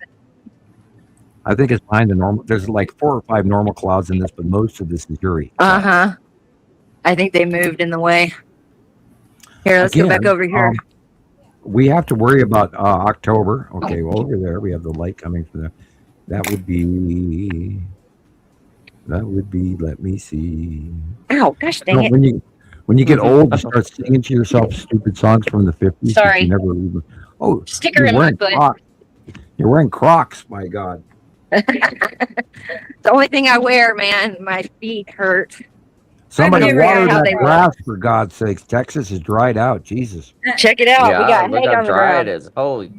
I think it's behind the normal. There's like 4 or 5 normal clouds in this, but most of this is Uri. Uh-huh. I think they moved in the way. Here, let's go back Again, over here. We have to worry about October. Okay, well, over there we have the light coming from there. That would be. Let me see. Ow, gosh dang it. When you get old, you start singing to yourself stupid songs from the 50s. Sorry. You never even. Oh, Sticker in my foot. Crocs. You're wearing Crocs. My God. The only thing I wear, man, my feet hurt. Somebody never water know how that they grass for God's sakes. Texas is dried out. Jesus. Check it out. Yeah, We got look hay how on the dry ground. it is. Holy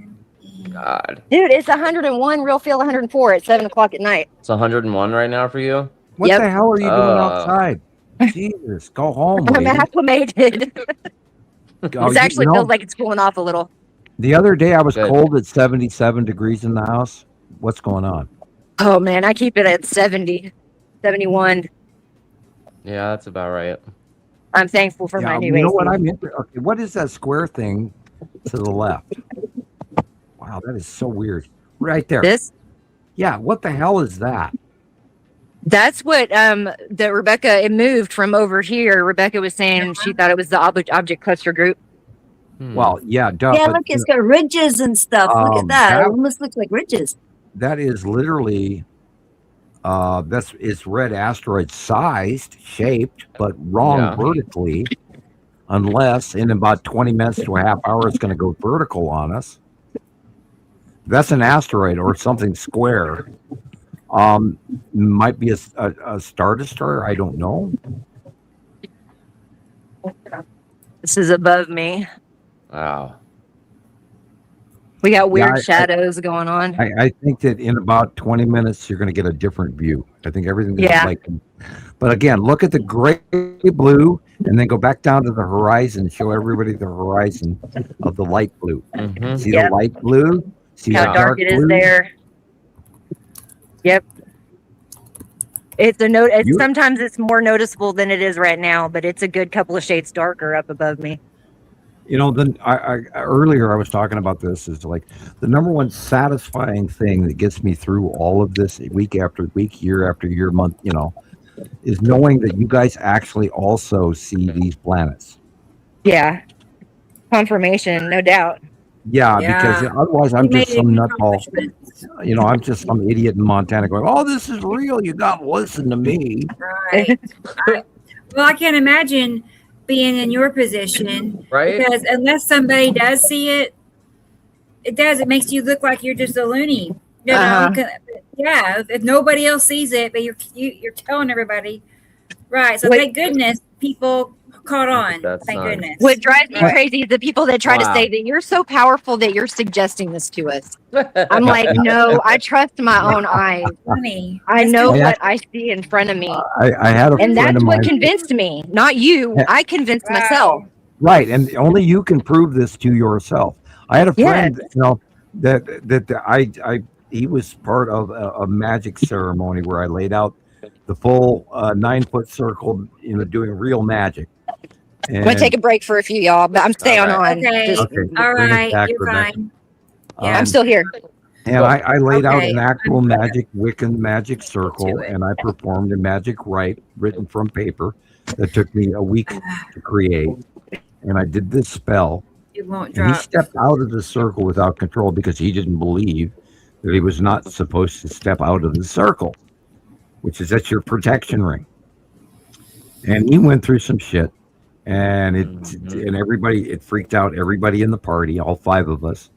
God. Dude, it's 101, real feel 104 at 7 o'clock at night. It's 101 right now for you? What Yep. the hell are you doing Oh. outside? Jesus, go home. I'm lady. acclimated. Oh, It actually you know, feels like it's cooling off a little. the other day I was Good. cold at 77 degrees in the house. What's going on? Oh, man, I keep it at 70, 71. Yeah, that's about right. I'm thankful for Yeah, my new you know AC. what I'm in? Okay, what is that square thing to the left? Wow, that is so weird. Right there. This? Yeah, what the hell is that? That's what that Rebecca, it moved from over here. Rebecca was saying she thought it was the object cluster group. Well, yeah, duh. Yeah, but, look, it's got ridges and stuff. Look at that. It almost looks like ridges. that is literally it's red asteroid sized, shaped, but wrong Yeah. vertically. Unless in about 20 minutes to a half hour it's going to go vertical on us. That's an asteroid or something square. Might be a star destroyer. I don't know. This is above me. Wow. We got weird I- shadows going on. I think that in about 20 minutes you're going to get a different view. I think everything is Yeah. like. But again, look at the gray blue, and then go back down to the horizon. Show everybody the horizon of the light blue. Mm-hmm. See Yep. the light blue? See How the dark it is blue? there. Yep. It's a note. You- Sometimes it's more noticeable than it is right now, but it's a good couple of shades darker up above me. You know, then I earlier I was talking about this is like the number one satisfying thing that gets me through all of this week after week, year after year, month, is knowing that you guys actually also see these planets. Yeah. Confirmation, no doubt. Yeah, Yeah. because otherwise I'm You made just some an nutball. accomplishment. I'm just some idiot in Montana going, "Oh, this is real. You got to listen to me." Right. Well, I can't imagine being in your position, Right? because unless somebody does see it, it makes you look like you're just a loony. You know? Uh-huh. Yeah, if nobody else sees it, but you're telling everybody, right? So Wait. thank goodness people caught on. That's Thank nice. goodness. What drives me Right. crazy is the people that try to Wow. say that you're so powerful that you're suggesting this to us. I'm like, no, I trust my own eyes. Funny. I know Yeah. what I see in front of me. I had a And friend that's of what mine. convinced me, not you. Yeah. I convinced Wow. myself. Right, and only you can prove this to yourself. I had a Yes. friend, that he was part of a magic ceremony where I laid out the full 9-foot circle, doing real magic. I'm gonna take a break for a few, y'all, but I'm staying All right. on. Okay. Just- Okay, All bring us right, back, you're Rebecca. fine. I'm still here. And I laid out Okay. an actual I'm- magic Wiccan magic circle, to it. and I performed a magic rite written from paper that took me a week to create. And I did this spell. It won't And he drop. stepped out of the circle without control because he didn't believe that he was not supposed to step out of the circle, which is that's your protection ring. And he went through some shit, and it freaked out everybody in the party, all 5 of us.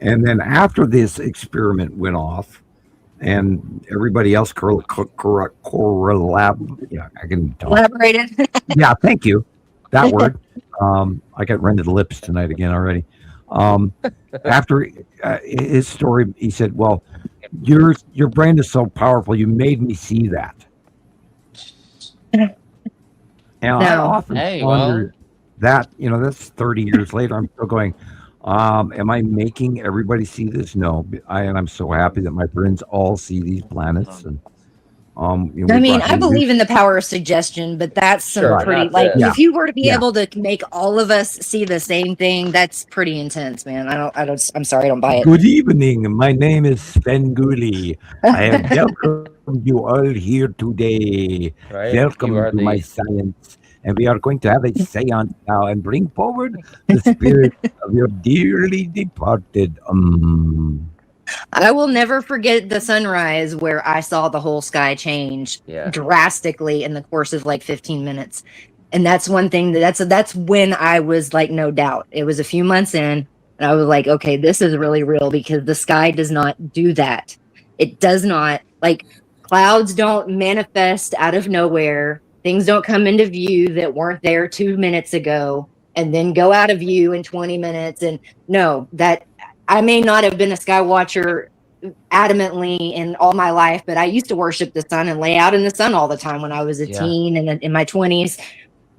And then after this experiment went off, and everybody else collaborated. Yeah, thank you. That word. I got rented lips tonight again already. After his story, he said, "Well, your brain is so powerful. You made me see that." And I often wonder that, that's 30 years later. I'm still going, am I making everybody see this? No. And I'm so happy that my friends all see these planets. And I believe in the power of suggestion, but that's some pretty if you were to be able to make all of us see the same thing, that's pretty intense, man. I'm sorry, I don't buy it. Good evening. My name is Sven Gulli. I have welcomed you all here today. Right? Welcome to my science. And we are going to have a seance now and bring forward the spirit of your dearly departed. I will never forget the sunrise where I saw the whole sky change drastically in the course of like 15 minutes. And that's one thing that's when I was like, no doubt. It was a few months in, and I was like, okay, this is really real, because the sky does not do that. It does not, like, clouds don't manifest out of nowhere. Things don't come into view that weren't there 2 minutes ago and then go out of view in 20 minutes. And no, that I may not have been a sky watcher adamantly in all my life, but I used to worship the sun and lay out in the sun all the time when I was a teen and in my 20s.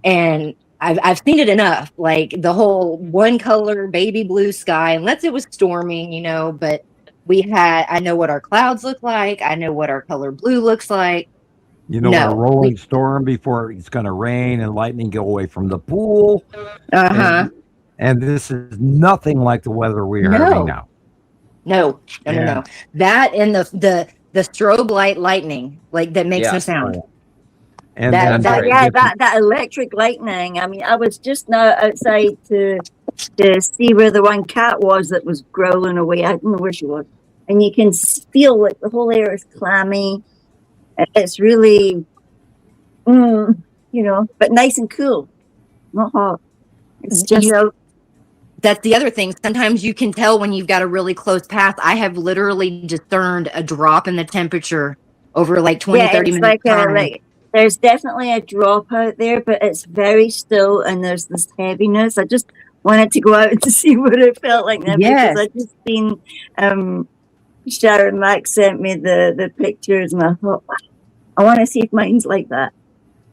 And I've seen it enough, like the whole one color baby blue sky, unless it was storming, but I know what our clouds look like. I know what our color blue looks like. A rolling storm before it's going to rain and lightning go away from the pool. And this is nothing like the weather we are having now. No. That and the strobe light lightning, like that makes no sound. And that electric lightning. I mean, I was just now outside to see where the one cat was that was growling away. I don't know where she was. And you can feel like the whole air is clammy. It's really, but nice and cool, not hot. It's just, that's the other thing. Sometimes you can tell when you've got a really close path. I have literally discerned a drop in the temperature over like 20, 30 minutes. There's definitely a drop out there, but it's very still and there's this heaviness. I just wanted to go out to see what it felt like now because I just seen Sharon Mack sent me the pictures, and I thought, I want to see if mine's like that.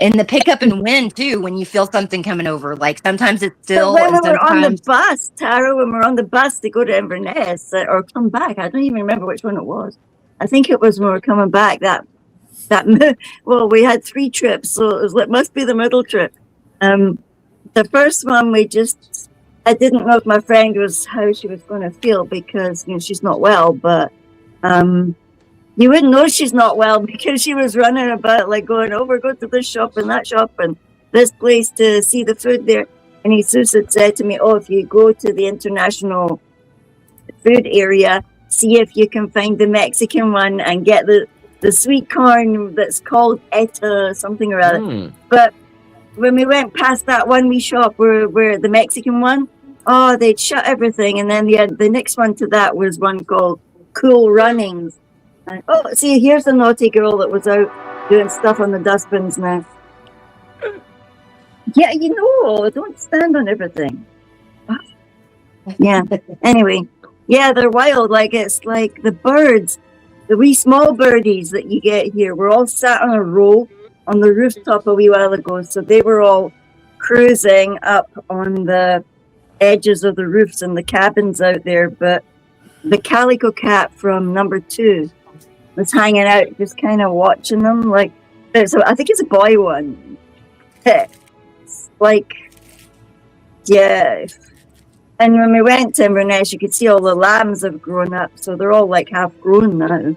And the pickup and wind too, when you feel something coming over, like sometimes it's still. When we're on the bus, Tara, when we're on the bus to go to Inverness or come back, I don't even remember which one it was. I think it was when we were coming back. Well, we had 3 trips, so it must be the middle trip. The first one I didn't know if my friend how she was going to feel because she's not well, but. You wouldn't know she's not well because she was running about like go to this shop and that shop and this place to see the food there. And Jesus had said to me, if you go to the international food area, see if you can find the Mexican one and get the sweet corn that's called Eta something or other. But when we went past that one wee shop where the Mexican one, they'd shut everything. And then the next one to that was one called Cool Runnings. And, see, here's the naughty girl that was out doing stuff on the dustbins now. Yeah, don't stand on everything. Yeah. Anyway, they're wild. Like it's like the birds, the wee small birdies that you get here. We're all sat on a row on the rooftop a wee while ago, so they were all cruising up on the edges of the roofs and the cabins out there, but the calico cat from number 2 was hanging out, just kind of watching them. Like, so I think it's a boy one. It's like, And when we went to Inverness, you could see all the lambs have grown up, so they're all like half grown now.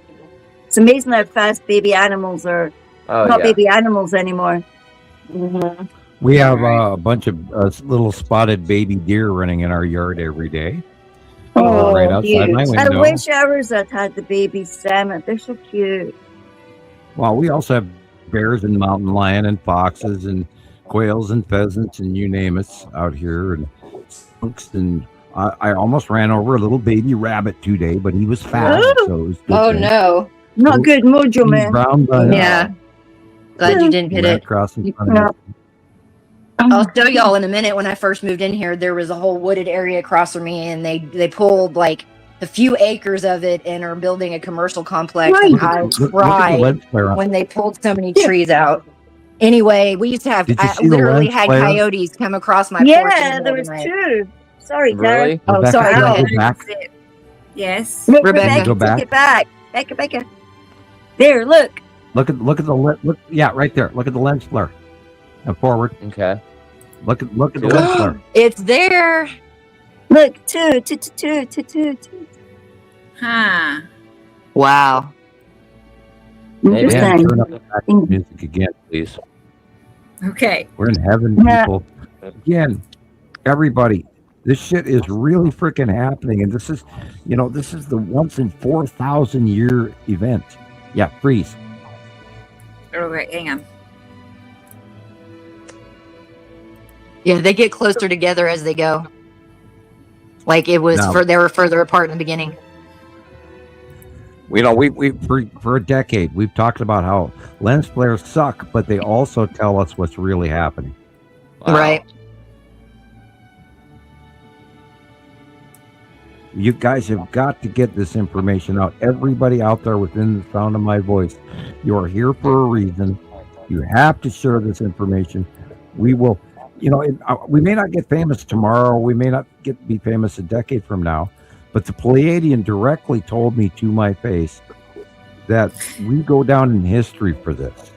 It's amazing how fast baby animals are not baby animals anymore. Mm-hmm. We have a bunch of little spotted baby deer running in our yard every day. Oh, right outside my I window. wish ours had the baby salmon. They're so cute. Well, we also have bears and mountain lion and foxes and quails and pheasants and you name it out here, and skunks, and I almost ran over a little baby rabbit today, but he was fat, so it was good. Oh no. Not good mojo, man. Brown bunny Yeah. Glad you didn't hit ran it. across in front of me. I'll show y'all in a minute. When I first moved in here, there was a whole wooded area across from me, and they pulled like a few acres of it and are building a commercial complex. Right. And I Look at the cried lens flare on. when they pulled so many trees out. Anyway, we used to have, Did you I see the literally lens had flare? coyotes come across my porch. in Yeah, the there middle was of the night. two. Sorry, Tara. Really? Oh, Rebecca, sorry. can Go I ahead. go back? Yes. Look, Rebecca. Rebecca, Go back. take it back. Becca. There, look. Look at look. Yeah, right there. Look at the lens flare. And forward. Okay. Look at the lens flare. It's there. Look, two. Huh. Wow. Maybe. Dan, Interesting. turn up the background music again, please. Okay. We're in heaven, Yeah. people. Again, everybody, this shit is really freaking happening, and this is the once in 4,000 year event. Yeah, freeze. Okay, hang on. Yeah, they get closer together as they go. Like it was No. they were further apart in the beginning. We for a decade we've talked about how lens flares suck, but they also tell us what's really happening. Wow. Right. You guys have got to get this information out. Everybody out there within the sound of my voice, you are here for a reason. You have to share this information. We will, we may not get famous tomorrow. We may not be famous a decade from now, but the Pleiadian directly told me to my face that we go down in history for this.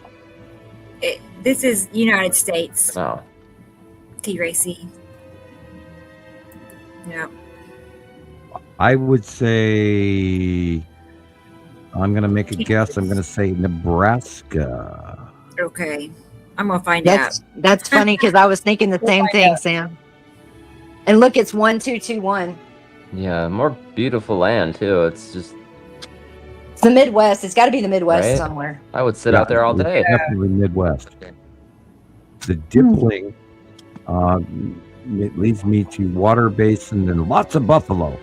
This is United States. Oh. T-Racy. Yep. I would say, I'm going to make a guess. I'm going to say Nebraska. Okay. I'm gonna find out. That's funny because I was thinking the same thing, Sam. And look, it's 1221. Yeah, more beautiful land too. It's just It's the Midwest. It's got to be the Midwest Right? somewhere. I would sit out there all day. Definitely Midwest. The Dippling it leads me to Water Basin and lots of buffalo.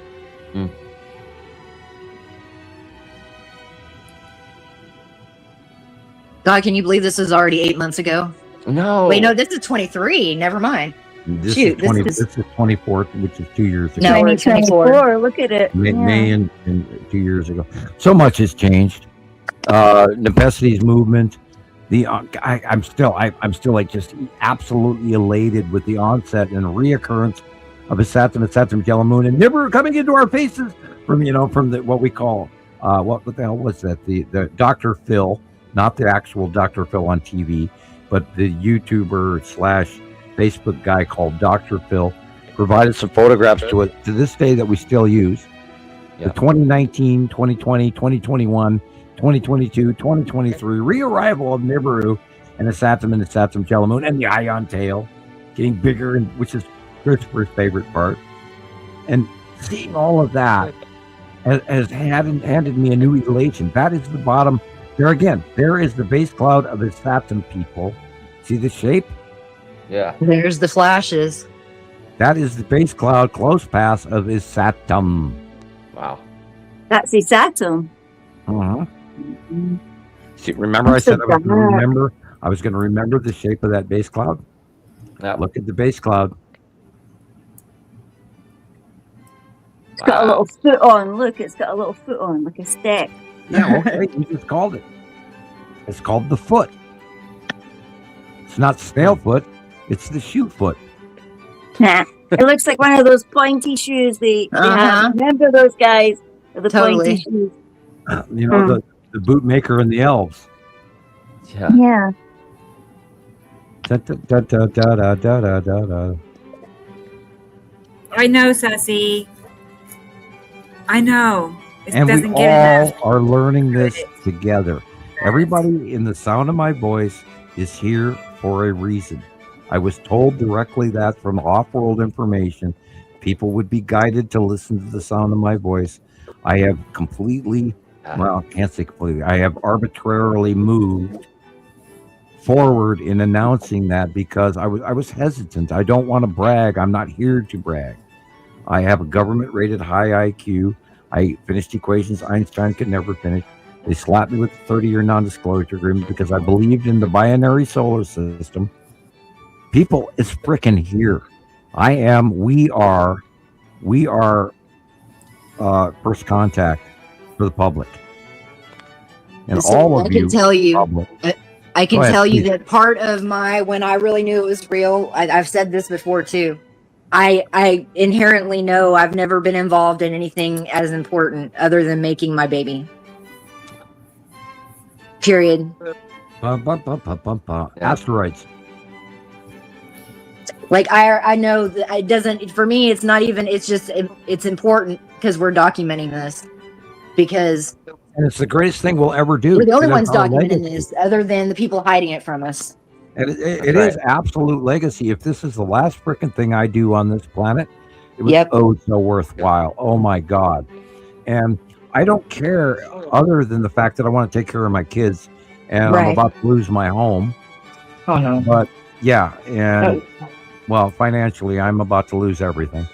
God, can you believe this is already 8 months ago? No. Wait, no, this is 23. Never mind. This Shoot, is this is- 24th, which is 2 years ago. No, we're at 24. 2024. Look at it. May and 2 years ago. So much has changed. Nepesi's movement. I'm still like just absolutely elated with the onset and reoccurrence of a Saturn yellow moon and Nibiru coming into our faces from the what we call what the hell was that, the Dr. Phil, not the actual Dr. Phil on TV, but the YouTuber / Facebook guy called Dr. Phil provided some photographs to it to this day that we still use. Yeah. The 2019, 2020, 2021, 2022, 2023 re-arrival of Nibiru and the Saturn yellow moon and the ion tail getting bigger, and which is Christopher's favorite part. And seeing all of that has handed me a new elation. That is the bottom. There again, there is the base cloud of the Saturn people. See the shape? Yeah. There's the flashes. That is the base cloud close pass of his Saturn. Wow. That's his Saturn. Uh-huh. See, remember I said I was going to remember the shape of that base cloud? Yeah. Look at the base cloud. It's got a little foot on. Look, it's got a little foot on, like a step. Yeah, okay, you just called it. It's called the foot. It's not snail foot. It's the shoe foot. Nah. It looks like one of those pointy shoes they have. Remember those guys with the Totally. pointy shoes? The bootmaker and the elves. Yeah. Yeah. Da, da, da, da, da, da, da, da, da. I know, Sassy. I know. It And we doesn't all get enough. are learning this together. Everybody in the sound of my voice is here for a reason. I was told directly that from off-world information. people would be guided to listen to the sound of my voice. I have completely, well, I can't say completely, I have arbitrarily moved forward in announcing that because I was hesitant. I don't want to brag. I'm not here to brag. I have a government-rated high IQ. I finished equations Einstein could never finish. They slapped me with a 30-year non-disclosure agreement because I believed in the binary solar system. People, it's freaking here. We are first contact for the public. And So all of I can you, tell you, public, I can Go ahead, tell you please. that part of when I really knew it was real, I've said this before too. I inherently know I've never been involved in anything as important other than making my baby. Period. Asteroids. Like I know that it doesn't, for me, it's not even, it's just, it's important because we're documenting this, because And it's the greatest thing we'll ever do. we're the only ones It's our documenting legacy. this other than the people hiding it from us. And it That's is absolute legacy. If this is the last freaking thing I do on this planet, it was Yep. so worthwhile. Oh my God. And I don't care other than the fact that I want to take care of my kids and I'm Right. about to lose my home. Oh no. But yeah, and well, financially, I'm about to lose everything.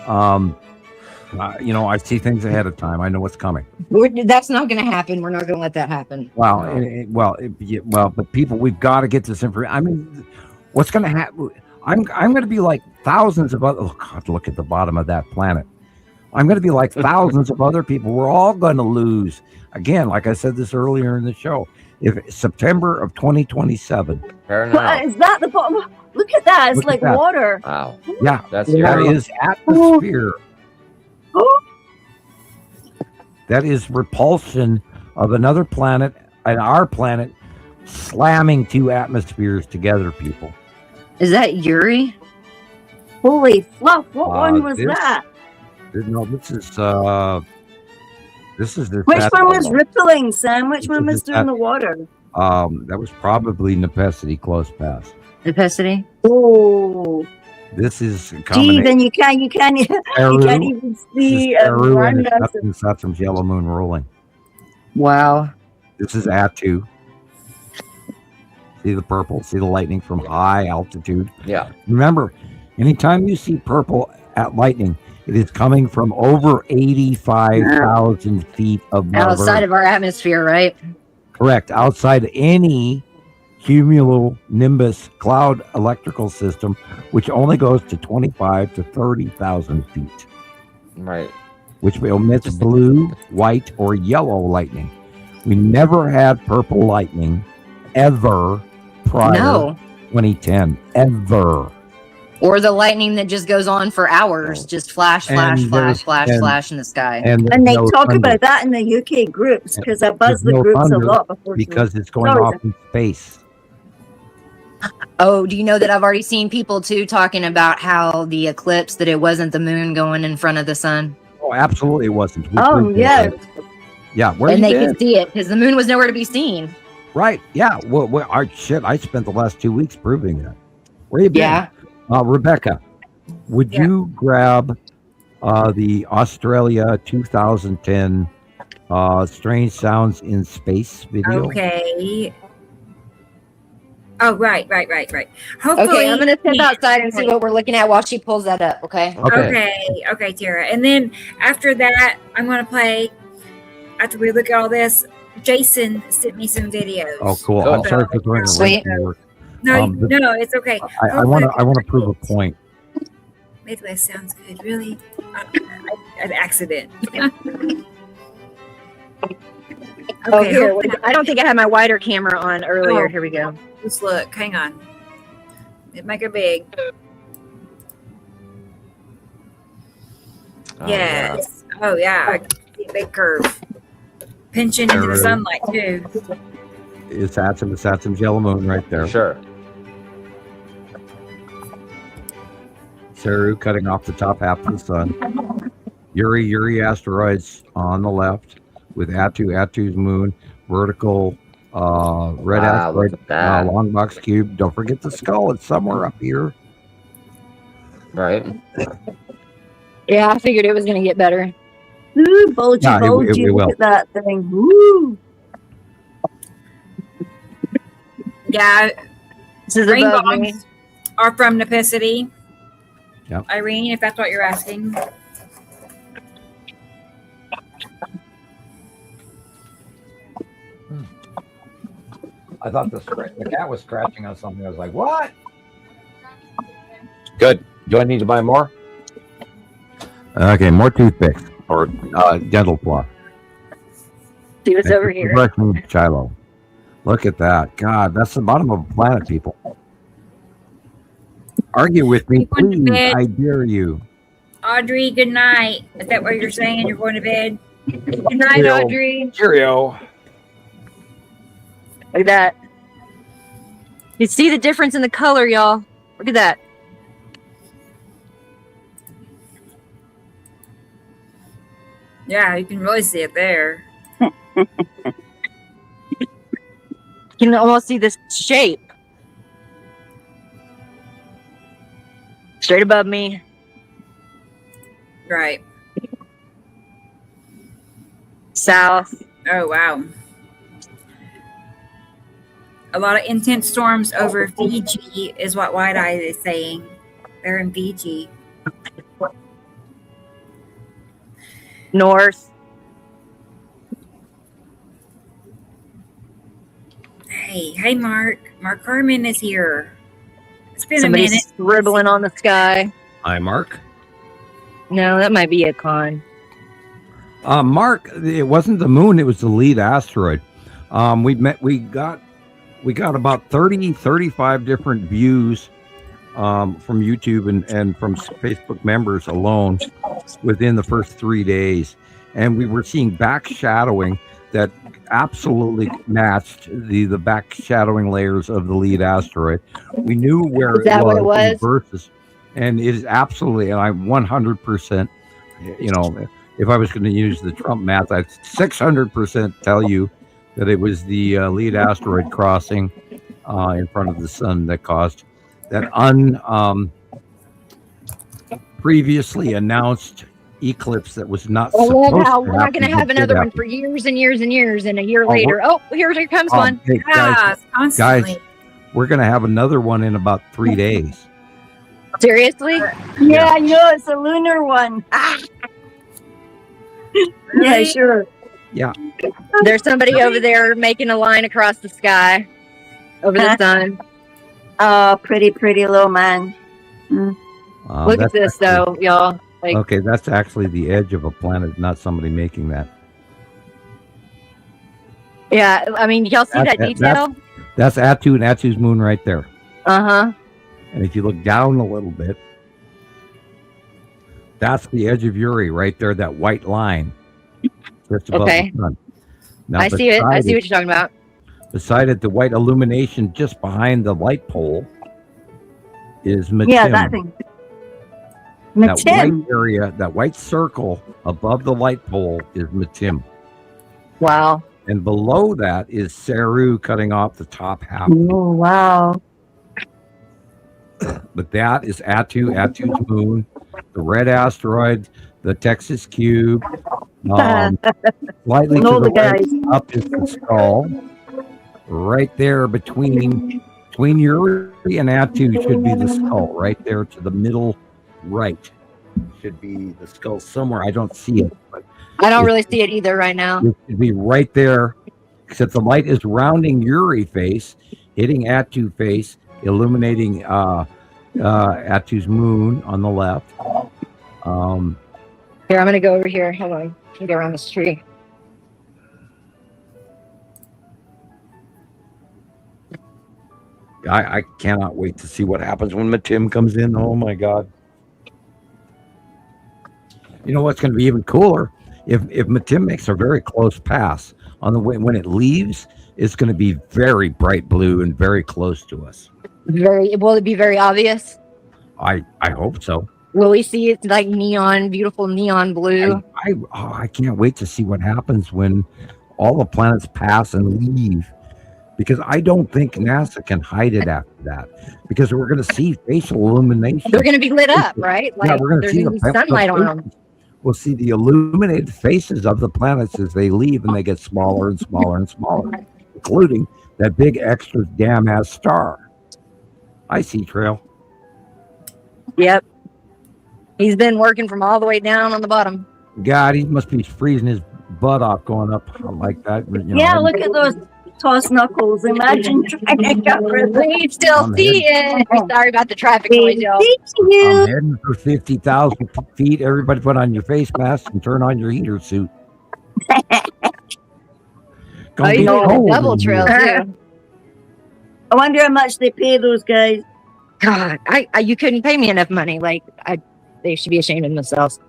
I see things ahead of time. I know what's coming. That's not going to happen. We're not going to let that happen. Well, but people, we've got to get this information. I mean, what's going to happen? I'm going to be like thousands of other. Oh God, look at the bottom of that planet. I'm going to be like thousands of other people. We're all going to lose. Again, like I said this earlier in the show, if September of 2027. Fair What, enough. is that the bottom? Look at that. It's Look at like that. water. Wow. Yeah, That's that your is atmosphere. That is repulsion of another planet and our planet slamming two atmospheres together, people. Is that Yuri? Holy fluff. What one was this- that? No, this is the Which one was rippling, Sam? Which one was doing that- the water? that was probably Necessity close pass. Necessity? Oh, This is a gee, combination. then you can't even see Peru and Rwanda. Saturn's yellow moon rolling. Wow. This is Atu. See the purple? See the lightning from high altitude? Yeah. Remember, anytime you see purple at lightning, it is coming from over 85,000 feet above Outside Earth. of our atmosphere, right? Correct. Outside any cumulonimbus cloud electrical system, which only goes to 25 to 30,000 feet, Right. which omits blue, white, or yellow lightning. We never had purple lightning ever prior No. to 2010. Ever. Or the lightning that just goes on for hours, just flash, flash, And flash, there's- flash, and- flash in the sky. And And they no talk thunder, about that in the UK groups because I buzz There's the no groups a thunder lot before. because it's going Sorry, off in space. Oh, do you know that I've already seen people too talking about how the eclipse, that it wasn't the moon going in front of the sun? Oh, absolutely, it wasn't. We Oh, proved yeah. it. Yeah, where And you they been? could see it because the moon was nowhere to be seen. Right. Yeah. Well, I spent the last 2 weeks proving that. Where you been? Yeah. Rebecca, would Yeah. you grab the Australia 2010 Strange Sounds in Space video? Okay. Oh, right. Hopefully. Okay, I'm going to step outside and see what we're looking at while she pulls that up, okay? Okay, Tara. And then after that, I'm going to play, after we look at all this, Jason sent me some videos. Oh, cool. Cool. I'm sorry for throwing a Sweet. wrench in your work. No, but- no, it's okay. I want to prove a point. Midwest sounds good. Really? An accident. Oh, Okay, here. hopefully- I don't think I had my wider camera on earlier. Oh. Here we go. Let's look. Hang on. Make it big. Oh, Yes. Oh, yeah. I can see a big curve. Pinching into the There it is. sunlight, too. It's Saturn's yellow moon right there. Sure. Saru cutting off the top half of the sun. Yuri asteroids on the left with Atu's moon, vertical red Wow, look asteroid, at that. long box cube. Don't forget the skull. It's somewhere up here. Right. Yeah, I figured it was going to get better. Ooh, bulgy, Yeah, it bulgy. will. Look at that thing. Woo! Yeah, This is rain above me. bombs are from Nepicity. Yep. Irene, if that's what you're asking. I thought the cat was scratching on something. I was like, what? Good. Do I need to buy more? Okay, more toothpicks or dental floss. See what's over here. Brushing Shiloh. Look at that. God, that's the bottom of the planet, people. Argue with me, You going to please. bed? I dare you. Audrey, good night. Is that what you're saying? You're going to bed? Good night, Cheerio. Audrey. Cheerio. Look at that. You see the difference in the color, y'all. Look at that. Yeah, you can really see it there. You can almost see this shape. Straight above me. Right. South. Oh, wow. A lot of intense storms over Fiji is what White Eye is saying. They're in Fiji. North. Hey, Mark. Mark Harmon is here. It's been Somebody's a minute. scribbling on the sky. Hi, Mark. No, that might be a con. Mark, it wasn't the moon, it was the lead asteroid. We got about 35 different views from YouTube and from Facebook members alone within the first 3 days. And we were seeing back shadowing that absolutely matched the back shadowing layers of the lead asteroid. We knew where Is that what it was? versus, and it is absolutely, and I 100%, you know, if I was going to use the Trump math, I'd 600% tell you that it was the lead asteroid crossing in front of the sun that caused that previously announced eclipse that was not I supposed love how to we're not going to happen, have but did another one happen. for years and years and years, and a year Oh, later, here comes one. Hey, Yeah, constantly. guys, we're going to have another one in about 3 days. Seriously? Yeah, I know it's a lunar one. Yeah, sure. There's somebody over there making a line across the sky over the sun. Oh, pretty little man. Look at That's this, actually- though, y'all. Like, Okay, that's actually the edge of a planet, not somebody making that. yeah, I mean, y'all see that That's- detail? That's Attu and Attu's moon right there. Uh-huh. And if you look down a little bit, that's the edge of Uri right there, that white line. Just above Okay. the sun. Now, I see it. I beside see what you're talking about. Beside it, the white illumination just behind the light pole is Matim. Yeah, that thing. That Matim. white area, that white circle above the light pole is Matim. Wow. And below that is Saru cutting off the top half. Oh, wow. But that is Attu's moon, the red asteroid, the Texas cube. Slightly Know to the the right, guys. up is the skull. Right there between Uri and Attu should be the skull. Right there to the middle right should be the skull somewhere. I don't see it, but I don't really see it either right now. it should be right there. Except the light is rounding Uri face, hitting Attu face, illuminating Attu's moon on the left. Here, I'm going to go over here. Hold on. I can go around this tree. I cannot wait to see what happens when Matim comes in. Oh my God. You know what's going to be even cooler? If Matim makes a very close pass on the way, when it leaves, it's going to be very bright blue and very close to us. Will it be very obvious? I hope so. Will we see it like neon, beautiful neon blue? I can't wait to see what happens when all the planets pass and leave. because I don't think NASA can hide it after that, because we're going to see facial illumination. They're going to be lit up, right? Yeah, Like we're going to there's see going to be sunlight on them. We'll see the illuminated faces of the planets as they leave, and they get smaller and smaller and smaller, including that big extra damn ass star. I see Trail. Yep. He's been working from all the way down on the bottom. God, he must be freezing his butt off going up like that. You know, Yeah, look at those toss knuckles. Imagine trying to cover them. We still see it. Sorry about the traffic They noise, y'all. see I'm you. heading for 50,000 feet. Everybody put on your face mask and turn on your heater suit. Oh, you know, cold double in trail here. too. I wonder how much they pay those guys. God, I you couldn't pay me enough money. They should be ashamed of themselves.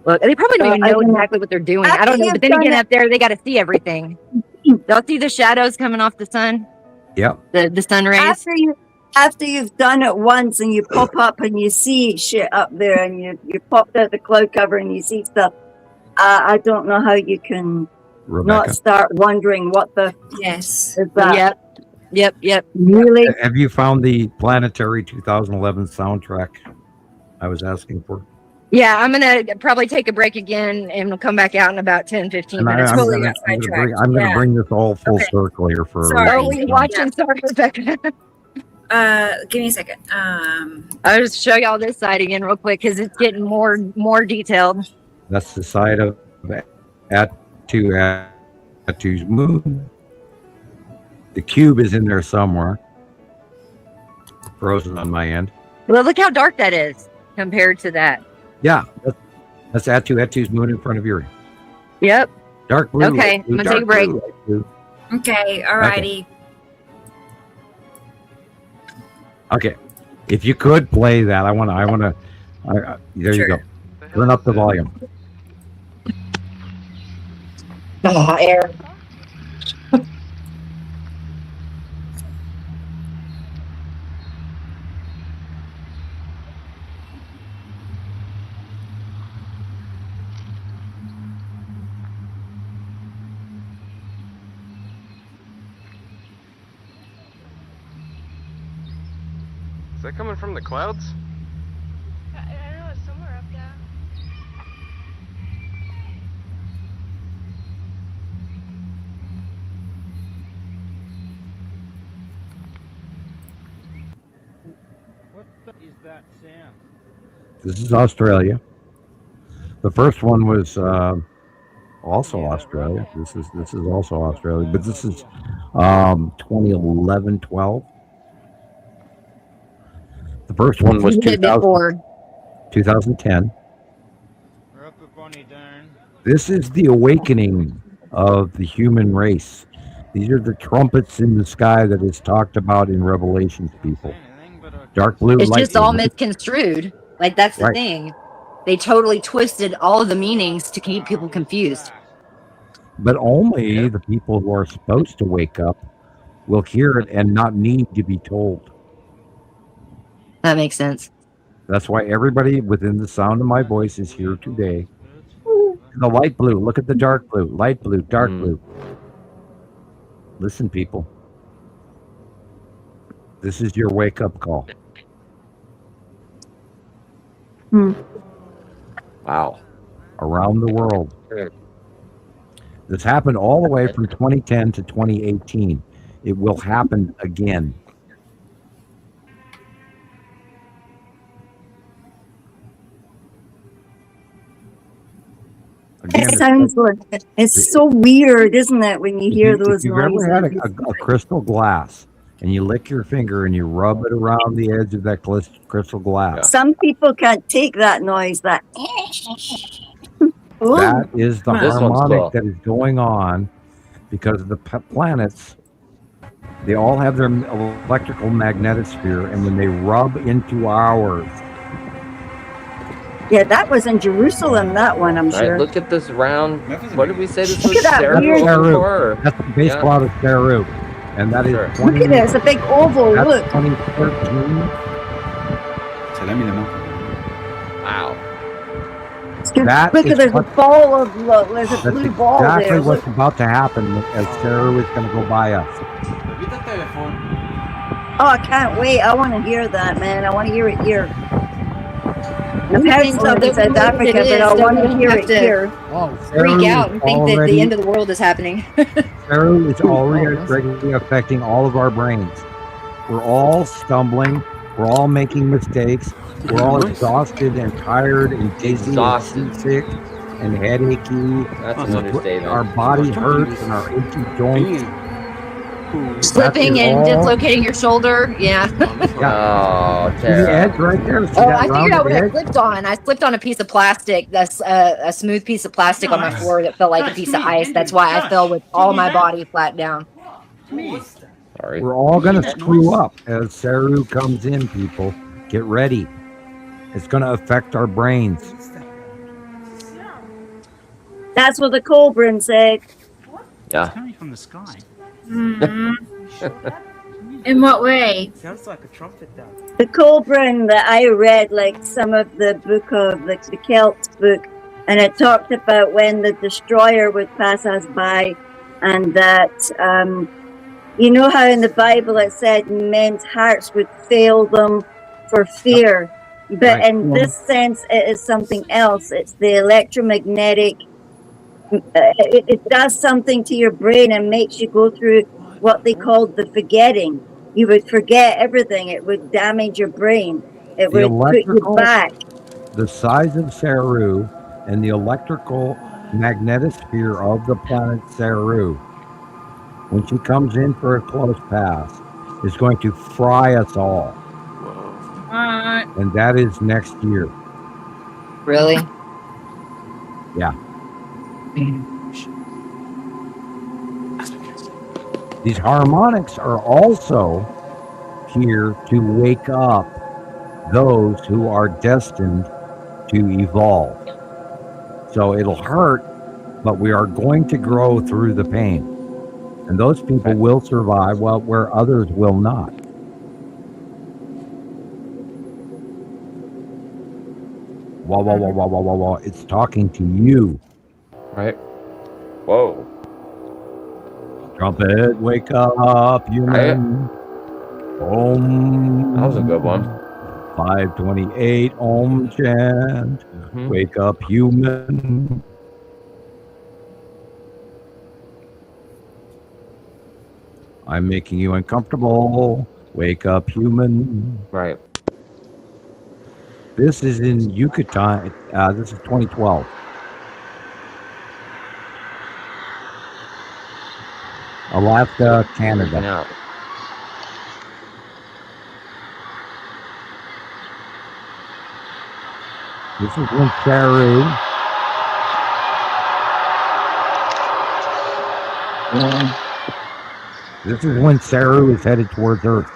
Look, they probably don't even I know can- exactly what they're doing. I don't know, but then again, up there they got to see everything. Y'all see the shadows coming off the sun? Yep. The sun rays. After you've done it once and you pop up and you see shit up there and you popped out the cloud cover and you see stuff, I don't know how you can Rebecca, not start wondering what the Yes. is that. Yep. Really? have you found the Planetary 2011 soundtrack I was asking for? Yeah, I'm gonna probably take a break again, and we'll come back out in about 10, 15 And minutes. totally got I'm sidetracked. gonna Yeah. bring this all full Okay. circle here for. Sorry. Are we watching? Sorry, Rebecca. Give me a second. I'll just show y'all this side again real quick because it's getting more detailed. That's the side of Attu's moon. The cube is in there somewhere. Frozen on my end. Well, look how dark that is compared to that. Yeah, that's Attu's moon in front of yours. Yep. Dark blue. Okay, light blue, I'm gonna take a dark break. blue, light blue. Okay. Alrighty. Okay, if you could play that, I want to. There Sure. you go. Turn up the volume. Oh, air. Is that coming from the clouds? I don't know, it's somewhere up there. Is that Sam? This is Australia. The first one was also Australia. This is also Australia, but this is 2011, 12. The first one was A bit 2000, bored. 2010. We're up a Bonnie Down. This is the awakening of the human race. These are the trumpets in the sky that is talked about in Revelations, people. Anything but a Dark blue, It's light just blue. all misconstrued. Like that's the Right. thing. They totally twisted all of the meanings to keep people confused. But only the people who are supposed to wake up will hear it and not need to be told. That makes sense. That's why everybody within the sound of my voice is here today. The light blue. Look at the dark blue. Light blue, dark blue. Listen, people. This is your wake-up call. Wow. Around the world. This happened all the way from 2010 to 2018. It will happen again. Again, It sounds like it's so weird, isn't it, when you hear those if you've ever noises? had a crystal glass and you lick your finger and you rub it around the edge of that crystal glass, Some people can't take that noise. That. Oh, that is the This one's harmonic cool. that is going on because the planets, they all have their electrical magnetosphere, and when they rub into ours, yeah, that was in Jerusalem. That one, I'm Right, sure. look at this round. What did we say this Look was? at that Sarah weird- looking for, or- that's the base Yeah. cloud of Saru, and that is Sure. 20, Look at it. It's a big oval. that's Look. 2013. Salam évidemment. Wow. That Look is at there's a what- ball of there's a That's blue ball exactly there. what's Look. about to happen as Saru is going to go by us. Oh, I can't wait. I want to hear that, man. I want to hear it here. I've heard stuff in South Africa, but I want to hear it here. Oh, Freak out and think that the end already, of the world is happening. Saru is already Almost. affecting all of our brains. We're all stumbling. We're all making mistakes. We're all exhausted and tired and dizzy Exhausted. and sick and headachy. That's an understatement. Our body hurts and our achy joints. Slipping and dislocating your shoulder. Yeah. Oh, See the edge right there? See Oh, that I figured out what rounded I edge? slipped on. I slipped on a piece of plastic. That's a smooth piece of plastic on my floor that felt like a piece of ice. That's why I fell with all my body flat down. Sorry. We're all going to screw up as Saru comes in, people. Get ready. It's going to affect our brains. That's what the Cobra said. Yeah. Coming from the sky. In what way? Sounds like a trumpet does. The Cobra that I read, like some of the book of like the Celts book, and it talked about when the destroyer would pass us by, and that you know how in the Bible it said men's hearts would fail them for fear, but Right. in this sense it is something else. It's the electromagnetic. It does something to your brain and makes you go through what they called the forgetting. You would forget everything. It would damage your brain. It The would put you electrical- back. The size of Saru and the electrical magnetosphere of the planet Saru, when she comes in for a close pass, is going to fry us all. And that is next year. Really? Yeah. These harmonics are also here to wake up those who are destined to evolve. So it'll hurt, but we are going to grow through the pain. And those people will survive, well, where others will not. Wah, wah, wah, wah, wah, wah, wah. It's talking to you. Right. Whoa. Trumpet, wake up, human. Om. That was a good one. 528, Om chant. Mhm. Wake up, human. I'm making you uncomfortable. Wake up, human. Right. This is in Yucatan. This is 2012. Alaska, Canada. Yeah. This is when Saru. This is when Saru is headed towards Earth.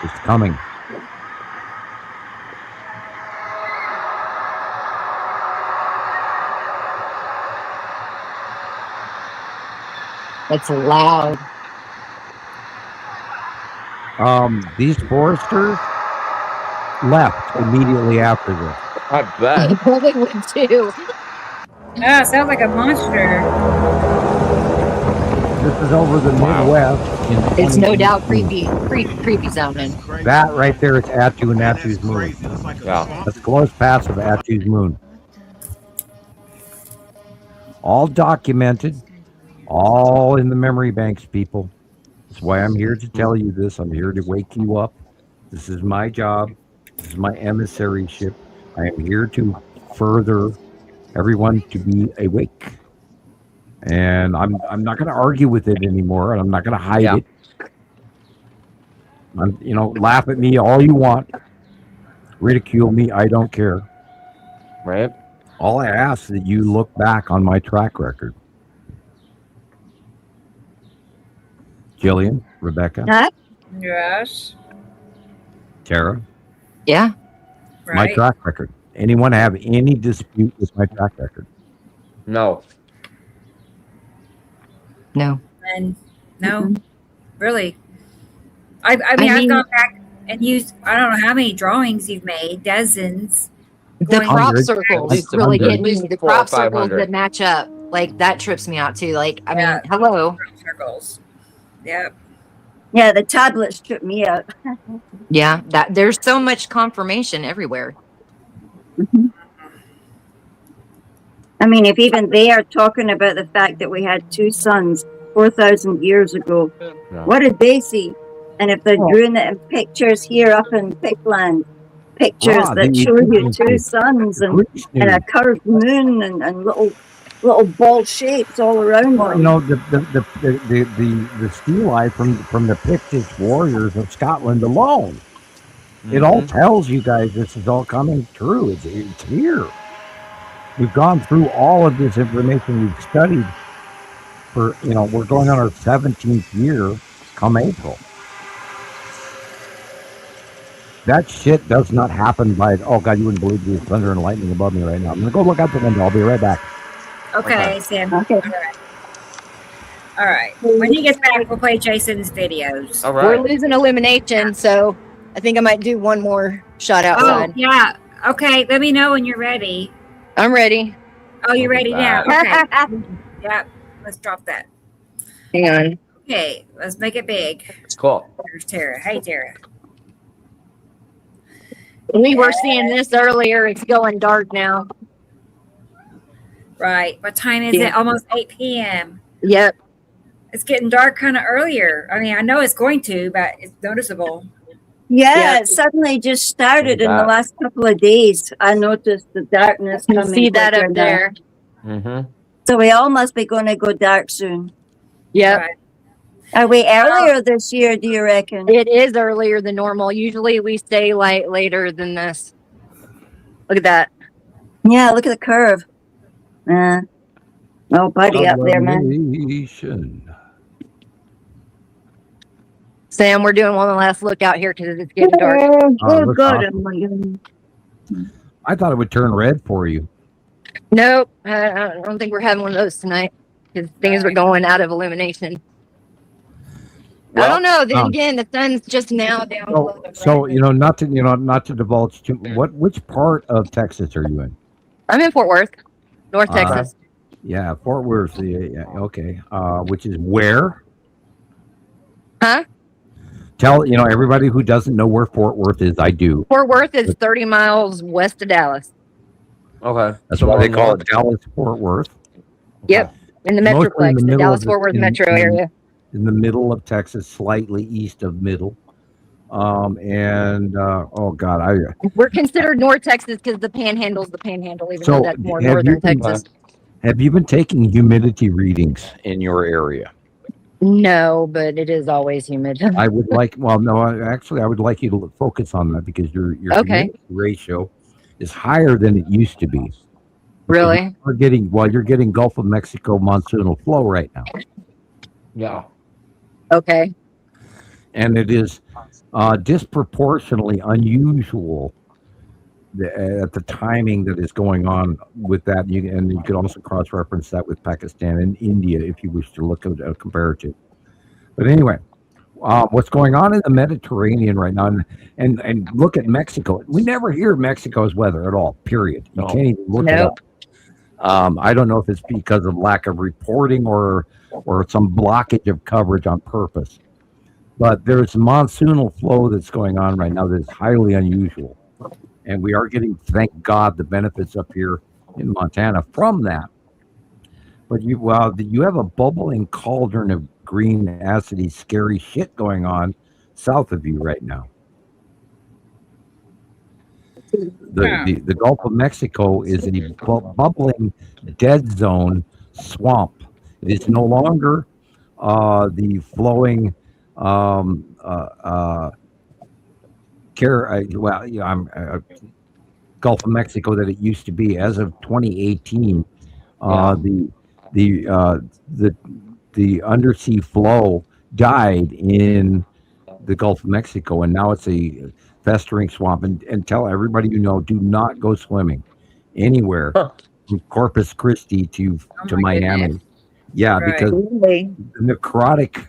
It's coming. It's loud. These foresters left immediately after this. I bet. I probably would too. Ah, sounds like a monster. This is over the Midwest. In It's no doubt 2018. creepy sounding. That right there is Attu and Attu's moon. Yeah. That's close pass of Attu's moon. All documented, all in the memory banks, people. That's why I'm here to tell you this. I'm here to wake you up. This is my job. This is my emissaryship. I am here to further everyone to be awake. And I'm not going to argue with it anymore, and I'm not going to hide it. Laugh at me all you want. Ridicule me, I don't care. Right. All I ask is that you look back on my track record. Gillian, Rebecca, Huh? Yes. Tara, Yeah. my Right. track record. Anyone have any dispute with my track record? No. No. And no, really. I mean, I've mean- gone back and used, I don't know how many drawings you've made, dozens. The Going- crop 100, circles least really 100. get me. The 400 or crop circles 500. that match up, like that trips me out too. Like, I Yeah. mean, hello. circles. Yep. Yeah, the tablets tripped me out. Yeah, that there's so much confirmation everywhere. I mean, if even they are talking about the fact that we had two suns 4,000 years ago, Yeah. what did they see? And if they're doing it in pictures here up in Pickland, pictures that the- show you two suns and a curved moon and little ball shapes all around Well, them. you know, the steel eye from the Pictish warriors of Scotland alone. It all tells you guys this is all coming true. It's here. We've gone through all of this information we've studied for, we're going on our 17th year come April. That shit does not happen by, oh God, you wouldn't believe there's thunder and lightning above me right now. I'm going to go look out the window. I'll be right back. Okay, Sam. Okay. All right. When he gets back, we'll play Jason's videos. All We're right. losing elimination, so I think I might do one more shot Oh, outside. yeah. Okay, let me know when you're ready. I'm ready. Oh, you're ready now? Back. Okay. Yeah, let's drop that. Hang on. Okay, let's make it big. It's cool. There's Tara. Hey, Tara. We were seeing this earlier. It's going dark now. Right. What time is it? Almost 8 p.m. Yep. It's getting dark kind of earlier. I mean, I know it's going to, but it's noticeable. Yeah, it suddenly just started in the last couple of days. I noticed the darkness You coming. see that quicker up now. there. Mm-hmm. So we all must be going to go dark soon. Yep. Right. Are we earlier this year, do you reckon? It is earlier than normal. Usually we stay light later than this. Look at that. Yeah, look at the curve. Oh, buddy up there, man. Elimination. Sam, we're doing one last look out here because it's getting dark. Oh, looks God. awesome. Oh, my God. I thought it would turn red for you. Nope. I don't think we're having one of those tonight because things are going out of illumination. I don't know. Then again, the sun's just now down below the So horizon. not to divulge too. Which part of Texas are you in? I'm in Fort Worth, North Texas. Yeah, Fort Worth. Yeah, okay. Which is where? Huh? Tell everybody who doesn't know where Fort Worth is. I do. Fort Worth is 30 miles west of Dallas. Okay. That's why they call it Dallas Fort Worth. Yep. In the Mostly in Metroplex, the the middle Dallas of Fort Worth in- metro in- area. In the middle of Texas, slightly east of Middle. Oh God, We're considered North Texas because the Panhandle's the Panhandle, even So, though that's more have northern you been- Texas. have you been taking humidity readings in your area? No, but it is always humid. I would like. Well, no, I would like you to focus on that because your Okay. humidity ratio is higher than it used to be. Really? You're getting Gulf of Mexico monsoonal flow right now, Yeah. Okay. and it is disproportionately unusual at the timing that is going on with that. And you could also cross-reference that with Pakistan and India if you wish to look at a comparative. But anyway, what's going on in the Mediterranean right now, and look at Mexico. We never hear Mexico's weather at all. Period. You No. can't even look it up. I don't know if it's because of lack of reporting or some blockage of coverage on purpose. But there's monsoonal flow that's going on right now that is highly unusual. And we are getting, thank God, the benefits up here in Montana from that. But you have a bubbling cauldron of green, acidy, scary shit going on south of you right now. The Gulf of Mexico is a bubbling dead zone swamp. It is no longer the flowing Gulf of Mexico that it used to be. As of 2018, the undersea flow died in the Gulf of Mexico, and now it's a festering swamp. And tell everybody do not go swimming anywhere from Corpus Christi to Miami. goodness. Yeah, Right. because the necrotic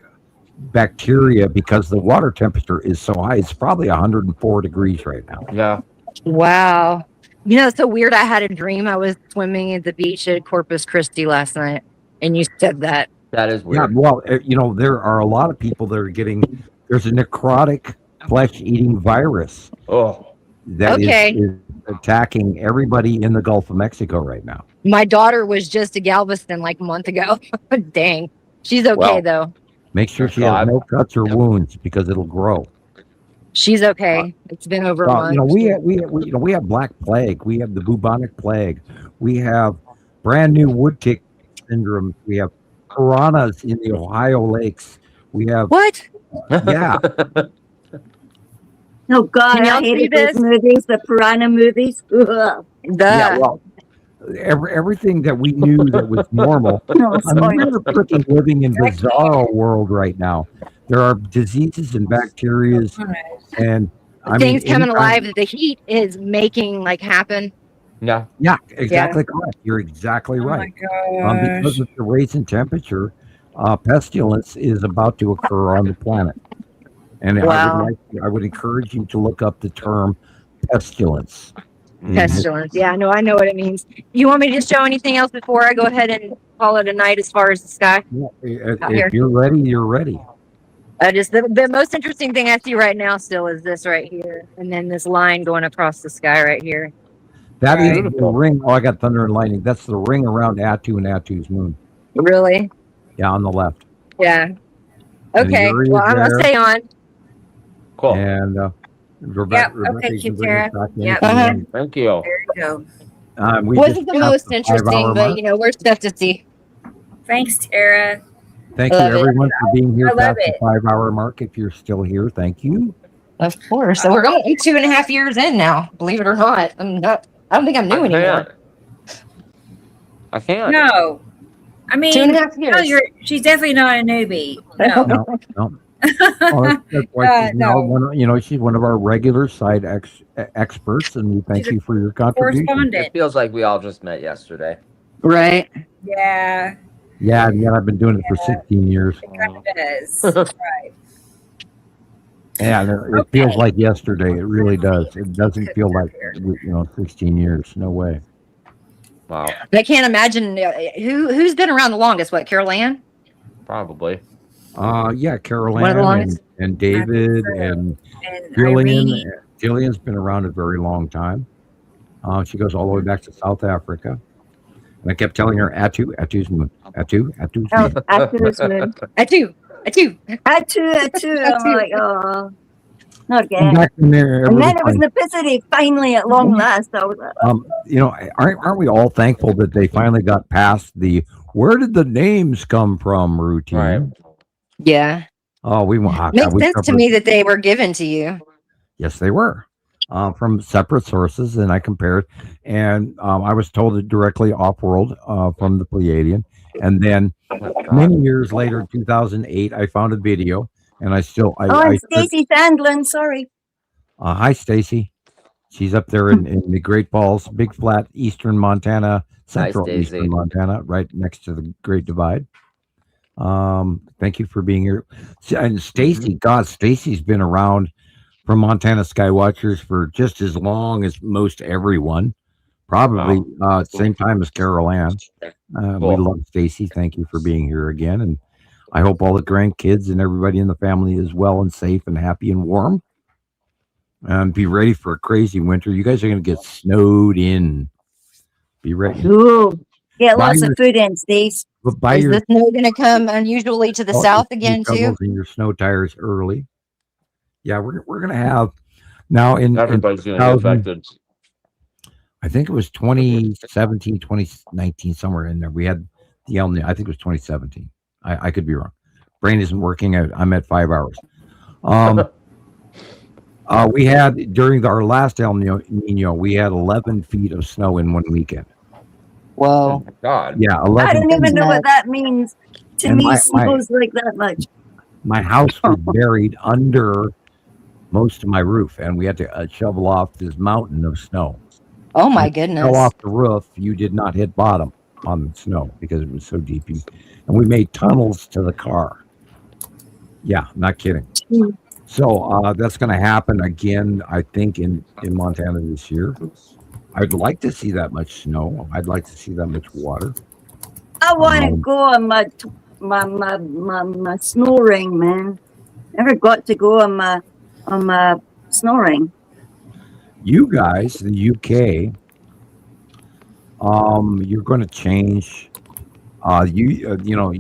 bacteria, because the water temperature is so high, it's probably 104 degrees right now. Yeah. Wow. You know, it's so weird. I had a dream. I was swimming at the beach at Corpus Christi last night, and you said that. That is Yeah, weird. well, there are a lot of people that are getting. There's a necrotic flesh-eating virus Oh, that Okay. is attacking everybody in the Gulf of Mexico right now. My daughter was just to Galveston like a month ago. Dang. She's okay, Well. though. Make sure she God. has no cuts or wounds because it'll grow. She's okay. It's been over a month. We have black plague. We have the bubonic plague. We have brand new woodtick syndrome. We have piranhas in the Ohio lakes. We have What? yeah. Oh God, Can y'all I hated see those this? movies, the piranha movies. Ugh. Yeah, well, everything that we knew that was normal. No, I mean, sorry. we're freaking living in bizarro world right now. There are diseases and bacteria, and Things coming anytime- alive that the heat is making like happen. Yeah. Yeah, exactly correct. You're exactly right. Because of the raise in temperature, pestilence is about to occur on the planet. And Wow. I would encourage you to look up the term pestilence. Pestilence. Yeah, no, I know what it means. You want me to show anything else before I go ahead and call it a night as far as the sky? Yeah, Out here. if you're ready, you're ready. Just the most interesting thing I see right now still is this right here, and then this line going across the sky right here. That is Right. the ring. Oh, I got thunder and lightning. That's the ring around Atu and Atu's moon. Really? Yeah, on the left. Yeah. And Okay. Uri's Well, I'm gonna there. stay on. Cool. And Yep, okay, you can bring Tara. us back in. Yep. Uh-huh. Thank you. There you go. We Wasn't just the passed most the 5-hour interesting, but mark. you know, we're stuff to see. Thanks, Tara. Thank you, Love it. everyone, for being here I love past the it. 5-hour mark. If you're still here, thank you. Of course. So we're going 2.5 years in now, believe it or not. I don't think I'm new anymore. I can't. No. I mean, 2.5 years. no, she's definitely not a newbie. No. No. Oh, that's why she's no. she's one of our regular side experts, and we thank She's a you for your contribution. Correspondent. It feels like we all just met yesterday. Right. Yeah, Yeah, and yet I've been doing it for 16 years. it kind of does. Right. Yeah, and it feels like yesterday. It really does. It doesn't feel like 16 years. No way. Wow. I can't imagine who's been around the longest. What, Carol Ann? Probably. Yeah, Carol One of the Ann longest? and David so. and And Gillian. Irene. Gillian's been around a very long time. She goes all the way back to South Africa. And I kept telling her, Atu's moon. Atu's Oh, moon. after this moon. I too. Atu. I'm like, oh, not Come again. back in there. And then it was everybody. Nepicity finally at long last. I was like, Aren't we all thankful that they finally got past the where did the names come from routine? Right. Yeah. Oh, we want. Makes sense to me that they were given to you. Yes, they were from separate sources, and I compared, and I was told it directly off-world from the Pleiadian, and then many years later, in 2008, I found a video, and I still. and Stacy Sandlin, sorry. Hi, Stacy. She's up there in the Great Falls, Big Flat, Eastern Montana, Central Stacy. Eastern Montana, right next to the Great Divide. Thank you for being here. And Stacy, God, Stacy's been around from Montana Skywatchers for just as long as most everyone. Probably same time as Carol Ann. We love Stacy. Thank you for being here again. And I hope all the grandkids and everybody in the family is well and safe and happy and warm. And be ready for a crazy winter. You guys are going to get snowed in. Be ready. Ooh, get Buy lots your- of food in, Stace. But buy Is your the snow going to come unusually to the south again too? shovels and your snow tires early. Yeah, we're going to have now in Everybody's going to get 2000 affected. I think it was 2017, 2019, somewhere in there. We had the El Nino. I think it was 2017. I could be wrong. Brain isn't working. I'm at 5 hours. We had during our last El Nino, we had 11 feet of snow in one weekend. Whoa. Oh my God. Yeah, I 11. don't even know what that means. To And me, my- snow's like that much. My house was buried under most of my roof, and we had to shovel off this mountain of snow. Oh my Fell goodness. off the roof, you did not hit bottom on the snow because it was so deep. And we made tunnels to the car. Yeah, not kidding. So that's going to happen again, I think, in Montana this year. I'd like to see that much snow. I'd like to see that much water. I want to go on my snow ring, man. Never got to go on my snow ring. You guys, the UK, you're going to change. You know,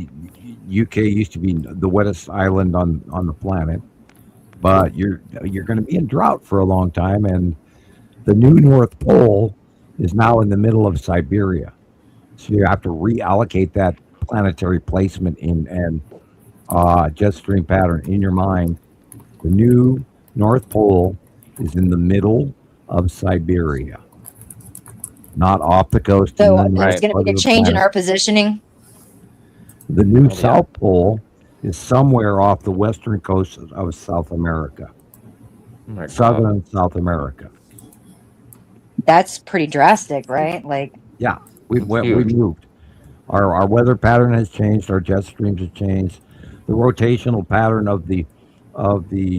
UK used to be the wettest island on the planet, but you're going to be in drought for a long time, and the new North Pole is now in the middle of Siberia, so you have to reallocate that planetary placement and jet stream pattern in your mind. The new North Pole is in the middle of Siberia, not off the coast. So and then there's going to be a change in our positioning. The new South Pole is somewhere off the western coast of South America, southern South America. That's pretty drastic, right? Like, yeah, we moved. Our weather pattern has changed. Our jet streams have changed. The rotational pattern of the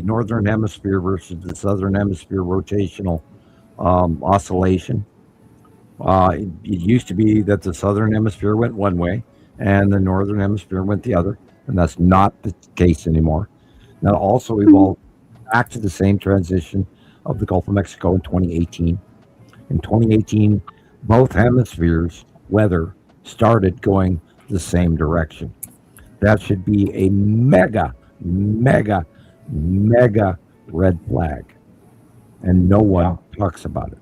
northern hemisphere versus the southern hemisphere rotational oscillation. It used to be that the southern hemisphere went one way and the northern hemisphere went the other, and that's not the case anymore. Now, also evolved back to the same transition of the Gulf of Mexico in 2018. In 2018, both hemispheres' weather started going the same direction. That should be a mega red flag, and no one talks about it.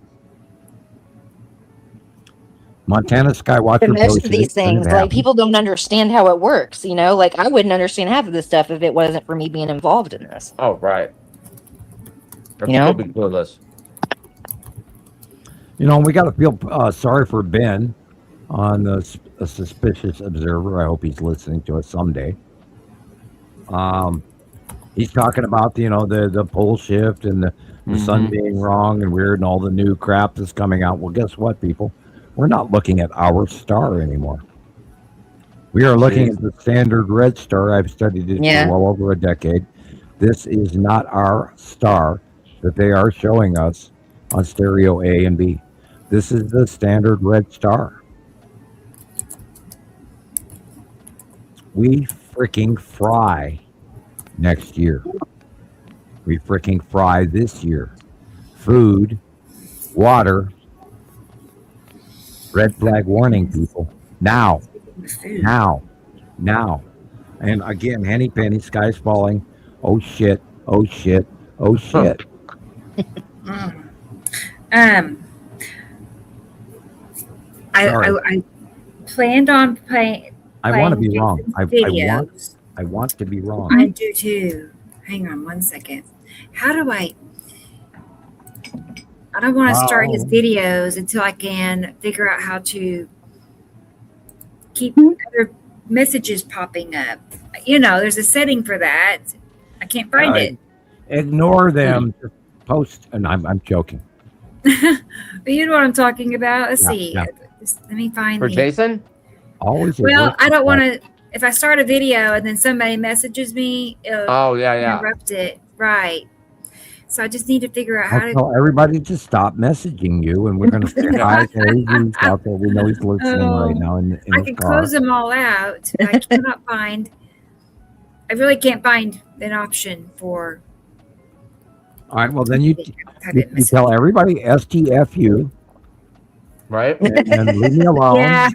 Montana Skywatcher most of these things, like, people don't understand how it works. You know, like, I wouldn't understand half of this stuff if it wasn't for me being involved in this. Oh, right. You know? Be clueless. You know, we got to feel sorry for Ben on a suspicious observer. I hope he's listening to us someday. He's talking about the pole shift and the sun being wrong and weird and all the new crap that's coming out. Well, guess what, people? We're not looking at our star anymore. We are looking at the standard red star. I've studied it for well over a decade. This is not our star that they are showing us on stereo A and B. This is the standard red star. We freaking fry next year. We freaking fry this year. Food, water, red flag warning, people. Now. And again, henny penny, sky's falling. Oh shit. I planned on playing. I want to be wrong. I want to be wrong. I do too. Hang on one second. How do I don't want to start his videos until I can figure out how to keep other messages popping up. You know, there's a setting for that. I can't find it. Ignore them. Just post, and I'm joking. But you know what I'm talking about. Let's see. Yeah. Let me find For Jason? Always. Well, I don't want to. If I start a video and then somebody messages me, it'll interrupt it. Right. So I just need to figure out how to tell everybody to stop messaging you, and we're going to say hi to he's out there. We know he's listening right now in I his can car. close them all out. I cannot find. I really can't find an option for. All right. Well, then you tell everybody STFU. Right. And leave me alone. Yeah.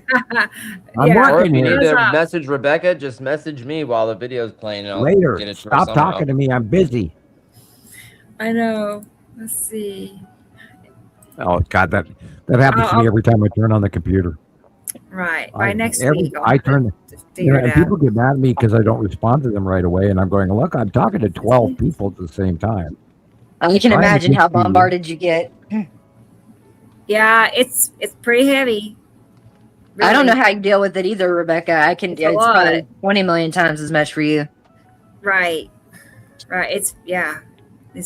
I'm Or if working you here. need to message Rebecca, just message me while the video's playing. And I'll Later. get it to her Stop somehow. talking to me. I'm busy. I know. Let's see. Oh God, that happens to me every time I turn on the computer. Right. By next week. I turn. And people get mad at me because I don't respond to them right away, and I'm going, look, I'm talking to 12 people at the same time. I can imagine how bombarded you get. Yeah, it's pretty heavy. Really. I don't know how you deal with it either, Rebecca. It's probably 20 million times as much for you. Right. It's really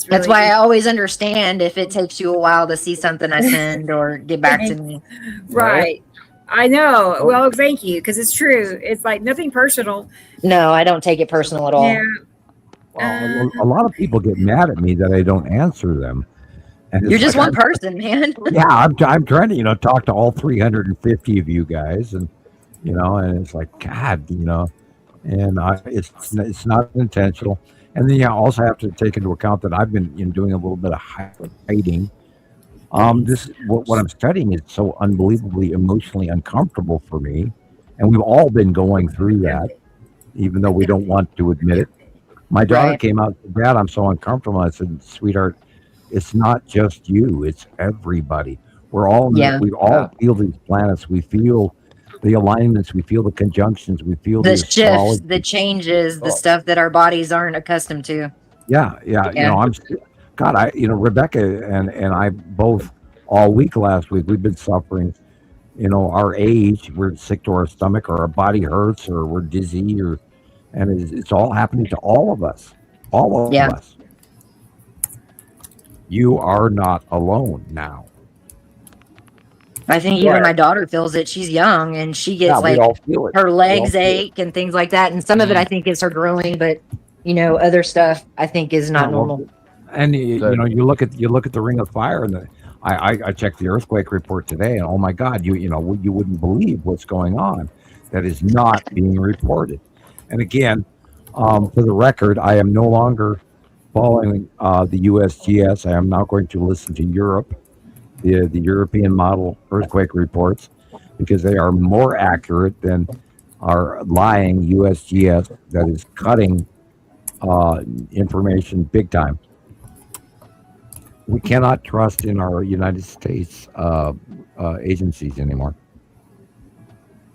That's why I always understand if it takes you a while to see something I send or get back to me. Right. I know. Well, thank you, because it's true. It's like nothing personal. No, I don't take it personal at all. Yeah. Well, a lot of people get mad at me that I don't answer them. And You're it's just like, one person, man. yeah, I'm trying to, talk to all 350 of you guys, and and it's like, God, and it's not intentional. And then you also have to take into account that I've been doing a little bit of hiding. This what I'm studying is so unbelievably emotionally uncomfortable for me, and we've all been going through that, even though we don't want to admit it. My daughter Right. came out and said, Dad, I'm so uncomfortable. I said, sweetheart, it's not just you, it's everybody. We're all Yeah. we all feel these planets. We feel the alignments, we feel the conjunctions, we feel the The shifts, astrology. the changes, the Oh, stuff that our bodies aren't accustomed to. yeah. Yeah. God, Rebecca and I both all week last week we've been suffering. Our age, we're sick to our stomach, or our body hurts, or we're dizzy, and it's all happening to all of us. All of Yeah. us. You are not alone now. I think even my daughter feels it. She's young and she gets we all feel it. her We all legs feel it. ache and things like that. And some of it I think is her growing, but other stuff I think is not Yeah, well, normal. And you look at the Ring of Fire, and I checked the earthquake report today, and oh my God, you wouldn't believe what's going on that is not being reported. And again, for the record, I am no longer following the USGS. I am now going to listen to Europe, the European model earthquake reports, because they are more accurate than our lying USGS that is cutting information big time. We cannot trust in our United States agencies anymore.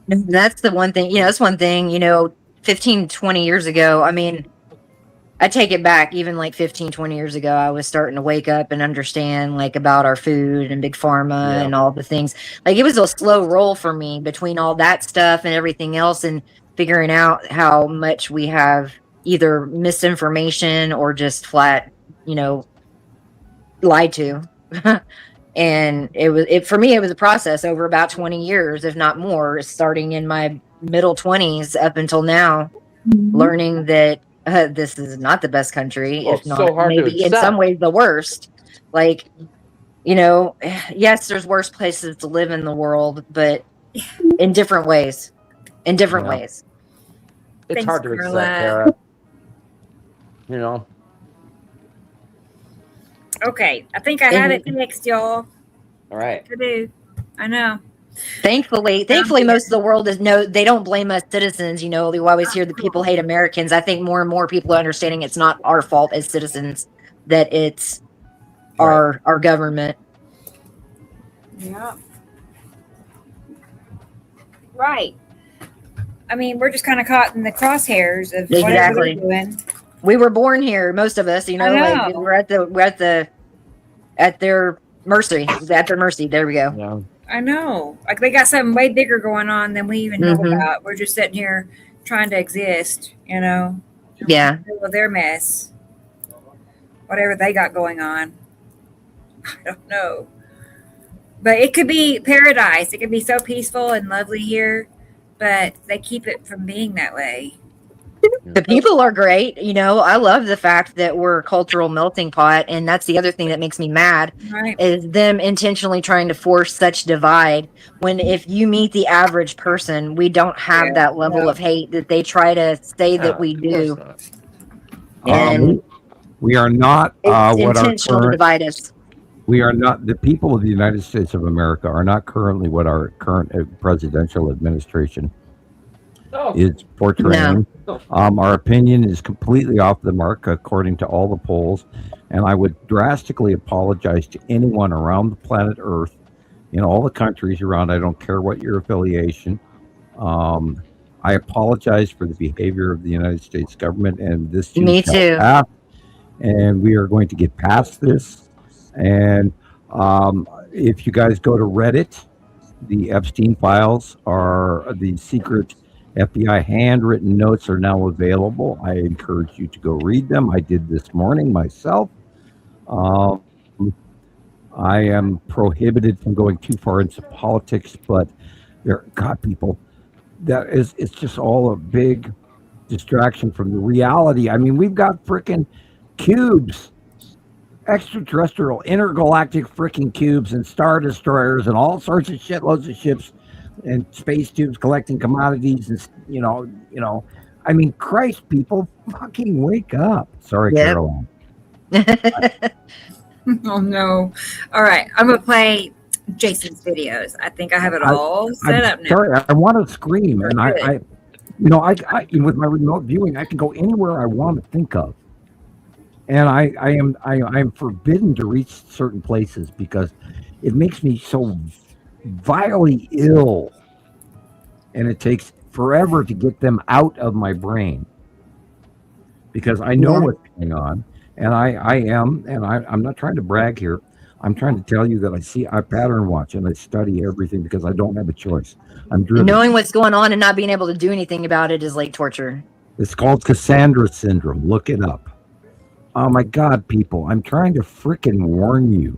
That's the one thing, that's one thing, 15, 20 years ago. I mean, I take it back, even like 15, 20 years ago, I was starting to wake up and understand about our food and big pharma and all the things. It was a slow roll for me between all that stuff and everything else, and figuring out how much we have either misinformation or just flat, lied to. And for me, it was a process over about 20 years, if not more, starting in my middle 20s up until now, learning that this is not the best country, if not so hard to maybe in accept. some ways the worst. Yes, there's worse places to live in the world, but in different ways. Ways. It's Thanks, hard to Carla. accept, Kara. Okay, I think I have it fixed, y'all. All right. I do. I know. Thankfully, most of the world they don't blame us citizens. We always hear that people hate Americans. I think more and more people are understanding it's not our fault as citizens, that it's our government. Yeah. Right. I mean, we're just kind of caught in the crosshairs of whatever they're doing. We were born here, most of us. We're at their mercy. At their mercy. There we go. Yeah. I know. They got something way bigger going on than we even know about. We're just sitting here trying to exist, Yeah. With their mess. Whatever they got going on. I don't know. But it could be paradise. It could be so peaceful and lovely here, but they keep it from being that way. The people are great. I love the fact that we're a cultural melting pot. And that's the other thing that makes me mad, is them intentionally trying to force such divide. When if you meet the average person, we don't have that level of hate that they try to say that we do. And we are not it's intentional to divide us. We are not, the people of the United States of America are not currently what our current presidential administration is portraying. No. Our opinion is completely off the mark according to all the polls, and I would drastically apologize to anyone around the planet Earth, in all the countries around. I don't care what your affiliation. I apologize for the behavior of the United States government, and this too Me shall too. pass, and we are going to get past this. And if you guys go to Reddit, the Epstein files are the secret FBI handwritten notes are now available. I encourage you to go read them. I did this morning myself. I am prohibited from going too far into politics, but people, it's just all a big distraction from the reality. I mean, we've got freaking cubes extraterrestrial, intergalactic freaking cubes and star destroyers and all sorts of shitloads of ships and space tubes collecting commodities and I mean, Christ, people, fucking wake up. Sorry, Yep. Caroline. Oh no! All right, I'm gonna play Jason's videos. I think I have it all set up now. Sorry, I want to scream, and Good. I with my remote viewing, I can go anywhere I want to think of, and I am forbidden to reach certain places because it makes me so vilely ill, and it takes forever to get them out of my brain because I know what's going on, and I'm not trying to brag here. I'm trying to tell you that I pattern watch and I study everything because I don't have a choice. I'm driven. Knowing what's going on and not being able to do anything about it is like torture. It's called Cassandra syndrome. Look it up. Oh my God, people! I'm trying to frickin' warn you.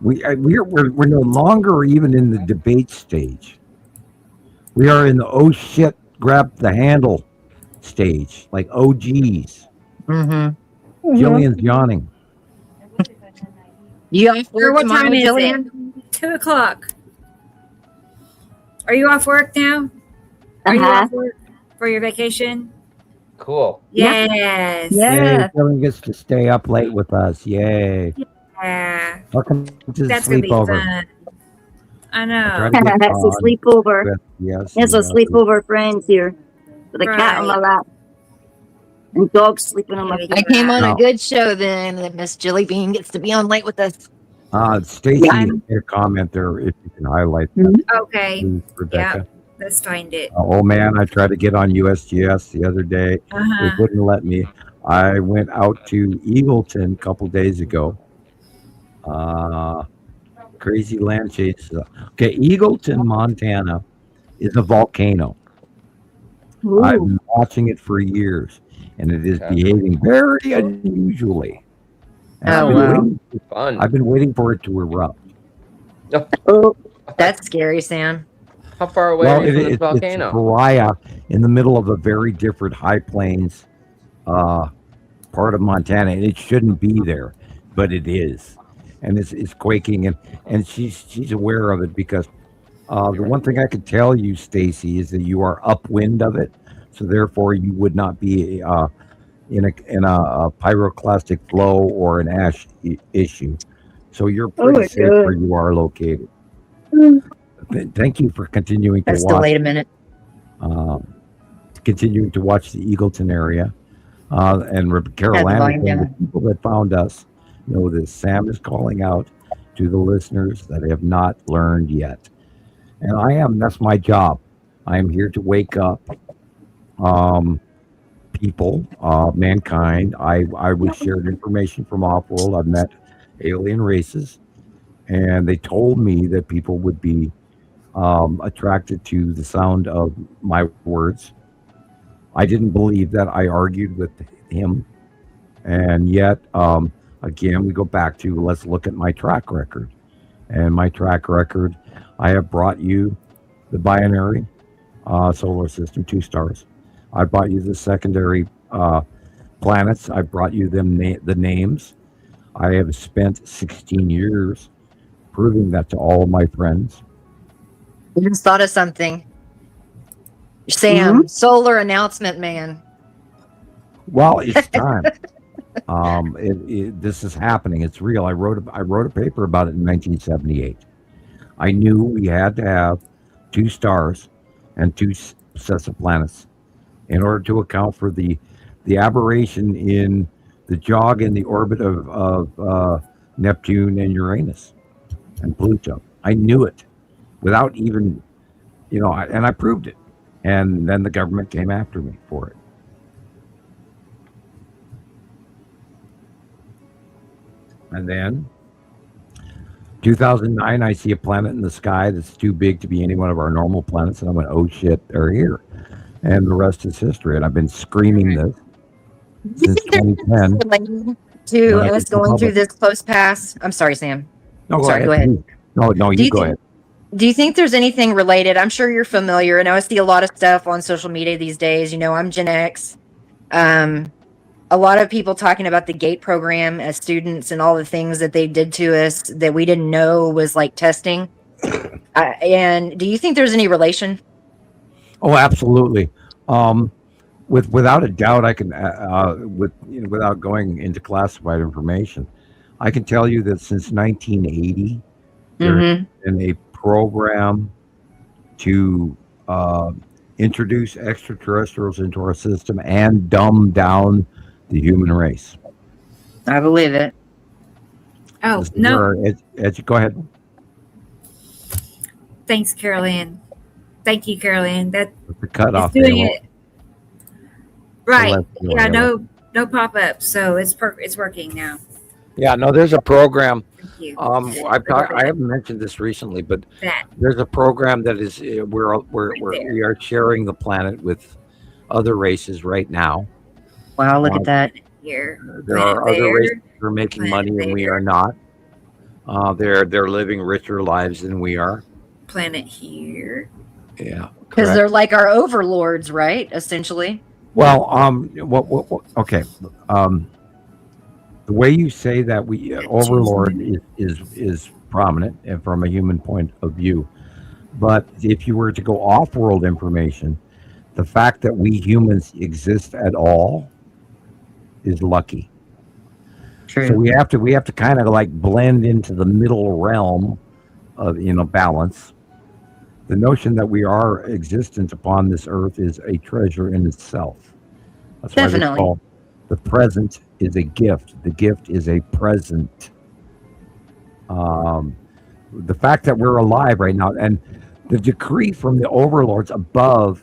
We're no longer even in the debate stage. We are in the oh shit, grab the handle stage, like OGs. Mm-hmm. Gillian's yawning. You off work What tomorrow, time is Gillian? it? 2:00. Are you off work now? Are you off work for your vacation? Cool. Yes. Yeah. Yay, Gillian gets to stay up late with us. Yay. Yeah. Welcome to the That's gonna be sleepover. fun. I Try know. to get That's a on. sleepover. Yes. There's a sleepover friends here with a cat on my lap and dogs sleeping on my I feet. came on No. a good show then that Miss Jilly Bean gets to be on late with us. Stacy, Yeah. made a comment there. If you can highlight that, Okay. please, Rebecca. Let's find it. Oh man, I tried to get on USGS the other day. Uh-huh. It wouldn't let me. I went out to Eagleton a couple days ago. Crazy land chase. Okay, Eagleton, Montana is a volcano. I've been watching it for years, and it is behaving very unusually. And Fun. I've been waiting for it to erupt. Oh, That's scary, Sam. How far away are you from this It's volcano? Pariah in the middle of a very different high plains part of Montana, and it shouldn't be there, but it is, and it's quaking, and she's aware of it because the one thing I could tell you, Stacy, is that you are upwind of it, so therefore you would not be in a pyroclastic flow or an ash issue, so you're pretty safe where you are located. Thank you for continuing to That's watch. delayed a minute. Continuing to watch the Eagleton area. And Carolina, the people that found us know that Sam is calling out to the listeners that have not learned yet. And that's my job. I am here to wake up people, mankind. I was shared information from Offworld. I've met alien races, and they told me that people would be attracted to the sound of my words. I didn't believe that. I argued with him. And yet, again, we go back to let's look at my track record. And my track record, I have brought you the binary solar system, 2 stars. I brought you the secondary planets. I brought you the names. I have spent 16 years proving that to all of my friends. You just thought of something. Sam, solar announcement man. Well, it's time. This is happening. It's real. I wrote a paper about it in 1978. I knew we had to have 2 stars and 2 sets of planets in order to account for the aberration in the jog in the orbit of Neptune and Uranus and Pluto. I knew it without even, and I proved it. And then the government came after me for it. And then 2009, I see a planet in the sky that's too big to be any one of our normal planets. And I went, oh shit, they're here. And the rest is history. And I've been screaming this since 2010. To us going through this close pass. I'm sorry, Sam. No, Sorry, go ahead. No, you go ahead. Do you think there's anything related? I'm sure you're familiar. I know I see a lot of stuff on social media these days. I'm Gen X. a lot of people talking about the GATE program as students and all the things that they did to us that we didn't know was like testing. And do you think there's any relation? Oh, absolutely. Without a doubt, I can without going into classified information, I can tell you that since 1980, there's been a program to introduce extraterrestrials into our system and dumb down the human race. I believe it. Oh, no. Go ahead. Thanks, Carolyn. Thank you, Carolyn. That The cutoff. is doing it. Right. Celestial Yeah, halo. no pop-ups. So it's working now. Yeah, no, there's a program. Thank you. I haven't mentioned this recently, but That. there's a program that is we are sharing the planet with other races right now. Wow, look at that. Here. There are Planet other there, races who are making planet money and we there. are not. They're living richer lives than we are. Planet here. Yeah, Because correct. they're like our overlords, right? Essentially. Well, okay. The way you say that we overlord is prominent and from a human point of view. But if you were to go off-world information, the fact that we humans exist at all is lucky. True. So we have to kind of like blend into the middle realm of balance. The notion that we are existent upon this earth is a treasure in itself. That's why they Definitely. call the present is a gift. The gift is a present. The fact that we're alive right now, and the decree from the overlords above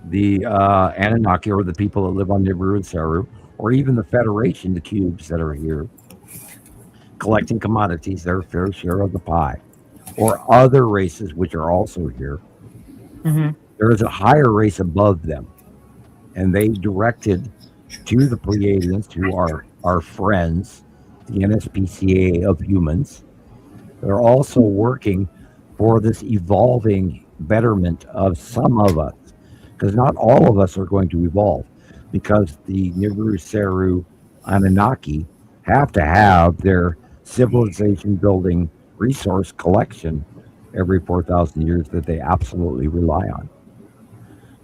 the Anunnaki, or the people that live on Nibiru and Saru, or even the Federation, the cubes that are here, collecting commodities, their fair share of the pie, or other races which are also here. There is a higher race above them, and they directed to the Pleiadians, who are our friends, the NSPCA of humans. They're also working for this evolving betterment of some of us, because not all of us are going to evolve, because the Nibiru, Saru, Anunnaki have to have their civilization building resource collection every 4,000 years that they absolutely rely on.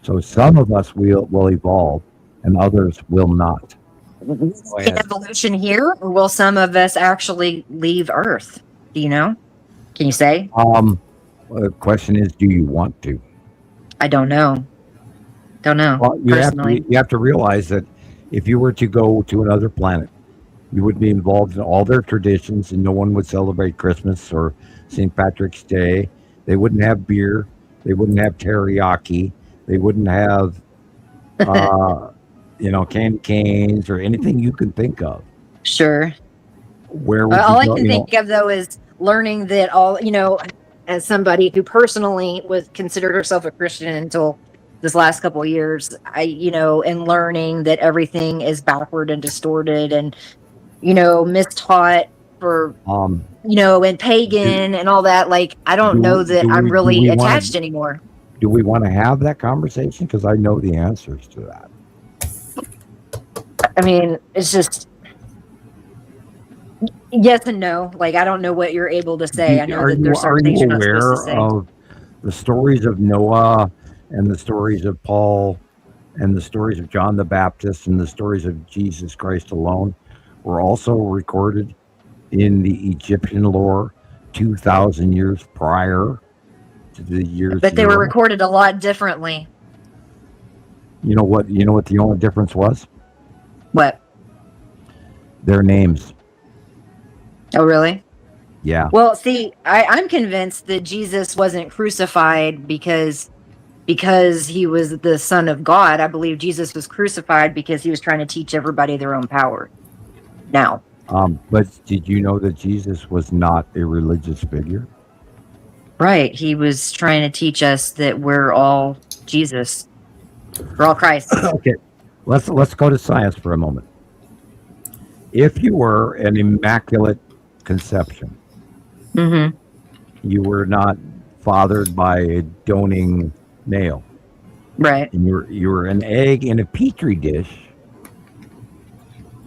So some of us will evolve and others will not. In evolution here, or will some of us actually leave Earth? Do you know? Can you say? The question is, do you want to? I don't know. Don't know. Well, personally. you have to realize that if you were to go to another planet, you would be involved in all their traditions, and no one would celebrate Christmas or St. Patrick's Day. They wouldn't have beer. They wouldn't have teriyaki. They wouldn't have, candy canes or anything you can think of. Sure. Where would All I you go? can think of though is learning that as somebody who personally was considered herself a Christian until this last couple of years, and learning that everything is backward and distorted and, mistaught for, and pagan and all that. Like, I don't know that I'm really attached anymore. Do we want to have that conversation? Because I know the answers to that. I mean, it's just yes and no. Like, I don't know what you're able to say. I know that there's certain things you're not supposed to say. Of the stories of Noah and the stories of Paul and the stories of John the Baptist and the stories of Jesus Christ alone were also recorded in the Egyptian lore 2,000 years prior to the years. But they were recorded a lot differently. You know what the only difference was? What? Their names. Oh, really? Yeah. Well, see, I'm convinced that Jesus wasn't crucified because he was the Son of God. I believe Jesus was crucified because he was trying to teach everybody their own power. Now. But did you know that Jesus was not a religious figure? Right. He was trying to teach us that we're all Jesus. We're all Christ. Okay. Let's go to science for a moment. If you were an immaculate conception, you were not fathered by a doting male, right? And you were an egg in a petri dish,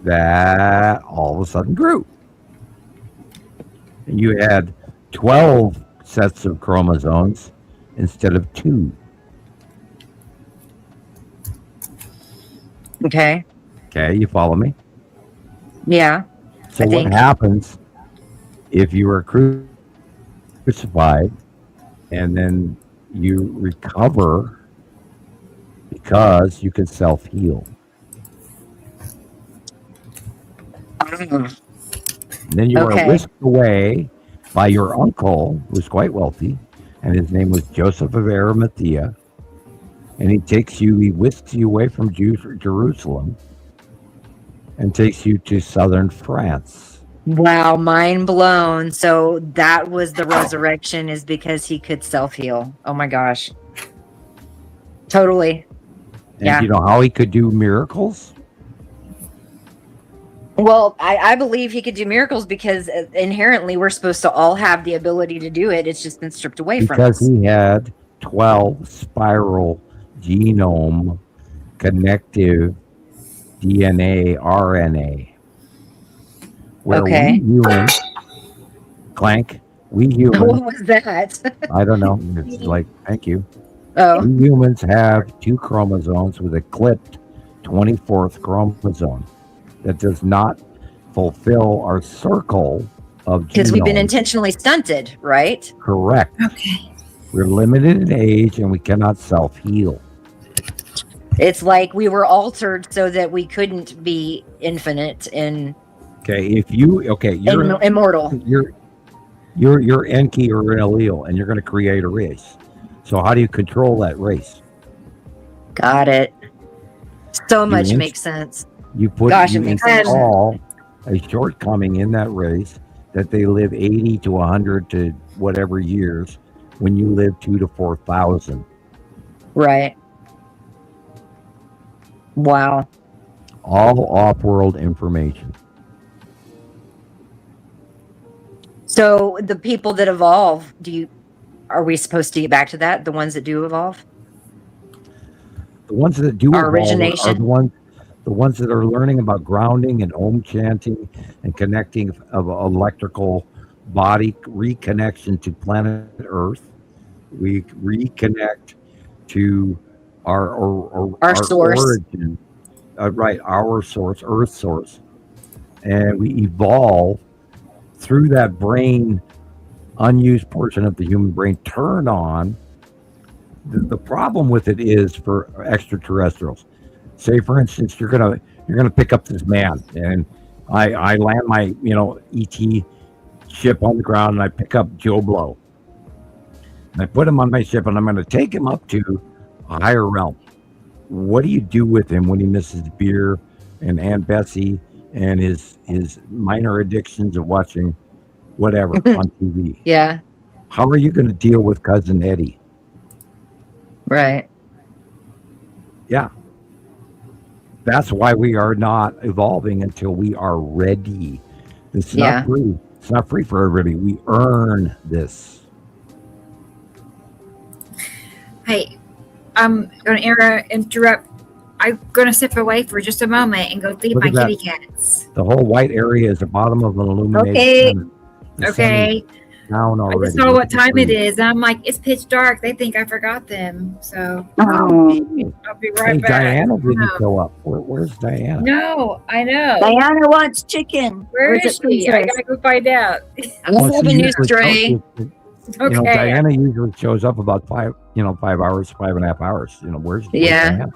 that all of a sudden grew. And you had 12 sets of chromosomes instead of 2. Okay. Okay, you follow me? Yeah. So I what think. happens if you were crucified and then you recover because you can self-heal? Then you were Okay. whisked away by your uncle, who was quite wealthy, and his name was Joseph of Arimathea. And he whisks you away from Jerusalem and takes you to southern France. Wow, mind blown. So that was the resurrection, is because he could self-heal. Oh my gosh. Totally. And Yeah. you know how he could do miracles? Well, I believe he could do miracles because inherently we're supposed to all have the ability to do it. It's just been stripped away from Because us. he had 12 spiral genome connective DNA, RNA. Where Okay. we humans, we What humans, was that? I don't know, it's like, thank you. Oh, We humans have 2 chromosomes with a clipped 24th chromosome that does not fulfill our circle of because we've been genomes. intentionally stunted, right? Correct. Okay. We're limited in age and we cannot self-heal. It's like we were altered so that we couldn't be infinite and Okay, you're immortal. you're Enki or an allele, and you're going to create a race. So how do you control that race? Got it. So much ins- makes sense. You put Gosh, it you makes sense. install a shortcoming in that race that they live 80 to 100 to whatever years when you live 2 to 4,000. Right. Wow. All off-world information. So the people that evolve, are we supposed to get back to that? The ones that do evolve? The ones that do Our evolve origination? are the ones that are learning about grounding and om chanting and connecting of electrical body reconnection to planet Earth. We reconnect to our source. origin, right? Our source, Earth source, and we evolve through that brain, unused portion of the human brain. Turn on. The problem with it is for extraterrestrials. Say, for instance, you're gonna pick up this man, and I land my ET ship on the ground, and I pick up Joe Blow, and I put him on my ship, and I'm going to take him up to a higher realm. What do you do with him when he misses beer and Aunt Bessie and his minor addictions of watching whatever on TV? Yeah. How are you going to deal with Cousin Eddie? Right. Yeah. That's why we are not evolving until we are ready. It's not free. It's not free for everybody. We earn this. Hey, I'm going to interrupt. I'm going to step away for just a moment and go feed Look my at that. kitty cats. The whole white area is the bottom of an illuminated Okay. center. The sun Okay. is down I already. just saw Look what at the time it trees. is. And I'm like, it's pitch dark. They think I forgot them. So Oh, I'll be right Hey, back. Diana didn't No. show up. Where's Diana? No, I know. Diana wants chicken. Where Or is it she? I princess? gotta go find out. I'm Well, she having you usually stray. Okay. Diana usually shows up about 5 hours, 5.5 hours. Where's Yeah. Diana?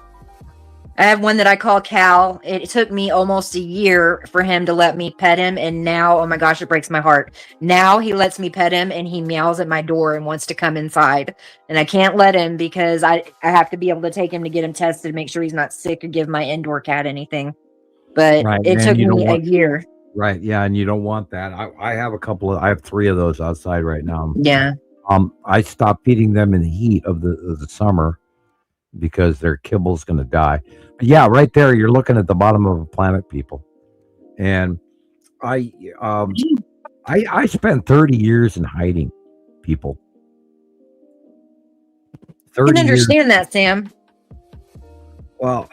I have one that I call Cal. It took me almost a year for him to let me pet him. And now, oh my gosh, it breaks my heart. Now he lets me pet him and he meows at my door and wants to come inside. And I can't let him because I have to be able to take him to get him tested, make sure he's not sick, or give my indoor cat anything. But Right, it and took you don't me a want- year. Right, yeah, and you don't want that. I have 3 of those outside right now. Yeah. I stopped feeding them in the heat of the summer because their kibble's going to die. But yeah, right there, you're looking at the bottom of a planet, people. And I spent 30 years in hiding, people. I 30 can years. understand that, Sam. Well,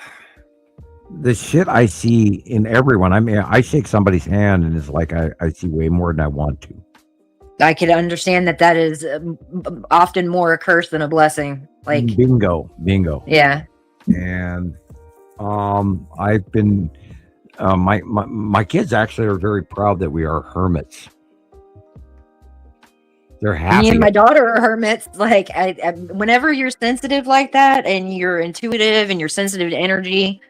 the shit I see in everyone. I mean, I shake somebody's hand and it's like I see way more than I want to. I could understand that is often more a curse than a blessing. Like, bingo. yeah. And I've been my kids actually are very proud that we are hermits. They're happy. Me and my daughter are hermits. Like, I whenever you're sensitive like that and you're intuitive and you're sensitive to energy,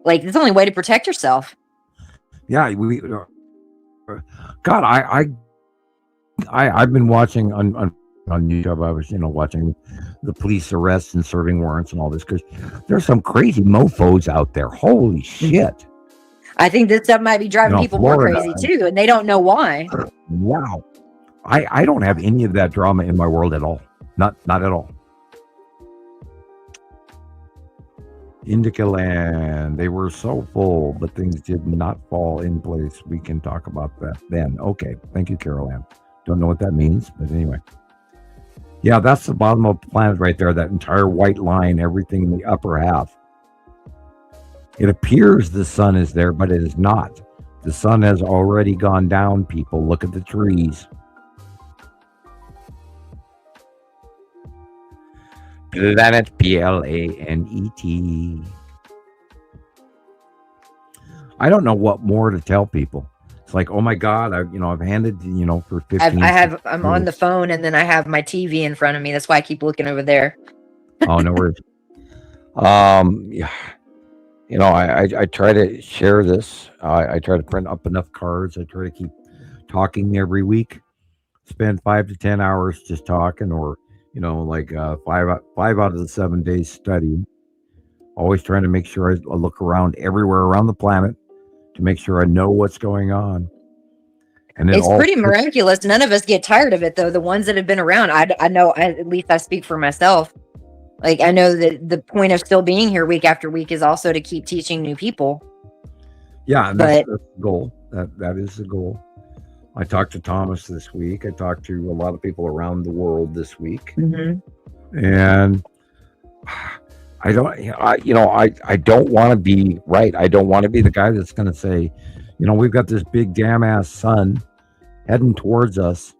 like, it's the only way to protect yourself. Yeah, God, I've been watching on YouTube. I was, watching the police arrests and serving warrants and all this because there's some crazy mofos out there. Holy shit! I think this stuff might be driving people Florida, more crazy too, and they don't know why. Wow, I don't have any of that drama in my world at all. Not at all. Indica Land, they were so full, but things did not fall in place. We can talk about that then. Okay, thank you, Carol Ann. Don't know what that means, but anyway. Yeah, that's the bottom of the planet right there, that entire white line, everything in the upper half. It appears the sun is there, but it is not. The sun has already gone down, people. Look at the trees. Planet, Planet. I don't know what more to tell people. It's like, oh my God, I've handed, for 15 I'm on the phone and then I have my TV in front of me. That's why I keep looking over there. Oh, no worries. Yeah. I try to share this. I try to print up enough cards. I try to keep talking every week. Spend 5 to 10 hours just talking, or five out of the 7 days studying. Always trying to make sure I look around everywhere around the planet to make sure I know what's going on. And it's pretty miraculous. None of us get tired of it, though. The ones that have been around, I know, at least I speak for myself. Like, I know that the point of still being here week after week is also to keep teaching new people. Yeah, that's the goal. That is the goal. I talked to Thomas this week. I talked to a lot of people around the world this week. Mm-hmm. And I don't want to be right. I don't want to be the guy that's going to say, we've got this big damn ass sun heading towards us,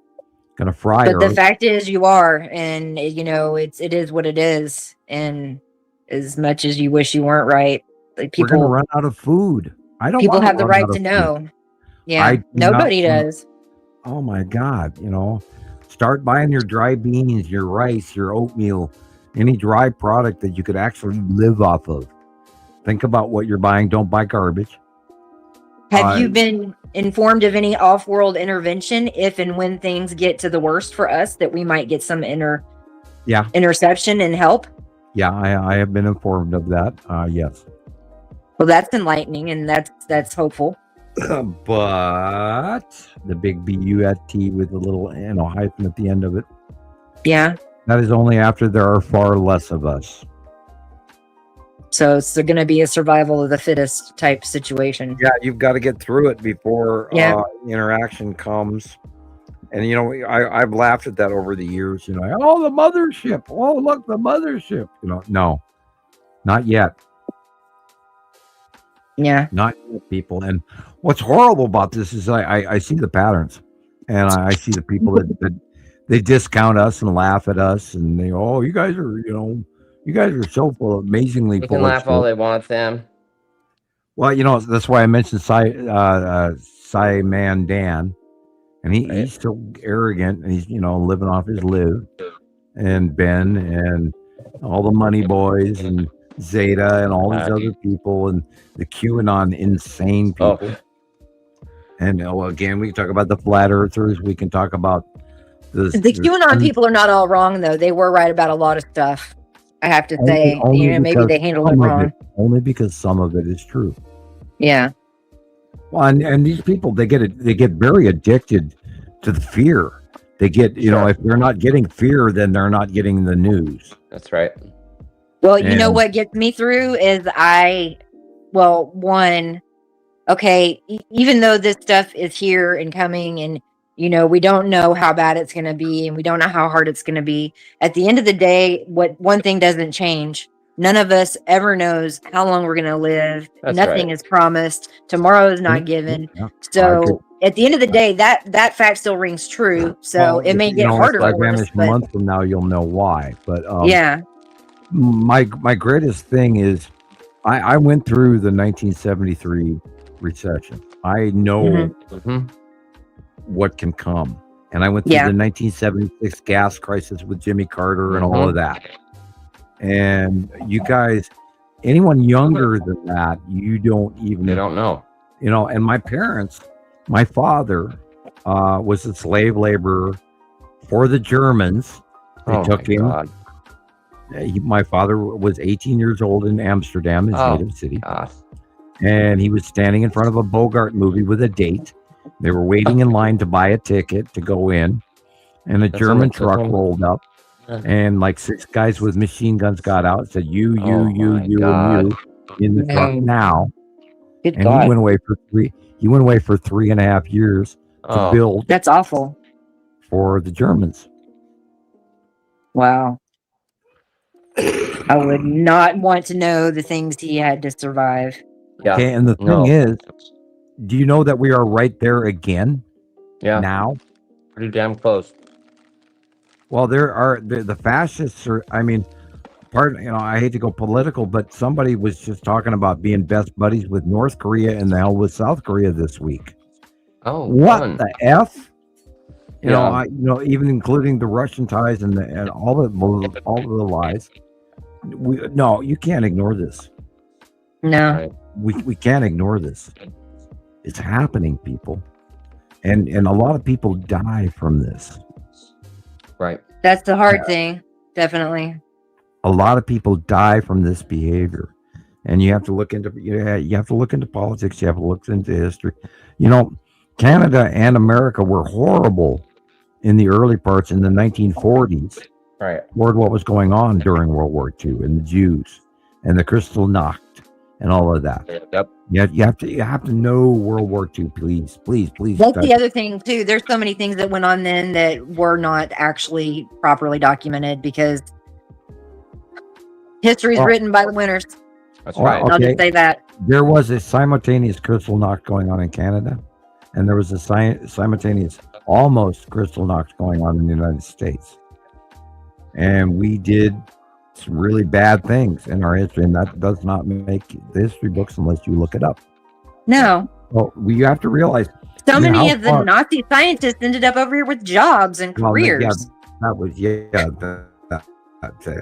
going to fry But Earth. the fact is you are, and it is what it is. And as much as you wish you weren't right, like, people, we're going to run out of food. People have the right to know. Yeah, nobody does. Oh my God, start buying your dry beans, your rice, your oatmeal, any dry product that you could actually live off of. Think about what you're buying. Don't buy garbage. Have you been informed of any off-world intervention if and when things get to the worst for us, that we might get some interception and help? Yeah, I have been informed of that. Yes. Well, that's enlightening, and that's hopeful. But the big BUT with a little hyphen at the end of it. Yeah. That is only after there are far less of us. So it's going to be a survival of the fittest type situation. Yeah, you've got to get through it before interaction comes. And I've laughed at that over the years. The mothership. Oh, look, the mothership. No, not yet. Yeah, not yet, people. And what's horrible about this is I see the patterns, and I see the people that they discount us and laugh at us, and they you guys are so full, amazingly you full. Can laugh all they want, Sam. Well, that's why I mentioned Man Dan, and he's so arrogant, and he's living off his live, and Ben and all the money boys and Zeta and all these other people and the QAnon insane people. Oh. And again, we can talk about the flat earthers. We can talk about the QAnon people are not all wrong, though. They were right about a lot of stuff. I have to say, maybe they handled it wrong. Only because some of it is true. Yeah. Well, and these people, they get very addicted to the fear. They get, if they're not getting fear, then they're not getting the news. That's right. Well, you know what gets me through is even though this stuff is here and coming, and we don't know how bad it's going to be, and we don't know how hard it's going to be. At the end of the day, one thing doesn't change. None of us ever knows how long we're going to live. That's Nothing right. is promised. Tomorrow is not given. Yeah, I agree. So at the end of the day, that fact still rings true. So it may get harder if I for us, vanish a but month from now, you'll know why. But yeah. my greatest thing is I went through the 1973 recession. I know what can come. And I went through the 1976 gas crisis with Jimmy Carter and all of that. And you guys, anyone younger than that, you don't even... They don't know. You know, and my parents, my father was a slave laborer for the Germans. They took him. God. My father was 18 years old in Amsterdam, his native city. God. And he was standing in front of a Bogart movie with a date. They were waiting in line to buy a ticket to go in. And a German truck rolled up. And like 6 guys with machine guns got out and said, you, and you in the truck now. Good and God. he went away for 3.5 years to build. That's awful. For the Germans. Wow. I would not want to know the things he had to survive. Yeah. Okay, and the thing is, do you know that we are right there again? Yeah. Now? Pretty damn close. Well, there are the fascists are, I mean, I hate to go political, but somebody was just talking about being best buddies with North Korea and the hell with South Korea this week. Oh, what fun. the F? You know, even including the Russian ties and all of the lies. No, you can't ignore this. No. Right. We can't ignore this. It's happening, people. And a lot of people die from this. Right. That's the hard thing. Definitely. A lot of people die from this behavior. And you have to look into you have to look into politics, you have to look into history. You know, Canada and America were horrible in the early parts in the 1940s. Right. Toward what was going on during World War II and the Jews and the Kristallnacht and all of that. Yep. You have to know World War II, please. That's the other thing too. There's so many things that went on then that were not actually properly documented because history is written by the winners. That's right. Okay. I'll just say that. There was a simultaneous Kristallnacht going on in Canada, and there was a simultaneous almost Kristallnacht going on in the United States. And we did some really bad things in our history, and that does not make the history books unless you look it up. No. Well, you have to realize so many of the Nazi scientists ended up over here with jobs and careers. That was that's a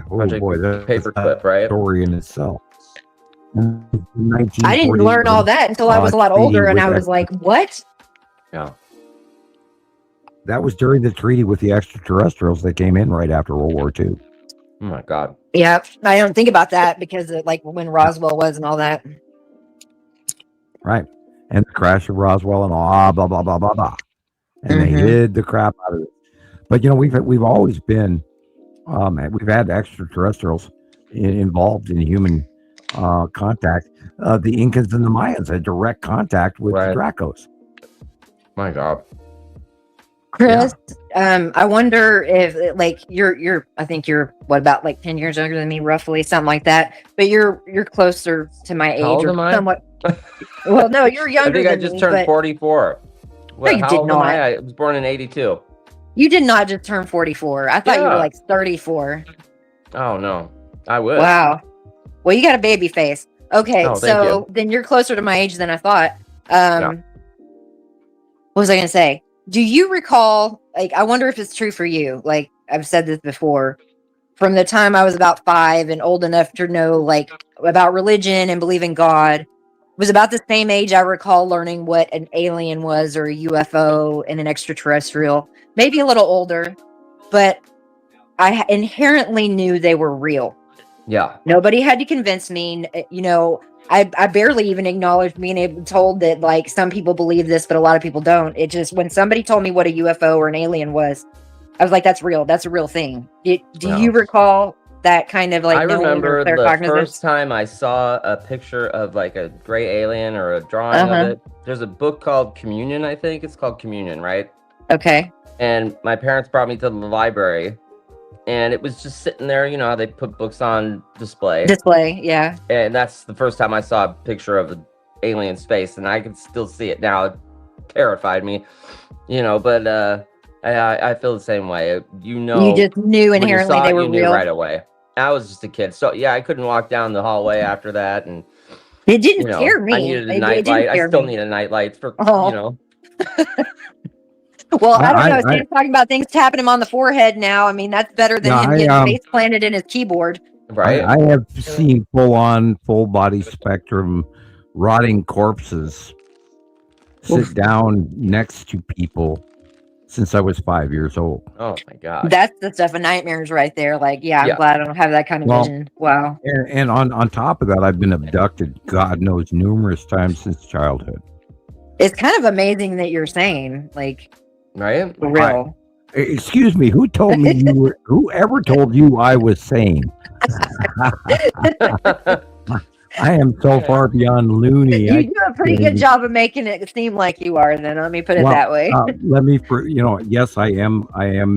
paperclip, right? Story in itself. I didn't learn all that until I was a lot older, and I was like, "What?" Yeah. That was during the treaty with the extraterrestrials that came in right after World War II. Oh my God. Yeah, I don't think about that because of, like when Roswell was and all that. Right. And the crash of Roswell and blah blah blah blah blah. And they hid the crap out of it. But you know, we've always been we've had extraterrestrials involved in human contact. The Incas and the Mayans had direct contact with the Dracos. My God. Chris, I wonder if like you're I think you're about like 10 years younger than me, roughly, something like that. But you're closer to my age, How old or am I? somewhat. Well, no, you're younger. I think I just turned 44. No, you did not. I was born in 82. You did not just turn 44. I thought you were like 34. Oh no, I would. Wow. Well, you got a baby face. Okay, Oh, so then you're closer to my age than I thought. What was I going to say? Do you recall, like, I wonder if it's true for you. Like, I've said this before, from the time I was about 5 and old enough to know, like, about religion and believe in God, was about the same age I recall learning what an alien was, or a UFO and an extraterrestrial. Maybe a little older, but I inherently knew they were real. Yeah. Nobody had to convince me. You know, I barely even acknowledged being told that, like, some people believe this, but a lot of people don't. It just, when somebody told me what a UFO or an alien was, I was like, that's real. That's a real thing. Do you recall that kind of, like, I remember the first cognizance? time I saw a picture of like a gray alien or a drawing of it. There's a book called Communion, I think. It's called Communion, right? Okay. And my parents brought me to the library and it was just sitting there. You know how they put books on display, Yeah. and that's the first time I saw a picture of an alien space, and I can still see it now. It terrified me, you know, but I feel the same way. You know, You just knew when you inherently saw they it, were you knew real. right away. I was just a kid, so yeah, I couldn't walk down the hallway after that, and It didn't you know, scare me. I needed a It night didn't light. I scare still me. need a night light for Oh. you know. Well, I don't know. I- Sam's talking about things tapping him on the forehead now. I mean, that's better than No, him I, getting um, face planted in his keyboard. Right. I have seen full body spectrum rotting corpses sit down next to people since I was 5 years old. Oh my god. That's the stuff of nightmares right there. Like, yeah, I'm Yeah. glad I don't have that kind of Well, vision. Wow. And on top of that, I've been abducted, God knows, numerous times since childhood. It's kind of amazing that you're saying, like, Right. for real. Excuse me, who told me you were? Whoever told you I was sane? I am so far beyond loony. You do a pretty good job of making it seem like you are. Then let me put it that way. Let me, yes, I am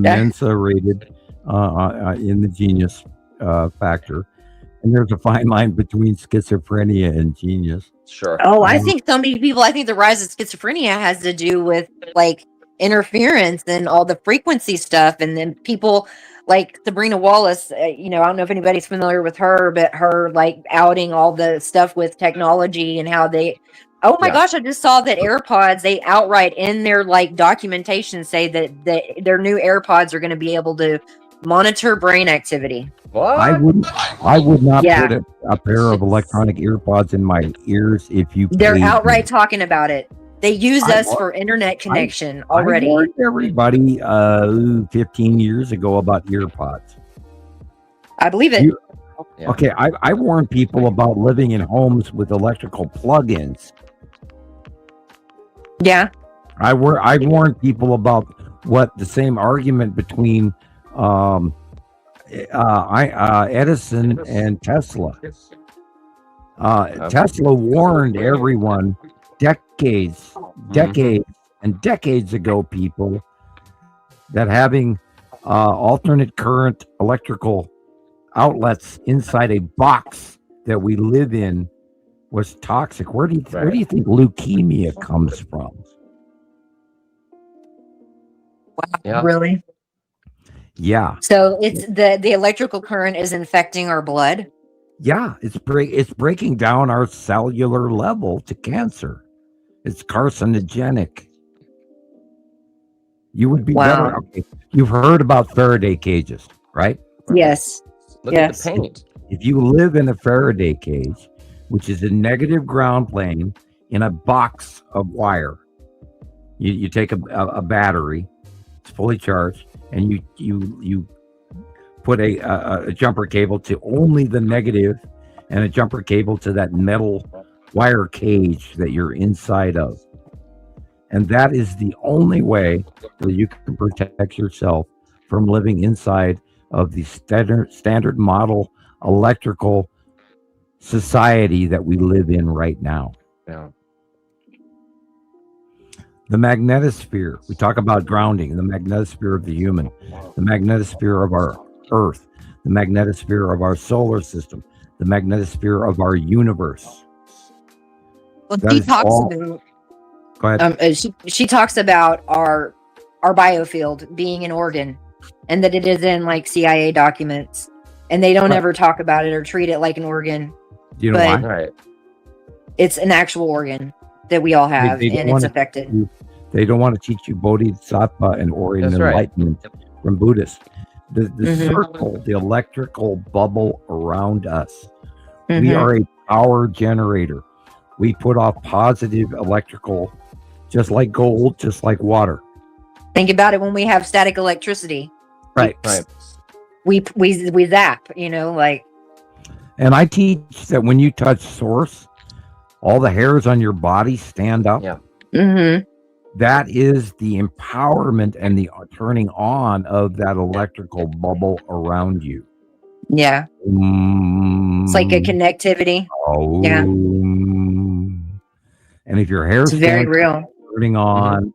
Mensa rated in the genius factor, and there's a fine line between schizophrenia and genius. Sure. Oh, I think so many people. I think the rise of schizophrenia has to do with like interference and all the frequency stuff, and then people like Sabrina Wallace. You know, I don't know if anybody's familiar with her, but her like outing all the stuff with technology and how they. Oh my gosh! I just saw that AirPods. They outright in their like documentation say that their new AirPods are going to be able to monitor brain activity. What? I would not put a pair of electronic earpods in my ears if you. They're paid outright me. talking about it. They use us for internet connection already. I warned everybody 15 years ago about earpods. I believe it. Okay, I warned people about living in homes with electrical plug-ins. Yeah. I warned people about what the same argument between Edison and Tesla. Tesla warned everyone decades and decades ago, people, that having alternate current electrical outlets inside a box that we live in was toxic. Where do you think leukemia comes from? Wow. Yeah. Really? Yeah. So it's the electrical current is infecting our blood. Yeah, it's breaking down our cellular level to cancer. It's carcinogenic. You would be better. Okay. You've heard about Faraday cages, right? Yes. Look at the paint. If you live in a Faraday cage, which is a negative ground plane in a box of wire, you take a battery, it's fully charged, and you put a jumper cable to only the negative and a jumper cable to that metal wire cage that you're inside of. And that is the only way that you can protect yourself from living inside of the standard model electrical society that we live in right now. Yeah. The magnetosphere, we talk about grounding, the magnetosphere of the human, the magnetosphere of our Earth, the magnetosphere of our solar system, the magnetosphere of our universe. Well, That she is talks all- about Go ahead. she talks about our biofield being an organ, and that it is in like CIA documents, and they don't Right. ever talk about it or treat it like an organ. Do you know but why? Right. It's an actual organ that we all have, They don't and it's wanna affected. teach you- They don't want to teach you Bodhisattva and Orient That's right. enlightenment from Buddhists. The Mhm. circle, the electrical bubble around us. We Mhm. are a power generator. We put off positive electrical, just like gold, just like water. Think about it when we have static electricity. Right. Right. We zap, you know, like And I teach that when you touch source, all the hairs on your body stand up. Yeah. mhm. That is the empowerment and the turning on of that electrical bubble around you. Yeah. It's like a connectivity. Yeah. And if your hair It's very stands real. turning on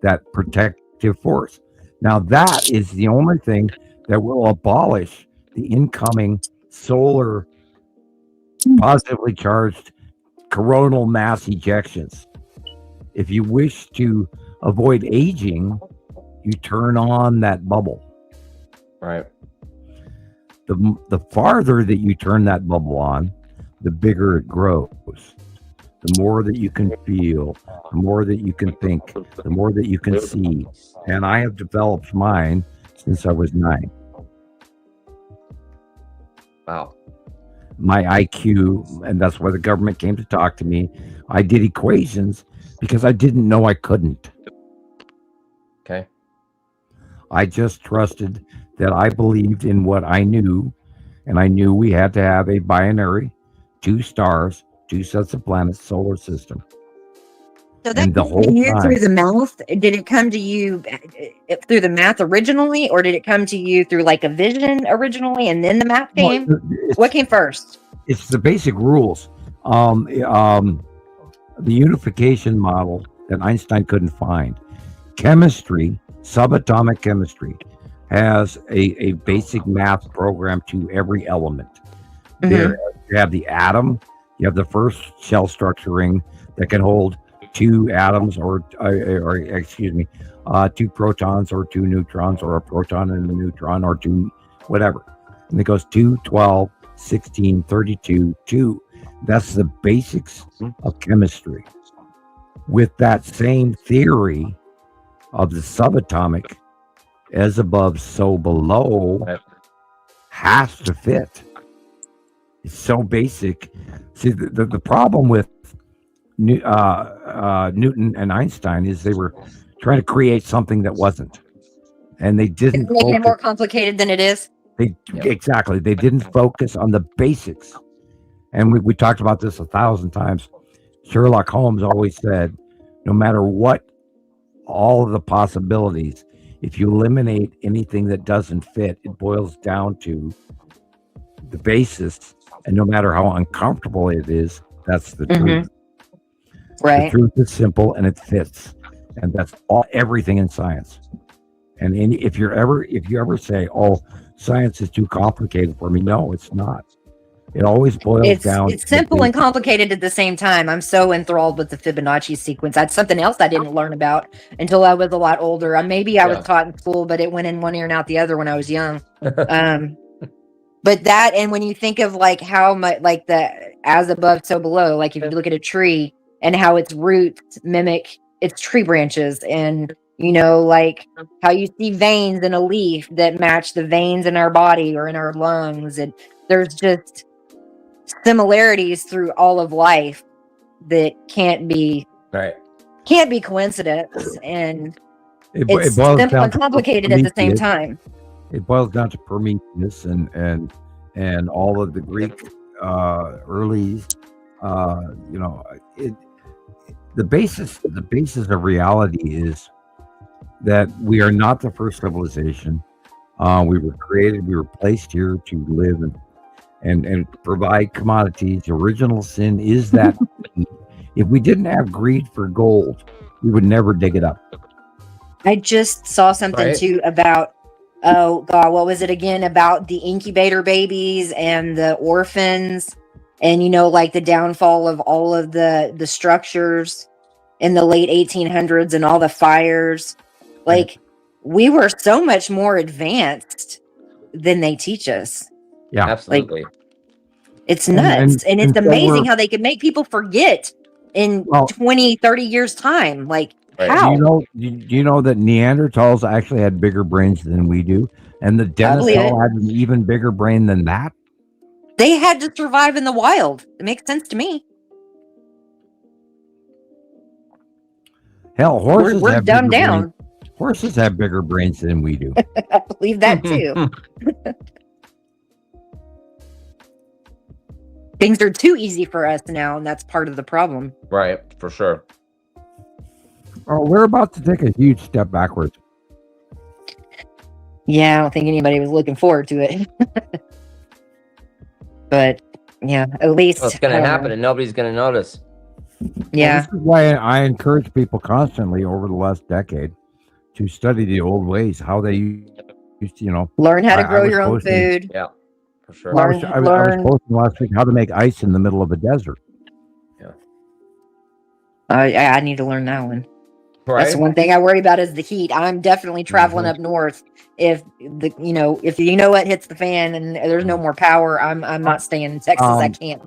that protective force. Now that is the only thing that will abolish the incoming solar positively charged coronal mass ejections. If you wish to avoid aging, you turn on that bubble. Right. The farther that you turn that bubble on, the bigger it grows. The more that you can feel, the more that you can think, the more that you can see. And I have developed mine since I was 9. Wow. My IQ, and that's why the government came to talk to me. I did equations because I didn't know I couldn't. Okay. I just trusted that I believed in what I knew, and I knew we had to have a binary, 2 stars, 2 sets of planets, solar system. So that And the came whole to you time- through the mouth. Did it come to you through the math originally, or did it come to you through like a vision originally, and then the math came? What came first? It's the basic rules. The unification model that Einstein couldn't find. Chemistry, subatomic chemistry, has a basic math program to every element. There, you have the atom. You have the first shell structuring that can hold 2 atoms, or excuse me, 2 protons or 2 neutrons, or a proton and a neutron, or 2 whatever. And it goes 2, 12, 16, 32, 2. That's the basics of chemistry. With that same theory of the subatomic, as above, so below, has to fit. It's so basic. See, the problem with Newton and Einstein is they were trying to create something that wasn't, and they didn't Making it more complicated than it is. Exactly. They didn't focus on the basics. And we talked about this 1,000 times. Sherlock Holmes always said, no matter what, all of the possibilities, if you eliminate anything that doesn't fit, it boils down to the basis. And no matter how uncomfortable it is, that's the truth. Right. The truth is simple and it fits. And that's everything in science. And if you ever say, "Oh, science is too complicated for me," no, it's not. It always boils down. It's simple and complicated at the same time. I'm so enthralled with the Fibonacci sequence. That's something else I didn't learn about until I was a lot older. Maybe I was taught in school, but it went in one ear and out the other when I was young. But that, and when you think of like how much, like the as above, so below, like if you look at a tree and how its roots mimic its tree branches, and like how you see veins in a leaf that match the veins in our body or in our lungs, and there's just similarities through all of life that can't be coincidence, and it's simple and complicated at the same time. It boils down to Prometheus and all of the Greek early, the basis of reality is that we are not the first civilization. We were created, we were placed here to live and provide commodities. Original sin is that if we didn't have greed for gold, we would never dig it up. I just saw something too about, oh God, what was it again? About the incubator babies and the orphans, and like the downfall of all of the structures in the late 1800s and all the fires. Like we were so much more advanced than they teach us. Yeah, absolutely. Like, it's nuts. And it's amazing how they could make people forget in 20, 30 years time. Like, how? Do you know that Neanderthals actually had bigger brains than we do? And the Denisovans had an even bigger brain than that? They had to survive in the wild. It makes sense to me. Hell, horses we're dumbed down. Horses have bigger brains than we do. I believe that too. Things are too easy for us now, and that's part of the problem. Right, for sure. Oh, we're about to take a huge step backwards. Yeah, I don't think anybody was looking forward to it. But yeah, at least it's going to happen, and nobody's going to notice. Yeah. Well, this is why I encourage people constantly over the last decade to study the old ways, how they used Learn how to grow was your own posting- food. Yeah, for sure. Well, Learn- I was learn. posting last week how to make ice in the middle of a desert. I need to learn that one. Right? That's the one thing I worry about is the heat. I'm definitely traveling Mhm. up north. If if you know what hits the fan and there's no more power, I'm not staying in Texas. I can't.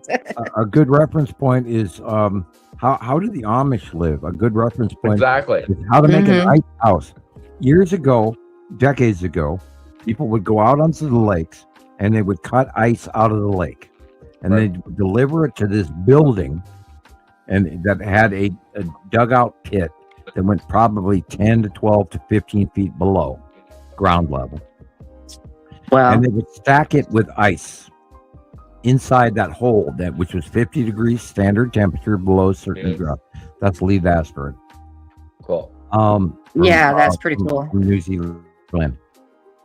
A good reference point is how do the Amish live? A good reference point Exactly. is how to make an Mhm. ice house. Years ago, decades ago, people would go out onto the lakes and they would cut ice out of the lake, and Right. they'd deliver it to this building, and that had a dugout pit that went probably 10 to 12 to 15 feet below ground level. Wow. And they would stack it with ice inside that hole, which was 50 degrees standard temperature below certain Yes. ground. That's Lee Vassford. Cool. Yeah, that's pretty cool. From New Zealand.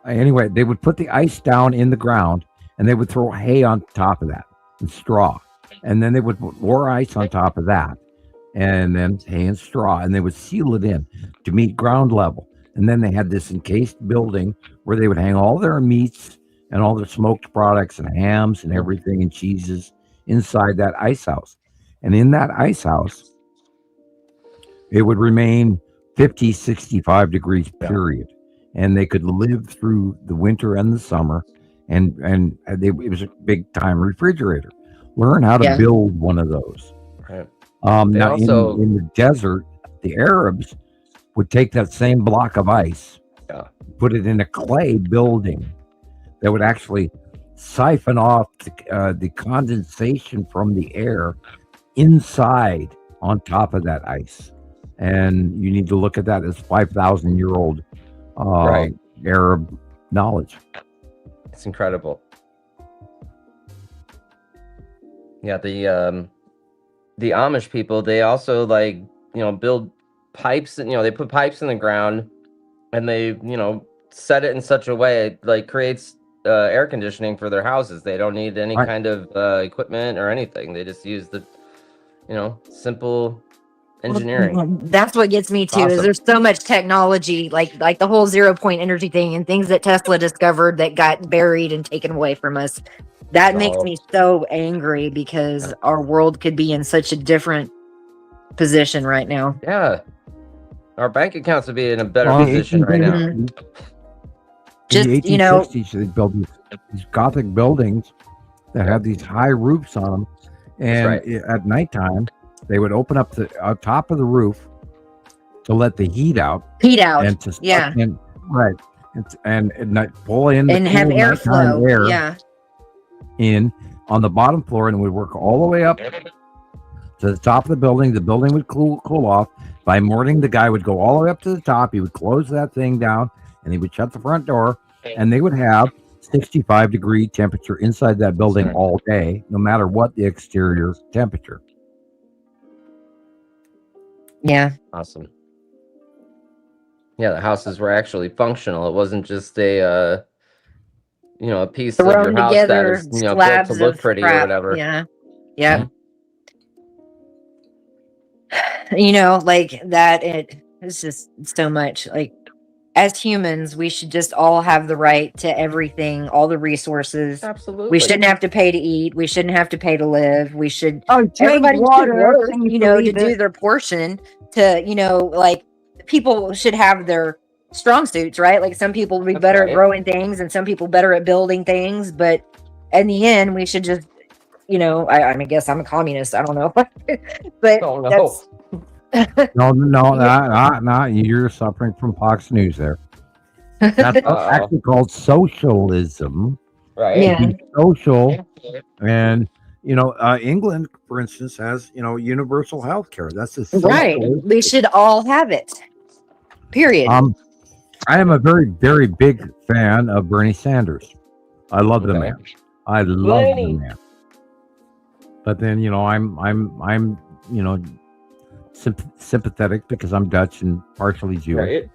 Anyway, they would put the ice down in the ground, and they would throw hay on top of that and straw, and then they would put more ice on top of that, and then hay and straw, and they would seal it in to meet ground level. And then they had this encased building where they would hang all their meats and all their smoked products and hams and everything and cheeses inside that ice house. And in that ice house, it would remain 50, 65 degrees period. And they could live through the winter and the summer. And it was a big time refrigerator. Learn how to build one of those. Right. Now also- in the desert, the Arabs would take that same block of ice, put it in a clay building that would actually siphon off the condensation from the air inside on top of that ice. And you need to look at that as 5,000-year-old Right. Arab knowledge. It's incredible. Yeah, the Amish people, they also build pipes, and they put pipes in the ground, and they set it in such a way it creates air conditioning for their houses. They don't need any kind of equipment or anything. They just use the simple engineering. That's what gets me too. Is Awesome. there's so much technology, like the whole 0 point energy thing and things that Tesla discovered that got buried and taken away from us. That makes me so angry because our world could be in such a different position right now. Yeah, our bank accounts would be in a better Well, in the position right now. 1860s, Just, in the 1860s, they built these Gothic buildings that had these high roofs on them, and at nighttime they would open up the top of the roof to let the heat out, and to suck in, and not pull in and the have cool nighttime airflow. air Yeah. in on the bottom floor, and it would work all the way up to the top of the building. The building would cool off. By morning, the guy would go all the way up to the top. He would close that thing down, and he would shut the front door, and they would have 65-degree temperature inside that building all day, no matter what the exterior temperature. Yeah. Awesome. Yeah, the houses were actually functional. It wasn't just a piece of Thrown your house that together is built to slabs look of pretty or crap. whatever. Yeah. Yeah. Like that, it's just so much. Like, as humans, we should just all have the right to everything, all the resources. Absolutely. We shouldn't have to pay to eat. We shouldn't have to pay to live. We should. Drink Everybody should water, work, can you to believe do it? their portion. People should have their strong suits, right? Like, some people will be better at growing things, and some people better at building things. But in the end, we should just, I guess I'm a communist. I don't know, but that's. No, not you're suffering from Fox News there. That's actually called socialism. Right. Yeah. To be social, and England, for instance, has universal health care. That's a Right. We should all have it. Period. I am a very, very big fan of Bernie Sanders. I love the man. I love the man. But then I'm sympathetic because I'm Dutch and partially Jewish.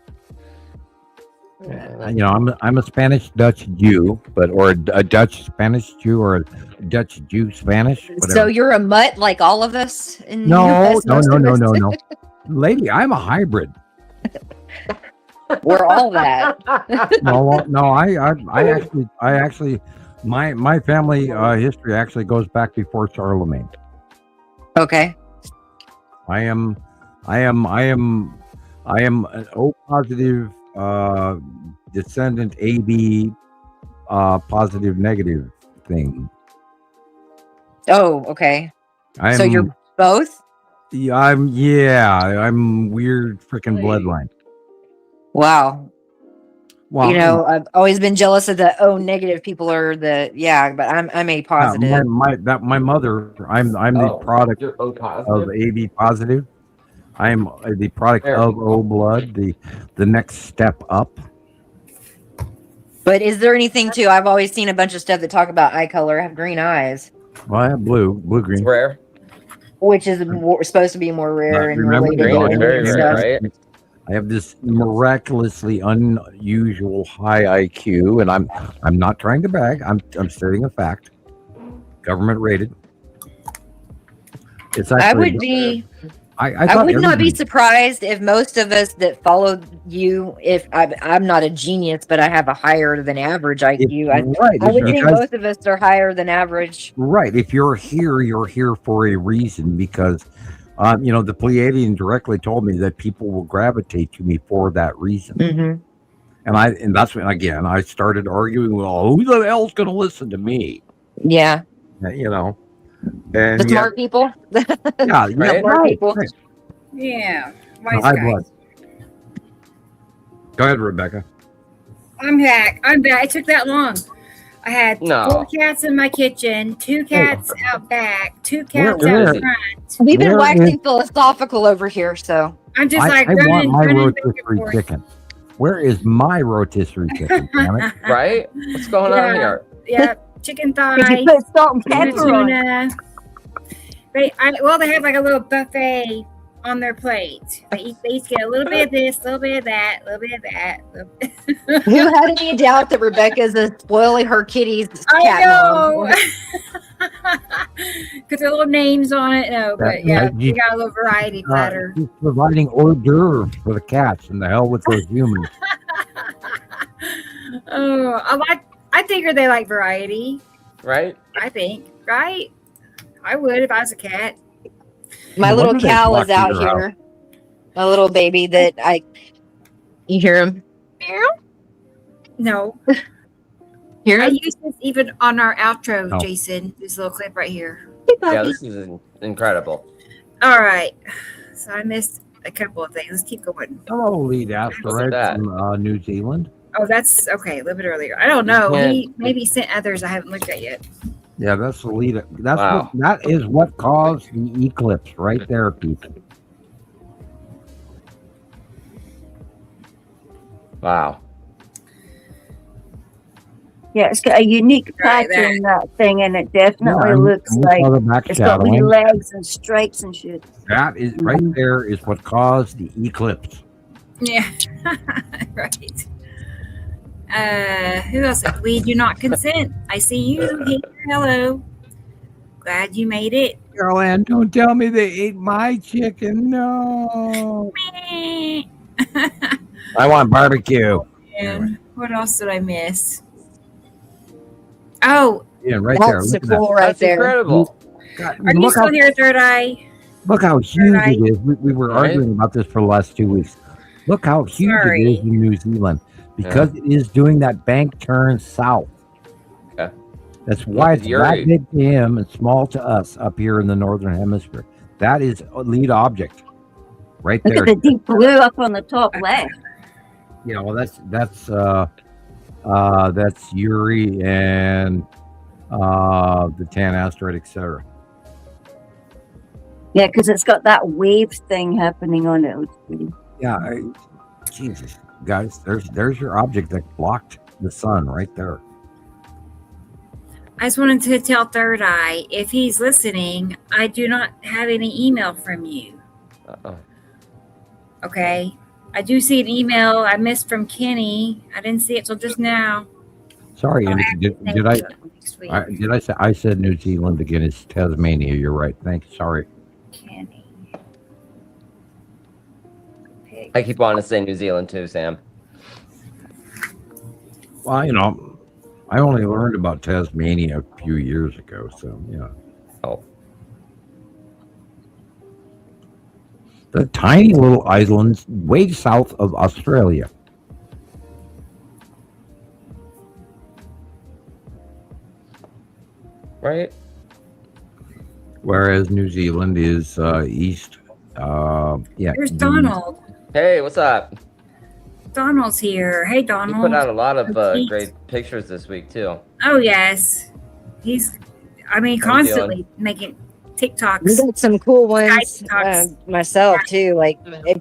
Right. I'm a Spanish Dutch Jew, or a Dutch Spanish Jew, or a Dutch Jew Spanish. Whatever. So you're a mutt like all of us? No, lady, I'm a hybrid. We're all that. No. I actually, my family history actually goes back before Charlemagne. Okay. I am an O positive descendant, AB positive negative thing. Oh, okay. So you're both? I'm weird freaking bloodline. Wow. Well, I've always been jealous of the O negative people or but I'm A positive. my mother, I'm the product You're O positive. of AB positive. I'm the product of O blood, the next step up. But is there anything too? I've always seen a bunch of stuff that talk about eye color. I have green eyes, Well, I have blue It's green. rare. which is supposed to be more rare and Remember, related green to is immune very rare, stuff. right? I have this miraculously unusual high IQ, and I'm not trying to brag. I'm stating a fact. Government rated. It's actually, I would be. I I would not be everybody- surprised if most of us that follow you, if I'm not a genius, but I have a higher than average IQ. I would think most of us are higher than average. Right. If you're here for a reason, because the Pleiadian directly told me that people will gravitate to me for that reason. Mm-hmm. And that's when again I started arguing, well, who the hell's gonna listen to me? Yeah. And The smart people. yeah, Right? Smart people. Right. Yeah. No, Wise high guys. blood. Go ahead, Rebecca. I'm back. It took that long. I had No. 4 cats in my kitchen, 2 cats out back, 2 cats Where- out front. We've been Where waxing philosophical over here, so I'm just I want running my back and rotisserie forth. chicken. Where is my rotisserie chicken? Damn it. Right? What's going on Yeah. here? Yep, chicken thigh. Did you put salt and tuna, pepper on? tuna. They have like a little buffet on their plate. They each get a little bit of this, a little bit of that, a little bit of that. who had any doubt that Rebecca's spoiling her kitty's cat I know. mom? Because there are little names on it. No, but yeah, we got a little variety platter. He's providing hors d'oeuvres for the cats, and the hell with those humans. Oh, I figure they like variety. Right? I think, right? I would if I was a cat. My No little wonder they cow flock is out to your here. My little baby that you hear him. No, Hear I him? use this even on our outro, Oh. Jason. This little clip right here. Yeah, this is incredible. All right. So I missed a couple of things. Let's keep going. Hello, lead asteroid that? from New Zealand. Oh, that's okay. A little bit earlier. I don't know. Yeah. He maybe sent others I haven't looked at yet. Yeah, that's the lead. That's Wow. that is what caused the eclipse right there, people. Wow. Yeah, it's got a unique Right, pattern, that thing, and it definitely Yeah, looks and we like saw the back it's got wee shadowing. legs and stripes and shit. That is right there is what caused the eclipse. Yeah. Right. Who else? We do not consent. I see you here. Hello. Glad you made it. Carolyn, don't tell me they ate my chicken. No. I want barbecue. And what else did I miss? Oh, Yeah, right there. That's Look at cool that. right That's there. incredible. God, are you look, still how, here, Third Eye? look how huge Right. it is. We were Right. arguing about this for the last 2 weeks. Look how huge Sorry. it is in New Zealand because it is doing that bank turn south. Okay. That's why at it's Yuri. that big to him and small to us up here in the northern hemisphere. That is a lead object right Look there. at the deep blue up on the top left. Yeah, well, that's Yuri and the Tan asteroid, etc. Yeah, because it's got that wave thing happening on it. It looks pretty. Yeah, Jesus, guys, there's your object that blocked the sun right there. I just wanted to tell Third Eye, if he's listening, I do not have any email from you. Uh-oh. Okay. I do see an email I missed from Kenny. I didn't see it till just now. Sorry, Oh, and did I Next week. did I say I said New Zealand again? It's Tasmania. You're right. Thank you. Sorry. Kenny. I keep wanting to say New Zealand too, Sam. Well, I only learned about Tasmania a few years ago, so yeah. Oh, The tiny little islands way south of Australia. right. Whereas New Zealand is east. There's due Donald. Hey, what's up? Donald's here. Hey, You Donald. put out a lot of Petite. great pictures this week too. Oh yes, he's. I mean, How you constantly making We TikToks. got some cool ones TikToks. myself too, like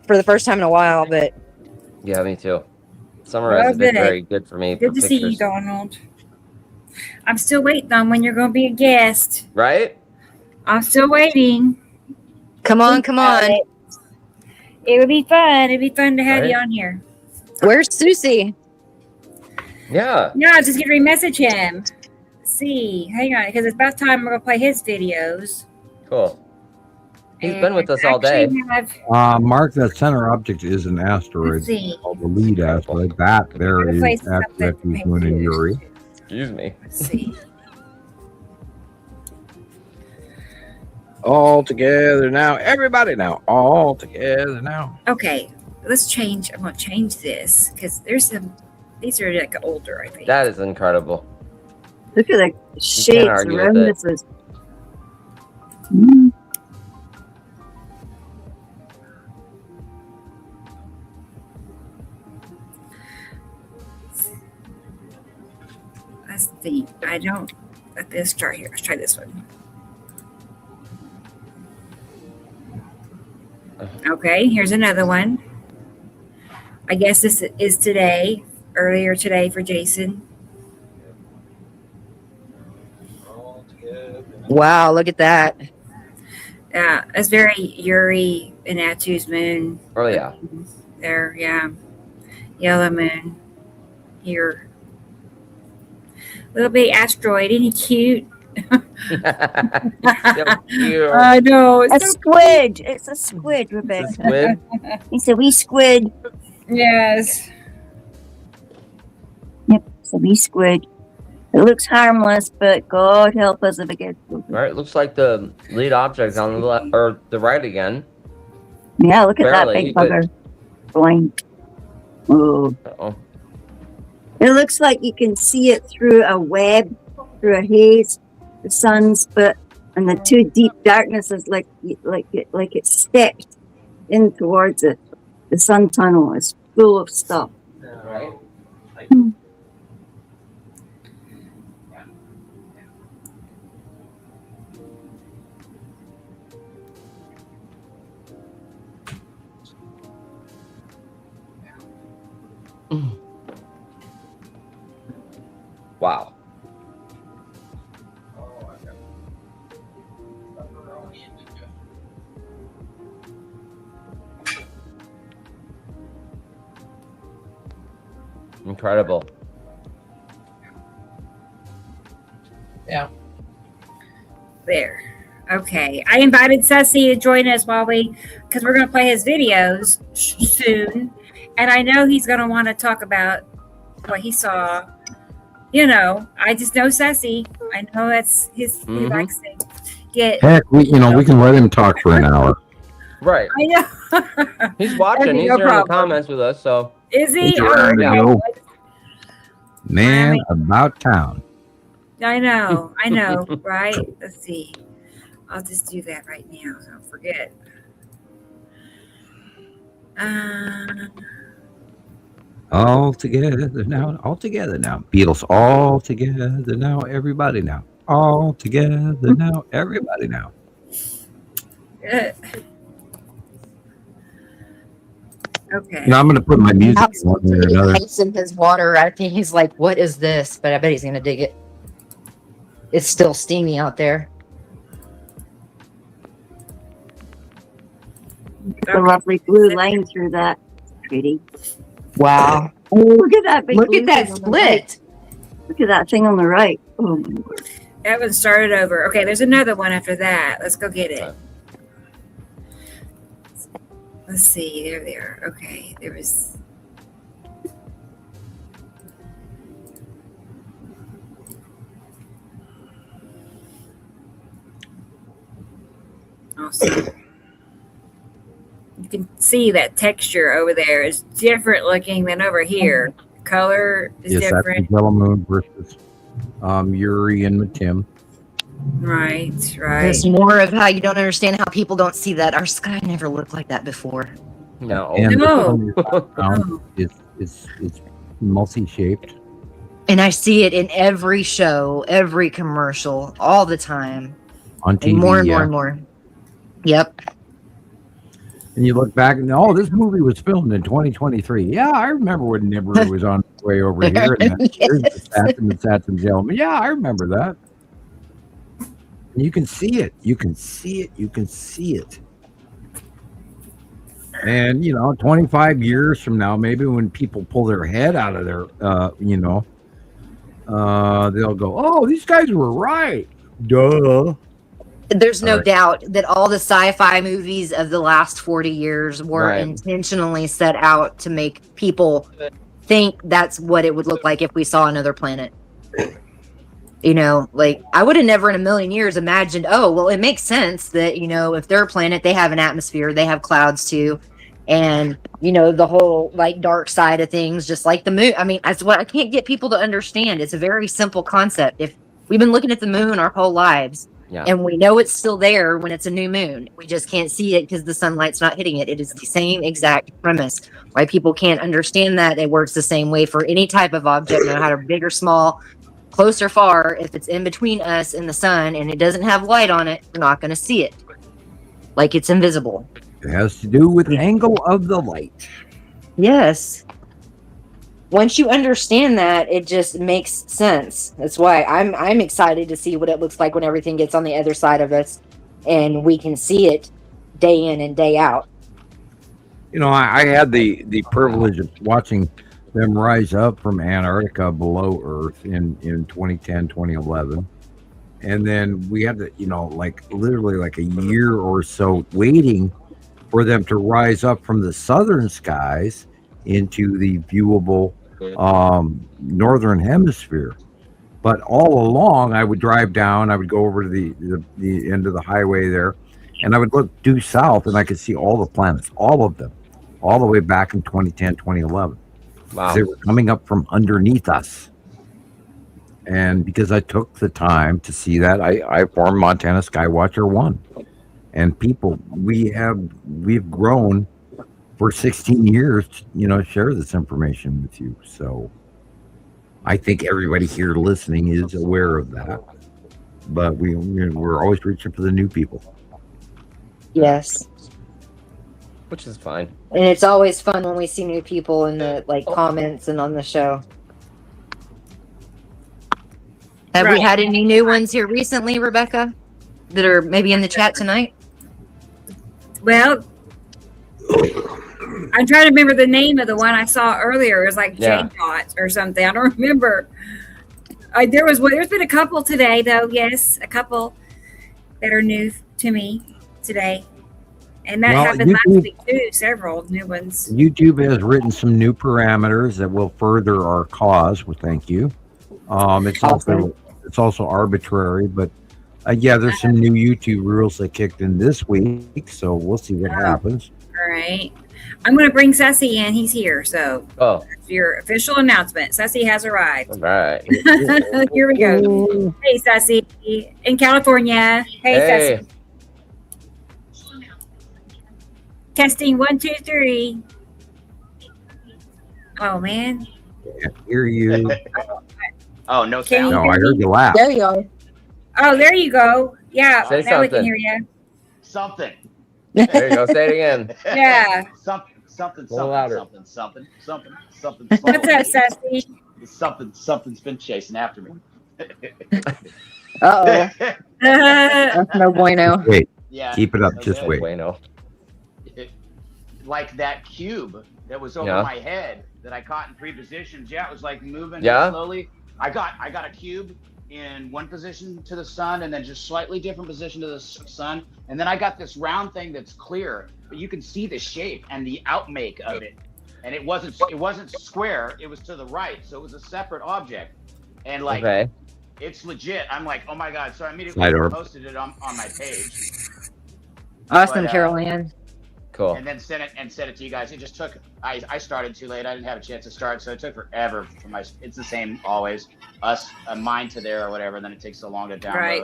for the first time in a while. But Yeah, me too. Summer Well, hasn't been good. very good for me. Good for to see you, pictures. Donald. I'm still waiting on when you're going to be a guest. Right? I'm still waiting. come on. It would be fun. It'd be fun to have you Right? on here. Where's Susie? Yeah. No, I just get to message him. See, hang on, because it's about time we're going to play his videos. Cool. He's been And with us all day. actually have- Mark, that center object is an asteroid. Let's see. Called the lead asteroid. That there Gotta is play something after for Neptune's moon and pictures. Uri. Excuse me. Let's see. All together now, everybody now, all together now. Okay, let's change. I'm going to change this because there's some. These are like older, I think. That is incredible. Look at the shapes argue around with it. this. Let's see. I don't. Let's start here. Let's try this one. Okay, here's another one. I guess this is today, earlier today for Jason. Wow, look at that. Yeah, it's very Uri and Natu's moon. Oh yeah. There, yeah. Yellow moon. Here. Little bitty asteroid. Isn't he cute? Yeah, you- I know. A squid. It's a squid, Rebecca. Squid. It's a wee squid. Yes. Yep, it's a wee squid. It looks harmless, but God help us if it gets. Right. Looks like the lead object on the left or the right again. Yeah, look at Barely, that big but- bugger. Blind. Oh. Uh-oh. It looks like you can see it through a web, through a haze. The sun's, but and the two deep darknesses, like it stepped in towards it. The sun tunnel is full of stuff. Right. Wow. Incredible. There. Okay. I invited Sussy to join us because we're going to play his videos soon. And I know he's going to want to talk about what he saw. You know, I just know Sussy. I know that's he Mhm. likes to get. Heck, we can let him talk for an hour. Right. I know. He's watching. That'd be He's no here in the problem. comments with us. So Is he? He's around to Oh, go. Man about town. I know, right? Let's see. I'll just do that right now. So don't forget. All together now, all together now. Beatles all together now, everybody now. All together now, everybody now. Okay. Now I'm going to put my music in one way or another. Ice in his water. I think he's like, "What is this?" But I bet he's gonna dig it. It's still steamy out there. The lovely blue line through that. Pretty. Wow! Oh, look at that big. Look blue at that thing on the right. split. Look at that thing on the right. Oh my word. That one started over. Okay, there's another one after that. Let's go get it. Let's see. There they are. Okay, there was. Awesome. You can see that texture over there is different looking than over here. Color is Yes, that's different. the Yellow Moon versus Yuri and Matim. Right. There's more of how you don't understand how people don't see that. Our sky never looked like that before. No. And No. it's multi-shaped. And I see it in every show, every commercial, all the time. On TV, And more and yeah. more and more. Yep. And you look back and this movie was filmed in 2023. Yeah, I remember when Nibiru was on the way over here. And here's the Satsum and Satsum Gentleman. Yeah, I remember that. And you can see it. You can see it. You can see it. And 25 years from now, maybe when people pull their head out of their, they'll go, "Oh, these guys were right." Duh. There's no Right. doubt that all the sci-fi movies of the last 40 years were Right. intentionally set out to make people think that's what it would look like if we saw another planet. Like I would have never in a million years imagined, oh, well, it makes sense that, if they're a planet, they have an atmosphere, they have clouds too. And, the whole like dark side of things, just like the moon. I mean, that's what I can't get people to understand. It's a very simple concept. If we've been looking at the moon our whole lives, Yeah. and we know it's still there when it's a new moon. We just can't see it because the sunlight's not hitting it. It is the same exact premise. Why people can't understand that it works the same way for any type of object, no matter big or small, close or far. If it's in between us and the sun and it doesn't have light on it, we're not going to see it. Like it's invisible. It has to do with the angle of the light. Yes. Once you understand that, it just makes sense. That's why I'm excited to see what it looks like when everything gets on the other side of us and we can see it day in and day out. I had the privilege of watching them rise up from Antarctica below Earth in 2010, 2011. And then we had to, literally like a year or so waiting for them to rise up from the southern skies into the viewable northern hemisphere. But all along I would drive down, I would go over to the end of the highway there, and I would look due south and I could see all the planets, all of them, all the way back in 2010, 2011. Wow. They were coming up from underneath us. And because I took the time to see that, I formed Montana Skywatcher 1. And people, we've grown for 16 years, share this information with you. So I think everybody here listening is aware of that. But we're always reaching for the new people. Yes. Which is fine. And it's always fun when we see new people in the comments and on the show. Have we had any new ones here recently, Rebecca, that are maybe in the chat tonight? Well, I'm trying to remember the name of the one I saw earlier. It was like J-Dot or something. I don't remember. There's been a couple today, though. Yes, a couple that are new to me today. And that happened last week, too. Several new ones. YouTube has written some new parameters that will further our cause. Well, thank you. It's also arbitrary, but there's some new YouTube rules that kicked in this week, so we'll see what happens. All right. I'm going to bring Sussy in. He's here, so that's your official announcement. Sussy has arrived. All right. Here we go. Hey, Sussy. In California. Hey. Sussy. Testing 1, 2, 3. Oh, man. Can't hear you. Oh, no sound. No, I heard you laugh. There you are. Oh, there you go. Yeah, Say now we can something. hear you. Something. There you go. Say it again. Yeah. Something. louder. What's What's up, Sussy? Something's been chasing after me. Uh-oh. That's no bueno. Wait, Yeah. keep it up. Okay. Just wait. Bueno. Like that cube that was over my head that I caught in 3 positions. Yeah, it was like moving slowly. I got a cube in one position to the sun and then just slightly different position to the sun. And then I got this round thing that's clear, but you can see the shape and the outmake of it. And it wasn't square, it was to the right. So it was a separate object. And it's legit. I'm like, oh my God. So I immediately posted it on my page. Awesome, But, Carol Ann. Cool. And then sent it to you guys. It just took. I started too late. I didn't have a chance to start, so it took forever for my. It's the same always. Mine to there or whatever. And then it takes so long to download. Right.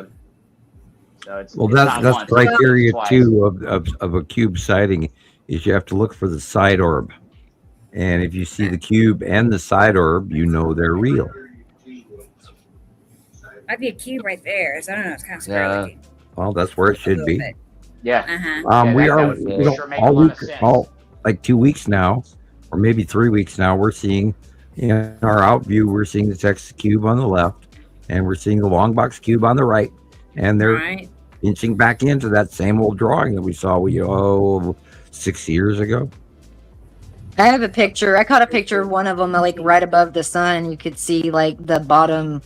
So it's that's not once, criteria twice. too of a cube sighting is you have to look for the side orb, and if you see the cube and the side orb, you know they're real. Might be a cube right there. So I don't know. It's kind of scary. Yeah. looking. Well, that's where it A should little be. bit. Yeah. Uh-huh. We that are would sure make a all lot week, of sense. all like 2 weeks now, or maybe 3 weeks now. We're seeing in our out view, we're seeing the Texas cube on the left, and we're seeing the long box cube on the right, and they're Right. inching back into that same old drawing that we saw 6 years ago. I have a picture. I caught a picture of one of them, like right above the sun. You could see like the bottom,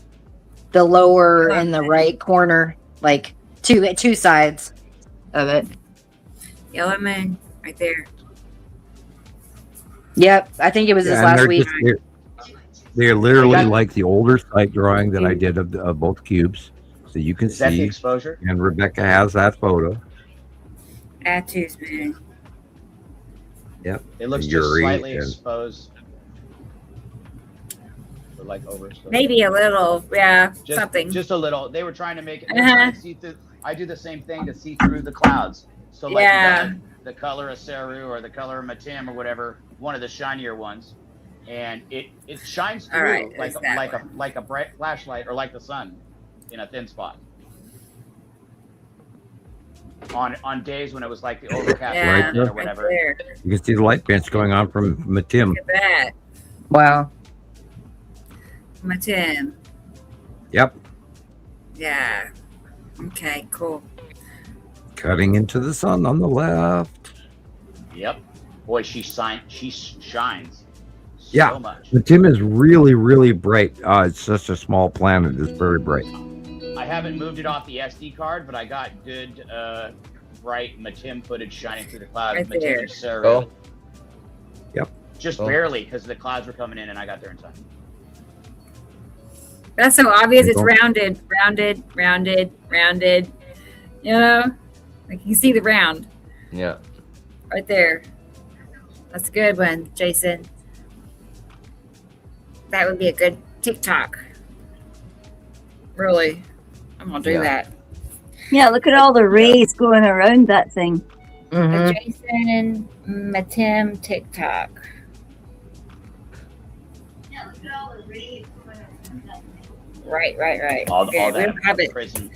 the lower and the right corner, like two sides of it. Yellow moon right there. Yep, I think it was this and last they're week. they're literally like the older site drawing that I did of both cubes, so you can Is that the see. exposure? And Rebecca has that photo. Attu's moon. Yep. It looks just Yuri slightly and- exposed. Or like overexposed. Maybe a little. Yeah. Just, something. Just a little. They were trying to make it. See through. I do the same thing to see through the clouds. So like Yeah. you got the color of Saru or the color of Matim or whatever, one of the shinier ones, and it shines All through right, like there's that like a bright flashlight or like the sun in a thin spot. On days when it was like the overcast yeah. Right or there. Right whatever. there. You can see the light bench going on from Matim. Look at that. Wow. Matim. Yep. Yeah. Okay, cool. Cutting into the sun on the left. Yep. Boy, she shines Yeah. so much. Matim is really, really bright. It's such a small planet. It's very bright. I haven't moved it off the SD card, but I got good bright Matim footage shining through the clouds. Right Matim there. and Saru. Cool. Yep. Just Cool. barely because the clouds were coming in and I got there in time. That's so obvious. It's Cool. rounded. You know? Like you can see the round Yeah. right there. That's a good one, Jason. That would be a good TikTok. Really. I'm gonna do Yeah. that. Yeah, look at all the rays going around that thing. The Mhm. Jason Matim TikTok. Right. All Okay, we that don't have it. prism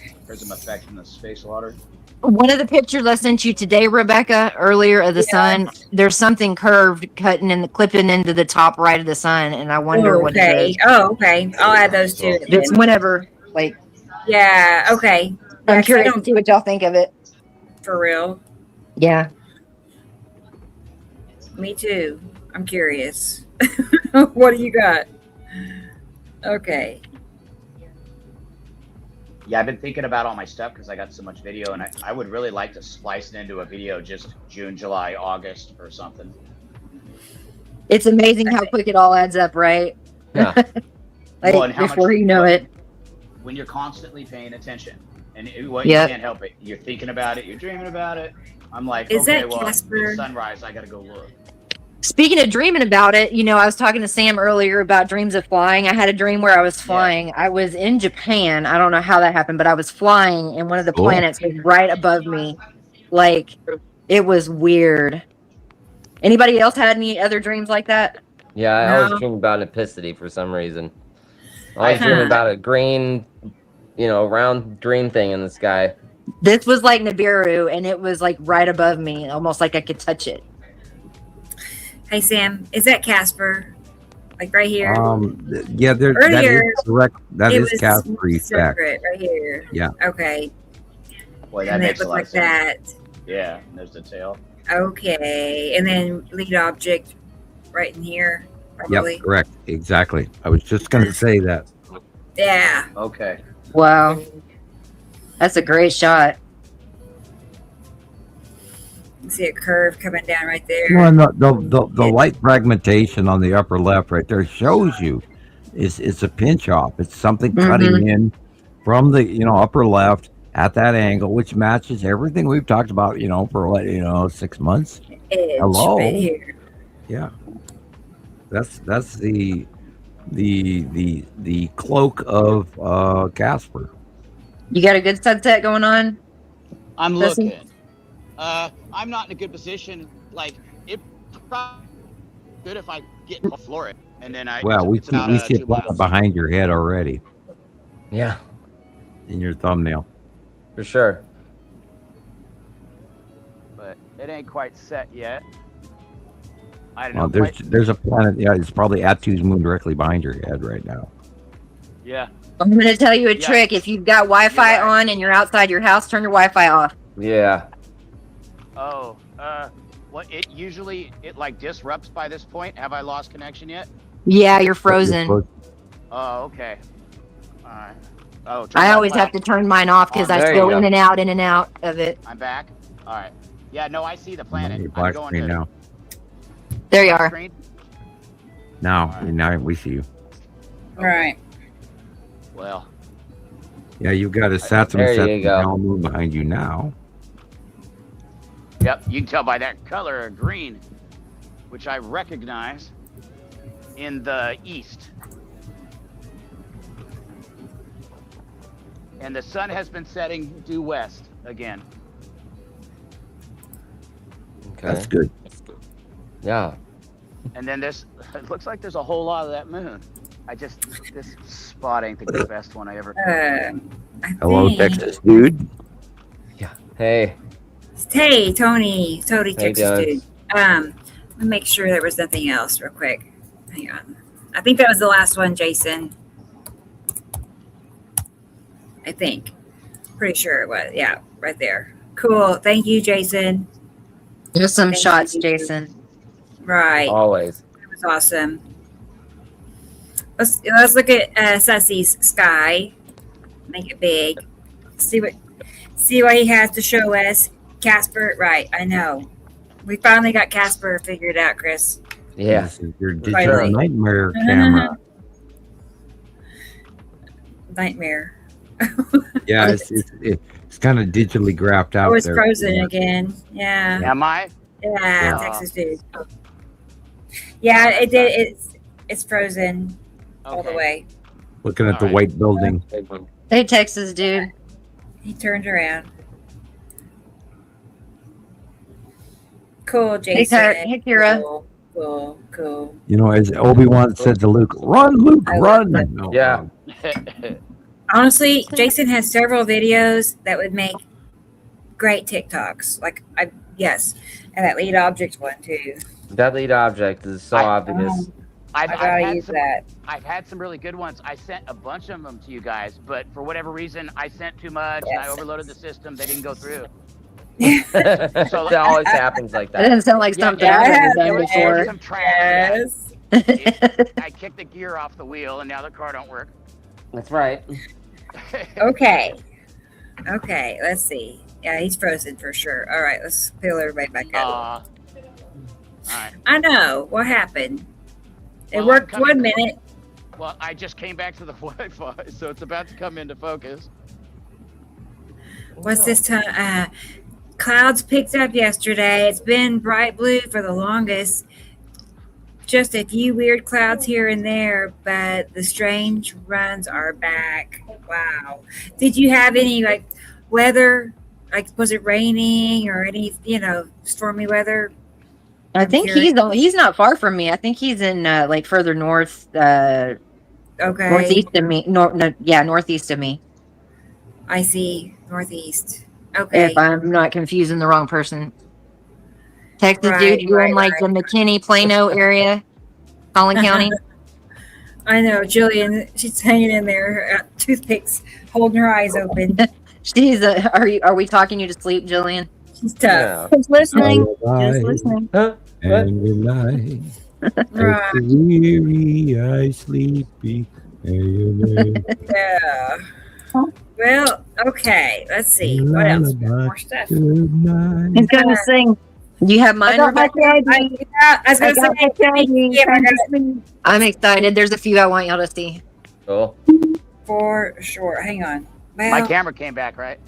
effect in the space water. One of the pictures I sent you today, Rebecca, earlier of the sun, there's something curved clipping into the top right of the sun, and I wonder what it Okay. is. Oh, okay. I'll add those two. Just whenever, like, Yeah. Okay. I'm Yeah, 'cause I curious to don't see what y'all think of it. for real. Yeah. Me too. I'm curious. What do you got? Okay. Yeah, I've been thinking about all my stuff because I got so much video, and I would really like to splice it into a video just June, July, August or something. It's amazing how quick it all adds up, right? Yeah. Like, Well, and how before much- you know it. When you're constantly paying attention, and you Yep. can't help it. You're thinking about it. You're dreaming about it. I'm like, Is okay, that well, Casper? it's sunrise. I got to go look. Speaking of dreaming about it, I was talking to Sam earlier about dreams of flying. I had a dream where I was flying. I was in Japan. I don't know how that happened, but I was flying and one of the Cool. planets was right above me. Like, it was weird. Anybody else had any other dreams like that? Yeah, I No. always dream about epicity for some reason. I always dream Huh. about a green, round green thing in the sky. This was like Nibiru, and it was like right above me, almost like I could touch it. Hey Sam, is that Casper? Like right here? Yeah, that Earlier, is correct. That it is was Casper effect. separate right here. Yeah. Okay. Boy, that And it makes a looked lot like of sense. that. Yeah, and there's the tail. Okay. And then lead object right in here, probably. Yep, correct. Exactly. I was just going to say that. Yeah. Okay. Wow. That's a great shot. You see a curve coming down right there. Well, and the light fragmentation on the upper left right there shows you it's a pinch off. It's something cutting in from the upper left at that angle, which matches everything we've talked about, for what, 6 months. Edge Hello. right here. Yeah. That's the cloak of Casper. You got a good sunset going on? I'm Jesse? looking. I'm not in a good position. Like, it probably good if I get to floor it, and then We it's about, see 2 it miles. behind your head already Yeah, in your thumbnail. for sure. But it ain't quite set yet. I don't Well, know. there's a planet. Yeah, it's probably Atu's moon directly behind your head right now. Yeah. I'm going to tell you a Yeah. trick. If you've got Wi-Fi You're right. on and you're outside your house, turn your Wi-Fi off. Yeah. Oh, what it like disrupts by this point? Have I lost connection yet? Yeah, you're frozen. Oh, okay. All right. Oh, I always have to turn mine off because I There you go go. in and out of it. I'm back. All right. Yeah, no, I see the planet. Your I'm black going screen to now. There you black are. screen. Now we see you. All right. Well, Yeah, you've got a Saturn There you go. moon behind you now. yep, you can tell by that color of green, which I recognize in the east. And the sun has been setting due west again. Okay. That's good. Yeah. And then it looks like there's a whole lot of that moon. This spot ain't the best one I ever. I Hello, think- Texas dude. Yeah. Hey. Hey, Tony, Hey, Texas guys. dude. Let me make sure there was nothing else real quick. Hang on. I think that was the last one, Jason. I think. Pretty sure it was. Yeah, right there. Cool. Thank you, Jason. There's some Thank shots, you. Jason. Right. Always. That was awesome. Let's look at Sussy's sky. Make it big. See what he has to show us. Casper, right? I know. We finally got Casper figured out, Chris. Yeah. This is your Finally. digital nightmare camera. Nightmare. Yeah, it's kind of digitally graphed out. Oh, it's there. frozen again. Yeah. Am I? Yeah, Yeah. Texas dude. Yeah, it did. It's frozen all the Okay. way. Looking at the Alright. white building. Hey, Texas dude. He turned around. Cool, Jason. Hey, Kira. Cool. As Obi-Wan said to Luke, "Run, Luke, I run!" love No, Yeah. Honestly, Jason has several videos that would make great TikToks. Yes, and that lead object one too. That lead object is so obvious. I gotta use that. I've had some really good ones. I sent a bunch of them to you guys, but for whatever reason, I sent too much and I Yes. overloaded the system. They didn't go through. It always happens like That that. doesn't sound like something yeah, I've ever yeah, done There was before. some trash. Yes. I kicked the gear off the wheel and now the car don't work. That's right. Okay. Let's see. Yeah, he's frozen for sure. All right, let's fill everybody back up. All right. I know what happened. It Well, worked I'm coming- 1 minute. Well, I just came back to the Wi-Fi, so it's about to come into focus. What's this time? Clouds picked up yesterday. It's been bright blue for the longest. Just a few weird clouds here and there, but the strange runs are back. Wow. Did you have any weather? Was it raining or any stormy weather? I think he's not far from me. I think he's in further north, Okay. northeast of me. Northeast of me. I see. Northeast. Okay. If I'm not confusing the wrong person. Texas Right, dude, you're in right. the McKinney, Plano area, Collin County. I know, Jillian. She's hanging in there, toothpicks, holding her eyes open. She's are we talking you to sleep, Jillian? She's tough. Just listening. Bye. Just listening. Huh? And good night. Right. Weary, I sleepy. Yeah. Well, okay. Let's see. What else? We got more stuff. Good night. He's gonna sing. You have I mine, got my Rebecca? taggy. I was I going to got my say, taggy. yeah, I Time got to it. sleep. I'm excited. There's a few I want y'all to see. Cool. For sure. Hang on. My Well, camera came back, right?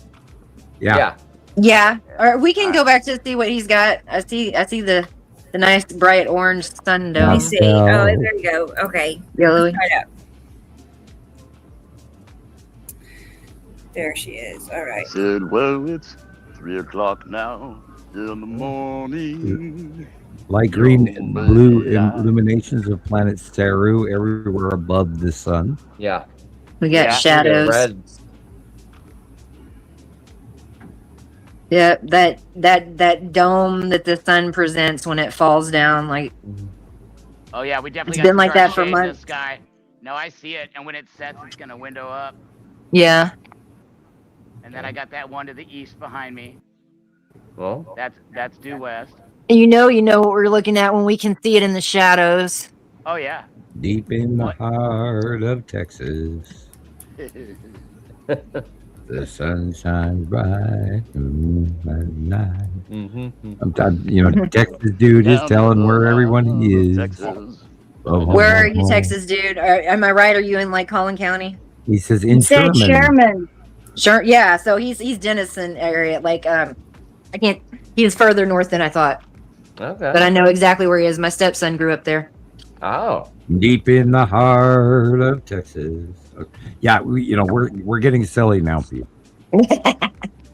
Yeah. Yeah. Or we can go back to see what he's got. I see the nice bright orange sun Let me dome. see. Oh, there you go. Okay. Yellowy. Right up. There she is. All right. Said, well, it's 3 o'clock now in the morning. Light green and blue illuminations of planet Saru everywhere above the sun. Yeah. We got shadows. Red. Yeah, that dome that the sun presents when it falls down, like. Oh yeah, we definitely It's been got like that for shades in the months. sky. No, I see it, and when it sets, it's gonna window up. Yeah. And then I got that one to the east behind me. Well, that's due west. You know what we're looking at when we can see it in the shadows. Oh yeah. Deep in the heart of Texas, the sun shines bright at night. Texas dude is telling where everyone is. Where are you, Texas dude? Am I right? Are you in like Collin County? He says in Sherman. Sure. Yeah. So he's Denison area. Like I can't. He's further north than I thought. Okay. But I know exactly where he is. My stepson grew up there. Oh. Deep in the heart of Texas. Yeah, we're getting silly now, people.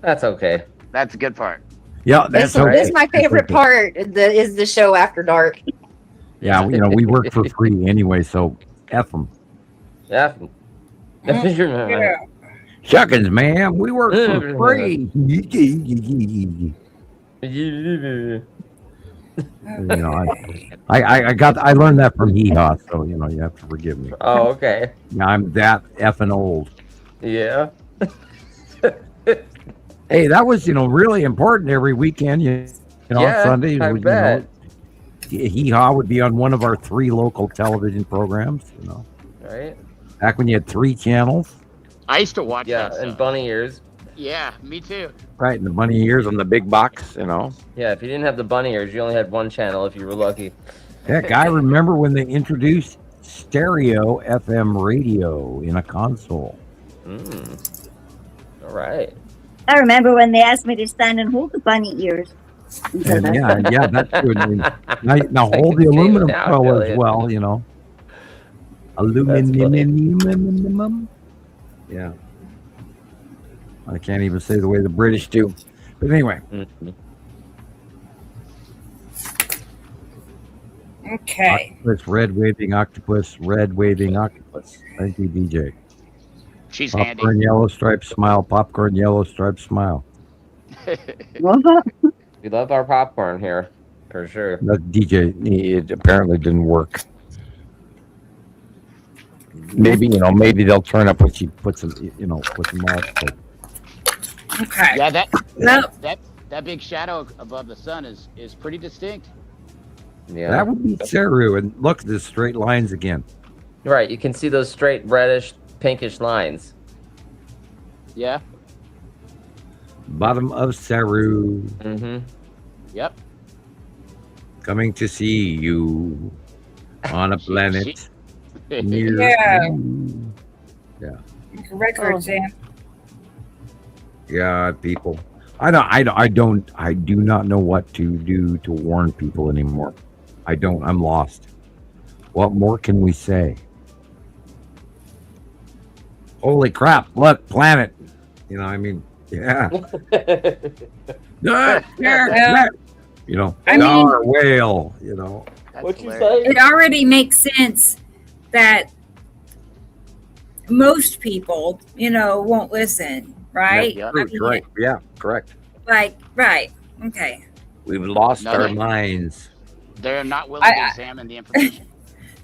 That's okay. That's a good part. Yeah, that's okay. This is my favorite part. Is the show after dark. Yeah, we work for free anyway, so F them. Yeah. Shuckins, man, we work for free. I learned that from Hee Haw, so you have to forgive me. Oh, okay. Yeah, I'm that effing old. Yeah. Hey, that was really important every weekend. On Sunday. I bet. Hee Haw would be on one of our 3 local television programs. Right. Back when you had 3 channels. I used to watch that. Yeah, and stuff. bunny ears. Yeah, me too. Right, and the bunny ears on the big box. Yeah, if you didn't have the bunny ears, you only had one channel if you were lucky. Heck, I remember when they introduced stereo FM radio in a console. All right. I remember when they asked me to stand and hold the bunny ears. And yeah, that's good. Now hold the aluminum foil as well, Aluminum. Yeah. I can't even say the way the British do. But anyway. Okay. Octopus, red waving octopus. Thank you, DJ. She's popcorn, handy. Yellow stripe smile. Popcorn, yellow stripe smile. We love our popcorn here, for sure. That DJ, it apparently didn't work. Maybe they'll turn up when she puts them, puts them out. But. Okay. Yeah, that big shadow above the sun is pretty distinct. Yeah. That would be Saru, and look, there's straight lines again. Right, you can see those straight reddish, pinkish lines. Yeah. Bottom of Saru. Yep. Coming to see you on a planet near you. Yeah. Record, Sam. God, people. I do not know what to do to warn people anymore. I'm lost. What more can we say? Holy crap, look, planet. Yeah. Whale, What'd you say? It already makes sense that most people, won't listen, right? Yeah, right. Yeah, correct. Right. Okay. We've lost our minds. They're not willing to examine the information.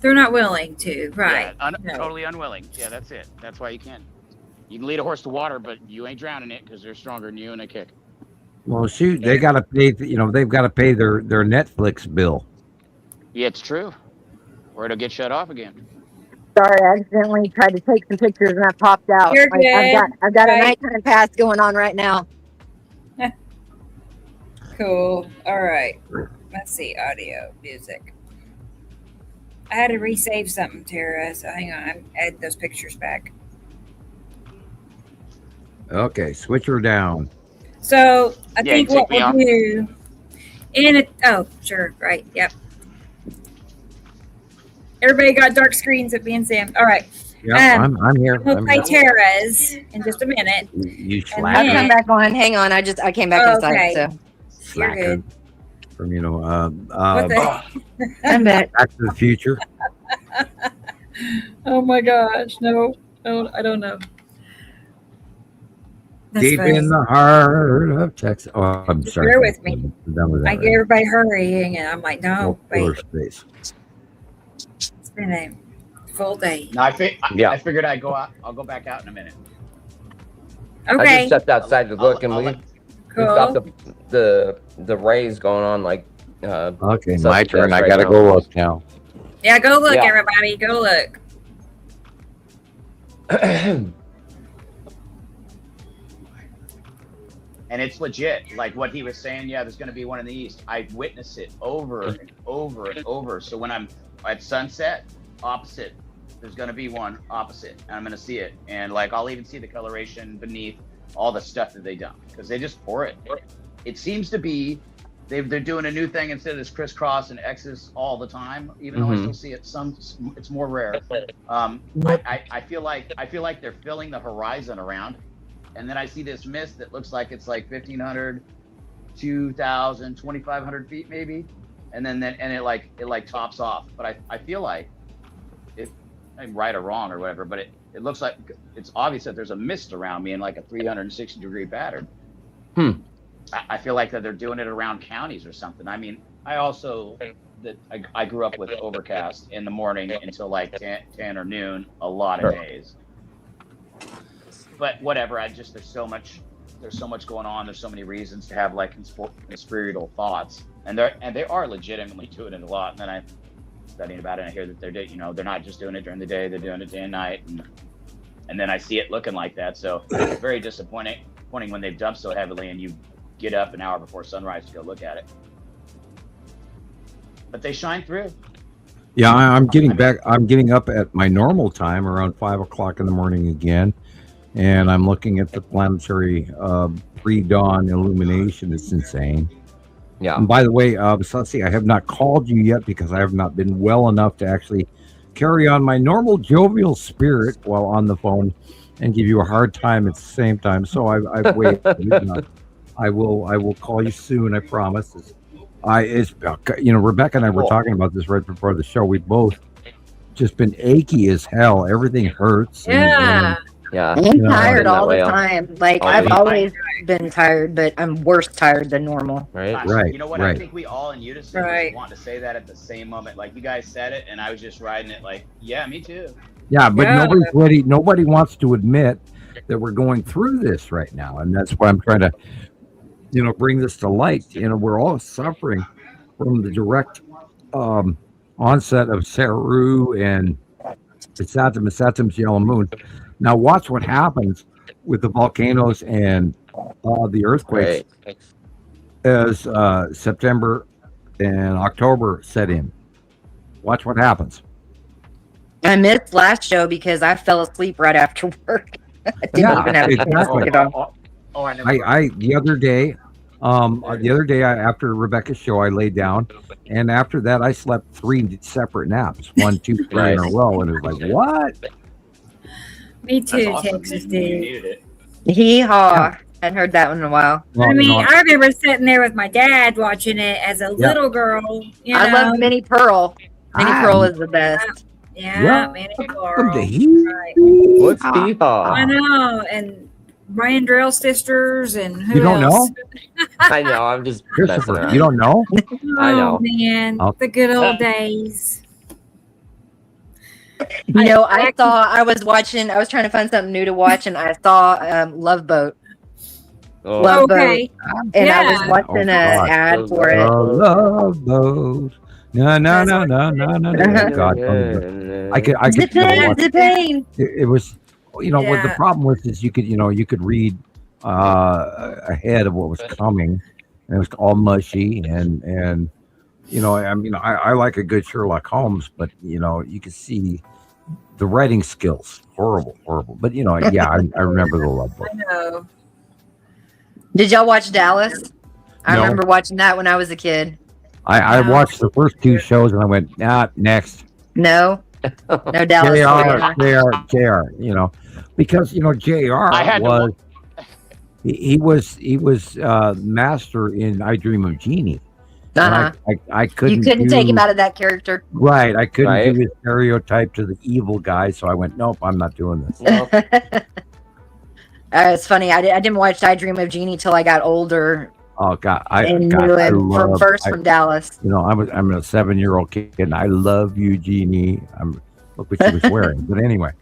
They're not willing to, right? Yeah, totally unwilling. Yeah, that's it. That's why you can't. You can lead a horse to water, but you ain't drowning it because they're stronger than you in a kick. Well, shoot, they got to pay. They've got to pay their Netflix bill. Yeah, it's true. Or it'll get shut off again. Sorry, I accidentally tried to take some pictures and I popped out. You're good. I've got a nighttime pass going on right now. Cool. All right. Let's see. Audio, music. I had to resave something, Tara. So hang on. Add those pictures back. Okay, switch her down. So I Yeah, think you what take me we'll off? do in it. Oh, sure, right, yep. Everybody got dark screens of me and Sam. All right. Yeah, I'm here. We'll play Tara's in just a minute. You And I've come then, back on. Hang on. I came back inside. okay, So you're slacker. good. From you know, What the? I'm back. Back to the Future. Oh my gosh, no, I don't know. That's Deep funny. in the heart of Texas. Oh, I'm Just sorry. bear with me. I'm done with that. I get everybody hurrying, and I'm like, no, Fuller wait. space. It's been a full day. No, I figured I'd go out. I'll go back out in a minute. I Okay, just stepped outside to look, and we've got cool. the rays going on like. Okay, such my a turn. test I right gotta now. go look now. Yeah, go look, Yeah. everybody. Go look. And it's legit. Like what he was saying, yeah, there's going to be one in the east. I witnessed it over and over and over. So when I'm at sunset, opposite, there's going to be one opposite, and I'm going to see it. And like I'll even see the coloration beneath all the stuff that they dump because they just pour it. It seems to be they're doing a new thing instead of this crisscross and X's all the time. Even though I still see it, it's more rare. I feel like they're filling the horizon around. And then I see this mist that looks like it's like 1,500, 2,000, 2,500 feet maybe, and then it tops off. But I feel like I'm right or wrong or whatever, but it looks like it's obvious that there's a mist around me in like a 360-degree pattern. I feel like that they're doing it around counties or something. I mean, I grew up with overcast in the morning until like 10 or noon a lot of days. But whatever, there's so much going on. There's so many reasons to have like conspiratorial thoughts, and they are legitimately doing it a lot. And then I'm studying about it, and I hear that they're not just doing it during the day; they're doing it day and night. And then I see it looking like that. So it's very disappointing when they dump so heavily, and you get up an hour before sunrise to go look at it. But they shine through. Yeah, I'm getting back. I'm getting up at my normal time around 5 o'clock in the morning again. And I'm looking at the planetary pre-dawn illumination. It's insane. Yeah. And by the way, Sussy, I have not called you yet because I have not been well enough to actually carry on my normal jovial spirit while on the phone and give you a hard time at the same time. So I've waited. I will call you soon. I promise. Rebecca and I were talking about this right before the show. We both just been achy as hell. Everything hurts. Yeah. Yeah, I'm tired all the time. Like I've always been tired, but I'm worse tired than normal. Right. You know what? Right. I think we all in unison want to say that at the same moment. Like you guys said it, and I was just riding it. Like, yeah, me too. Yeah, but nobody's ready. Nobody wants to admit that we're going through this right now, and that's why I'm trying to, bring this to light. We're all suffering from the direct onset of Saru and Saturn's yellow moon. Now watch what happens with the volcanoes and the earthquakes as September and October set in. Watch what happens. I missed last show because I fell asleep right after work. I didn't even have a chance to look at all. The other day, after Rebecca's show, I laid down, and after that, I slept 3 separate naps, 1, 2, 3 in a row, and it was like, what? Me too, awesome. Texas dude. Hee-haw. Hadn't heard that one in a while. I mean, I remember sitting there with my dad watching it as a little girl. I love Minnie Pearl. Minnie Pearl is the best. Yeah, Minnie Pearl. Right. What's hee-haw? I know, and Brian Drell sisters, and who You don't else? know? I know. I'm just messing Christopher, around. you don't know? I know. Oh, man, the good old days. I was trying to find something new to watch, and I saw Love Boat. Love Boat. And I was watching an ad for it. Love Boat. No. God, I could the pain. It was, what the problem was is you could read ahead of what was coming, and it was all mushy and I like a good Sherlock Holmes, but you could see the writing skills horrible, but I remember the Love Boat. I know. Did y'all watch Dallas? I No. remember watching that when I was a kid. I watched the first 2 shows and I went, next. No, no Dallas. JR, you know, because, you know, JR was, he was master in I Dream of Jeannie. Uh-huh. I couldn't. You couldn't take him out of that character. Right. I couldn't do his stereotype to the evil guy. So I went, nope, I'm not doing this. Nope. It's funny. I didn't watch I Dream of Jeannie till I got older. Oh God, From Dallas. You know, I'm a 7-year-old kid, and I love you, Jeannie. Look what she was wearing. But anyway,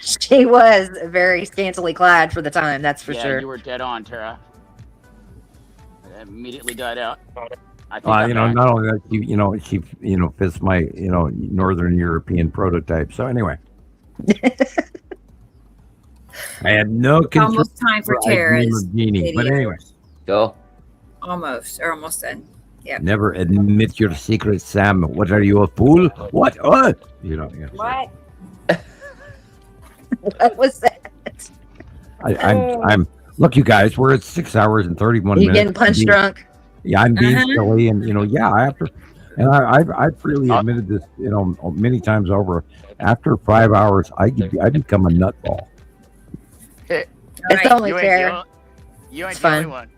she was very scantily clad for the time. That's for sure. You were dead on, Tara. It immediately died out. you know, not only that, she fits my Northern European prototype. So anyway. I had no It's almost time for Tara's Jeannie, but anyway. Go. Almost done. Yeah. Never admit your secret, Sam. What are you, a fool? What? You know. Yeah. What? What was that? I'm. Look, you guys, we're at 6 hours and 31 You minutes. getting punch drunk? Yeah, I'm being silly, and after, and I've freely admitted this, many times over. After 5 hours, I become a nutball. It's only fair. You ain't it's the only fun. one.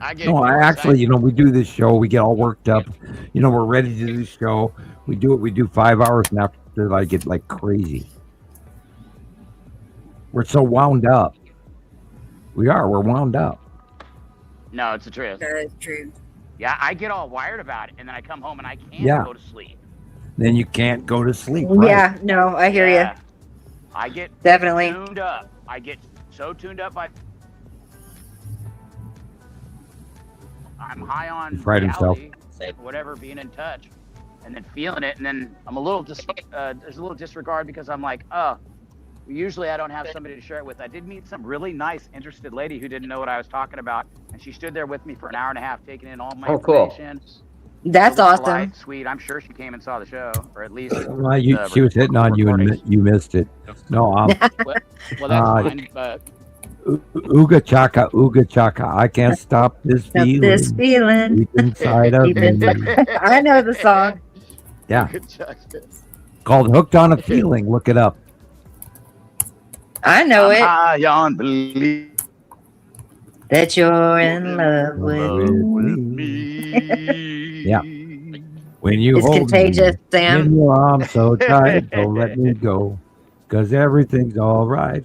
I actually, we do this show. We get all worked up. We're ready to do the show. We do 5 hours, and after that, I get like crazy. We're so wound up. We're wound up. No, it's the truth. That is true. Yeah, I get all wired about it, and then I come home and I can't go to sleep. Then you can't go to sleep. Right? Yeah, no, I hear you. I get definitely tuned up. I get so tuned up by. I'm high on reality, whatever, being in touch, and then feeling it, and then I'm a little there's a little disregard because I'm like, usually I don't have somebody to share it with. I did meet some really nice, interested lady who didn't know what I was talking about, and she stood there with me for an hour and a half, taking in all my information. Cool. That's awesome. Polite, sweet. I'm sure she came and saw the show, or at least. She was hitting on you, and you missed it. No, well, that's fine, but. Ooga chaka, I can't stop this feeling. Deep inside of me. I know the song. Yeah. Called Hooked on a Feeling. Look it up. I know it. High on belief that you're in love with me. Yeah. When you it's hold contagious, me Sam. in your arms so tight, don't let me go, 'cause everything's all right.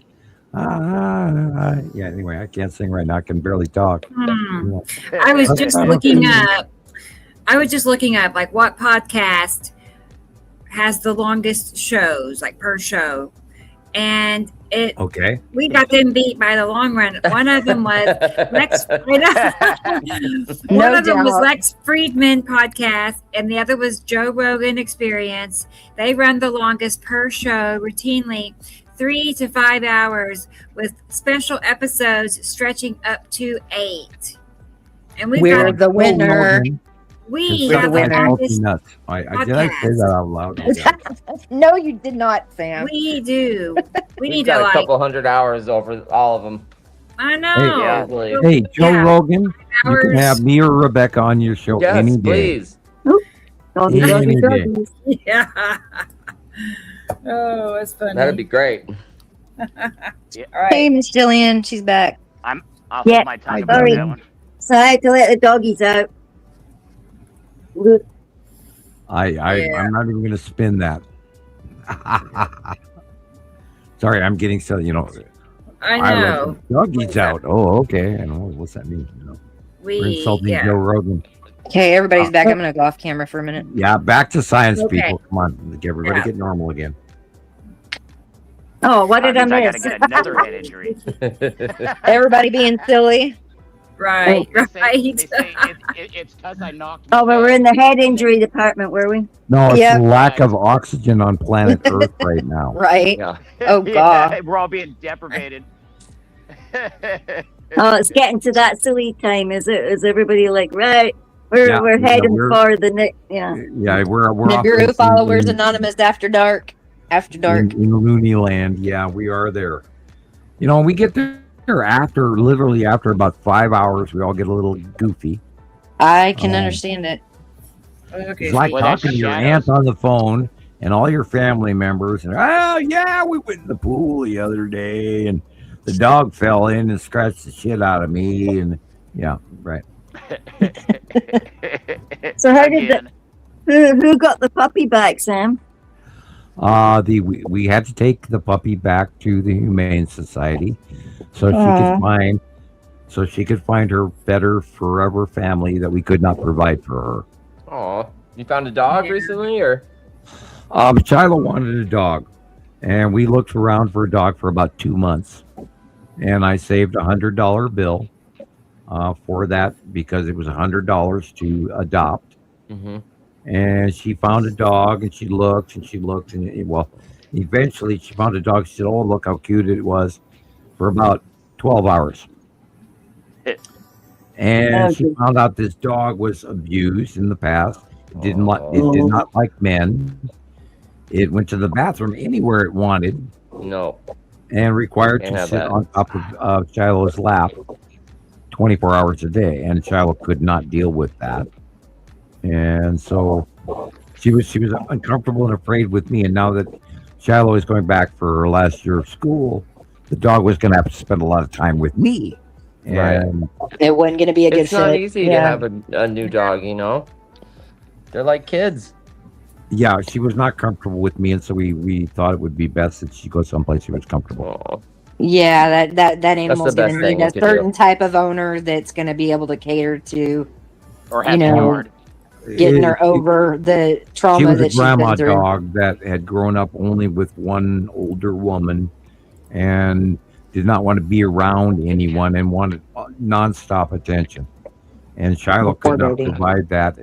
Yeah, anyway, I can't sing right now. I can barely talk. I was just looking up like what podcast has the longest shows, like per show. And we got them beat by the long run. One of them was Lex. One of them was Lex Friedman podcast, and the other was Joe Rogan Experience. They run the longest per show routinely, 3 to 5 hours, with special episodes stretching up to 8. And we're the winner. We have the longest nuts. Did I say that out loud? No, you did not, Sam. We do. We need got to a couple hundred hours over all of them. I know. Hey, Joe Rogan, you can have me or Rebecca on your show any day. Please. Any day. Yeah. Oh, it's funny. That'd be great. All right. Hey, Miss Gillian, she's back. I'll hold my tongue about that one. So I have to let the doggies out. I'm not even going to spin that. Sorry, I'm getting so, I know. Doggies out. Oh, okay. I know. What's that mean? We're insulting Joe Rogan. Okay, everybody's back. I'm going to go off camera for a minute. Yeah, back to science, people. Come on. Everybody get normal again. Oh, what did I miss? I gotta get another head injury. Everybody being silly. Right. They say it's because I knocked. Oh, but we're in the head injury department, were we? No, it's the lack of oxygen on planet Earth right now. Right. Yeah. Oh, God. Yeah, we're all being deprivated. Oh, it's getting to that silly time, is it? Is everybody like, right? We're heading for the next. Yeah. Yeah, we're Nibiru Followers Anonymous After Dark. After dark. In Looney Land. Yeah, we are there. We get there Literally after about 5 hours, we all get a little goofy. I can understand it. Okay. It's like Well, that's talking to your shadows. aunt on the phone and all your family members. And, oh, yeah, we went in the pool the other day and the dog fell in and scratched the shit out of me. And yeah, right. So how did who got the puppy back, Sam? We had to take the puppy back to the Humane Society so she could find her better forever family that we could not provide for her. Oh, you found a dog recently, or? Shiloh wanted a dog, and we looked around for a dog for about 2 months, and I saved $100 bill for that because it was $100 to adopt. Mm-hmm. And she found a dog, and she looked, and eventually she found a dog. She said, "Oh, look how cute it was," for about 12 hours. And she found out this dog was abused in the past. It did not like men. It went to the bathroom anywhere it wanted. No. And required to sit on top of Shiloh's lap 24 hours a day. And Shiloh could not deal with that. And so she was uncomfortable and afraid with me. And now that Shiloh is going back for her last year of school, the dog was going to have to spend a lot of time with me. And it wasn't going to be a good fit. It's not easy to have a new dog, you know? They're like kids. Yeah, she was not comfortable with me, and so we thought it would be best that she go someplace she was comfortable. Oh. Yeah, that animal's going to need a certain do. type of owner that's going to be able to cater to, or have yard. Getting her over the trauma that she's been through. She was a grandma dog that had grown up only with one older woman, and did not want to be around anyone and wanted nonstop attention. And Shiloh could not provide that.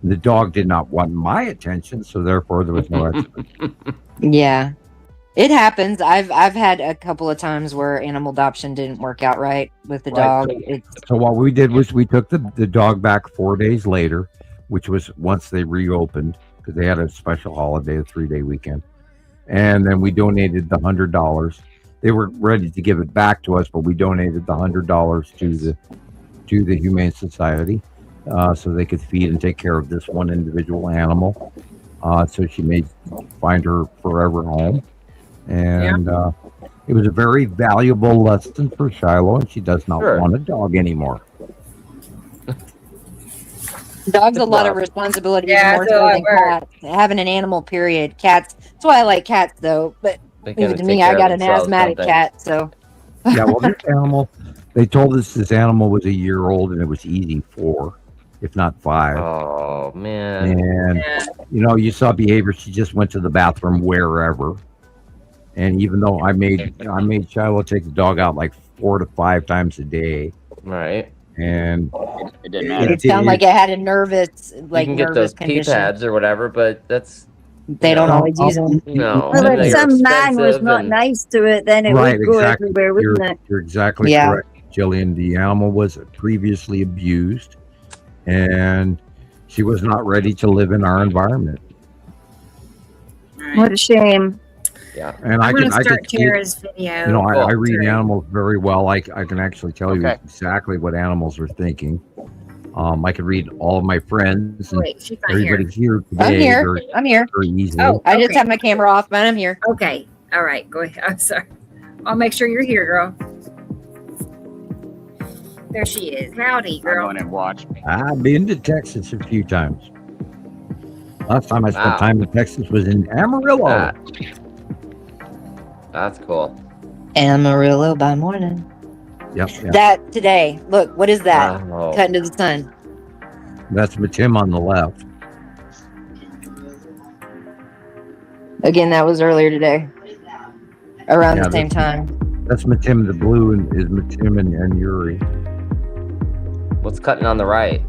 The dog did not want my attention, so therefore there was no attention. Yeah, it happens. I've had a couple of times where animal adoption didn't work out right with the dog. So what we did was we took the dog back 4 days later, which was once they reopened, because they had a special holiday, a 3-day weekend. And then we donated the $100. They were ready to give it back to us, but we donated the $100 to the Humane Society so they could feed and take care of this one individual animal. So she may find her forever home. And it was a very valuable lesson for Shiloh, and she does not want a dog anymore. Dogs a lot of responsibilities, more so than cats. Having an animal, period. Cats. That's why I like cats, though. But even to me, I got an asthmatic cat, so. Yeah, well, this animal, they told us this animal was a year old, and it was easy 4, if not 5. Oh, man. And, you saw behavior. She just went to the bathroom wherever. And even though I made Shiloh take the dog out like 4 to 5 times a day. Right. And it didn't matter. It sounded like it had a nervous, you can get those pee pads or whatever, but that's they don't always use them. No. Well, if some man was not nice to it, then it would go everywhere, wouldn't it? You're exactly correct, Gillian. The animal was previously abused, and she was not ready to live in our environment. What a shame. Yeah, and I can start Tara's video. I read animals very well. I can actually tell you exactly what animals are thinking. I can read all of my friends and everybody here today. I'm here. Very easily. Oh, I just have my camera off, but I'm here. Okay. All right. Go ahead. I'm sorry. I'll make sure you're here, girl. There she is. Howdy, girl. I'm going and watch. I've been to Texas a few times. Last time I spent time in Texas was in Amarillo. That's cool. Amarillo by morning. Yep. That today. Look, what is that? Cut into the sun. That's Tim on the left. Again, that was earlier today. Around the same time. That's Tim. The blue is Tim and Yuri. What's cutting on the right?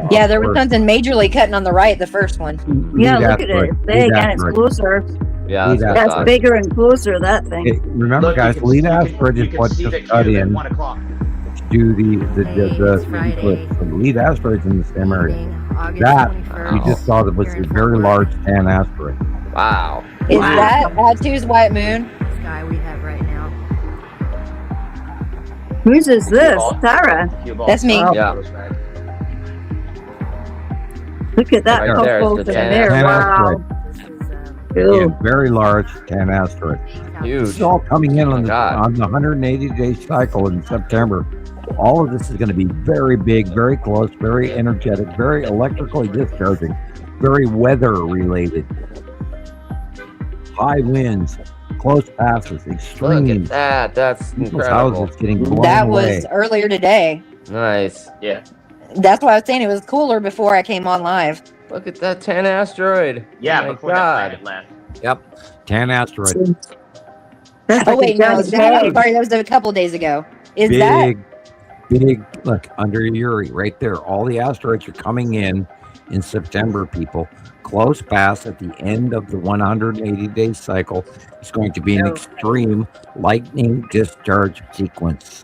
Yeah, there was something majorly cutting on the right, the first one. Yeah, look at it. It's big and it's closer. Yeah, that's bigger and closer, that thing. Hey, remember, guys, lead aspirate is what just cut in to do the clip. So the lead aspirate in the same area. That we just saw that was a very large tan aspirate. Wow. Is that Tu's White Moon? Sky we have right now. Whose is this? Sarah. That's me. Yeah. Look at that Right there, photo it's the there. 10 Wow. Again, very large 10 asteroid. Huge. This is all coming in on the God. 180-day cycle in September. All of this is going to be very big, very close, very energetic, very electrically discharging, very weather related. High winds, close passes, Look extreme. at that. That's People's incredible. houses getting blown That away. was earlier today. Nice. Yeah. That's why I was saying it was cooler before I came on live. Look at that 10 asteroid. Yeah, Oh my before God. that planet left. Yep. 10 asteroid. That's Oh like wait, a no, giant sorry, bag. that was a couple days ago. Is that Big, look, under Uri, right there. All the asteroids are coming in September, people. Close pass at the end of the 180-day cycle. It's going to be an extreme lightning discharge sequence.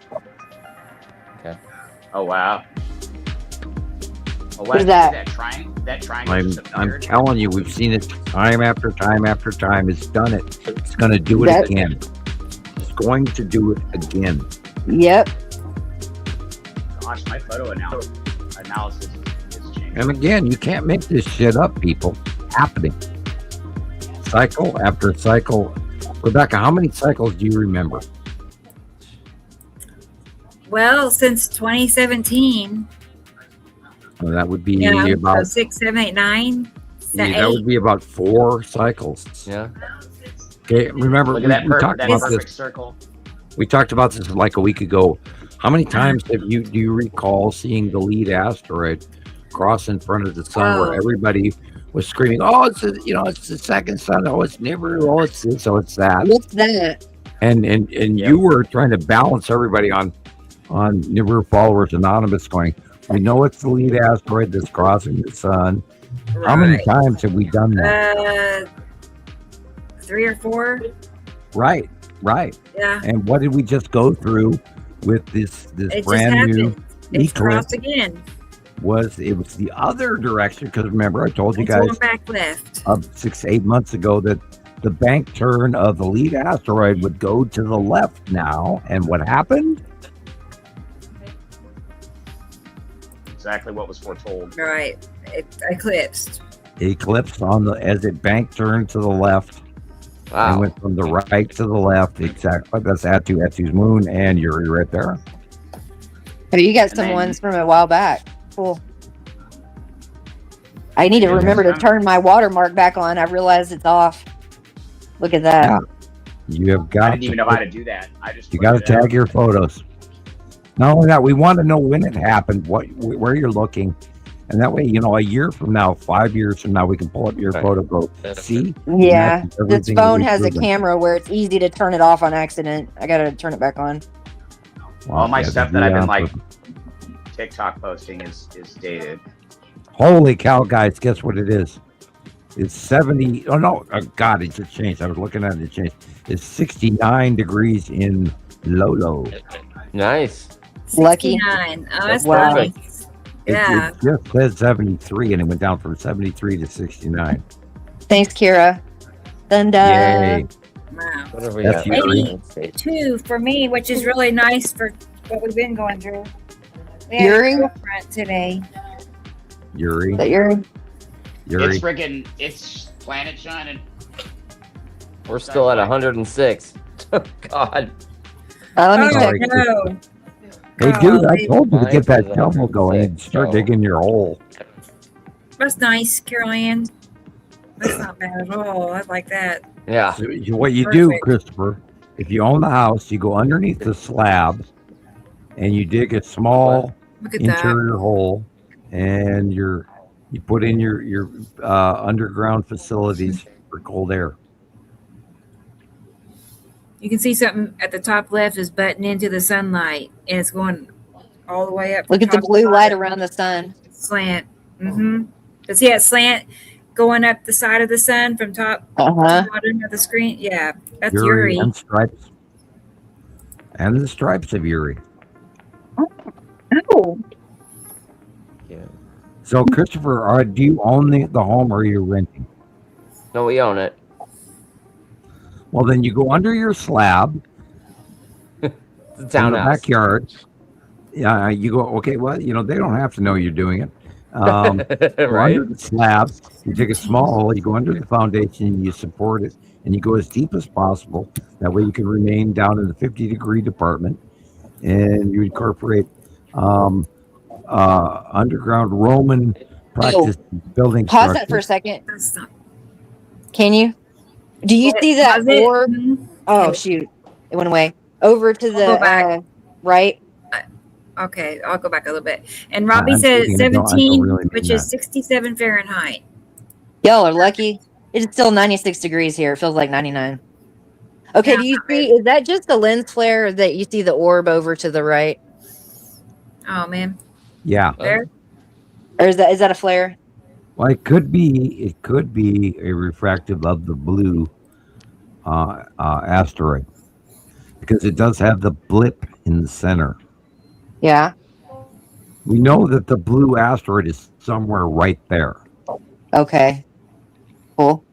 Oh wow. Oh, What is that? That triangle. I'm telling you, we've seen it time after time after time. It's done it. It's going to do it That- again. It's going to do it again. Yep. Gosh, my photo analysis is changing. And again, you can't make this shit up, people. It's happening. Cycle after cycle. Rebecca, how many cycles do you remember? Well, since 2017. Well, that would be Yeah, about so 6, 7, 8, 9. that would be about 4 cycles. Yeah. Okay, remember Look at that, we talked that about perfect this. circle. We talked about this like a week ago. How many times do you recall seeing the lead asteroid cross in front of the sun, where everybody was screaming, "Oh, it's the second sun. Oh, it's Nibiru. Oh, it's this. Oh, it's that." What's that? And you were trying to balance everybody on Nibiru Followers Anonymous, going, "We know it's the lead asteroid that's crossing the sun." How many times have we done that? 3 or 4. Right. Yeah. And what did we just go through with this It brand just new happened. It's eclipse? crossed again. It was the other direction, because remember I told you It's guys going back left. 6-8 months ago that the bank turn of the lead asteroid would go to the left now, and what happened? Exactly what was foretold. Right. It eclipsed. Eclipse as it bank turned to the left. Wow. And went from the right to the left. Exactly. That's Attu's moon and Uri right there. Oh, you got some then- ones from a while back. Cool. I need to remember to turn my watermark back on. I realize it's off. Look at that. Yeah. You have got I didn't even know how to do that. You got to tag your photos. Not only that, we want to know when it happened, where you're looking, and that way, a year from now, 5 years from now, we can pull up your photo. Go see. Yeah, Matches this everything phone that has a we've proven. camera where it's easy to turn it off on accident. I gotta turn it back on. All my Yeah, stuff the that I've been Neon TikTok posting is dated. Holy cow, guys! Guess what it is? It's 70. Oh no! God, it just changed. I was looking at it. It changed. It's 69 degrees in Lolo. Nice. Lucky. 69. Oh, that's Wow. nice. Yeah. It just said 73, and it went down from 73 to 69. Thanks, Kira. Dun Yay! Wow. What have we That's got? Yuri. Let's see. 2 for me, which is really nice for what we've been going through. We had Yuri? a cool front today. Yuri. Is that your? Yuri. It's planet shining. We're still at 106. God. Let me Oh, check. no. Hey, dude, I told you to Mine get that was shovel going and start 106, digging your hole. That's nice, Carol Ann. That's not bad at all. I like that. Yeah. So what you do, Perfect. Christopher, if you own the house, you go underneath the slab and you dig a small Look at that. interior hole, and you put in your underground facilities for cold air. You can see something at the top left is butting into the sunlight, and it's going all the way up. Look at the top blue to light bottom. around the sun. Slant. Mm-hmm. But see that slant going up the side of the sun from top Uh-huh. to bottom of the screen? Yeah, that's Yuri Yuri. and stripes. And the stripes of Yuri. Oh. So, Christopher, do you own the home or are you renting? No, we own it. Well, then you go under your slab. The in the townhouse. backyard. Yeah, you go. Okay, well, they don't have to know you're doing it. Go Right? under the slab. You take a small hole. You go under the foundation. And you support it, and you go as deep as possible. That way, you can remain down in the 50-degree department, and you incorporate underground Roman practice building Pause that for a structure. second. Can you? Do you see that Pause it. orb? Oh shoot, it went away. Over to I'll go back. the right. Okay, I'll go back a little bit. And Robbie I'm said thinking, I don't 17, really mean which that. is 67 Fahrenheit. Y'all are lucky. It's still 96 degrees here. It feels like 99. Okay, do you see? Is that just the lens flare, or that you see the orb over to the right, Oh man, Yeah. there. or is that a flare? Well, it could be a refractive of the blue asteroid, because it does have the blip in the center. Yeah. We know that the blue asteroid is somewhere right there. Okay. Cool.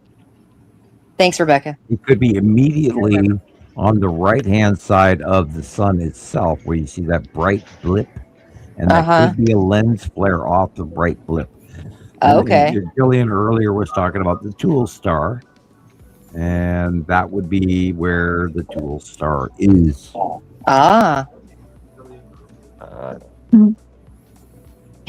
Thanks, Rebecca. It could be immediately on the right-hand side of the sun itself, where you see that bright blip, and that could be a lens flare off the bright blip. Okay. And Gillian earlier was talking about the Tool Star, and that would be where the Tool Star is. Ah.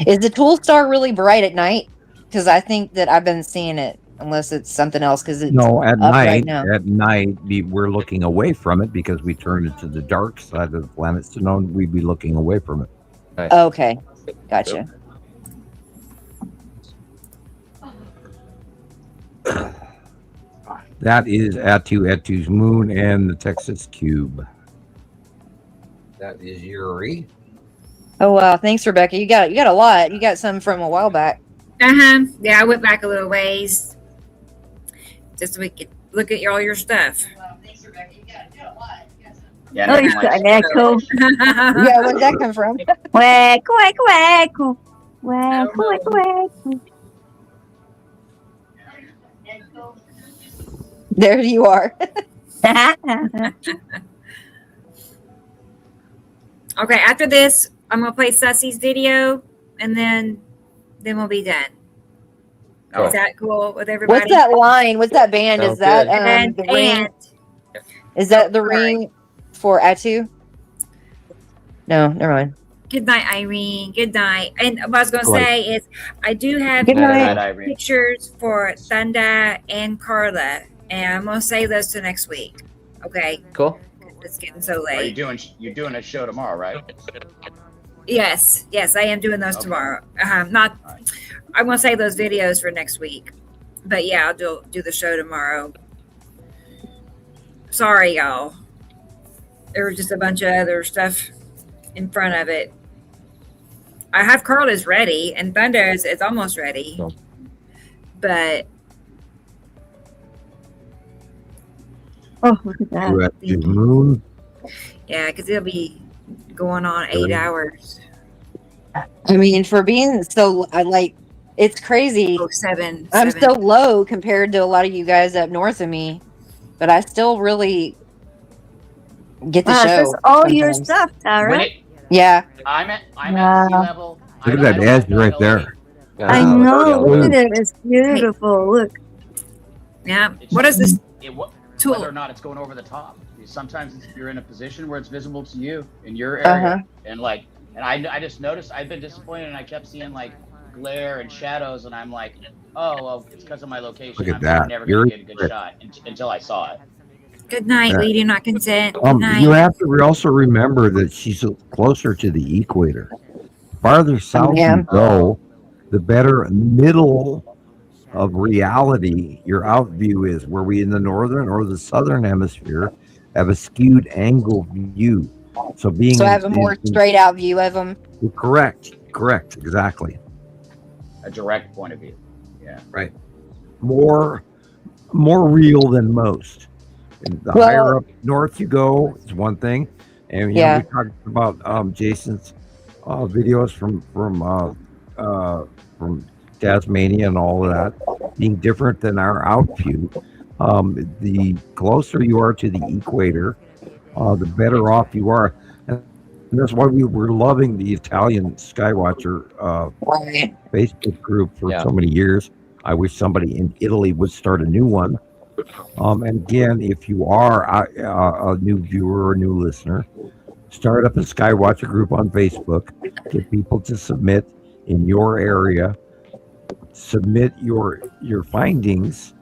Is the Tool Star really bright at night? Because I think that I've been seeing it, unless it's something else. Because it's No, at up right night. now. At night, we're looking away from it because we turn it to the dark side of the planet. So no, we'd be looking away from it. Okay, gotcha. That is Atu's moon and the Texas cube. That is Yuri. Oh wow, thanks, Rebecca. You got a lot. You got some from a while back. Yeah, I went back a little ways, just so we could look at all your stuff. Thanks, Rebecca. You got a lot. Yeah, Oh, you've got an echo. Yeah, where did that come from? Whack, whack, whack. Whack, whack, whack. There you are. Okay, after this, I'm gonna play Sussy's video, and then we'll be done. Cool. Is that cool with everybody? What's that line? What's that band? Sounds Is that good. And, the ring? and Is that the sorry. ring for Atu? No, never mind. Good night, Irene. Good night. And what I was gonna say is, I do have Good night. Night, Irene. pictures for Thunda and Carla, and I'm gonna save those to next week. Okay, Cool. it's getting so Are late. you're doing a show tomorrow, right? Yes, I am doing those Okay. tomorrow. Not, I'm gonna save those videos for next week. But yeah, I'll do the show tomorrow. Sorry, y'all. There was just a bunch of other stuff in front of it. I have Carla's ready, and Thunder's is almost ready. Cool. But Oh, look at that. Atu's moon. yeah, because it'll be going on 8 hours. I mean, for being so, it's crazy. Oh, seven. I'm seven. so low compared to a lot of you guys up north of me, but I still really get the Wow, show. that's all your sometimes. stuff, When Tara. it, Yeah. I'm at Wow. sea level. Look at that edge right there. I Wow, know. that's Look good. at it. It's beautiful. Look. Yeah. What is this Whether tool? or not it's going over the top. Sometimes you're in a position where it's visible to you in your area, and I just noticed I've been disappointed, and I kept seeing like glare and shadows, and I'm like, oh well, it's because of my location. Look at I'm that. never You're- gonna get a good shot until I saw it. Good night. Yeah. We do not consent. Good night. You have to also remember that she's closer to the equator. Farther south Yeah. you go, the better middle of reality your out view is. Where we in the northern or the southern hemisphere have a skewed angle view. So So I have a more straight out view of them. correct, exactly. A direct point of view. Yeah. Right. More real than most. And the Well- higher up north you go, it's one thing. And you know, we talked about Jason's videos from Tasmania and all of that being different than our out view. The closer you are to the equator, the better off you are. And And that's why we were loving the Italian Skywatcher Right. Facebook group for Yeah. so many years. I wish somebody in Italy would start a new one. And again, if you are a new viewer or new listener, start up a Skywatcher group on Facebook. Get people to submit in your area. Submit your findings,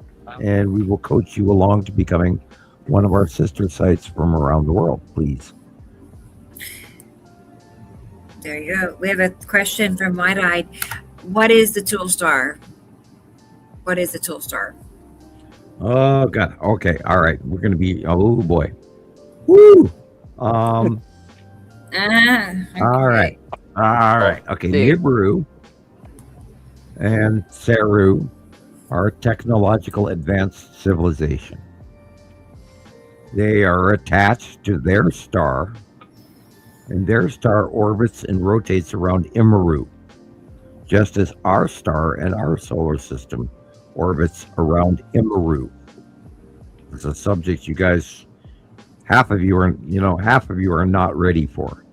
and we will coach you along to becoming one of our sister sites from around the world, please. There you go. We have a question from Wide Eyed. What is the Tool Star? What is the Tool Star? Oh God. Okay. All right. We're gonna be. Oh boy. Woo. All right. All right. Okay. Nibiru and Saru are technological advanced civilization. They are attached to their star, and their star orbits and rotates around Nibiru, just as our star and our solar system orbits around Nibiru. It's a subject you guys, half of you are not ready for.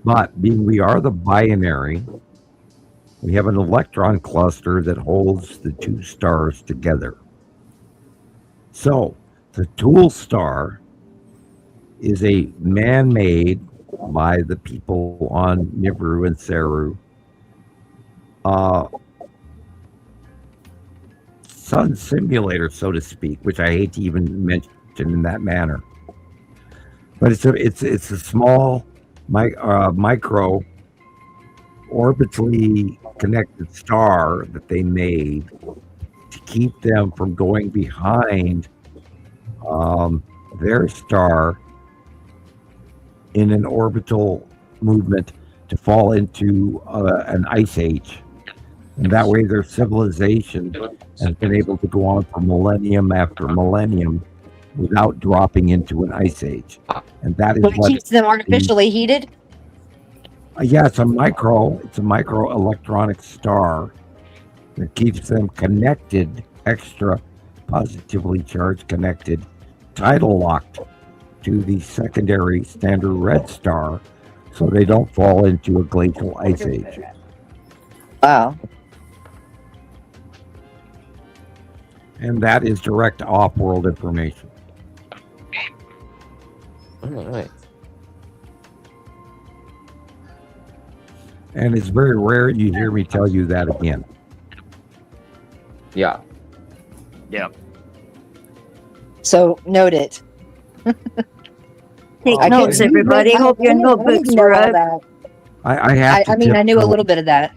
But being we are the binary, we have an electron cluster that holds the two stars together. So the Tool Star is a man-made by the people on Nibiru and Saru sun simulator, so to speak, which I hate to even mention in that manner. But it's a small micro orbitally connected star that they made to keep them from going behind their star in an orbital movement to fall into an ice age. And that way their civilization has been able to go on for millennium after millennium without dropping into an ice age. And that is But it what keeps them artificially heated? yeah, it's a micro electronic star that keeps them connected, extra positively charged, connected, tidal locked to the secondary standard red star, so they don't fall into a glacial ice age. Wow. And that is direct off-world information. All right. And it's very rare you hear me tell you that again. Yeah. Yeah. So note it. Take I notes, couldn't- everybody. Hope your I didn't notebooks know were all out. that. I have to I mean, I knew a tiptoe- little bit of that.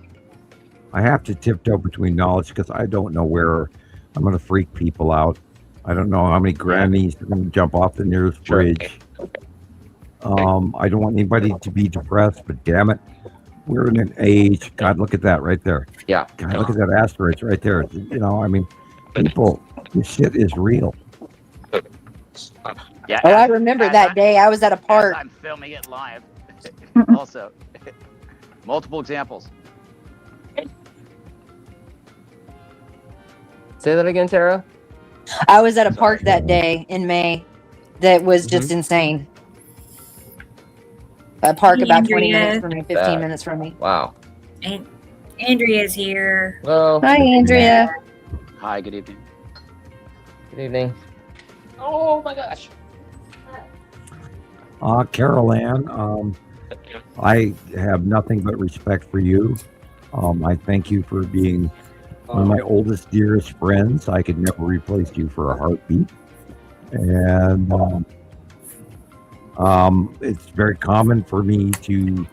I have to tiptoe between knowledge because I don't know where I'm going to freak people out. I don't know how many grannies are going to jump off the nearest bridge. I don't want anybody to be depressed, but damn it, we're in an age. God, look at that right there. Yeah. God, look at that asteroid right there. You know, I mean, people, this shit is real. Yeah. Oh, I remember that day. I was at a park. I'm filming it live. Also, multiple examples. Say that again, Tara. I was at a park that day in May that was just insane. A park about 20 minutes from me, 15 minutes from me. Wow. And Andrea's here. Well, Hi, Andrea. Hi, good evening. good evening. Oh my gosh. Carol Ann, I have nothing but respect for you. I thank you for being one of my oldest, dearest friends. I could never replace you for a heartbeat. And it's very common for me to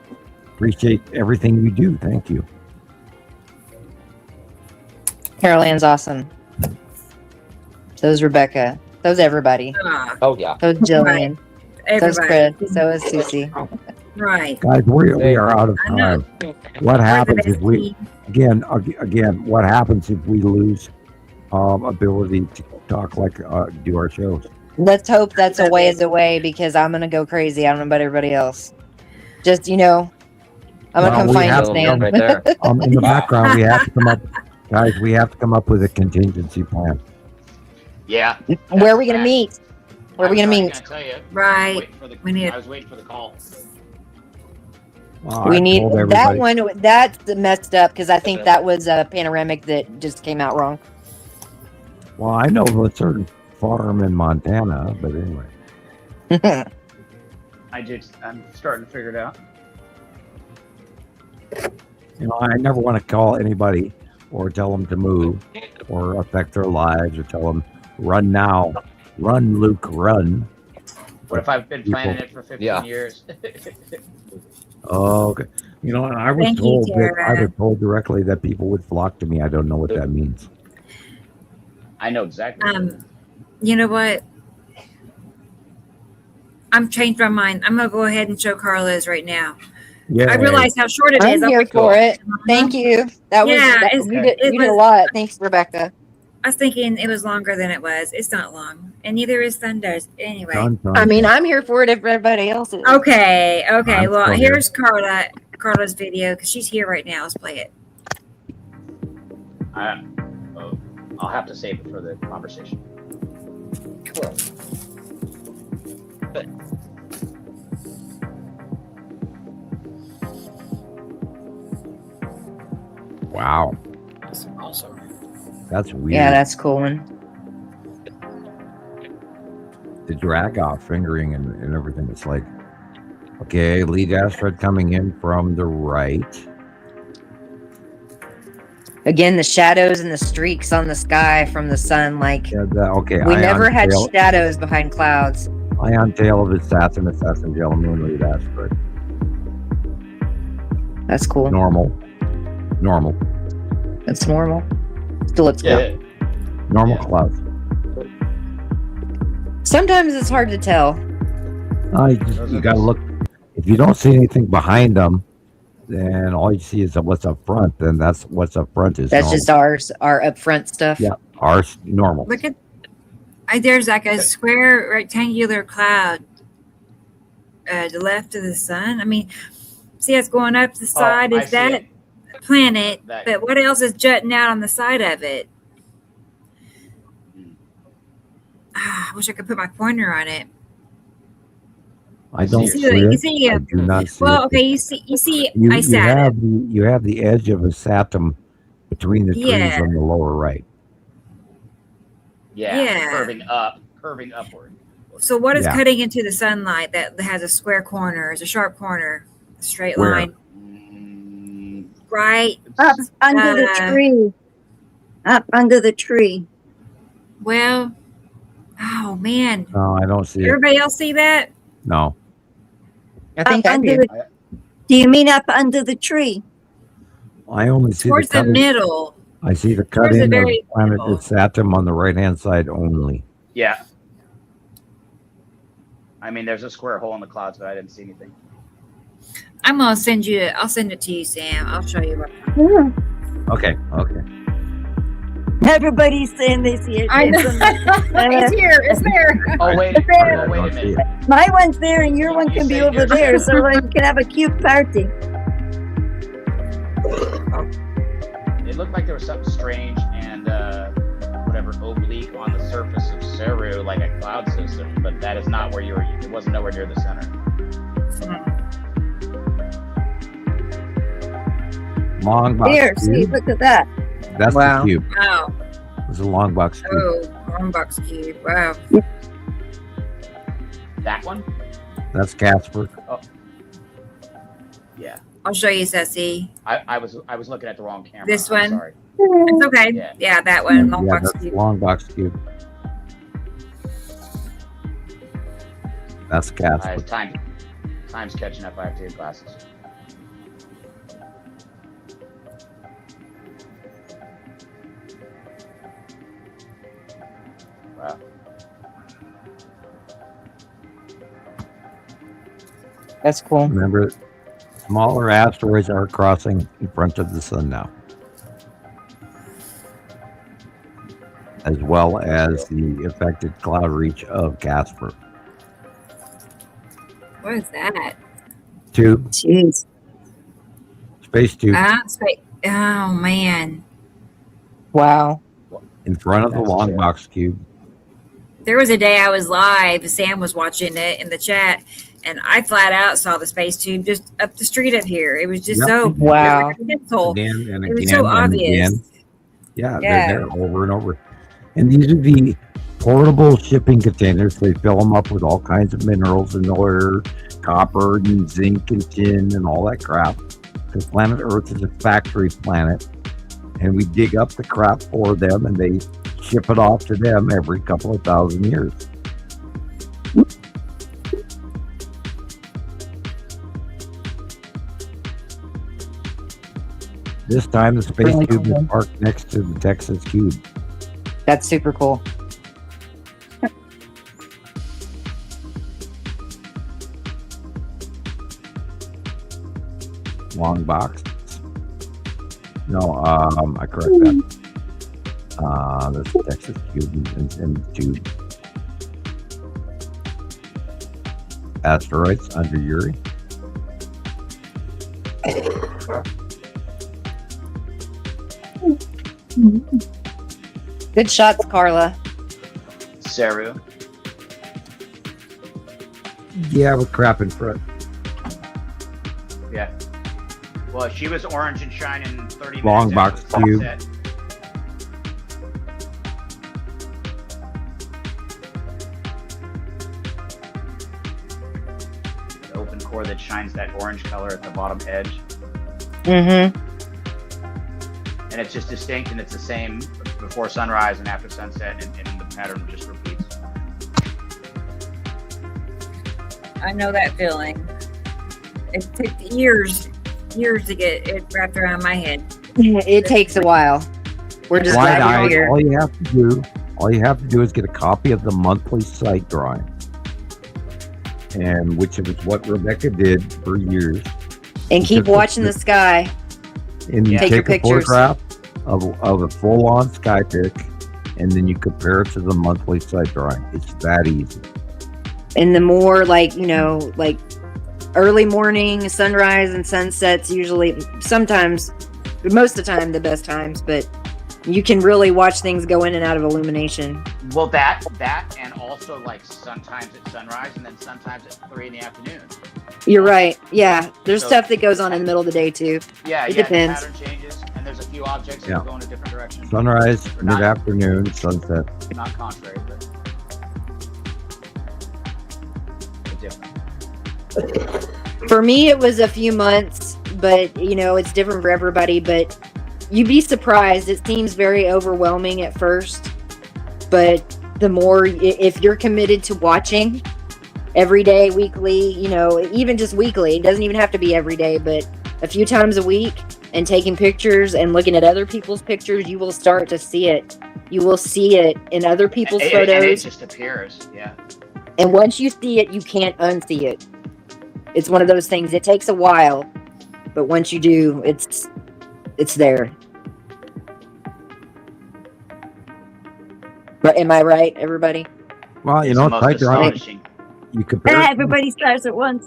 appreciate everything you do. Thank you. Carol Ann's awesome. So's Rebecca. So's everybody. Oh yeah. So's Jillian. So's Everybody. Chris. So is Susie. Right. Guys, we are out of I know. time. What happens We're if the we, best again, what happens if we lose ability to talk like do our shows? Let's hope that's a ways away because I'm going to go crazy. I don't know about everybody else. Just, I'm going to come we find have you, to Stan. right there. In the background, we have to come up, guys. We have to come up with a contingency plan. Yeah. Where are we going to meet? Where are we going to meet? Tell you. Right. Waiting for the- We need- I was waiting for the call. We need that one. That's messed up because I think that was a panoramic that just came out wrong. Well, I know of a certain farm in Montana, but anyway. I'm starting to figure it out. You know, I never want to call anybody or tell them to move or affect their lives or tell them, run now. Run, Luke, run. What if I've been planning it for 15 years? Oh, okay. You know, I was told directly that people would flock to me. I don't know what that means. I know exactly. You know what? I'm changed my mind. I'm gonna go ahead and show Carla's right now. Yeah, I realize how short it is. I'm here for it. Thank you. You did a lot. Thanks, Rebecca. I was thinking it was longer than it was. It's not long, and neither is Thunder's. Anyway, I mean, I'm here for it if everybody else is. Okay. Well, here's Carla's video because she's here right now. Let's play it. I'll have to save it for the conversation. Cool. Wow. That's awesome. That's weird. Yeah, that's cool one. The drag off fingering and everything. It's like, okay, lead asteroid coming in from the right. Again, the shadows and the streaks on the sky from the sun, like okay. We never had shadows behind clouds. Ion tail of its Saturn, yellow moon lead asteroid. That's cool. Normal. That's normal. Still looks good. Normal clouds. Sometimes it's hard to tell. You gotta look. If you don't see anything behind them, then all you see is what's up front. Then that's what's up front is. That's normal. Just our up front stuff. Yeah, ours normal. Look at. There's like a square rectangular cloud. The left of the sun. I mean, see, it's going up the side. Is that planet? But what else is jutting out on the side of it? I wish I could put my pointer on it. I don't see it. You see I do not see well, it. okay, you see. You have the edge of a satum between the trees on the lower right. Yeah. Curving upward. So what is cutting into the sunlight that has a square corner, is a sharp corner, a straight line? Right up under the tree. Up under the tree. Well, oh man. No, I don't see it. Everybody else see that? No. I think I do. Do you mean up under the tree? I only see towards the middle. I see the cutting of planet Saturn on the right-hand side only. Yeah. I mean, there's a square hole in the clouds, but I didn't see anything. I'll send it to you, Sam. I'll show you what. Okay. Everybody's saying they see it. I know. It's there. Oh, wait a minute. My one's there and your one can be over there, so we can have a cute party. It looked like there was something strange and oblique on the surface of Saru, like a cloud system, but that is not where you were. It wasn't nowhere near the center. Long box Here, cube. see, look at that. That's the cube. Wow. It's a long box cube. Oh, long box cube. Wow. That one? That's Casper. Oh. Yeah. I'll show you, Ceci. I was looking at the wrong camera. This one? I'm sorry. It's okay. Yeah, that one. Long box that's cube. Long box cube. That's Casper. Time's catching up. I have to get glasses. Wow. That's cool. Remember, smaller asteroids are crossing in front of the sun now, as well as the affected cloud reach of Casper. What is that? Tube. Jeez. Space tube. Space. Oh man. Wow. In front of the long box cube. There was a day I was live. Sam was watching it in the chat, and I flat out saw the space tube just up the street up here. It was just so wow. Again and it again. was So obvious. Again. Yeah, they're there over and over. And these are the portable shipping containers. They fill them up with all kinds of minerals and oil, copper and zinc and tin and all that crap. Because planet Earth is a factory planet. And we dig up the crap for them and they ship it off to them every couple of thousand years. This time the space tube is parked next to the Texas cube. That's super cool. Long box. No, I correct that. There's the Texas cube and the tube. Asteroids under Uri. Good shots, Carla. Saru. Yeah, with crap in front. Yeah. Well, she was orange and shining 30 Long minutes box cube. The open core that shines that orange color at the bottom edge. Mm-hmm. And it's just distinct, and it's the same before sunrise and after sunset, and the pattern just repeats. I know that feeling. It took years to get it wrapped around my head. It takes a while. We're just glad you're here. All you have to do is get a copy of the monthly site drawing, and which is what Rebecca did for years. And keep watching the sky. And you take your take a pictures. photograph of a full-on sky pic, and then you compare it to the monthly site drawing. It's that easy. And the more like early morning, sunrise and sunsets usually, sometimes, most of the time, the best times, but you can really watch things go in and out of illumination. Well, that and also like sometimes at sunrise and then sometimes at 3 in the afternoon. You're right. Yeah. There's stuff that goes on in the middle of the day too. Yeah, it depends. The pattern changes and there's a few objects that go in a different direction. Sunrise, mid-afternoon, sunset. Not contrary, but different. For me, it was a few months, but it's different for everybody. But you'd be surprised. It seems very overwhelming at first, but the more, if you're committed to watching every day, weekly, even just weekly, it doesn't even have to be every day, but a few times a week, and taking pictures and looking at other people's pictures, you will start to see it. You will see it in other people's photos. And it just appears, yeah. And once you see it, you can't unsee it. It's one of those things. It takes a while, but once you do, it's there. But am I right, everybody? Well, site drawing. You compare. Everybody starts at once.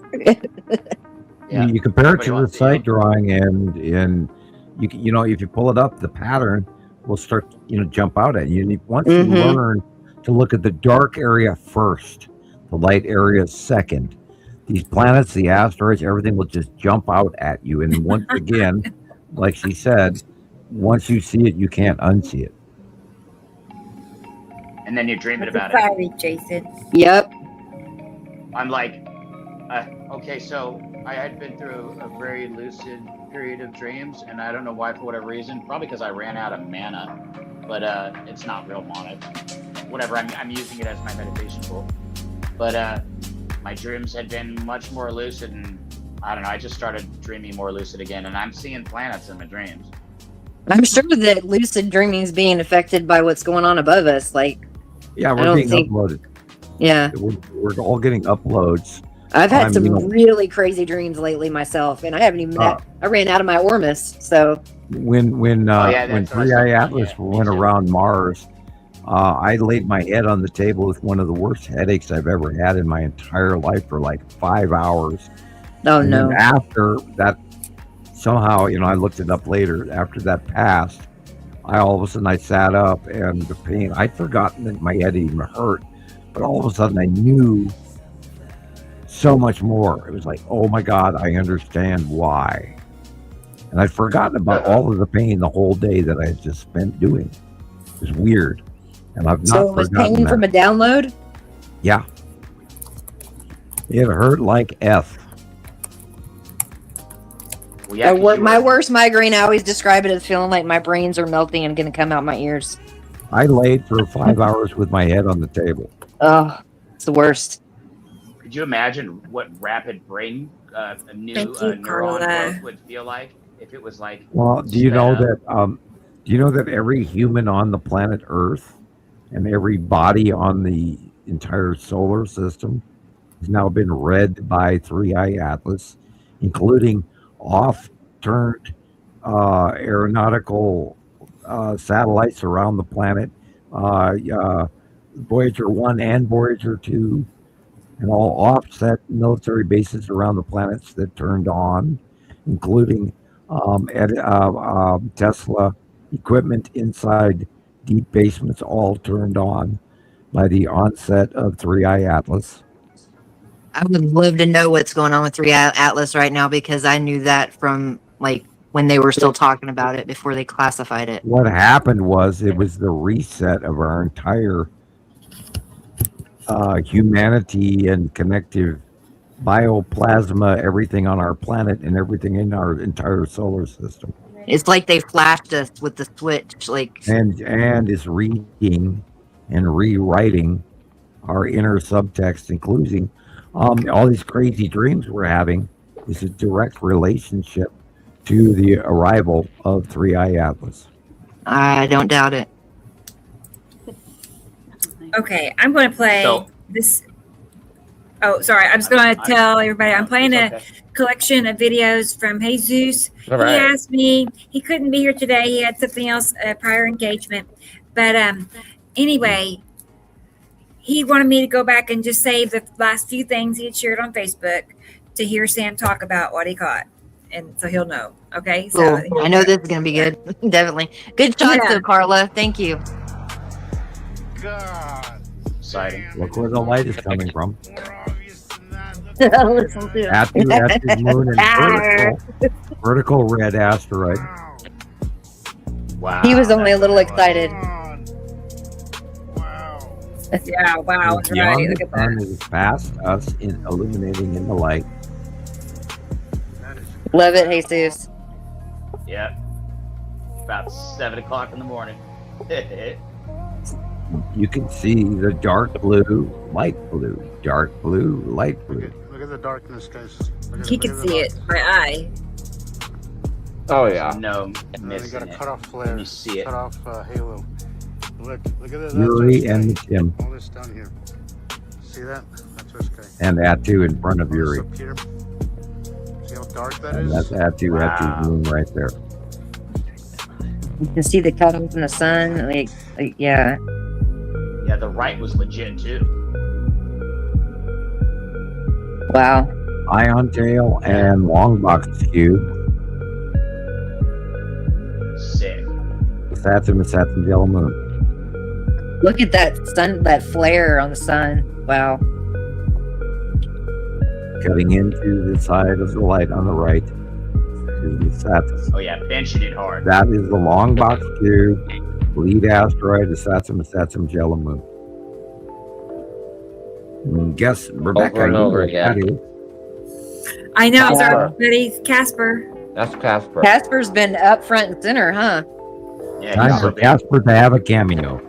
You compare it to the site drawing, and you if you pull it up, the pattern will start jump out at you. Once you learn to look at the dark area first, the light area second, these planets, the asteroids, everything will just jump out at you. And once again, like she said, once you see it, you can't unsee it. And then you dream it about it. Jason. Yep. I'm like, okay, so I had been through a very lucid period of dreams, and I don't know why, for whatever reason, probably because I ran out of mana, but it's not real mana. Whatever, I'm using it as my meditation tool. But my dreams had been much more lucid, and I don't know, I just started dreaming more lucid again, and I'm seeing planets in my dreams. I'm sure that lucid dreaming is being affected by what's going on above us. Yeah, we're being uploaded. Yeah. We're all getting uploads. I've had some really crazy dreams lately myself, and I haven't even I ran out of my Ormus, so. When 3i Atlas went around Mars, I laid my head on the table with one of the worst headaches I've ever had in my entire life for like 5 hours. Oh, and no. Then after that, somehow, I looked it up later. After that passed, all of a sudden I sat up, and the pain, I'd forgotten that my head even hurt. But all of a sudden I knew so much more. It was like, oh my God, I understand why. And I'd forgotten about all of the pain the whole day that I had just spent doing. It was weird. And I've not So it was forgotten pain that. from a download? Yeah. It hurt like F. Well, yeah, 'cause you My were- worst migraine, I always describe it as feeling like my brains are melting and going to come out my ears. I laid for 5 hours with my head on the table. Oh, it's the worst. Could you imagine what rapid brain a new Thank you, neuron Carla. growth would feel like if it was like? Well, do you know sped up? that? Do you know that every human on the planet Earth and every body on the entire solar system has now been read by 3i Atlas, including off-turned aeronautical satellites around the planet, Voyager 1 and Voyager 2, and all offset military bases around the planets that turned on, including Tesla equipment inside deep basements, all turned on by the onset of 3i Atlas. I would love to know what's going on with 3i Atlas right now because I knew that from like when they were still talking about it before they classified it. What happened was it was the reset of our entire humanity and connective bioplasma, everything on our planet and everything in our entire solar system. It's like they flashed us with the switch, like And is reading and rewriting our inner subtext, including all these crazy dreams we're having, is a direct relationship to the arrival of 3i Atlas. I don't doubt it. Okay, I'm going to play this. Oh, sorry. I'm just going to tell everybody I'm playing a collection of videos from Jesus. All right. He asked me, he couldn't be here today. He had something else, a prior engagement. But anyway, he wanted me to go back and just save the last few things he had shared on Facebook to hear Sam talk about what he caught. And so he'll know. Okay. So Cool. I know this is going to be good. Definitely. Good shots, though, Carla. Thank you. God. Exciting. Look where the light is coming from. Listen to it. Active moon and vertical red asteroid. Wow. He was only a little excited. yeah, wow. That's right. Beyond Look the at sun that. is past us in illuminating in the light. Love it, Jesus. Yeah. About 7 o'clock in the morning. You can see the dark blue, light blue, dark blue, light blue. Look at the darkness, guys. He can see it. My eye. Oh yeah. No, And then you missing got a it. cut off flare. You see it. Cut off halo. Look at that. Yuri that's our and sky. Tim, All this down here. See that? That's our sky. and Atu in front of All this Yuri. up here. See how dark that And is? that's Atu, Atu's moon right there. You can see the cutoff in the sun. Like yeah. Yeah, the right was legit too. Wow. Ion tail and long box cube. Sick. Saturn yellow moon. Look at that sun, that flare on the sun. Wow. Cutting into the side of the light on the right. Is the Saturn. Oh yeah, benching it hard. That is the long box cube. Lead asteroid is Saturn yellow moon. And guess, Rebecca, Over and you over know again. that is. I know. It's our Casper. buddy Casper. That's Casper. Casper's been up front and center, huh? Yeah, Time he's for so big. Casper to have a cameo.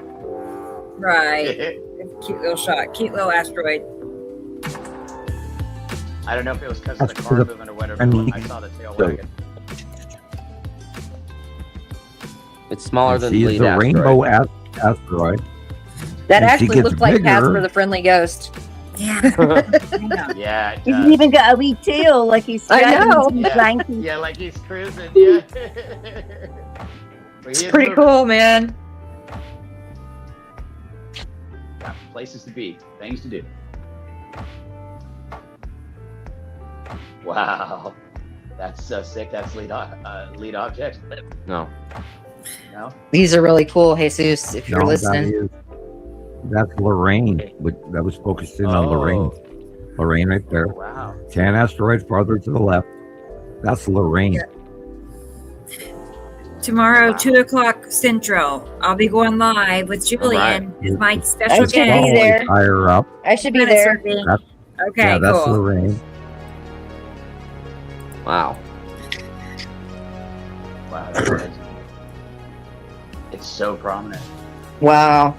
Right. Cute little shot. Cute little asteroid. I don't know if it was because of the That's car the moving or whatever. friendly- But I saw the tail wagging. It's smaller than the She's lead the asteroid. rainbow asteroid. That And she actually gets looked like bigger. Casper the Friendly Ghost. Yeah. Yeah, it He's does. even got a wee tail, like he's I strapping know. some Yeah. blanket. Yeah, like he's cruising. Yeah. But It's he is pretty moving. cool, man. Yeah, places to be, things to do. Wow, that's so sick. That's lead object. No. No. These are really cool, Jesus, if you're No, listening. that's Lorraine. That was focused in on Lorraine. Lorraine right there. Wow. 10 asteroids farther to the left. That's Lorraine. Tomorrow, Wow. 2:00 Central. I'll be going live with Julian as my special I should be guest. there. Higher up. I should be Minutes there. for me. That's- Okay, Yeah, that's cool. Lorraine. Wow. Wow, that's amazing. It's so prominent. Wow.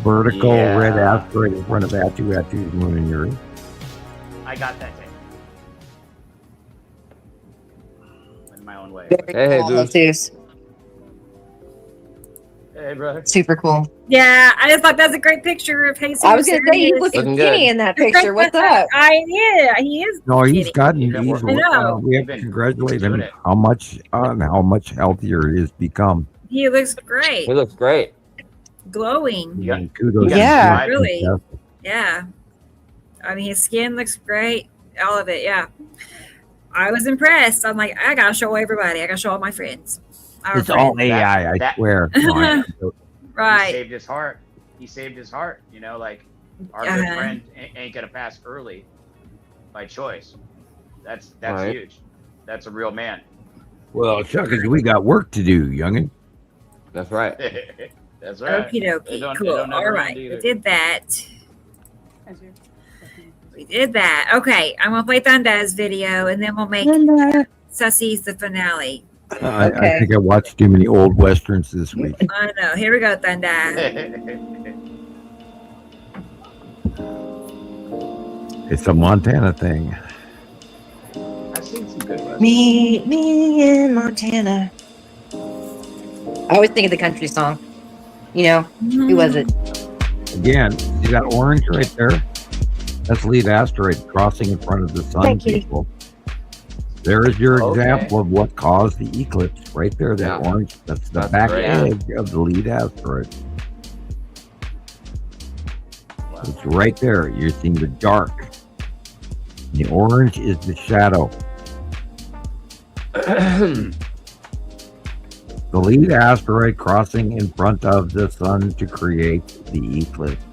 Vertical Yeah. red asteroid in front of Atu's moon and Uri. I got that thing. In my own way. Very Hey, cool, Goose. Jesus. Hey, brother. Super cool. Yeah, I just thought that's a great picture of Jesus. I was gonna There say he you is. looking Looking skinny good. in that picture. What's up? Yeah, he is. No, he's skinny. gotten. He's been He's, working. I know. we have to He's been congratulate him doing it. how much healthier he has become. He looks great, He looks great. glowing. Yeah. And kudos. Yeah. to him. Really. Yeah, I mean his skin looks great. All of it. Yeah, I was impressed. I'm like, I gotta show everybody. I gotta show all my friends. Our It's all friends. AI, I that- swear. No, I- He Right. saved his heart. He saved his heart. You know, like our good Uh-huh. friend ain't gonna pass early by choice. That's Right. huge. That's a real man. well, Chuckers, we got work to do, youngin. That's right. That's right. Okie They dokie. don't- they Cool. don't All never right. end We either. did that. We did that. Okay. I'm going to play Thunda's video and then we'll make Sussy's the finale. I Okay. think I watched too many old westerns this week. I know. Here we go, Thunda. It's a Montana thing. I've seen some good ones. Meet me in Montana. I always think of the country song. You know, who was it? Again, see that orange right there? That's lead asteroid crossing in front of the sun, Thank you. people. There is your Okay. example of what caused the eclipse right there. That Yeah. orange, that's the That's back great. edge of the lead asteroid. It's right there. You're seeing the dark. The orange is the shadow. The lead asteroid crossing in front of the sun to create the eclipse.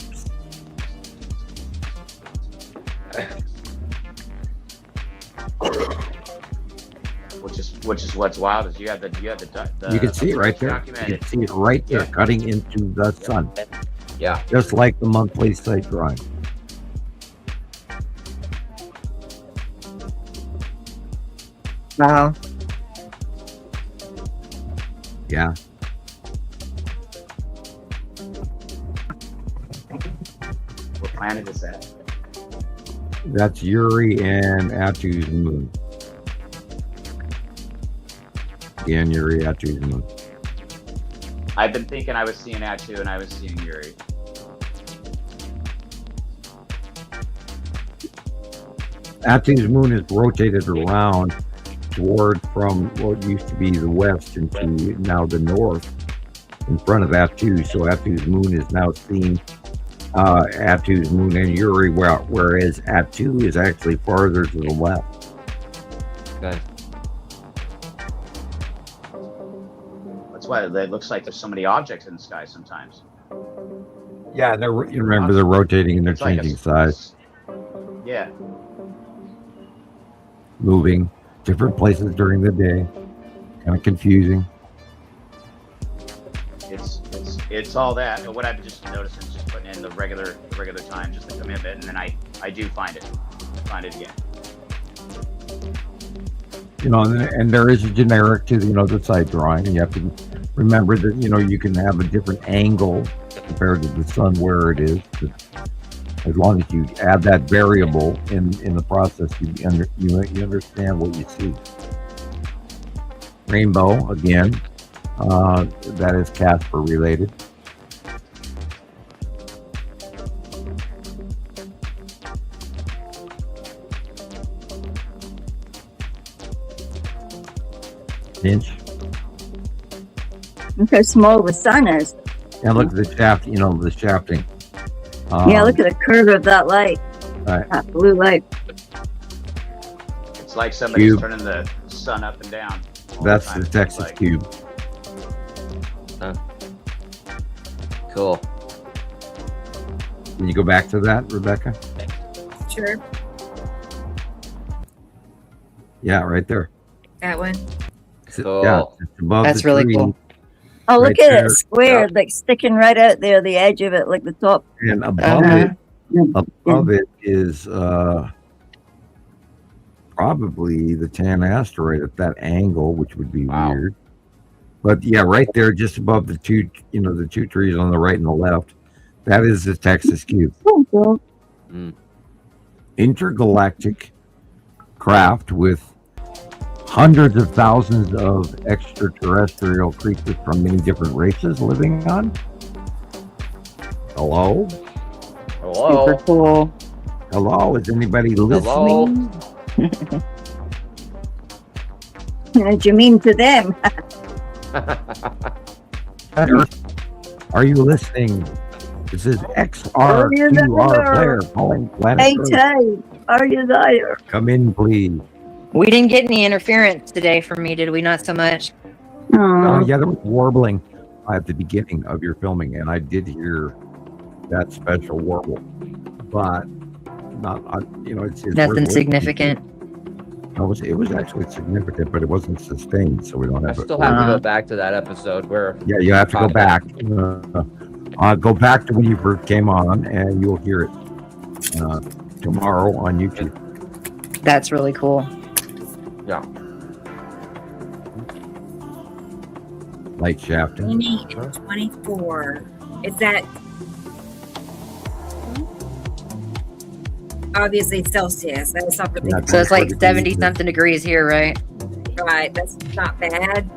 Which is what's wild is you have the You can see it right there. You documented. can see it right there, Yeah. cutting into the sun, Yeah. just like the monthly site drawing. Wow. Yeah, What planet is that? that's Uri and Atu's moon. Again, Uri, Atu's moon. I've been thinking I was seeing Atu and I was seeing Yuri. Atu's moon is rotated around toward from what used to be the west into now the north in front of Atu. So Atu's moon is now seen Atu's moon and Uri, whereas Atu is actually farther to the left. Okay. That's why it looks like there's so many objects in the sky sometimes. Yeah, you remember they're rotating and they're It's like a changing size, Yeah. moving different places during the day. Kind of confusing. It's all that. But what I've just noticed is just putting in the regular time, just the commitment, and then I do find it again. You know, and there is a generic to the side drawing, and you have to remember that you can have a different angle compared to the sun where it is. But as long as you add that variable in the process, you understand what you see. Rainbow again, that is Casper related. Inch. Look how small the sun is. And look at the shaft, the shafting. Yeah, look at the curve of that light. Right. That blue light. It's like somebody's Cube. turning the sun up and down. all That's time, the it Texas looks like. cube. Cool. Can you go back to that, Rebecca? picture? Yeah, right there. That one. Cool. Yeah, it's above That's the really tree. cool. Oh, look Right at there. it, squared, like sticking right out there, the edge of it, like the top. And above it is probably the Tan asteroid at that angle, which would be weird. But yeah, right there, just above the two, the two trees on the right and the left, that is the Texas cube. Intergalactic craft with hundreds of thousands of extraterrestrial creatures from many different races living on. Hello? Hello. Super cool. Hello? Is anybody Hello. listening? What do you mean to them? Are you listening? This is XR2R player calling planet Hey, Earth. Tay, are you there? Come in, please. We didn't get any interference today from me, did we? Not so much. Oh, yeah, there was warbling at the beginning of your filming, and I did hear that special warble, but not, it's Nothing significant. It was actually significant, but it wasn't sustained, so we don't I have still have to go back to that episode where. Yeah, you have to go back. Go back to when you first came on, and you'll hear it tomorrow on YouTube. That's really cool. Yeah. Light shaft. 20 and 24. Is that obviously Celsius? That is something. So it's like 70 something degrees here, right? Right. That's not bad.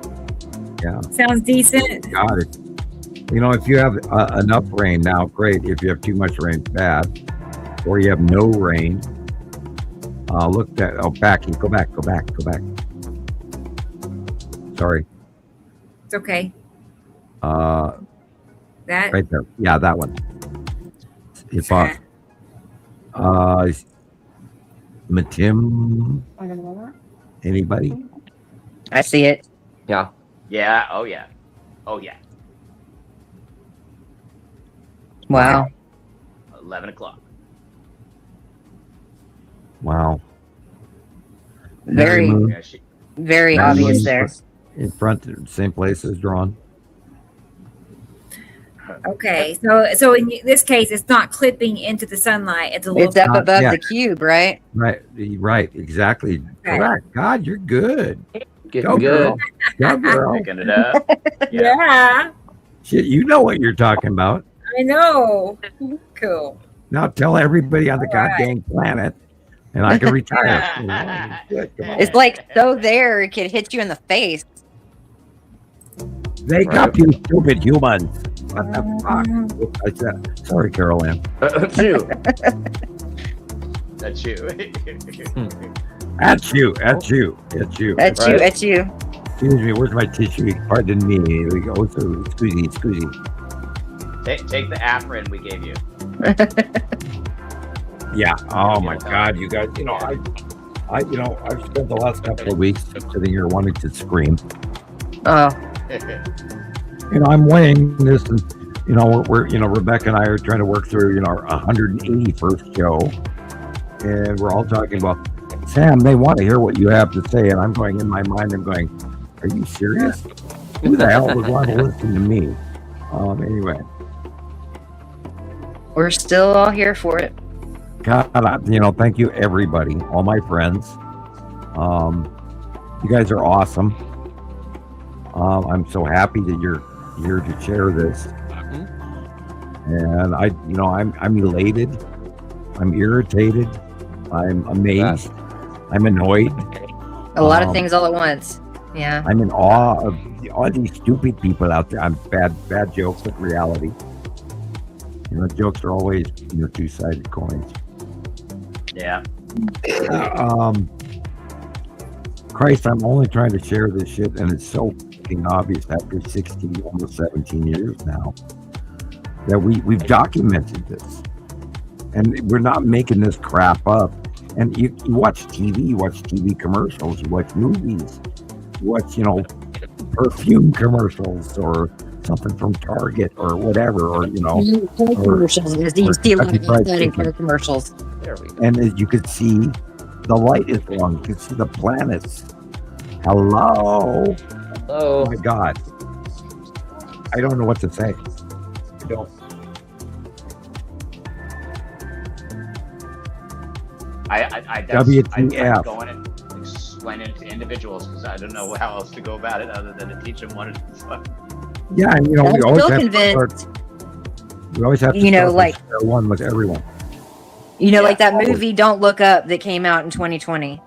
Yeah. Sounds decent. Got it. If you have enough rain now, great. If you have too much rain, bad. Or you have no rain. Look at back. Go back. Sorry. It's okay. That That right there. Yeah, that one. It's off. Matim. Anybody? I see it. Yeah. Yeah. Oh yeah. Oh yeah. Wow. 11 o'clock. Wow. Very, Moon Yeah, very obvious there. in front, same place as drawn. okay. So in this case, it's not clipping into the sunlight. It's a little. It's up above yeah. the cube, right? Right, exactly. Okay. Correct. God, you're good. Getting Go, good. girl. Go, girl. Picking it up. Yeah, Shit, you know what you're talking about. I know. Cool. Now tell everybody on the All right. goddamn planet, and I can retire. Good, come on. It's like so there, it could hit you in the face. Wake up, you stupid humans. What the fuck? I said, sorry, Carol Ann. Phew. That's you. At you. At you, Right. at you. Excuse me, where's my tissue? Pardon me. We go through. Excuse me. Take the Afrin we gave you. Yeah. Oh my God, you guys. I've spent the last couple of weeks sitting here wanting to scream. Oh, I'm weighing this, and we're Rebecca and I are trying to work through our 181st show, and we're all talking about Sam. They want to hear what you have to say, and I'm going in my mind. I'm going, are you serious? Who the hell would want to listen to me? Anyway. we're still all here for it. God, thank you everybody, all my friends. You guys are awesome. I'm so happy that you're here to share this. And I'm elated. I'm irritated. I'm amazed. I'm annoyed. A lot of things all at once. Yeah. I'm in awe of all these stupid people out there. I'm bad jokes, but reality. Jokes are always two-sided coins. Yeah. Christ, I'm only trying to share this shit, and it's so fucking obvious after 16, almost 17 years now that we've documented this, and we're not making this crap up. And you watch TV, you watch TV commercials, you watch movies, you watch perfume commercials or something from Target or whatever, or commercials. You see a lot of Kentucky Fried athletic Chicken. commercials. There we go. And as you could see, the light is wrong. You can see the planets. Hello. Oh my God. I don't know what to say. I don't. WTF. I'm going and explaining it to individuals because I don't know how else to go about it other than to teach them what it is. Yeah, and we always have to start. We always have to start like one with everyone. Like that movie "Don't Look Up" that came out in 2020.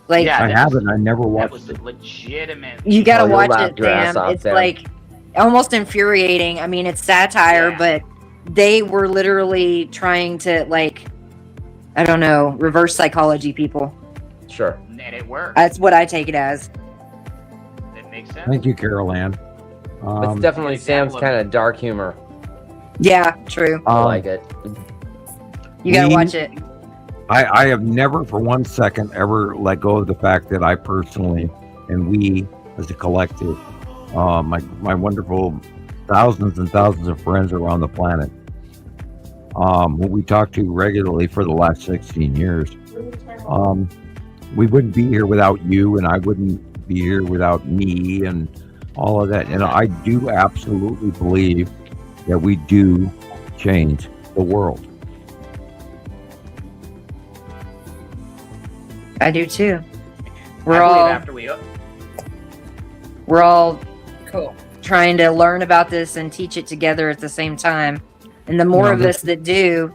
Like I haven't. I never watched. That was legitimate. You got to watch it, Sam. It's like almost infuriating. I mean, it's satire, but they were literally trying to I don't know, reverse psychology people. Sure. And it worked. That's what I take it as. It makes sense. Thank you, Carol Ann. It's definitely Sam's kind of dark humor. Yeah, true. I like it. You gotta watch it. I have never for 1 second ever let go of the fact that I personally and we as a collective, my wonderful thousands and thousands of friends around the planet, who we talk to regularly for the last 16 years, we wouldn't be here without you, and I wouldn't be here without me and all of that. And I do absolutely believe that we do change the world. I do too. We're all cool trying to learn about this and teach it together at the same time. And the more of us that do,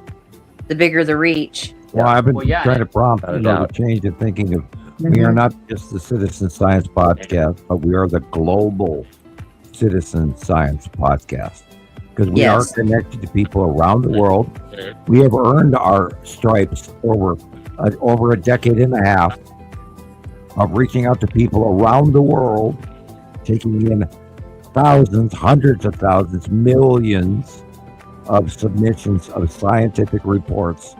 the bigger the reach. Well, I've been trying to prompt the change in thinking of we are not just the Citizen Science Podcast, but we are the global Citizen Science Podcast. Because we are connected to people around the world. We have earned our stripes over a decade and a half of reaching out to people around the world, taking in thousands, hundreds of thousands, millions of submissions of scientific reports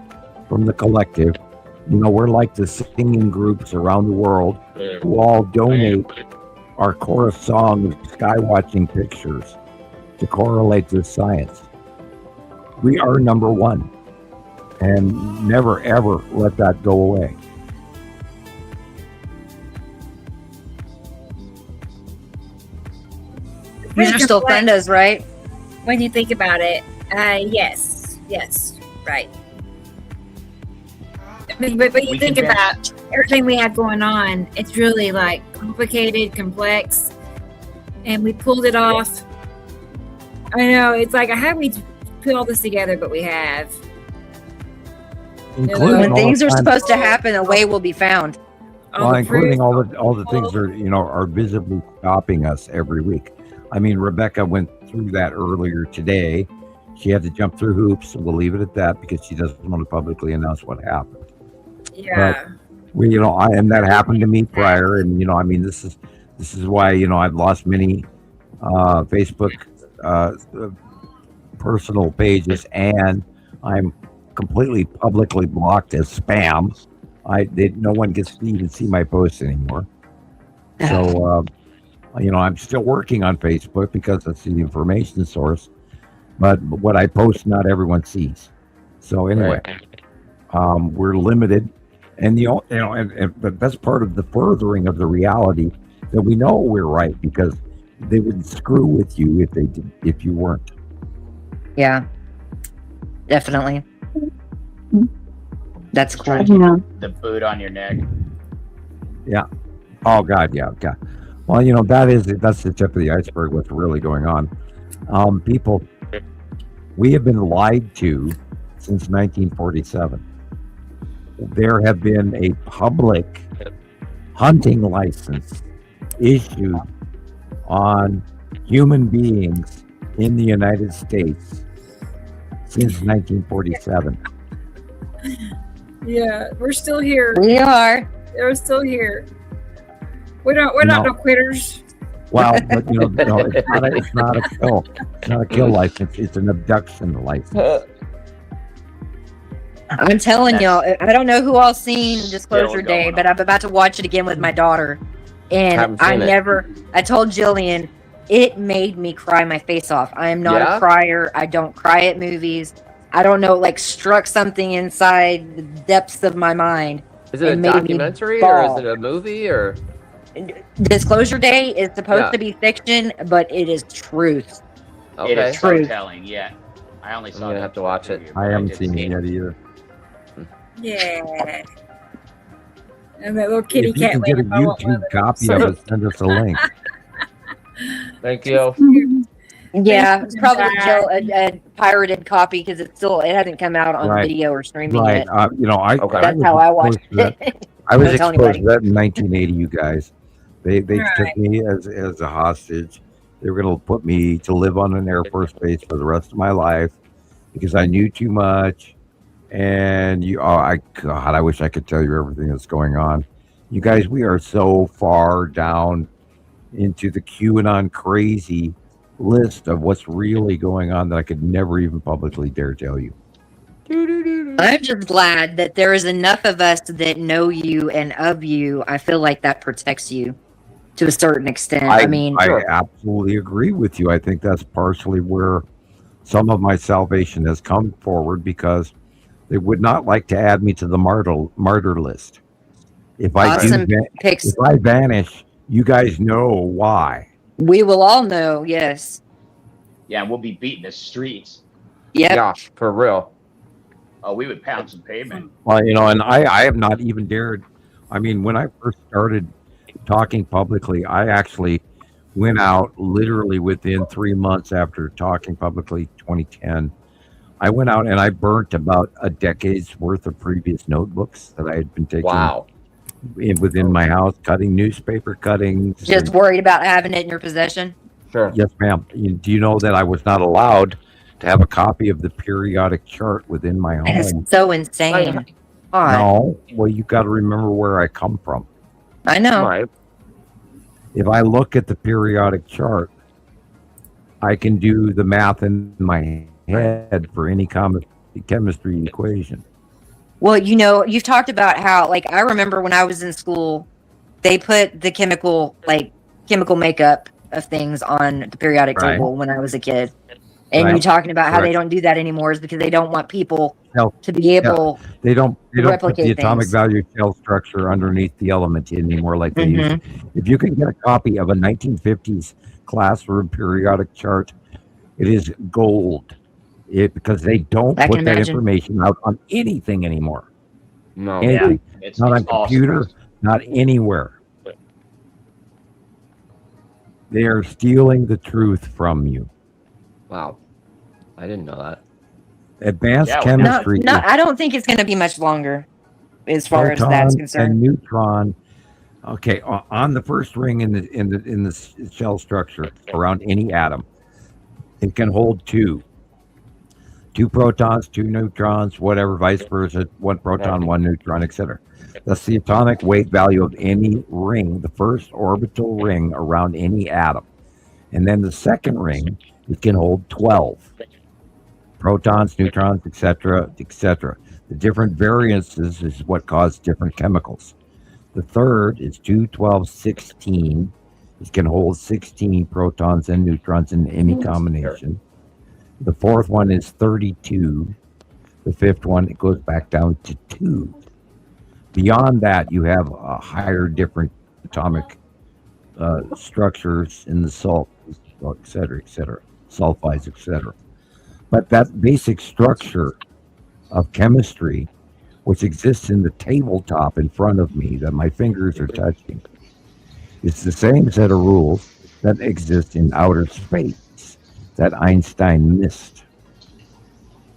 from the collective. We're like the singing groups around the world who all donate our chorus song of sky watching pictures to correlate to science. We are number one, and never ever let that go away. These are still friendos, right? When you think about it, yes, right. But you think about everything we have going on, it's really complicated, complex, and we pulled it off. I know, it's how do we put all this together, but we have. When things are supposed to happen, a way will be found. Including all the things that are visibly stopping us every week. I mean, Rebecca went through that earlier today. She had to jump through hoops. We'll leave it at that because she doesn't want to publicly announce what happened. Yeah. But and that happened to me prior, and this is why I've lost many Facebook personal pages, and I'm completely publicly blocked as spam. No one gets to even see my posts anymore. So I'm still working on Facebook because that's the information source, but what I post not everyone sees. So anyway, we're limited, and but that's part of the furthering of the reality that we know we're right, because they would screw with you if you weren't. Yeah, definitely. That's cool. The boot on your neck. Yeah. Oh God. Yeah. God. Well, that's the tip of the iceberg. What's really going on? People, we have been lied to since 1947. There have been a public hunting license issued on human beings in the United States since 1947. Yeah, we're still here. We are. We're still here. We're not no quitters. Well, but it's not a kill. It's not a kill license. It's an abduction license. I'm telling y'all, I don't know who all seen Disclosure Day, but I'm about to watch it again with my daughter. And I told Gillian, it made me cry my face off. I am not a crier. I don't cry at movies. I don't know, like struck something inside the depths of my mind. Is it a and made me documentary or bawl. is it a movie or? Disclosure Day is supposed to be fiction, but it is truth. Okay. It is so telling. Yeah, I only saw. I'm gonna have to watch it. I haven't seen it yet either. Yeah. And that little kitty If you cat. can get a YouTube copy of it, send us a link. Thank you. Yeah, it's probably a pirated copy because it hasn't come out on video or streaming Right. yet. That's how I watched it. I was Don't tell exposed to anybody. that in 1980. You guys, they Right. took me as a hostage. They were going to put me to live on an Air Force base for the rest of my life because I knew too much. And I wish I could tell you everything that's going on. You guys, we are so far down into the QAnon crazy list of what's really going on that I could never even publicly dare tell you. I'm just glad that there is enough of us that know you and of you. I feel like that protects you to a certain extent. I mean, I absolutely agree with you. I think that's partially where some of my salvation has come forward because they would not like to add me to the martyr list. If I if I vanish, you guys know why. We will all know, yes. Yeah, we'll be beating the streets. Yep. Yeah, for real. Oh, we would pound some pavement. Well, and I have not even dared. I mean, when I first started talking publicly, I actually went out literally within 3 months after talking publicly, 2010. I went out and I burnt about a decade's worth of previous notebooks that I had been taking within my house, cutting newspaper cuttings. Just worried about having it in your possession? Sure. Yes, ma'am. Do you know that I was not allowed to have a copy of the periodic chart within my home? That is so insane. No. Well, you got to remember where I come from. I know. Right. If I look at the periodic chart, I can do the math in my head for any chemistry equation. Well, you've talked about how, like, I remember when I was in school, they put the chemical makeup of things on the periodic table when I was a kid. And you talking about how they don't do that anymore is because they don't want people to be able they don't put the atomic things. value shell structure underneath the element anymore like they used to. If you can get a copy of a 1950s classroom periodic chart, it is gold. Because they don't put that information out on anything anymore. No. Anything. It's Not on computer, not anywhere. They are stealing the truth from you. Wow. I didn't know that. Advanced chemistry. No, I don't think it's going to be much longer as far as that's concerned. And neutron. Okay, on the first ring in the shell structure around any atom, it can hold two protons, two neutrons, whatever, vice versa, one proton, one neutron, etc. That's the atomic weight value of any ring, the first orbital ring around any atom. And then the second ring, it can hold 12 protons, neutrons, etc., etc. The different variances is what cause different chemicals. The third is 2, 12, 16. It can hold 16 protons and neutrons in any combination. The fourth one is 32. The fifth one, it goes back down to 2. Beyond that, you have higher different atomic structures in the salt, et cetera, sulfides, et cetera. But that basic structure of chemistry, which exists in the tabletop in front of me that my fingers are touching, it's the same set of rules that exist in outer space that Einstein missed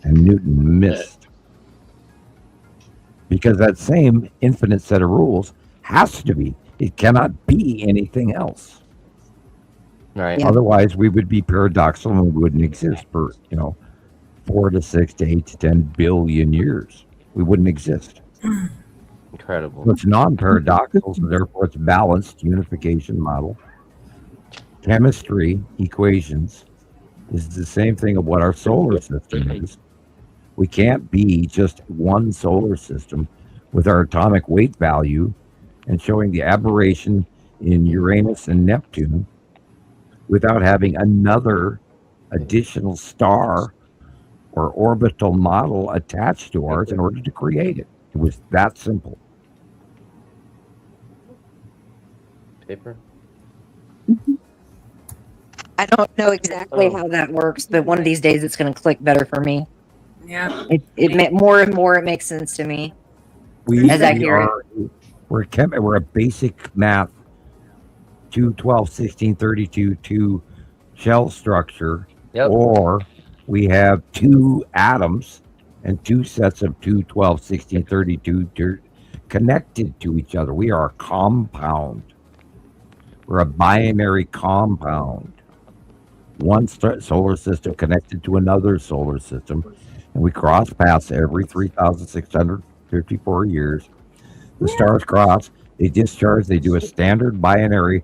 and Newton missed. Because that same infinite set of rules has to be. It cannot be anything else. Right. Otherwise, we would be paradoxical and we wouldn't exist for, 4 to 6 to 8 to 10 billion years. We wouldn't exist. Incredible. So it's non-paradoxical, so therefore it's balanced unification model. Chemistry equations is the same thing of what our solar system is. We can't be just one solar system with our atomic weight value and showing the aberration in Uranus and Neptune without having another additional star or orbital model attached to ours in order to create it. It was that simple. Paper. I don't know exactly how that works, but one of these days it's going to click better for me. Yeah. More and more it makes sense to me. As I hear it. We're a basic math 2, 12, 16, 32, 2 shell structure, or we have 2 atoms and 2 sets of 2, 12, 16, 32 connected to each other. We are a compound. We're a binary compound. One solar system connected to another solar system, and we cross paths every 3,654 years. The stars cross, they discharge, they do a standard binary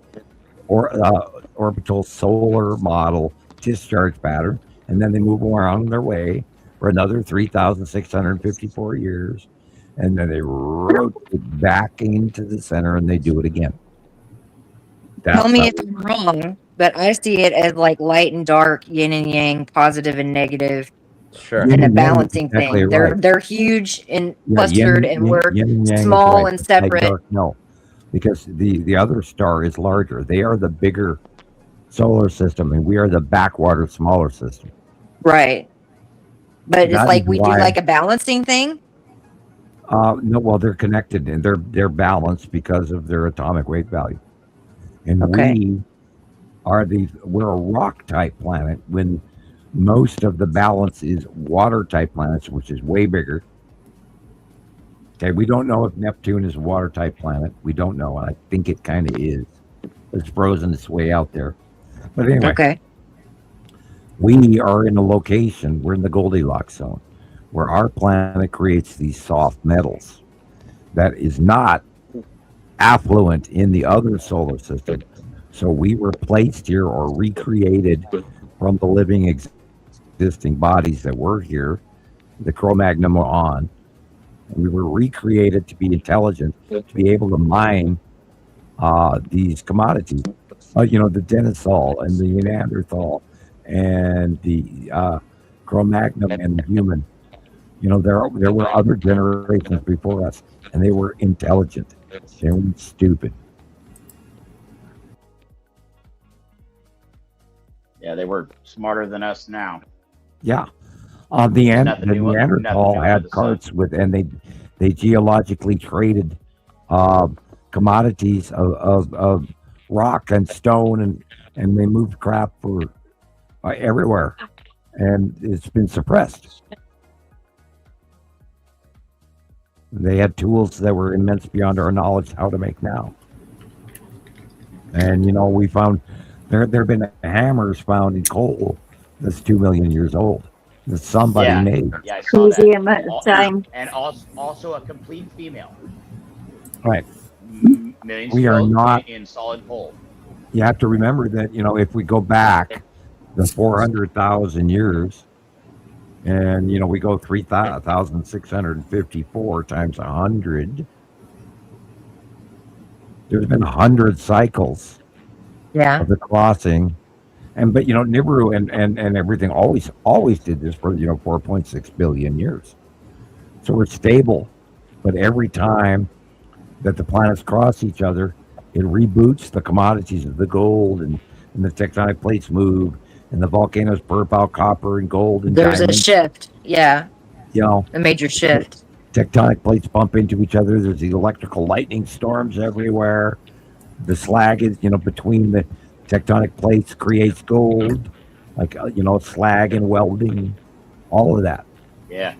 or orbital solar model discharge pattern, and then they move around their way for another 3,654 years, and then they rotate back into the center and they do it again. Tell me if I'm wrong, but I see it as like light and dark, yin and yang, positive and negative, and a balancing thing. They're huge and clustered, and we're small and separate. Dark, no, because the other star is larger. They are the bigger solar system, and we are the backwater smaller system. Right, but it's like we do like a balancing thing. No, well, they're connected and they're balanced because of their atomic weight value. And we're a rock type planet when most of the balance is water type planets, which is way bigger. Okay, we don't know if Neptune is a water type planet. We don't know. I think it kind of is. It's frozen its way out there. But anyway, we are in a location, we're in the Goldilocks zone, where our planet creates these soft metals that is not affluent in the other solar system. So we were placed here or recreated from the living existing bodies that were here, the Cro-Magnon were on. We were recreated to be intelligent, to be able to mine these commodities. The Denisol and the Neanderthal and the Cro-Magnon and the human. There were other generations before us, and they were intelligent. They weren't stupid. Yeah, they were smarter than us now. Yeah. The Neanderthal had carts with, and they geologically traded commodities of rock and stone, and they moved crap for everywhere, and it's been suppressed. They had tools that were immense beyond our knowledge how to make now. And we found there have been hammers found in coal that's 2 million years old that somebody made. Yeah, I saw Crazy that. amount of time. And also a complete female. Right. Millions We are not in solid coal. You have to remember that if we go back the 400,000 years, and we go 3,654 times 100. There's been 100 cycles of the crossing, but Nibiru and everything always did this for 4.6 billion years. So we're stable, but every time that the planets cross each other, it reboots the commodities of the gold, and the tectonic plates move, and the volcanoes burp out copper and gold and There's diamonds. a shift. Yeah. A major shift. Tectonic plates bump into each other. There's the electrical lightning storms everywhere. The slag is, between the tectonic plates creates gold, slag and welding, all of that. Yeah.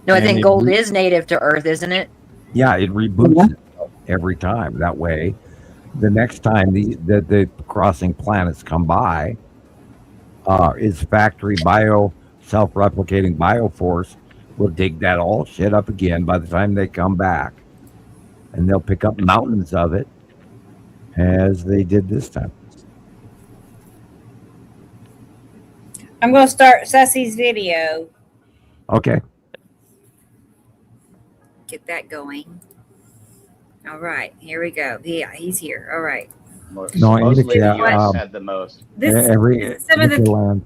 No, I think gold is native to Earth, isn't it? Yeah, it reboots itself every time. That way, the next time the crossing planets come by, is factory self-replicating bioforce will dig that all shit up again by the time they come back, and they'll pick up mountains of it as they did this time. I'm going to start Sussy's video. Okay. Get that going. All right, here we go. Yeah, he's here. All right. No, Mostly the Indica, US had the most. This is some of the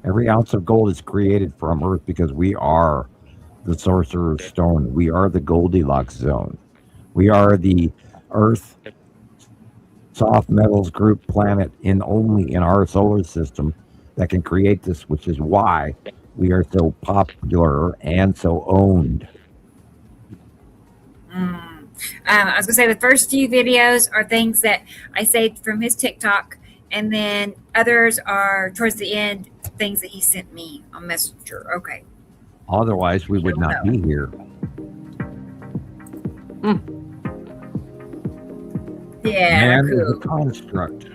Every ounce of gold is created from Earth because we are the Sorcerer's Stone. We are the Goldilocks zone. We are the Earth soft metals group planet only in our solar system that can create this, which is why we are so popular and so owned. I was gonna say the first few videos are things that I saved from his TikTok, and then others are towards the end things that he sent me on Messenger. Okay. Otherwise, we would not be here. Yeah. Man Cool. is a construct.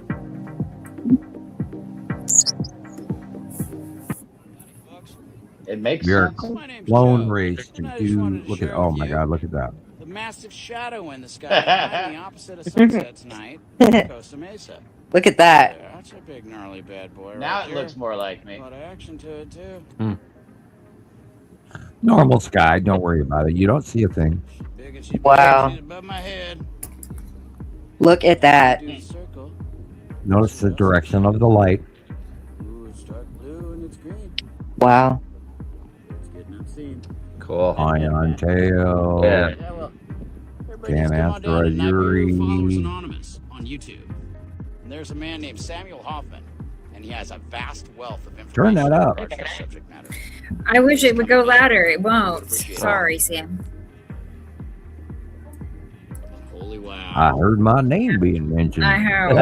It makes We are sense. clone race to do. Look at, oh my God, look at that. The massive shadow in the sky behind the opposite of sunset tonight on Costa Mesa. Look at that. Yeah, that's a big gnarly bad boy. Now right it looks more like me. A lot of action to it too. Normal sky, don't worry about it. You don't see a thing. Big and she Wow. she's above my head. Look at that. Do the circle. Notice the direction of the light. Ooh, it's dark blue and it's green. Wow. It's getting unseen. Cool. Ion tail. Yeah. Yeah, well, everybody Can needs to come on down to asteroid Nibiru Followers Yuri. Anonymous on YouTube. And there's a man named Samuel Hofman, and he has a vast wealth of information. Turn that up. regarding this subject matter. I wish it would go louder. It won't. Sorry, Sam. Holy wow. I heard my name being mentioned. I have.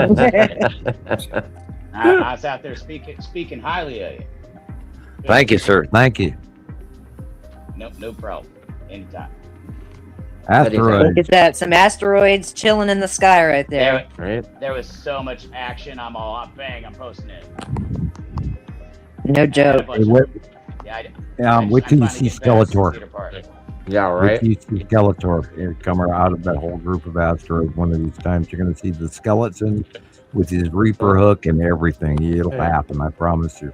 I was out there speaking highly of you. Thank you, sir. Thank you. No problem. Anytime. Asteroid. Look at that. Some asteroids chilling in the sky right there. There was so much action. I'm bang, I'm posting it. No joke. Hey, wait till you see Skeletor. Skeletor. Yeah, Wait right. till you see Skeletor coming out of that whole group of asteroids one of these times. You're going to see the skeleton with his Reaper hook and everything. It'll happen, I promise you.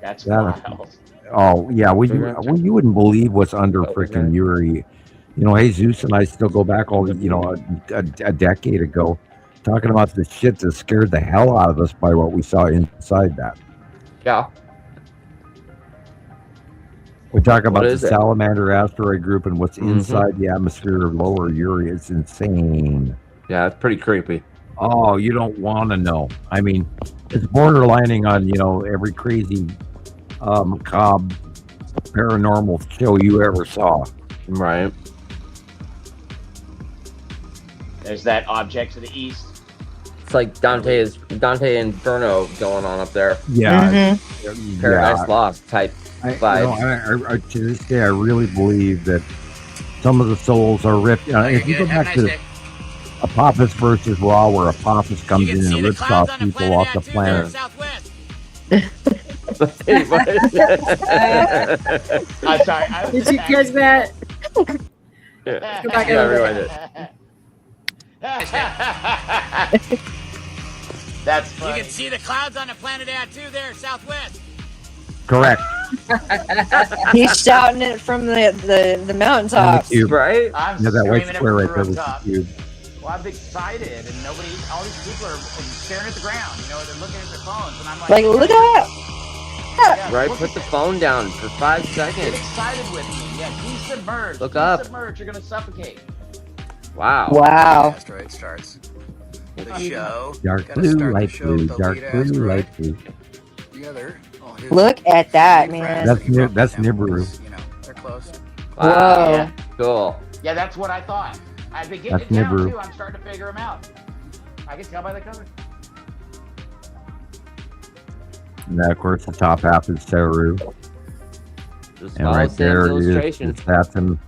That's That- wild. Oh, yeah. Well, you wouldn't believe what's under freaking Yuri. You know, Jesus and I still go back a decade ago talking about the shit that scared the hell out of us by what we saw inside that. Yeah. We talk about What the is it? salamander asteroid group and what's inside the atmosphere of lower Yuri. It's insane. Yeah, it's pretty creepy. Oh, you don't want to know. I mean, it's borderlining on, every crazy macabre paranormal show you ever saw. Right. There's that object to the east. It's like Dante and Inferno going on up there. Yeah. Paradise Lost type vibes. I to this day, I really believe that some of the souls are ripped. If you go back to Apophis versus Raw, where Apophis comes in and rips off people off the planet. I'm sorry. Did you catch that? Yeah, Go back yeah, over. everyone did. That's funny. You can see the clouds on the planet A2 there, southwest. Correct. He's shouting it from the mountaintops. Right? I'm Yeah, that white screaming it square from right the there was the rooftop. cube. Well, I'm excited, and all these people are staring at the ground. They're looking at their phones, and I'm like, Like, look at that. Right? Put the phone down for 5 Get seconds. excited with me. Yeah, desubmerge. Look up. Desubmerge, you're gonna suffocate. Wow. Wow. Asteroid starts the show. Dark Gotta blue, start the light show blue, with the dark lead blue, asteroid. light blue. The other. Look at that, man. That's Nibiru. They're close. Whoa. Yeah. Cool. Yeah, that's what I thought. I've been getting That's it down Nibiru. too. I'm starting to figure them out. I can tell by the cover. And then, of course, the top half is Saru. Just And follow right Sam's there is illustration. the Saturn.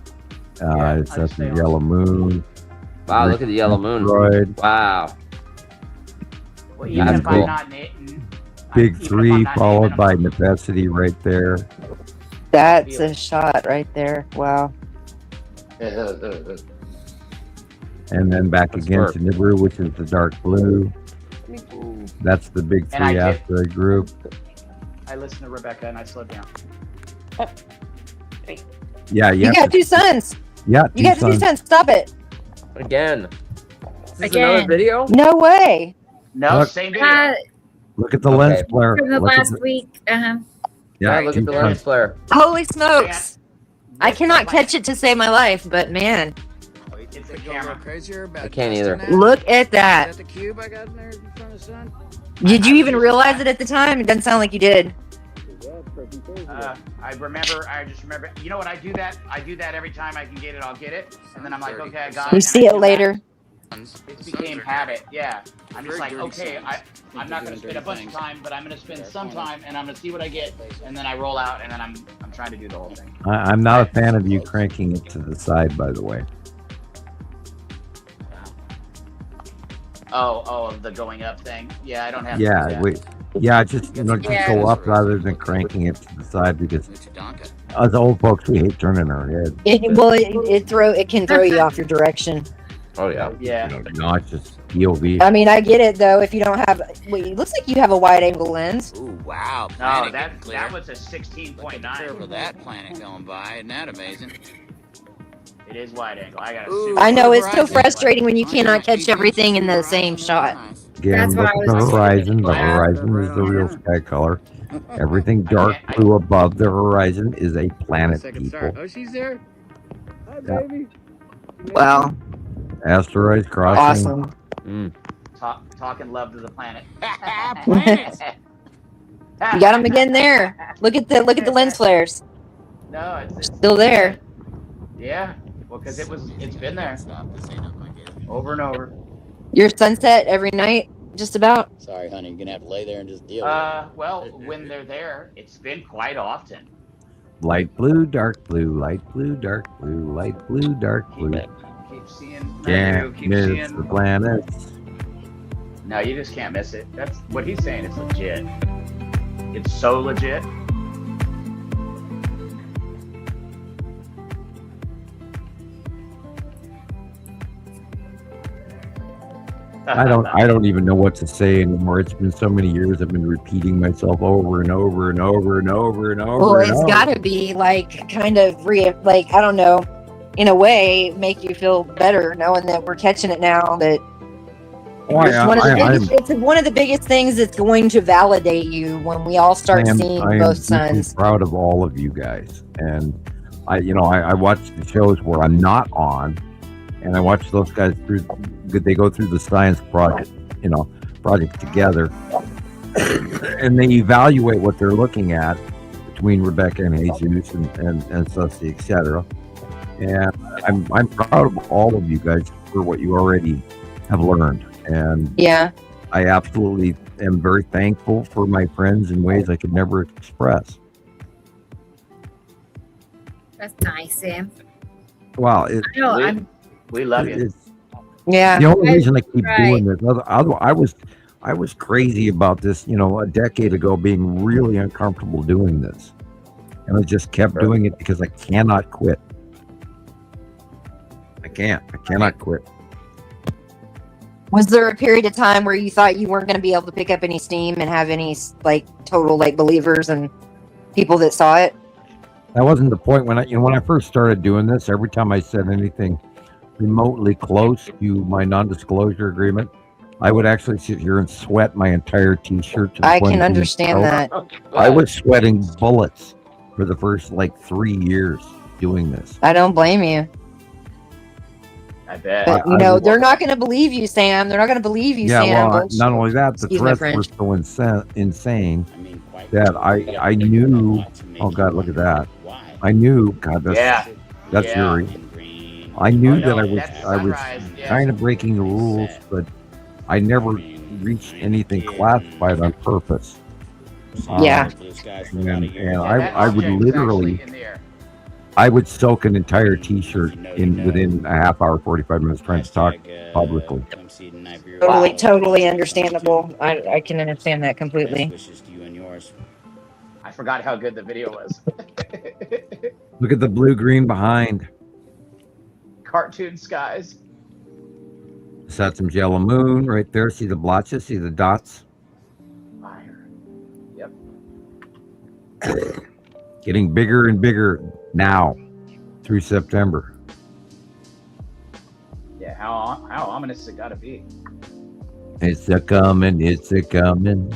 Yeah, It's I the see. yellow moon. Wow, look at the yellow moon. Asteroid. Wow. Well, even That's if cool. I'm not Big even if three I'm not followed naming by them. necessity right there. That's a shot right there. Wow. And then back That's against Nibiru, which is the dark blue. That's the big And I three did- asteroid group. I listened to Rebecca and I slowed down. Yeah, You yeah. got two sons. Yeah, You got two sons. Stop it. Again. Is this Again. another video? No way. No, Look. same video. Look at the lens flare. From the Look at last week. Yeah, look at the two lens flare. Holy smokes! I cannot catch it to save my life, but man, It's the camera. I can't either. look at that. Is that the cube I got in there in front of the sun? Did you even realize it at the time? It doesn't sound like you did. I just remember. You know what? I do that every time I can get it. I'll get it, and then I'm like, okay, I got it. You see it later. It became habit. Yeah, I'm just like, okay, I'm not going to spend a bunch of time, but I'm going to spend some time, and I'm going to see what I get, and then I roll out, and then I'm trying to do the whole thing. I'm not a fan of you cranking it to the side, by the way. Oh, the going up thing. Yeah, I don't have. Yeah, just just go up rather than cranking it to the side, because us old folks, we hate turning our head. It can throw you off your direction. Oh yeah. Yeah. Not just POV. I mean, I get it though. If you don't have, it looks like you have a wide angle lens. Ooh, wow. No, that was a 16.9. For that planet going by, isn't that amazing? It is wide angle. I got I know it's so frustrating when you cannot catch everything in the same shot. Again, look at the horizon. The horizon is the real sky color. Everything dark blue above the horizon is a planet, people. Oh, she's there. Hi, Yeah. baby. Wow. Asteroids crossing. Awesome. Talking love to the planet. You got them again there. Look at the lens flares. No, it's Still there. Yeah, well, because it's been there over and over. Your sunset every night, just about. Sorry, honey, you're gonna have to lay there and just deal with it. Well, when they're there, it's been quite often. Light blue, dark blue, light blue, dark blue, light blue, dark blue. Keep seeing. Can't keep miss seeing. the planets. No, you just can't miss it. That's what he's saying. It's legit. It's so legit. I don't even know what to say anymore. It's been so many years. I've been repeating myself over and over and over and over and over. Well, it's got to be like kind of I don't know, in a way, make you feel better knowing that we're catching it now. That it's one of the biggest things that's going to validate you when we all start seeing both suns. I'm proud of all of you guys, and I watch the shows where I'm not on, and I watch those guys through. They go through the science project together, and they evaluate what they're looking at between Rebecca and Jesus and Sussy, etc. And I'm proud of all of you guys for what you already have learned. And yeah, I absolutely am very thankful for my friends in ways I could never express. That's nice, Sam. Wow, we love you. Yeah. The only reason I keep doing this, I was crazy about this, a decade ago, being really uncomfortable doing this, and I just kept doing it because I cannot quit. I cannot quit. Was there a period of time where you thought you weren't going to be able to pick up any steam and have any total believers and people that saw it? That wasn't the point when I first started doing this. Every time I said anything remotely close to my non-disclosure agreement, I would actually sit here and sweat my entire t-shirt. I can understand that. I was sweating bullets for the first 3 years doing this. I don't blame you. I bet. But, they're not going to believe you, Sam. They're not going to believe you, Sam. Well, not only that, the threats were so insane that I knew. Oh God, look at that! I knew. God, that's Yuri. I knew that I was kind of breaking the rules, but I never reached anything classified on purpose. Yeah. And I would literally, I would soak an entire t-shirt within a half hour, 45 minutes trying to talk publicly. Totally understandable. I can understand that completely. I forgot how good the video was. Look at the blue-green behind. Cartoon skies. Set some yellow moon right there. See the blotches? See the dots? Fire. Yep. Getting bigger and bigger now through September. Yeah, how ominous it got to be. It's a coming. It's a coming.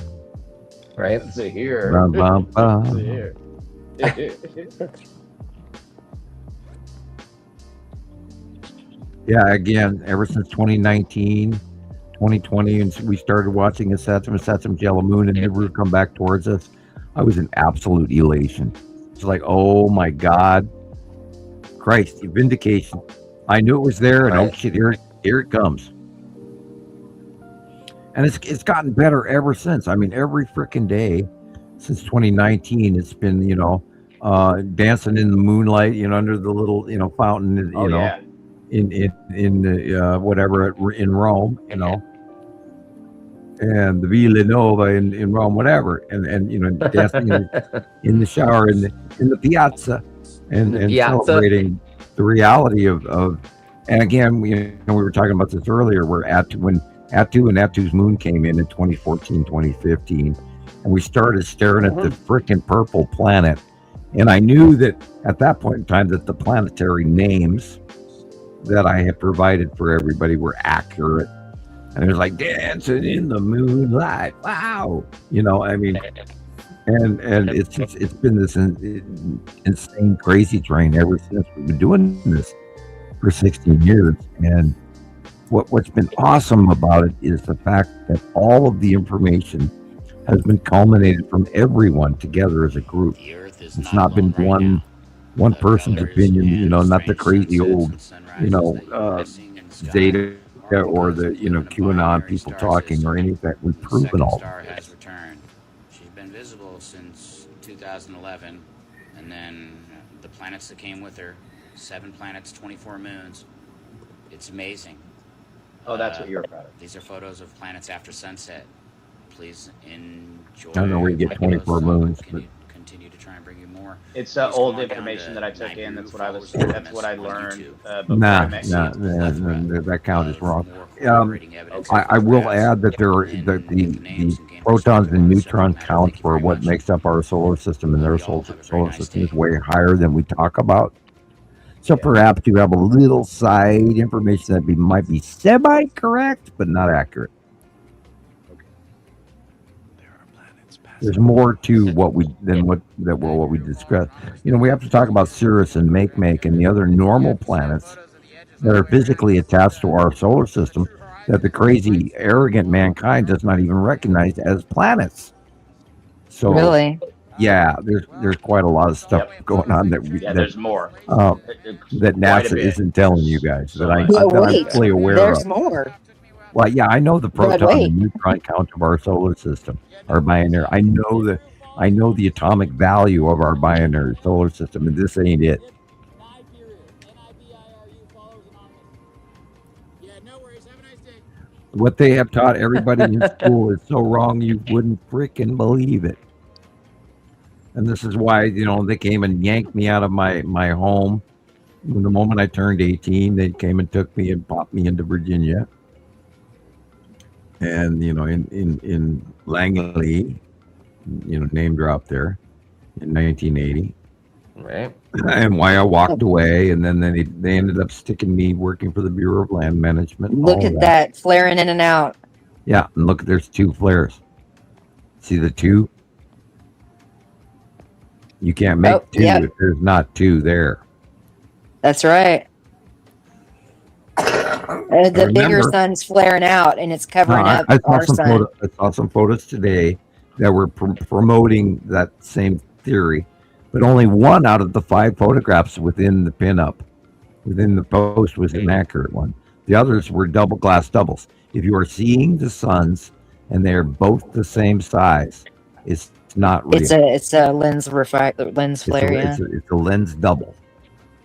Right? Let's see here. Bum, bum, bum. Let's see here. Yeah, again, ever since 2019, 2020, and we started watching a Satsum Yellow Moon and Nibiru come back towards us, I was in absolute elation. It's like, oh my God, Christ, vindication. I knew it was there, and oh shit, here it comes. And it's gotten better ever since. I mean, every freaking day since 2019, it's been, dancing in the moonlight, under the little, fountain, in the whatever in Rome, and the Villa Nova in Rome, whatever, and dancing in the shower in the piazza, and celebrating the reality of. And again, we were talking about this earlier. When Atu and Atu's moon came in 2014, 2015, and we started staring at the freaking purple planet, and I knew that at that point in time that the planetary names that I had provided for everybody were accurate. And it was like dancing in the moonlight. Wow. I mean, and it's been this insane crazy train ever since. We've been doing this for 16 years. And what's been awesome about it is the fact that all of the information has been culminated from everyone together as a group. It's not been one person's opinion, not the crazy old, Zeta or the, QAnon people talking or anything. We've proven all Star has returned. She's been visible since 2011, and then the planets that came with her, 7 planets, 24 moons. It's amazing. Oh, that's what you're proud of. These are photos of planets after sunset. Please enjoy. I don't know where you get 24 moons, but continue to try and bring you more. It's old information that I took in. That's what I learned. That count is wrong. I will add that the protons and neutron count for what makes up our solar system and their solar system is way higher than we talk about. So perhaps you have a little side information that might be semi-correct, but not accurate. There's more to what we discussed. We have to talk about Sirius and Make and the other normal planets that are physically attached to our solar system that the crazy, arrogant mankind does not even recognize as planets. So really, yeah, there's quite a lot of stuff going on that there's more that NASA isn't telling you guys that I'm fully aware there's of. more. Well, yeah, I know the proton and neutron count of our solar system, our binary. I know the atomic value of our binary solar system, and this ain't it. What they have taught everybody in school is so wrong you wouldn't freaking believe it. And this is why, they came and yanked me out of my home. The moment I turned 18, they came and took me and popped me into Virginia. And, in Langley, name drop there in 1980. Right. And why I walked away. And then they ended up sticking me working for the Bureau of Land Management. Look at that flaring in and out. Yeah. And look, there's 2 flares. See the 2? You can't make 2 if there's not 2 there. That's right. The bigger sun's flaring out, and it's covering up our sun. I saw some photos today that were promoting that same theory, but only 1 out of the 5 photographs within the pinup, within the post, was an accurate one. The others were double glass doubles. If you are seeing the suns and they're both the same size, it's not real. It's a lens flare. It's a lens double.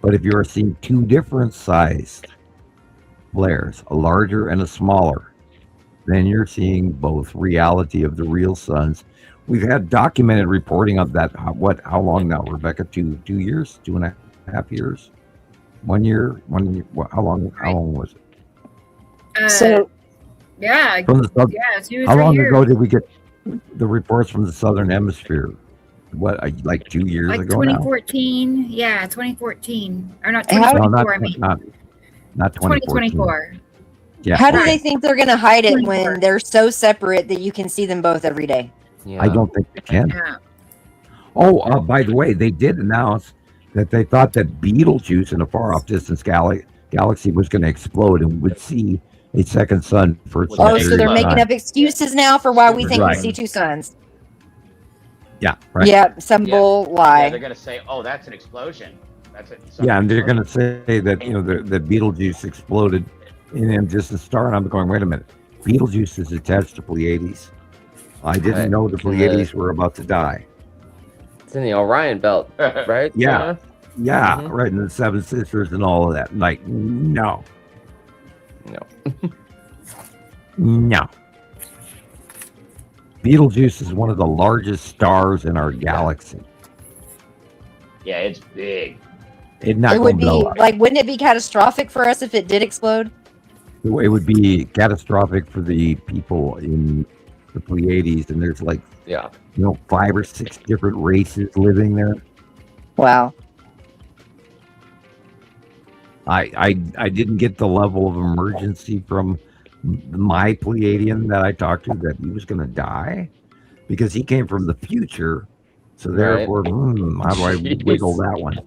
But if you are seeing 2 different sized flares, a larger and a smaller, then you're seeing both reality of the real suns. We've had documented reporting of that. How long now, Rebecca? 2 years, 2.5 years, 1 year. How long was it? From the 2 or 3 how long years. ago did we get the reports from the Southern Hemisphere? What, like 2 years like ago 2014? now? Yeah, 2014 or not 2024? Not 2024. Yeah. How do they think they're going to hide it when they're so separate that you can see them both every day? Yeah. I don't think they can. Yeah. Oh, by the way, they did announce that they thought that Betelgeuse in a far off distance galaxy was going to explode and would see a second sun for its Oh, so they're period of making time. up excuses now for why we think Right. we see two suns. Yeah, right. Yeah, some bull lie. Yeah, they're gonna say, "Oh, that's an explosion." That's it. Yeah, and they're going to say that that Betelgeuse exploded in a distant star, and I'm going, wait a minute, Betelgeuse is attached to Pleiades. I didn't Right. know the Pleiades were about to die. It's in the Orion belt, right? Yeah. Yeah, Mhm. right, and the Seven Sisters and all of that. Like, no. No. Betelgeuse is one of the largest stars in our galaxy. Yeah, it's big. It's not It going would to blow be up. like, wouldn't it be catastrophic for us if it did explode? It would be catastrophic for the people in the Pleiades, and there's like, 5 or 6 different races living there. Wow. I didn't get the level of emergency from my Pleiadian that I talked to that he was going to die because he came from the future. So therefore, how do I wiggle that one?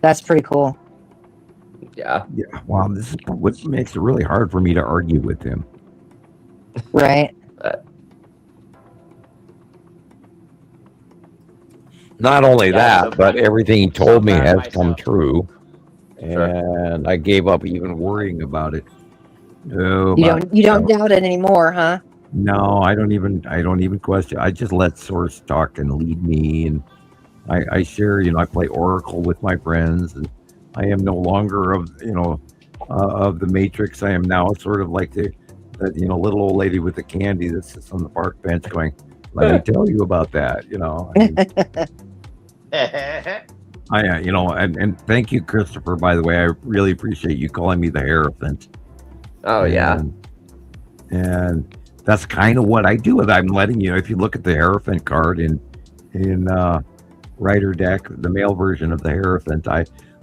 That's pretty cool. Yeah. Yeah. Wow. This is what makes it really hard for me to argue with him. Right. Not only Yeah, that, so but everything he told me bad has come myself. true. And I gave up even worrying about it. No, You don't doubt it anymore, huh? No, I don't even question. I just let source talk and lead me, and I share. I play Oracle with my friends, and I am no longer of of the Matrix. I am now sort of like the little old lady with the candy that sits on the park bench, going, "Let me tell you about that." And thank you, Christopher. By the way, I really appreciate you calling me the Hierophant. Oh yeah. And that's kind of what I do. I'm letting you know, if you look at the Hierophant card in Rider deck, the male version of the Hierophant,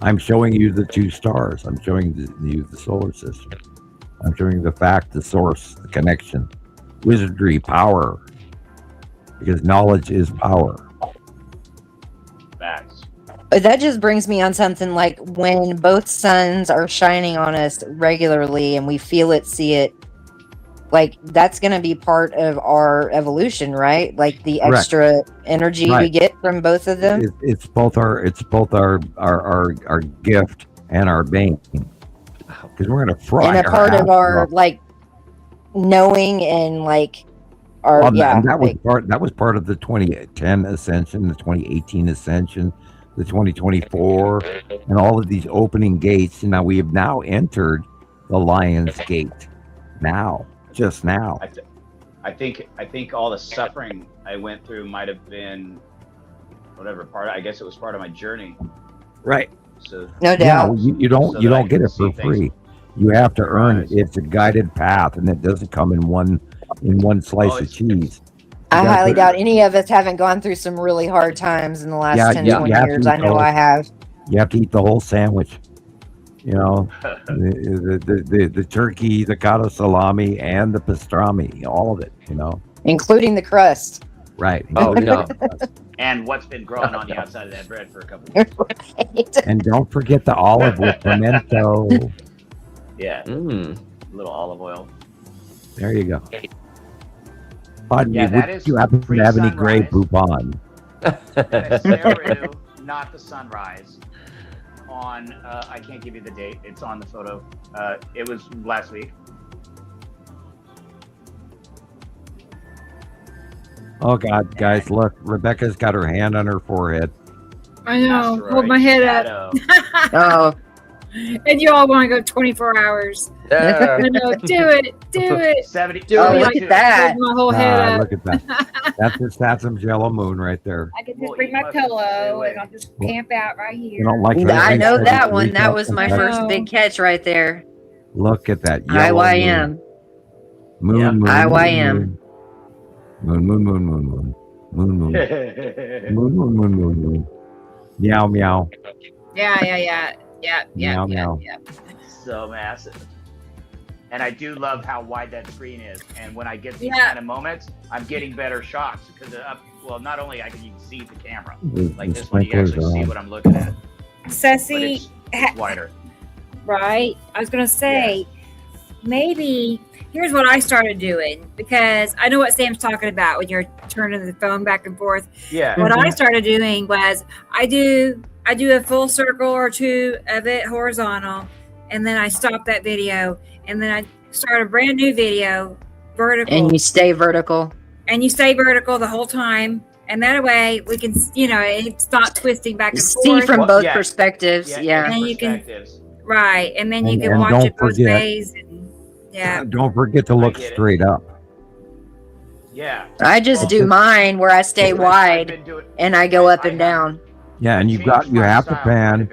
I'm showing you the 2 stars. I'm showing you the solar system. I'm showing you the fact, the source, the connection, wizardry, power, because knowledge is power. Facts. That just brings me on something like when both suns are shining on us regularly and we feel it, see it, like that's going to be part of our evolution, right? Like the Correct. extra energy we get from both of them. It's both our gift and our bane, because we're going to fry. And a part of our like knowing and like our that was part of the 2010 ascension, the 2018 ascension, the 2024, and all of these opening gates. And now we have now entered the Lion's Gate. Just now. I think all the suffering I went through might have been whatever part. I guess it was part of my journey. Right. So no doubt. You don't get it for free. You have to earn it. It's a guided path, and it doesn't come in one slice of cheese. I highly doubt any of us haven't gone through some really hard times in the last 10, 20 years. I know I have. You have to eat the whole sandwich. The turkey, the cotto salami, and the pastrami, all of it, Including the crust. Right. Oh no. And what's been growing on the outside of that bread for a couple of years. Right. And don't forget the olive with pimento. Yeah. A little olive oil. There you go. Pardon Yeah, me, that would is you happen to have any Grey pre-sunrise. Poupon? Nibiru, not the sunrise. On I can't give you the date. It's on the photo. It was last week. Oh God, guys, look! Rebecca's got her hand on her forehead. I know. Asteroid Hold my head up. shadow. Oh, And you all want to go 24 hours. Yeah. I know. Do it. Do it. 72. Oh, look at that. Hold my whole head up. Look at that. That's some Jello Moon right there. I can just Well, bring you my must stay pillow away. and I'll just camp out right here. You don't like I know that? that one. That was my I first know. big catch right there. Look at that yellow IYM. moon. Yeah. Moon. IYM. Moon. Moon. Moon. Moon. Moon. Moon. Moon. Moon. Moon. Moon. Moon. Moon. Meow. Meow. Yeah. Meow, meow. Yeah. So massive. And I do love how wide that screen is. And when I get these Yeah. kind of moments, I'm getting better shots because well, not only you can see the camera, like The this one, you can actually sprinklers see on. what I'm looking at. But Ceci, it's wider. right? I was going to say, maybe here's what I started doing, because I know what Sam's talking about when you're turning the phone back and forth. Yeah. What I started doing was I do a full circle or two of it horizontal, and then I stop that video, and then I start a brand new video vertical. And you stay vertical. And you stay vertical the whole time. And that way we can, it's not twisting back and See forth. from both perspectives. Yeah. And you can, right. And then you can And watch don't it both forget- ways. And, yeah. Don't forget to look straight up. Yeah. I just do mine where I stay wide and I go up and down. Yeah, and you have to pan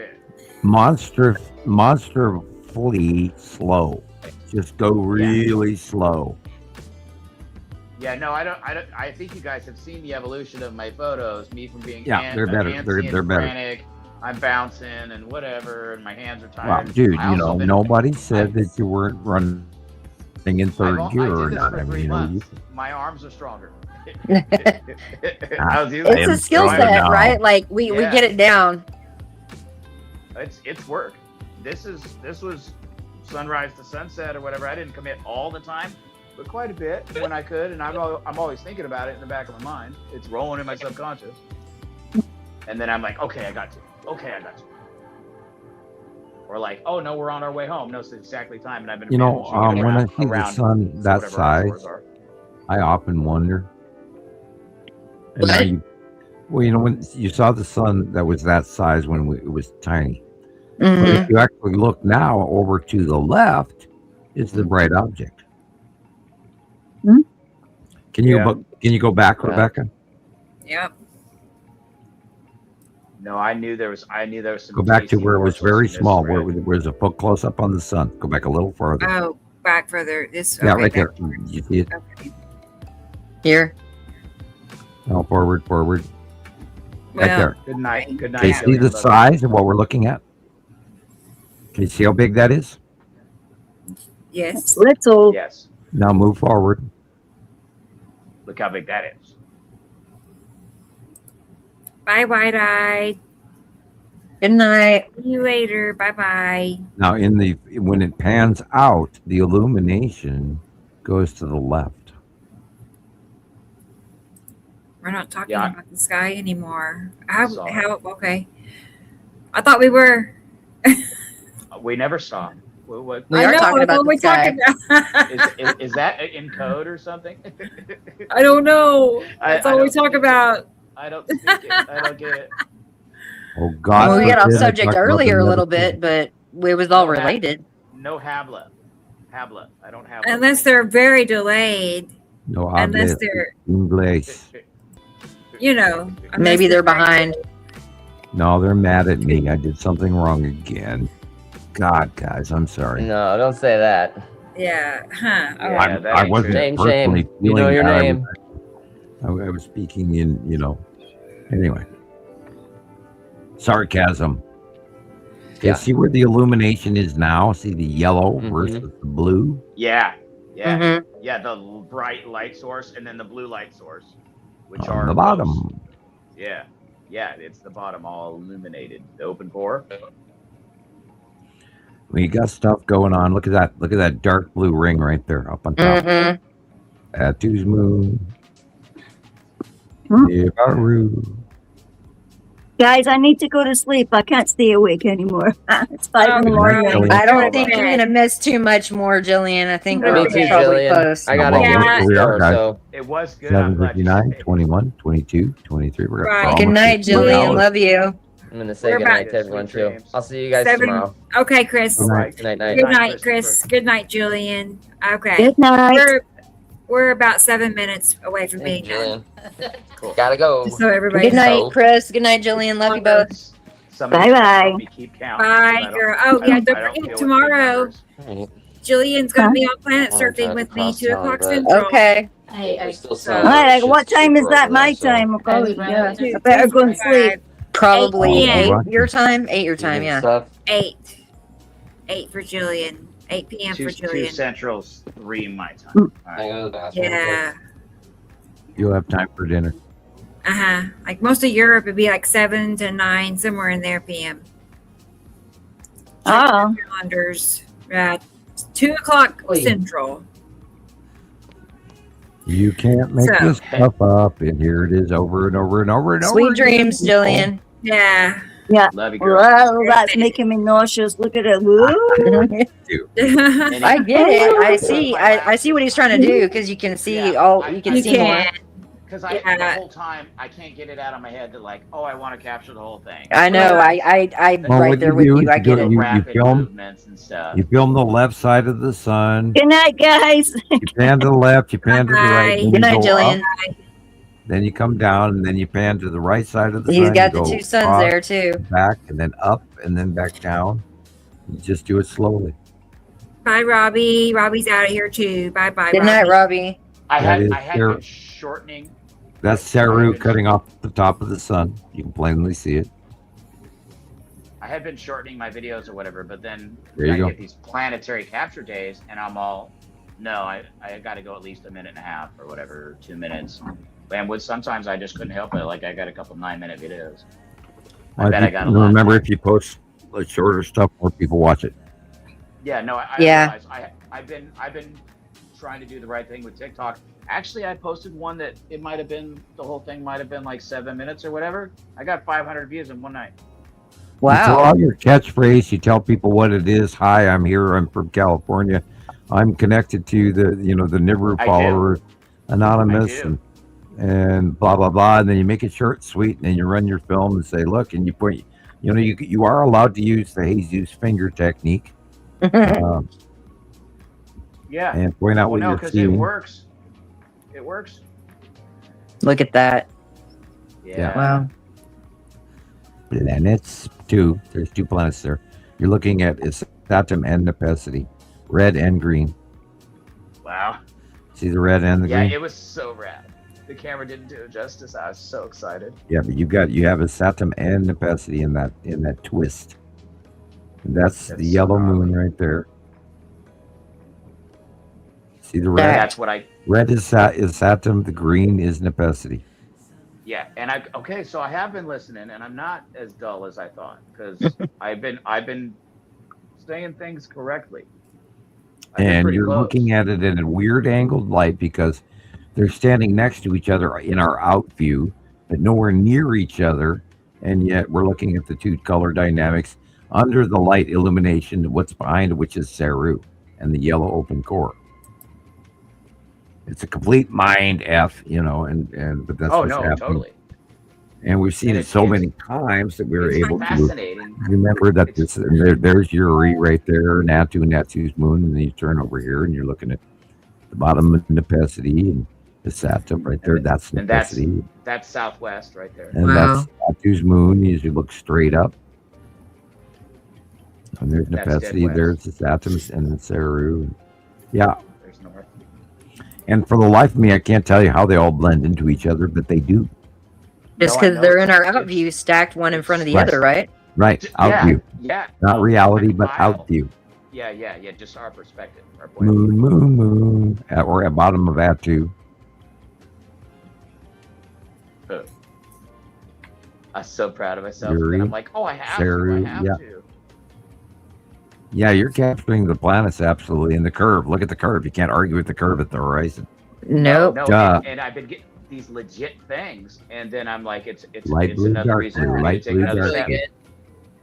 monsterfully slow. Just go really slow. Yeah, no, I don't. I think you guys have seen the evolution of my photos. Me from being They're better. They're better. Frantic, I'm bouncing and whatever, and my hands are tired. Wow, dude, I also been- nobody said that you weren't running in third I gear did or this not. for I 3 mean, months. My arms are stronger. It's a skill set, right? Like we get it down. It's work. This was sunrise to sunset or whatever. I didn't commit all the time, but quite a bit when I could, and I'm always thinking about it in the back of my mind. It's rolling in my subconscious, and then I'm like, okay, I got to. Or like, oh no, we're on our way home. No, it's exactly time, and I've been. when I see the sun that size, I often wonder. And now when you saw the sun that was that size when it was tiny. But if you actually look now over to the left, it's the bright object. Can you go back, Rebecca? Yep. No, I knew there was some. Go back to tasty where it was morsels very in this small, thread. where there's a foot close up on the sun. Go back a little farther. Oh, back further. This. Yeah, okay, right there. back. You see it? Okay. Here. No, forward. Right there. Good night. Good night. Can you see the size of what we're looking at? Can you see how big that is? Yes. Little. Yes. Now move forward. Look how big that is. Bye, Wide Eye. Good night. See you later. Bye bye. Now when it pans out, the illumination goes to the left. We're not talking Yeah. about the sky anymore. Saw it. How? Okay. I thought we were. We never saw. What We are talking about the sky. is that in code or something? I don't know. That's all we don't talk speak it. about. I don't speak it. I don't get it. Oh God! Well, we got off forbid I subject talk about earlier a the little other bit, but it was all related. No habla. Habla. I don't have. Unless they're very delayed. No, Unless they're, English. unless Maybe they're very behind. delayed. No, they're mad at me. I did something wrong again. God, guys, I'm sorry. No, don't say that. Yeah. Huh. All Yeah, right. that I ain't wasn't true. Shame. personally You know feeling your that. name. I was speaking in, anyway. Sarcasm. Okay, Yeah. see where the illumination is now? See the yellow versus the blue? Yeah. Yeah. Mhm. Yeah. The bright light source and then the blue light source, which On are the bottom. close. Yeah. Yeah. It's the bottom all illuminated. The open pore. We got stuff going on. Look at that. Look at that dark blue ring right there up on top. Tattoos moon. Nibiru. Guys, I need to go to sleep. I can't stay awake anymore. It's 5 in the morning. Jillian. I don't think you're gonna miss too much more, Jillian. I think Me we're too, probably Jillian. close. I gotta Well, get we are, guys. so It was good. I'm glad you 7:59, stayed. 21, 22, 23. We're Right. almost Good night, at 2 Jillian. hours. Love you. I'm gonna say We're good about- night to everyone Sweet too. dreams. I'll see you guys 7. tomorrow. Okay, Chris. Good night. Good night. Good Night, night, Chris. Christopher. Good night, Julian. Okay. Good night. We're about 7 minutes away from being Hey, done. Jillian. Cool. Gotta go. Just so everybody Good night, So- Chris. Good night, Jillian. Love you both. Somebody Bye-bye. help me keep count, Bye, so I don't- girl. Oh, I yeah, don't don't feel forget with big tomorrow. numbers. Right. Jillian's going to be on planet Oh, surfing God, with me, cross 2 town, o'clock but- Central. Okay. There's still All some right, shit what time is super that over my there, so- time? Yeah. I better go and sleep. Probably 8 8 p.m. your time. 8 your time. Evening Yeah. stuff. 8 for Jillian. 8 p.m. for 2 Gillian. Central's 3 my time. All I right. go to the bathroom. Yeah. You'll have time for dinner. Like most of Europe, it'd be like 7 to 9, somewhere in there p.m. Oh. Calendars. 2 o'clock Oi. Central. You can't make So- this stuff up, and here it is over and over and over and over. Sweet again. dreams, Jillian. Yeah. Love you, girl. Well, that's making me nauseous. Look at it. Woo. I get it. I see what he's trying to do because you can see you can see more. Because the whole time I can't get it out of my head that like, oh, I want to capture the whole thing. I know. I'm Well, right what there you with do is you. I get it. you Rapid film, movements and stuff. you film the left side of the sun. Good night, guys. You pan to the left, you pan to the right. then Good you night, go Jillian. up, then you come down, and then you pan to the right side of the sun. He's got you the go 2 suns across, there too. back, and then up, and then back down. You just do it slowly. Bye, Robbie. Robbie's out of here too. Bye, bye. Good night, Robbie. I That is had your- been shortening. That's Saru cutting off the top of the sun. You can plainly see it. I had been shortening my videos or whatever, but then There you I go. get these planetary capture days, and I'm all, no, I got to go at least 1.5 minutes or whatever, 2 minutes. And with sometimes I just couldn't help it. Like I got a couple 9-minute videos. I bet I got a lot. Remember, if you post shorter stuff, more people watch it. Yeah, no, I Yeah. realize I've been trying to do the right thing with TikTok. Actually, I posted one that it might have been, the whole thing might have been like 7 minutes or whatever. I got 500 views in one night. You throw Wow. out your catchphrase. You tell people what it is. Hi, I'm here. I'm from California. I'm connected to the Nibiru I do. followers, anonymous, I do. and blah blah blah. And then you make it short, sweet, and then you run your film and say, look, and you put, you are allowed to use the Jesus finger technique, Yeah. and point out Well, what no, you're because it seeing. works. It works. Look at that. Yeah. Wow. Planets 2. There's 2 planets there. You're looking at Saturn and Nepesity, red and green. Wow. See the red and the Yeah, green? it was so rad. The camera didn't do it justice. I was so excited. Yeah, but you have a Saturn and Nepesity in that twist. And that's the yellow moon right there. See the red? That's what I. Red is Saturn, the green is Nepesity. Yeah, and so I have been listening, and I'm not as dull as I thought because I've been saying things correctly. I've been And pretty you're close. looking at it in a weird angled light because they're standing next to each other in our out view, but nowhere near each other. And yet we're looking at the 2 color dynamics under the light illumination, what's behind it, which is Saru and the yellow open core. It's a complete mind F, but that's Oh what's no, happening. totally. And we've seen And it it's- so it's- many times that we were It's able to fascinating. remember that there's Yuri right there, Natu's moon, and then you turn over here and you're looking at the bottom of Nepesity and the Saturn right there. That's And that's Nepesity. that's southwest right there. And that's Natu's moon. You usually look straight up. And there's That's Nepesity, dead there's the Saturn, and then Saru. Yeah. There's north. And for the life of me, I can't tell you how they all blend into each other, but they do. Just No, I because know they're it's- in our out view, stacked one in front of the Right. other, right? Right. Out Yeah, view. yeah. Not reality, but Wow. out view. Yeah, just our perspective, our point of view. Moon. Or at bottom of Atu. I'm so proud of myself. Yuri, And I'm like, oh, I have Saru, to. I have yeah. to. Yeah, you're capturing the planets absolutely in the curve. Look at the curve. You can't argue with the curve at the horizon. Nope. No, Duh. and I've been getting these legit things, and then I'm like, it's Light blue, another dark reason blue, for me light to take blue, another dark step. blue.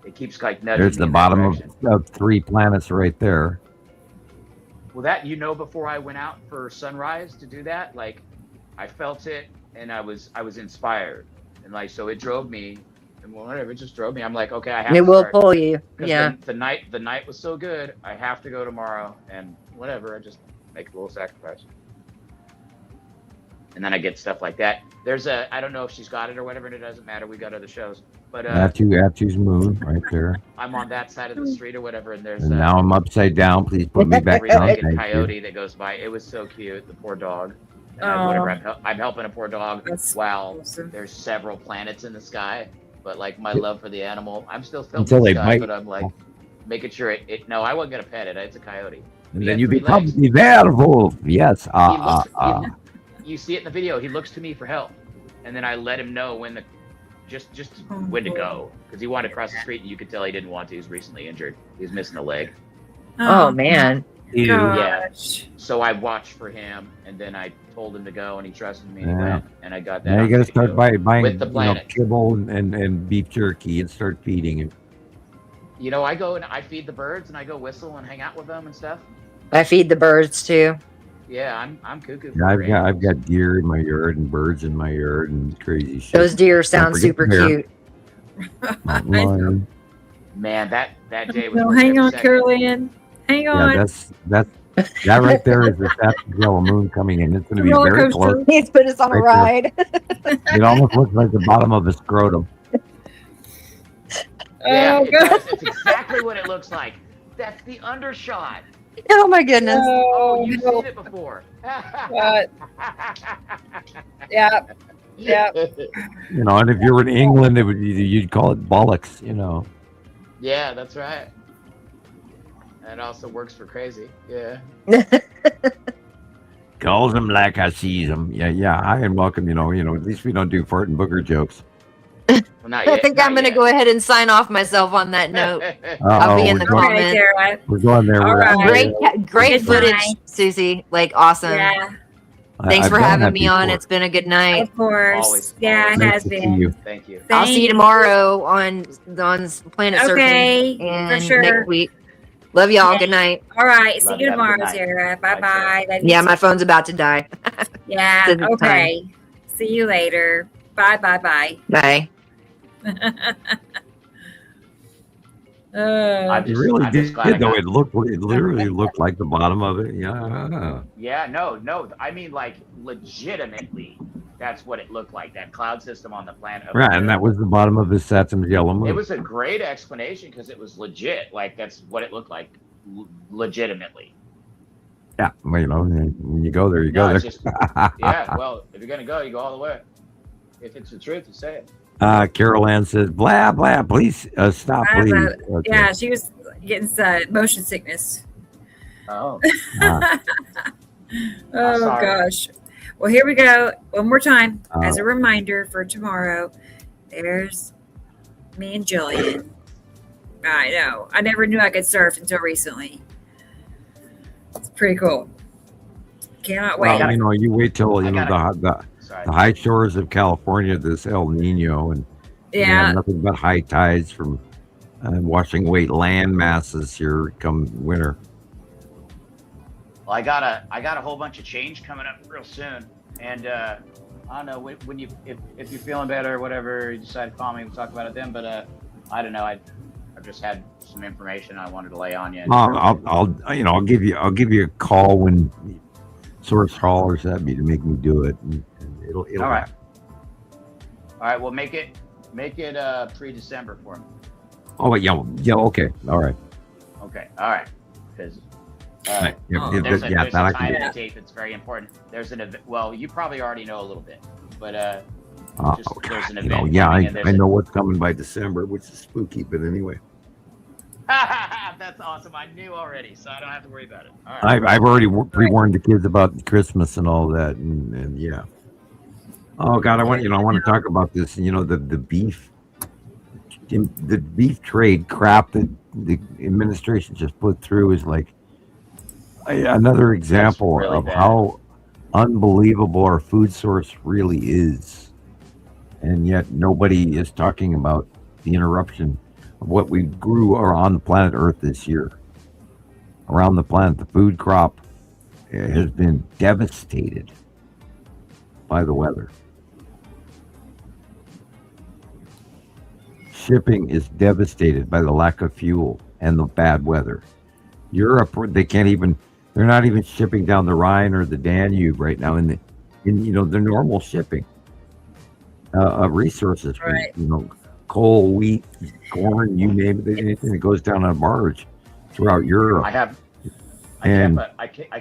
It keeps like nudging There's me the in that bottom direction. of 3 planets right there. Well, that before I went out for sunrise to do that, like I felt it, and I was inspired, and like so it drove me, and whatever, it just drove me. I'm like, okay, I have. It to will start. pull you. 'Cause Yeah. The night was so good. I have to go tomorrow, and whatever. I just make a little sacrifice, and then I get stuff like that. There's I don't know if she's got it or whatever, and it doesn't matter. We got other shows, but Atu's moon right there. I'm on that side of the street or whatever, and there's And now I'm upside down. Please put me back down. three-legged Thank coyote you. that goes by. It was so cute. The poor dog. And Aw. whatever. I'm helping a poor dog. That's Wow. awesome. There's several planets in the sky, but like my love for the animal, I'm still filming Until the they sky, bite. but I'm like, making sure it. No, I wasn't gonna pet it. It's a coyote. And He then had you 3 become legs. the werewolf. Yes. You see it in the video. He looks to me for help, and then I let him know when when to go, because he wanted to cross the street, and you could tell he didn't want to. He was recently injured. He was missing a leg. Oh man. Yeah. So I watched for him, and then I told him to go, and he trusted me, and he went, and I got that. Now you got to start buying with the planet. kibble and beef jerky and start feeding him. You know, I go and I feed the birds, and I go whistle and hang out with them and stuff. I feed the birds too. Yeah, I'm cuckoo. Yeah, I've got deer in my yard and birds in my yard and crazy shit. Those deer sound super cute. Man, that day was. No, hang on, Caroline. Hang on. Yeah, that right there is the Saturn yellow moon coming in. It's going to be Roller very coaster. close. He's put us on a ride. It almost looks like the bottom of a scrotum. Yeah, Oh, God. it's exactly what it looks like. That's the undershot. Oh my goodness. Oh, you've seen it before. What? Yeah. Yeah. You know, and if you were in England, you'd call it bollocks. You know. Yeah, that's right. That also works for crazy. Yeah. Calls them like I sees them. Yeah. Hi and welcome. You know. At least we don't do fart and booger jokes. Well, not yet, I think I'm going to go ahead and sign off myself on that note. I'll be in the comments. We're going there. All right. Great Good footage, night. Susie. Like, awesome. Yeah. Thanks I've for done having that me on. before. It's been a good night. Of course. Always. Yeah, it Nice has to see been. you. Thank you. I'll see you tomorrow on Planet Okay, Surfing and for sure. next week. Love y'all. Good night. All right. See Love you you. Have a good tomorrow, night. Sarah. Bye Bye, bye. Yeah, my phone's about to die. Yeah. This is Okay. See you later. Bye bye bye. Bye. It really I'm just did, glad I though. got- It literally looked like the bottom of it. Yeah. Yeah, no. I mean, like, legitimately, that's what it looked like. That cloud system on the planet. Right, and that was the bottom of the Saturn's yellow moon. It was a great explanation because it was legit. Like, that's what it looked like, legitimately. Yeah, well, when you go there, you go No, there. it's just, yeah, well, if you're gonna go, you go all the way. If it's the truth, you say it. Carol Ann says, blah, blah, please stop, please. Okay. Yeah, she was getting motion sickness. Oh. Oh sorry. gosh. Well, here we go. One more time as a reminder for tomorrow. There's me and Gillian. I know. I never knew I could surf until recently. It's pretty cool. Cannot wait. Well, you wait till the high shores of California, this El Nino, and you have nothing but high tides from washing away land masses here come winter. Well, I got a whole bunch of change coming up real soon, and I don't know when if you're feeling better or whatever, you decide to call me. We'll talk about it then. But I don't know. I've just had some information I wanted to lay on you. I'll give you a call when Source hollers at me to make me do it. And it'll all right. happen. All right. Well, make it pre-December for me. Oh, yeah. Okay. All right. Okay. All right. Because There's a time in the tape that's very important. There's an event. Well, you probably already know a little bit, but there's an event. I know what's coming by December, which is spooky, but anyway. That's awesome. I knew already, so I don't have to worry about it. All right. I've already pre-warned the kids about Christmas and all that, and yeah. Oh God, I want to talk about this. The beef trade crap that the administration just put through is like another example really of bad. how unbelievable our food source really is, and yet nobody is talking about the interruption of what we grew on planet Earth this year. Around the planet, the food crop has been devastated by the weather. Shipping is devastated by the lack of fuel and the bad weather. Europe, they're not even shipping down the Rhine or the Danube right now in the normal shipping of resources. Right. Coal, wheat, corn, you name it, anything that goes down on a barge throughout Europe. I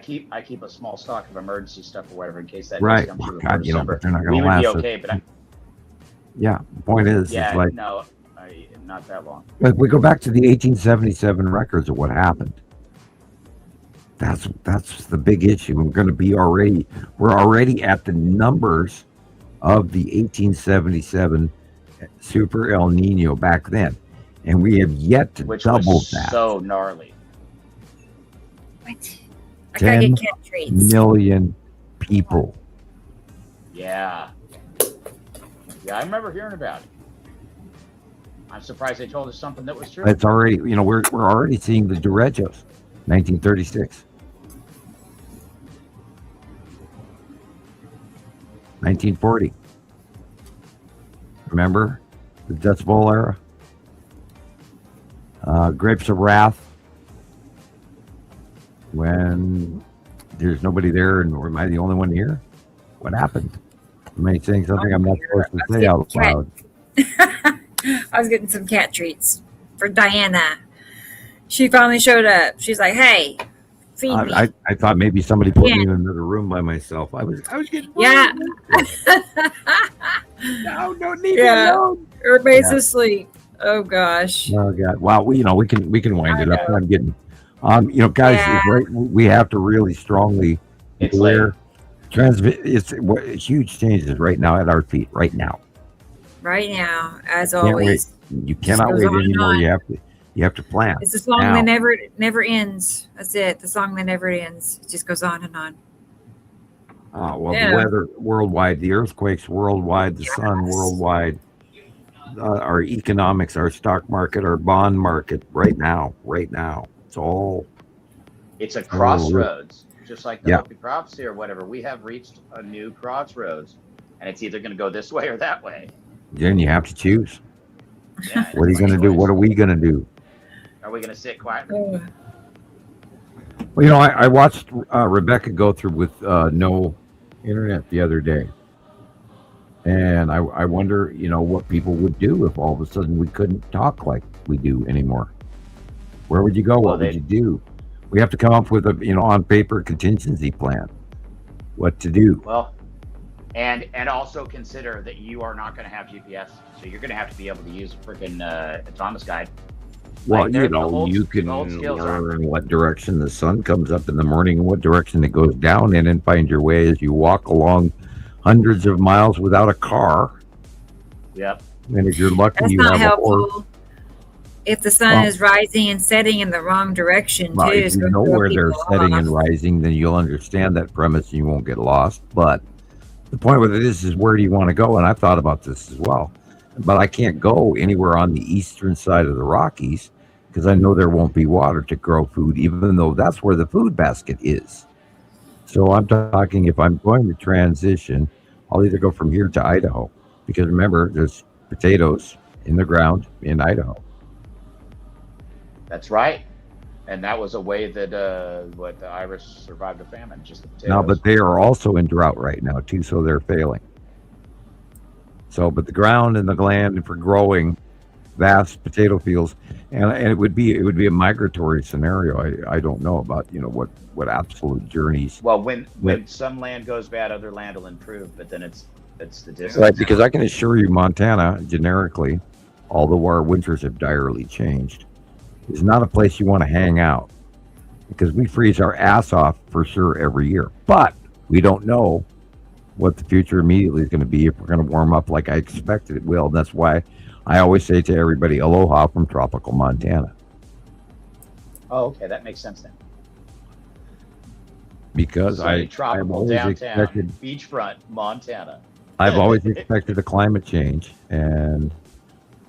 keep a small stock of emergency stuff or whatever in case that Right. does come through. God, but they're not going we to would last. be okay, but Yeah. The point is, it's like, not that long. If we go back to the 1877 records of what happened, that's the big issue. We're already at the numbers of the 1877 Super El Nino back then, and we have yet to double that. So gnarly. What? 10 million people. Yeah. Yeah, I remember hearing about it. I'm surprised they told us something that was true. It's already, we're already seeing the derechos, 1936. 1940. Remember the Dust Bowl era? Grapes of Wrath. When there's nobody there, and am I the only one here? What happened? Am I saying something I'm not supposed to say out loud? I was getting some cat treats for Diana. She finally showed up. She's like, "Hey, feed me." I thought maybe somebody put me in another room by myself. I was getting yeah. No, don't leave me alone. Everybody's asleep. Oh gosh. Oh God. Wow. We can wind it up. I'm getting. Guys, right, we have to really strongly declare it's huge changes right now at our feet. Right now, as always. You cannot wait anymore. You have to plan. It's a song that never ends. That's it. The song that never ends. It just goes on and on. Oh well, the weather worldwide, the earthquakes worldwide, the sun worldwide, our economics, our stock market, our bond market. Right now, it's a crossroads, just like the Hopi prophecy or whatever. We have reached a new crossroads, and it's either going to go this way or that way. Then you have to choose. Yeah, what are you going to do? What are we going to do? Are we going to sit quietly? Well, I watched Rebecca go through with no internet the other day, and I wonder, what people would do if all of a sudden we couldn't talk like we do anymore. Where would you go? What would you do? We have to come up with a, on paper contingency plan. What to do? Well, and also consider that you are not going to have GPS, so you're going to have to be able to use a freaking Thomas guide. Well, you can learn what direction the sun comes up in the morning and what direction it goes down in, and find your way as you walk along hundreds of miles without a car. Yep. And if you're lucky, that's you not have helpful. If the sun is rising and setting in the wrong direction, too. If you know where they're setting and rising, then you'll understand that premise and you won't get lost. But the point with it is where do you want to go? And I've thought about this as well. But I can't go anywhere on the eastern side of the Rockies because I know there won't be water to grow food, even though that's where the food basket is. So I'm talking, if I'm going to transition, I'll either go from here to Idaho. Because remember, there's potatoes in the ground in Idaho. That's right. And that was a way that the Irish survived the famine, just the potatoes. No, but they are also in drought right now too, so they're failing. So, but the ground and the land for growing vast potato fields, and it would be a migratory scenario. I don't know about what absolute journeys. Well, when some land goes bad, other land will improve, but then it's the distance. Right, because I can assure you, Montana generically, although our winters have direly changed, is not a place you want to hang out, because we freeze our ass off for sure every year. But we don't know what the future immediately is going to be if we're going to warm up like I expected it will. And that's why I always say to everybody, aloha from tropical Montana. Oh, okay, that makes sense then. Because I've always expected beachfront Montana. I've always expected a climate change, and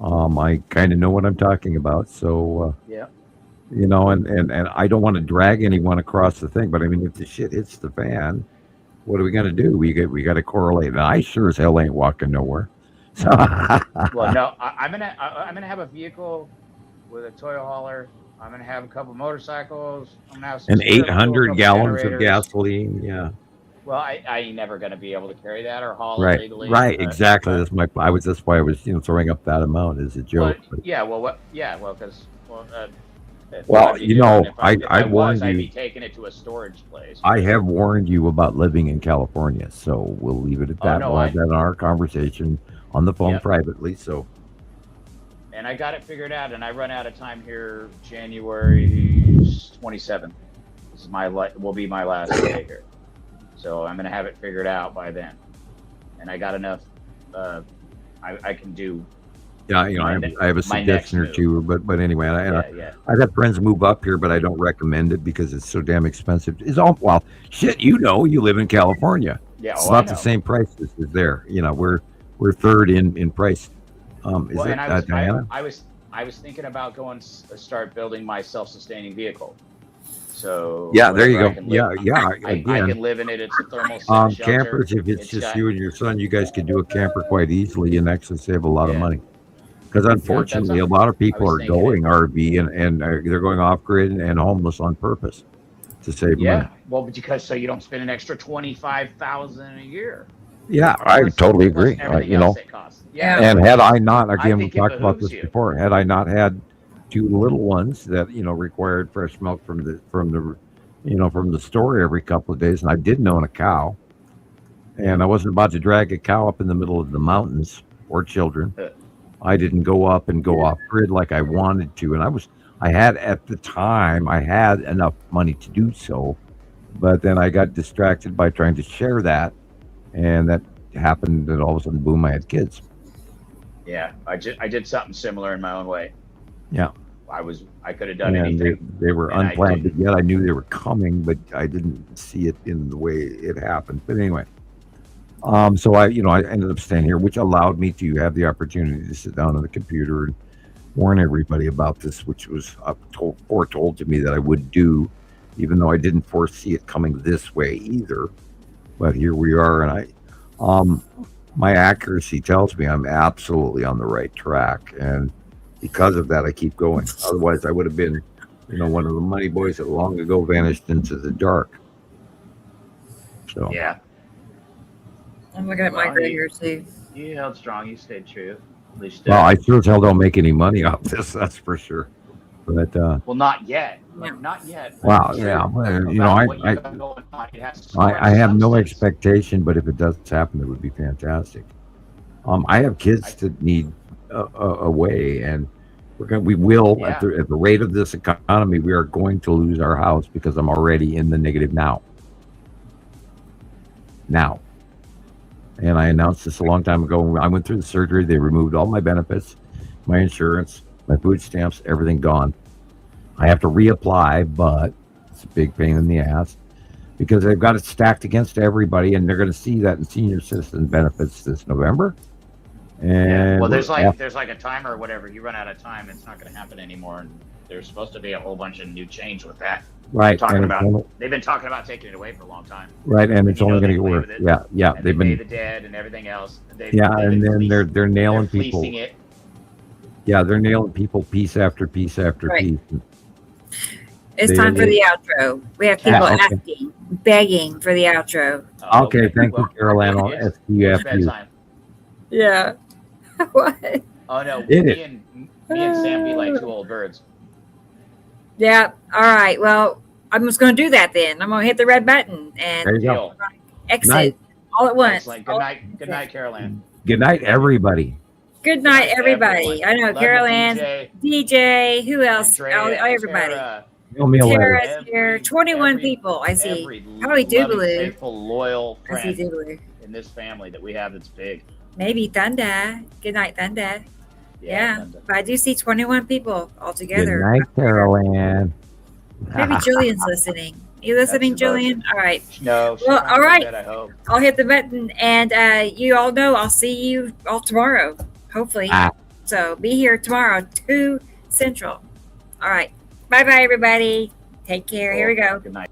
I kind of know what I'm talking about. So, and I don't want to drag anyone across the thing, but I mean, if the shit hits the fan, what are we going to do? We got to correlate. And I sure as hell ain't walking nowhere. So well, no, I'm gonna have a vehicle with a toy hauler. I'm gonna have a couple motorcycles. I'm gonna have some 800 gallons of gasoline. Yeah. Well, I ain't never gonna be able to carry that or haul it legally. Right, exactly. That's why I was throwing up that amount as a joke. I warned you. I'd be taking it to a storage place. I have warned you about living in California, so we'll leave it at that. We'll have that in our conversation on the phone privately. So, and I got it figured out, and I run out of time here January 27th. This is will be my last day here. So I'm going to have it figured out by then. And I got enough, I can do. Yeah, I have a suggestion or two, but anyway, I've had friends move up here, but I don't recommend it because it's so damn expensive. Well, shit, you live in California. Yeah, it's not the same price as there. We're third in price. Diana? I was thinking about going start building my self-sustaining vehicle. So yeah, there you go. I can live in it. It's a thermal shelter. Campers, if it's just you and your son, you guys can do a camper quite easily and actually save a lot of money. Because unfortunately, a lot of people are going RV and they're going off grid and homeless on purpose to save money. Well, because so you don't spend an extra $25,000 a year. Yeah, I totally agree. Yeah. And had I not, again, we talked about this before. Had I not had two little ones that required fresh milk from the store every couple of days, and I didn't own a cow, and I wasn't about to drag a cow up in the middle of the mountains or children. I didn't go up and go off grid like I wanted to, and I had at the time enough money to do so, but then I got distracted by trying to share that, and that happened. And all of a sudden, boom! I had kids. Yeah, I did something similar in my own way. Yeah, I could have done anything. They were unplanned, but yet I knew they were coming, but I didn't see it in the way it happened. But anyway. So I ended up staying here, which allowed me to have the opportunity to sit down on the computer and warn everybody about this, which was foretold to me that I would do, even though I didn't foresee it coming this way either. But here we are, and my accuracy tells me I'm absolutely on the right track, and because of that, I keep going. Otherwise, I would have been, one of the money boys that long ago vanished into the dark. So yeah. I'm looking at my gray here too. You held strong. You stayed true. At least. Well, I sure as hell don't make any money off this. That's for sure. But well, not yet. Not yet. Wow. Yeah. I have no expectation, but if it does happen, it would be fantastic. I have kids that need a way, and we will at the rate of this economy, we are going to lose our house because I'm already in the negative now. And I announced this a long time ago. I went through the surgery. They removed all my benefits, my insurance, my food stamps, everything gone. I have to reapply, but it's a big pain in the ass because they've got it stacked against everybody, and they're going to see that in senior citizen benefits this November. And well, there's like a timer or whatever. You run out of time, it's not going to happen anymore. And there's supposed to be a whole bunch of new change with that. Right. They've been talking about taking it away for a long time. Right, and it's only going to get worse. Yeah. And they've been the dead and everything else. And then they're nailing people. It. Yeah, they're nailing people piece after piece after piece. It's time for the outro. We have people asking, begging for the outro. Okay, thank you, Caroline. I'll SQF. Yeah. What? Oh no, me and Sam be like two old birds. Yeah. All right. Well, I'm just going to do that then. I'm going to hit the red button and exit all at once. Good night, Carol Ann. Good night, everybody. Good night, everybody. I know Carol Ann, DJ, who else? Everybody. Tara's here. 21 people. I see. Probably Doogaloo. Faithful, loyal friend I see Doogaloo in this family that we have that's big. Maybe Thunder. Good night, Thunder. Yeah, but I do see 21 people all together. Good night, Carol Ann. Maybe Julian's listening. You listening, Julian? All right. No. Well, all right. Bed, I hope. I'll hit the button, and you all know I'll see you all tomorrow, hopefully. So be here tomorrow, 2 Central. All right. Bye-bye, everybody. Take care. Here we go. Good night.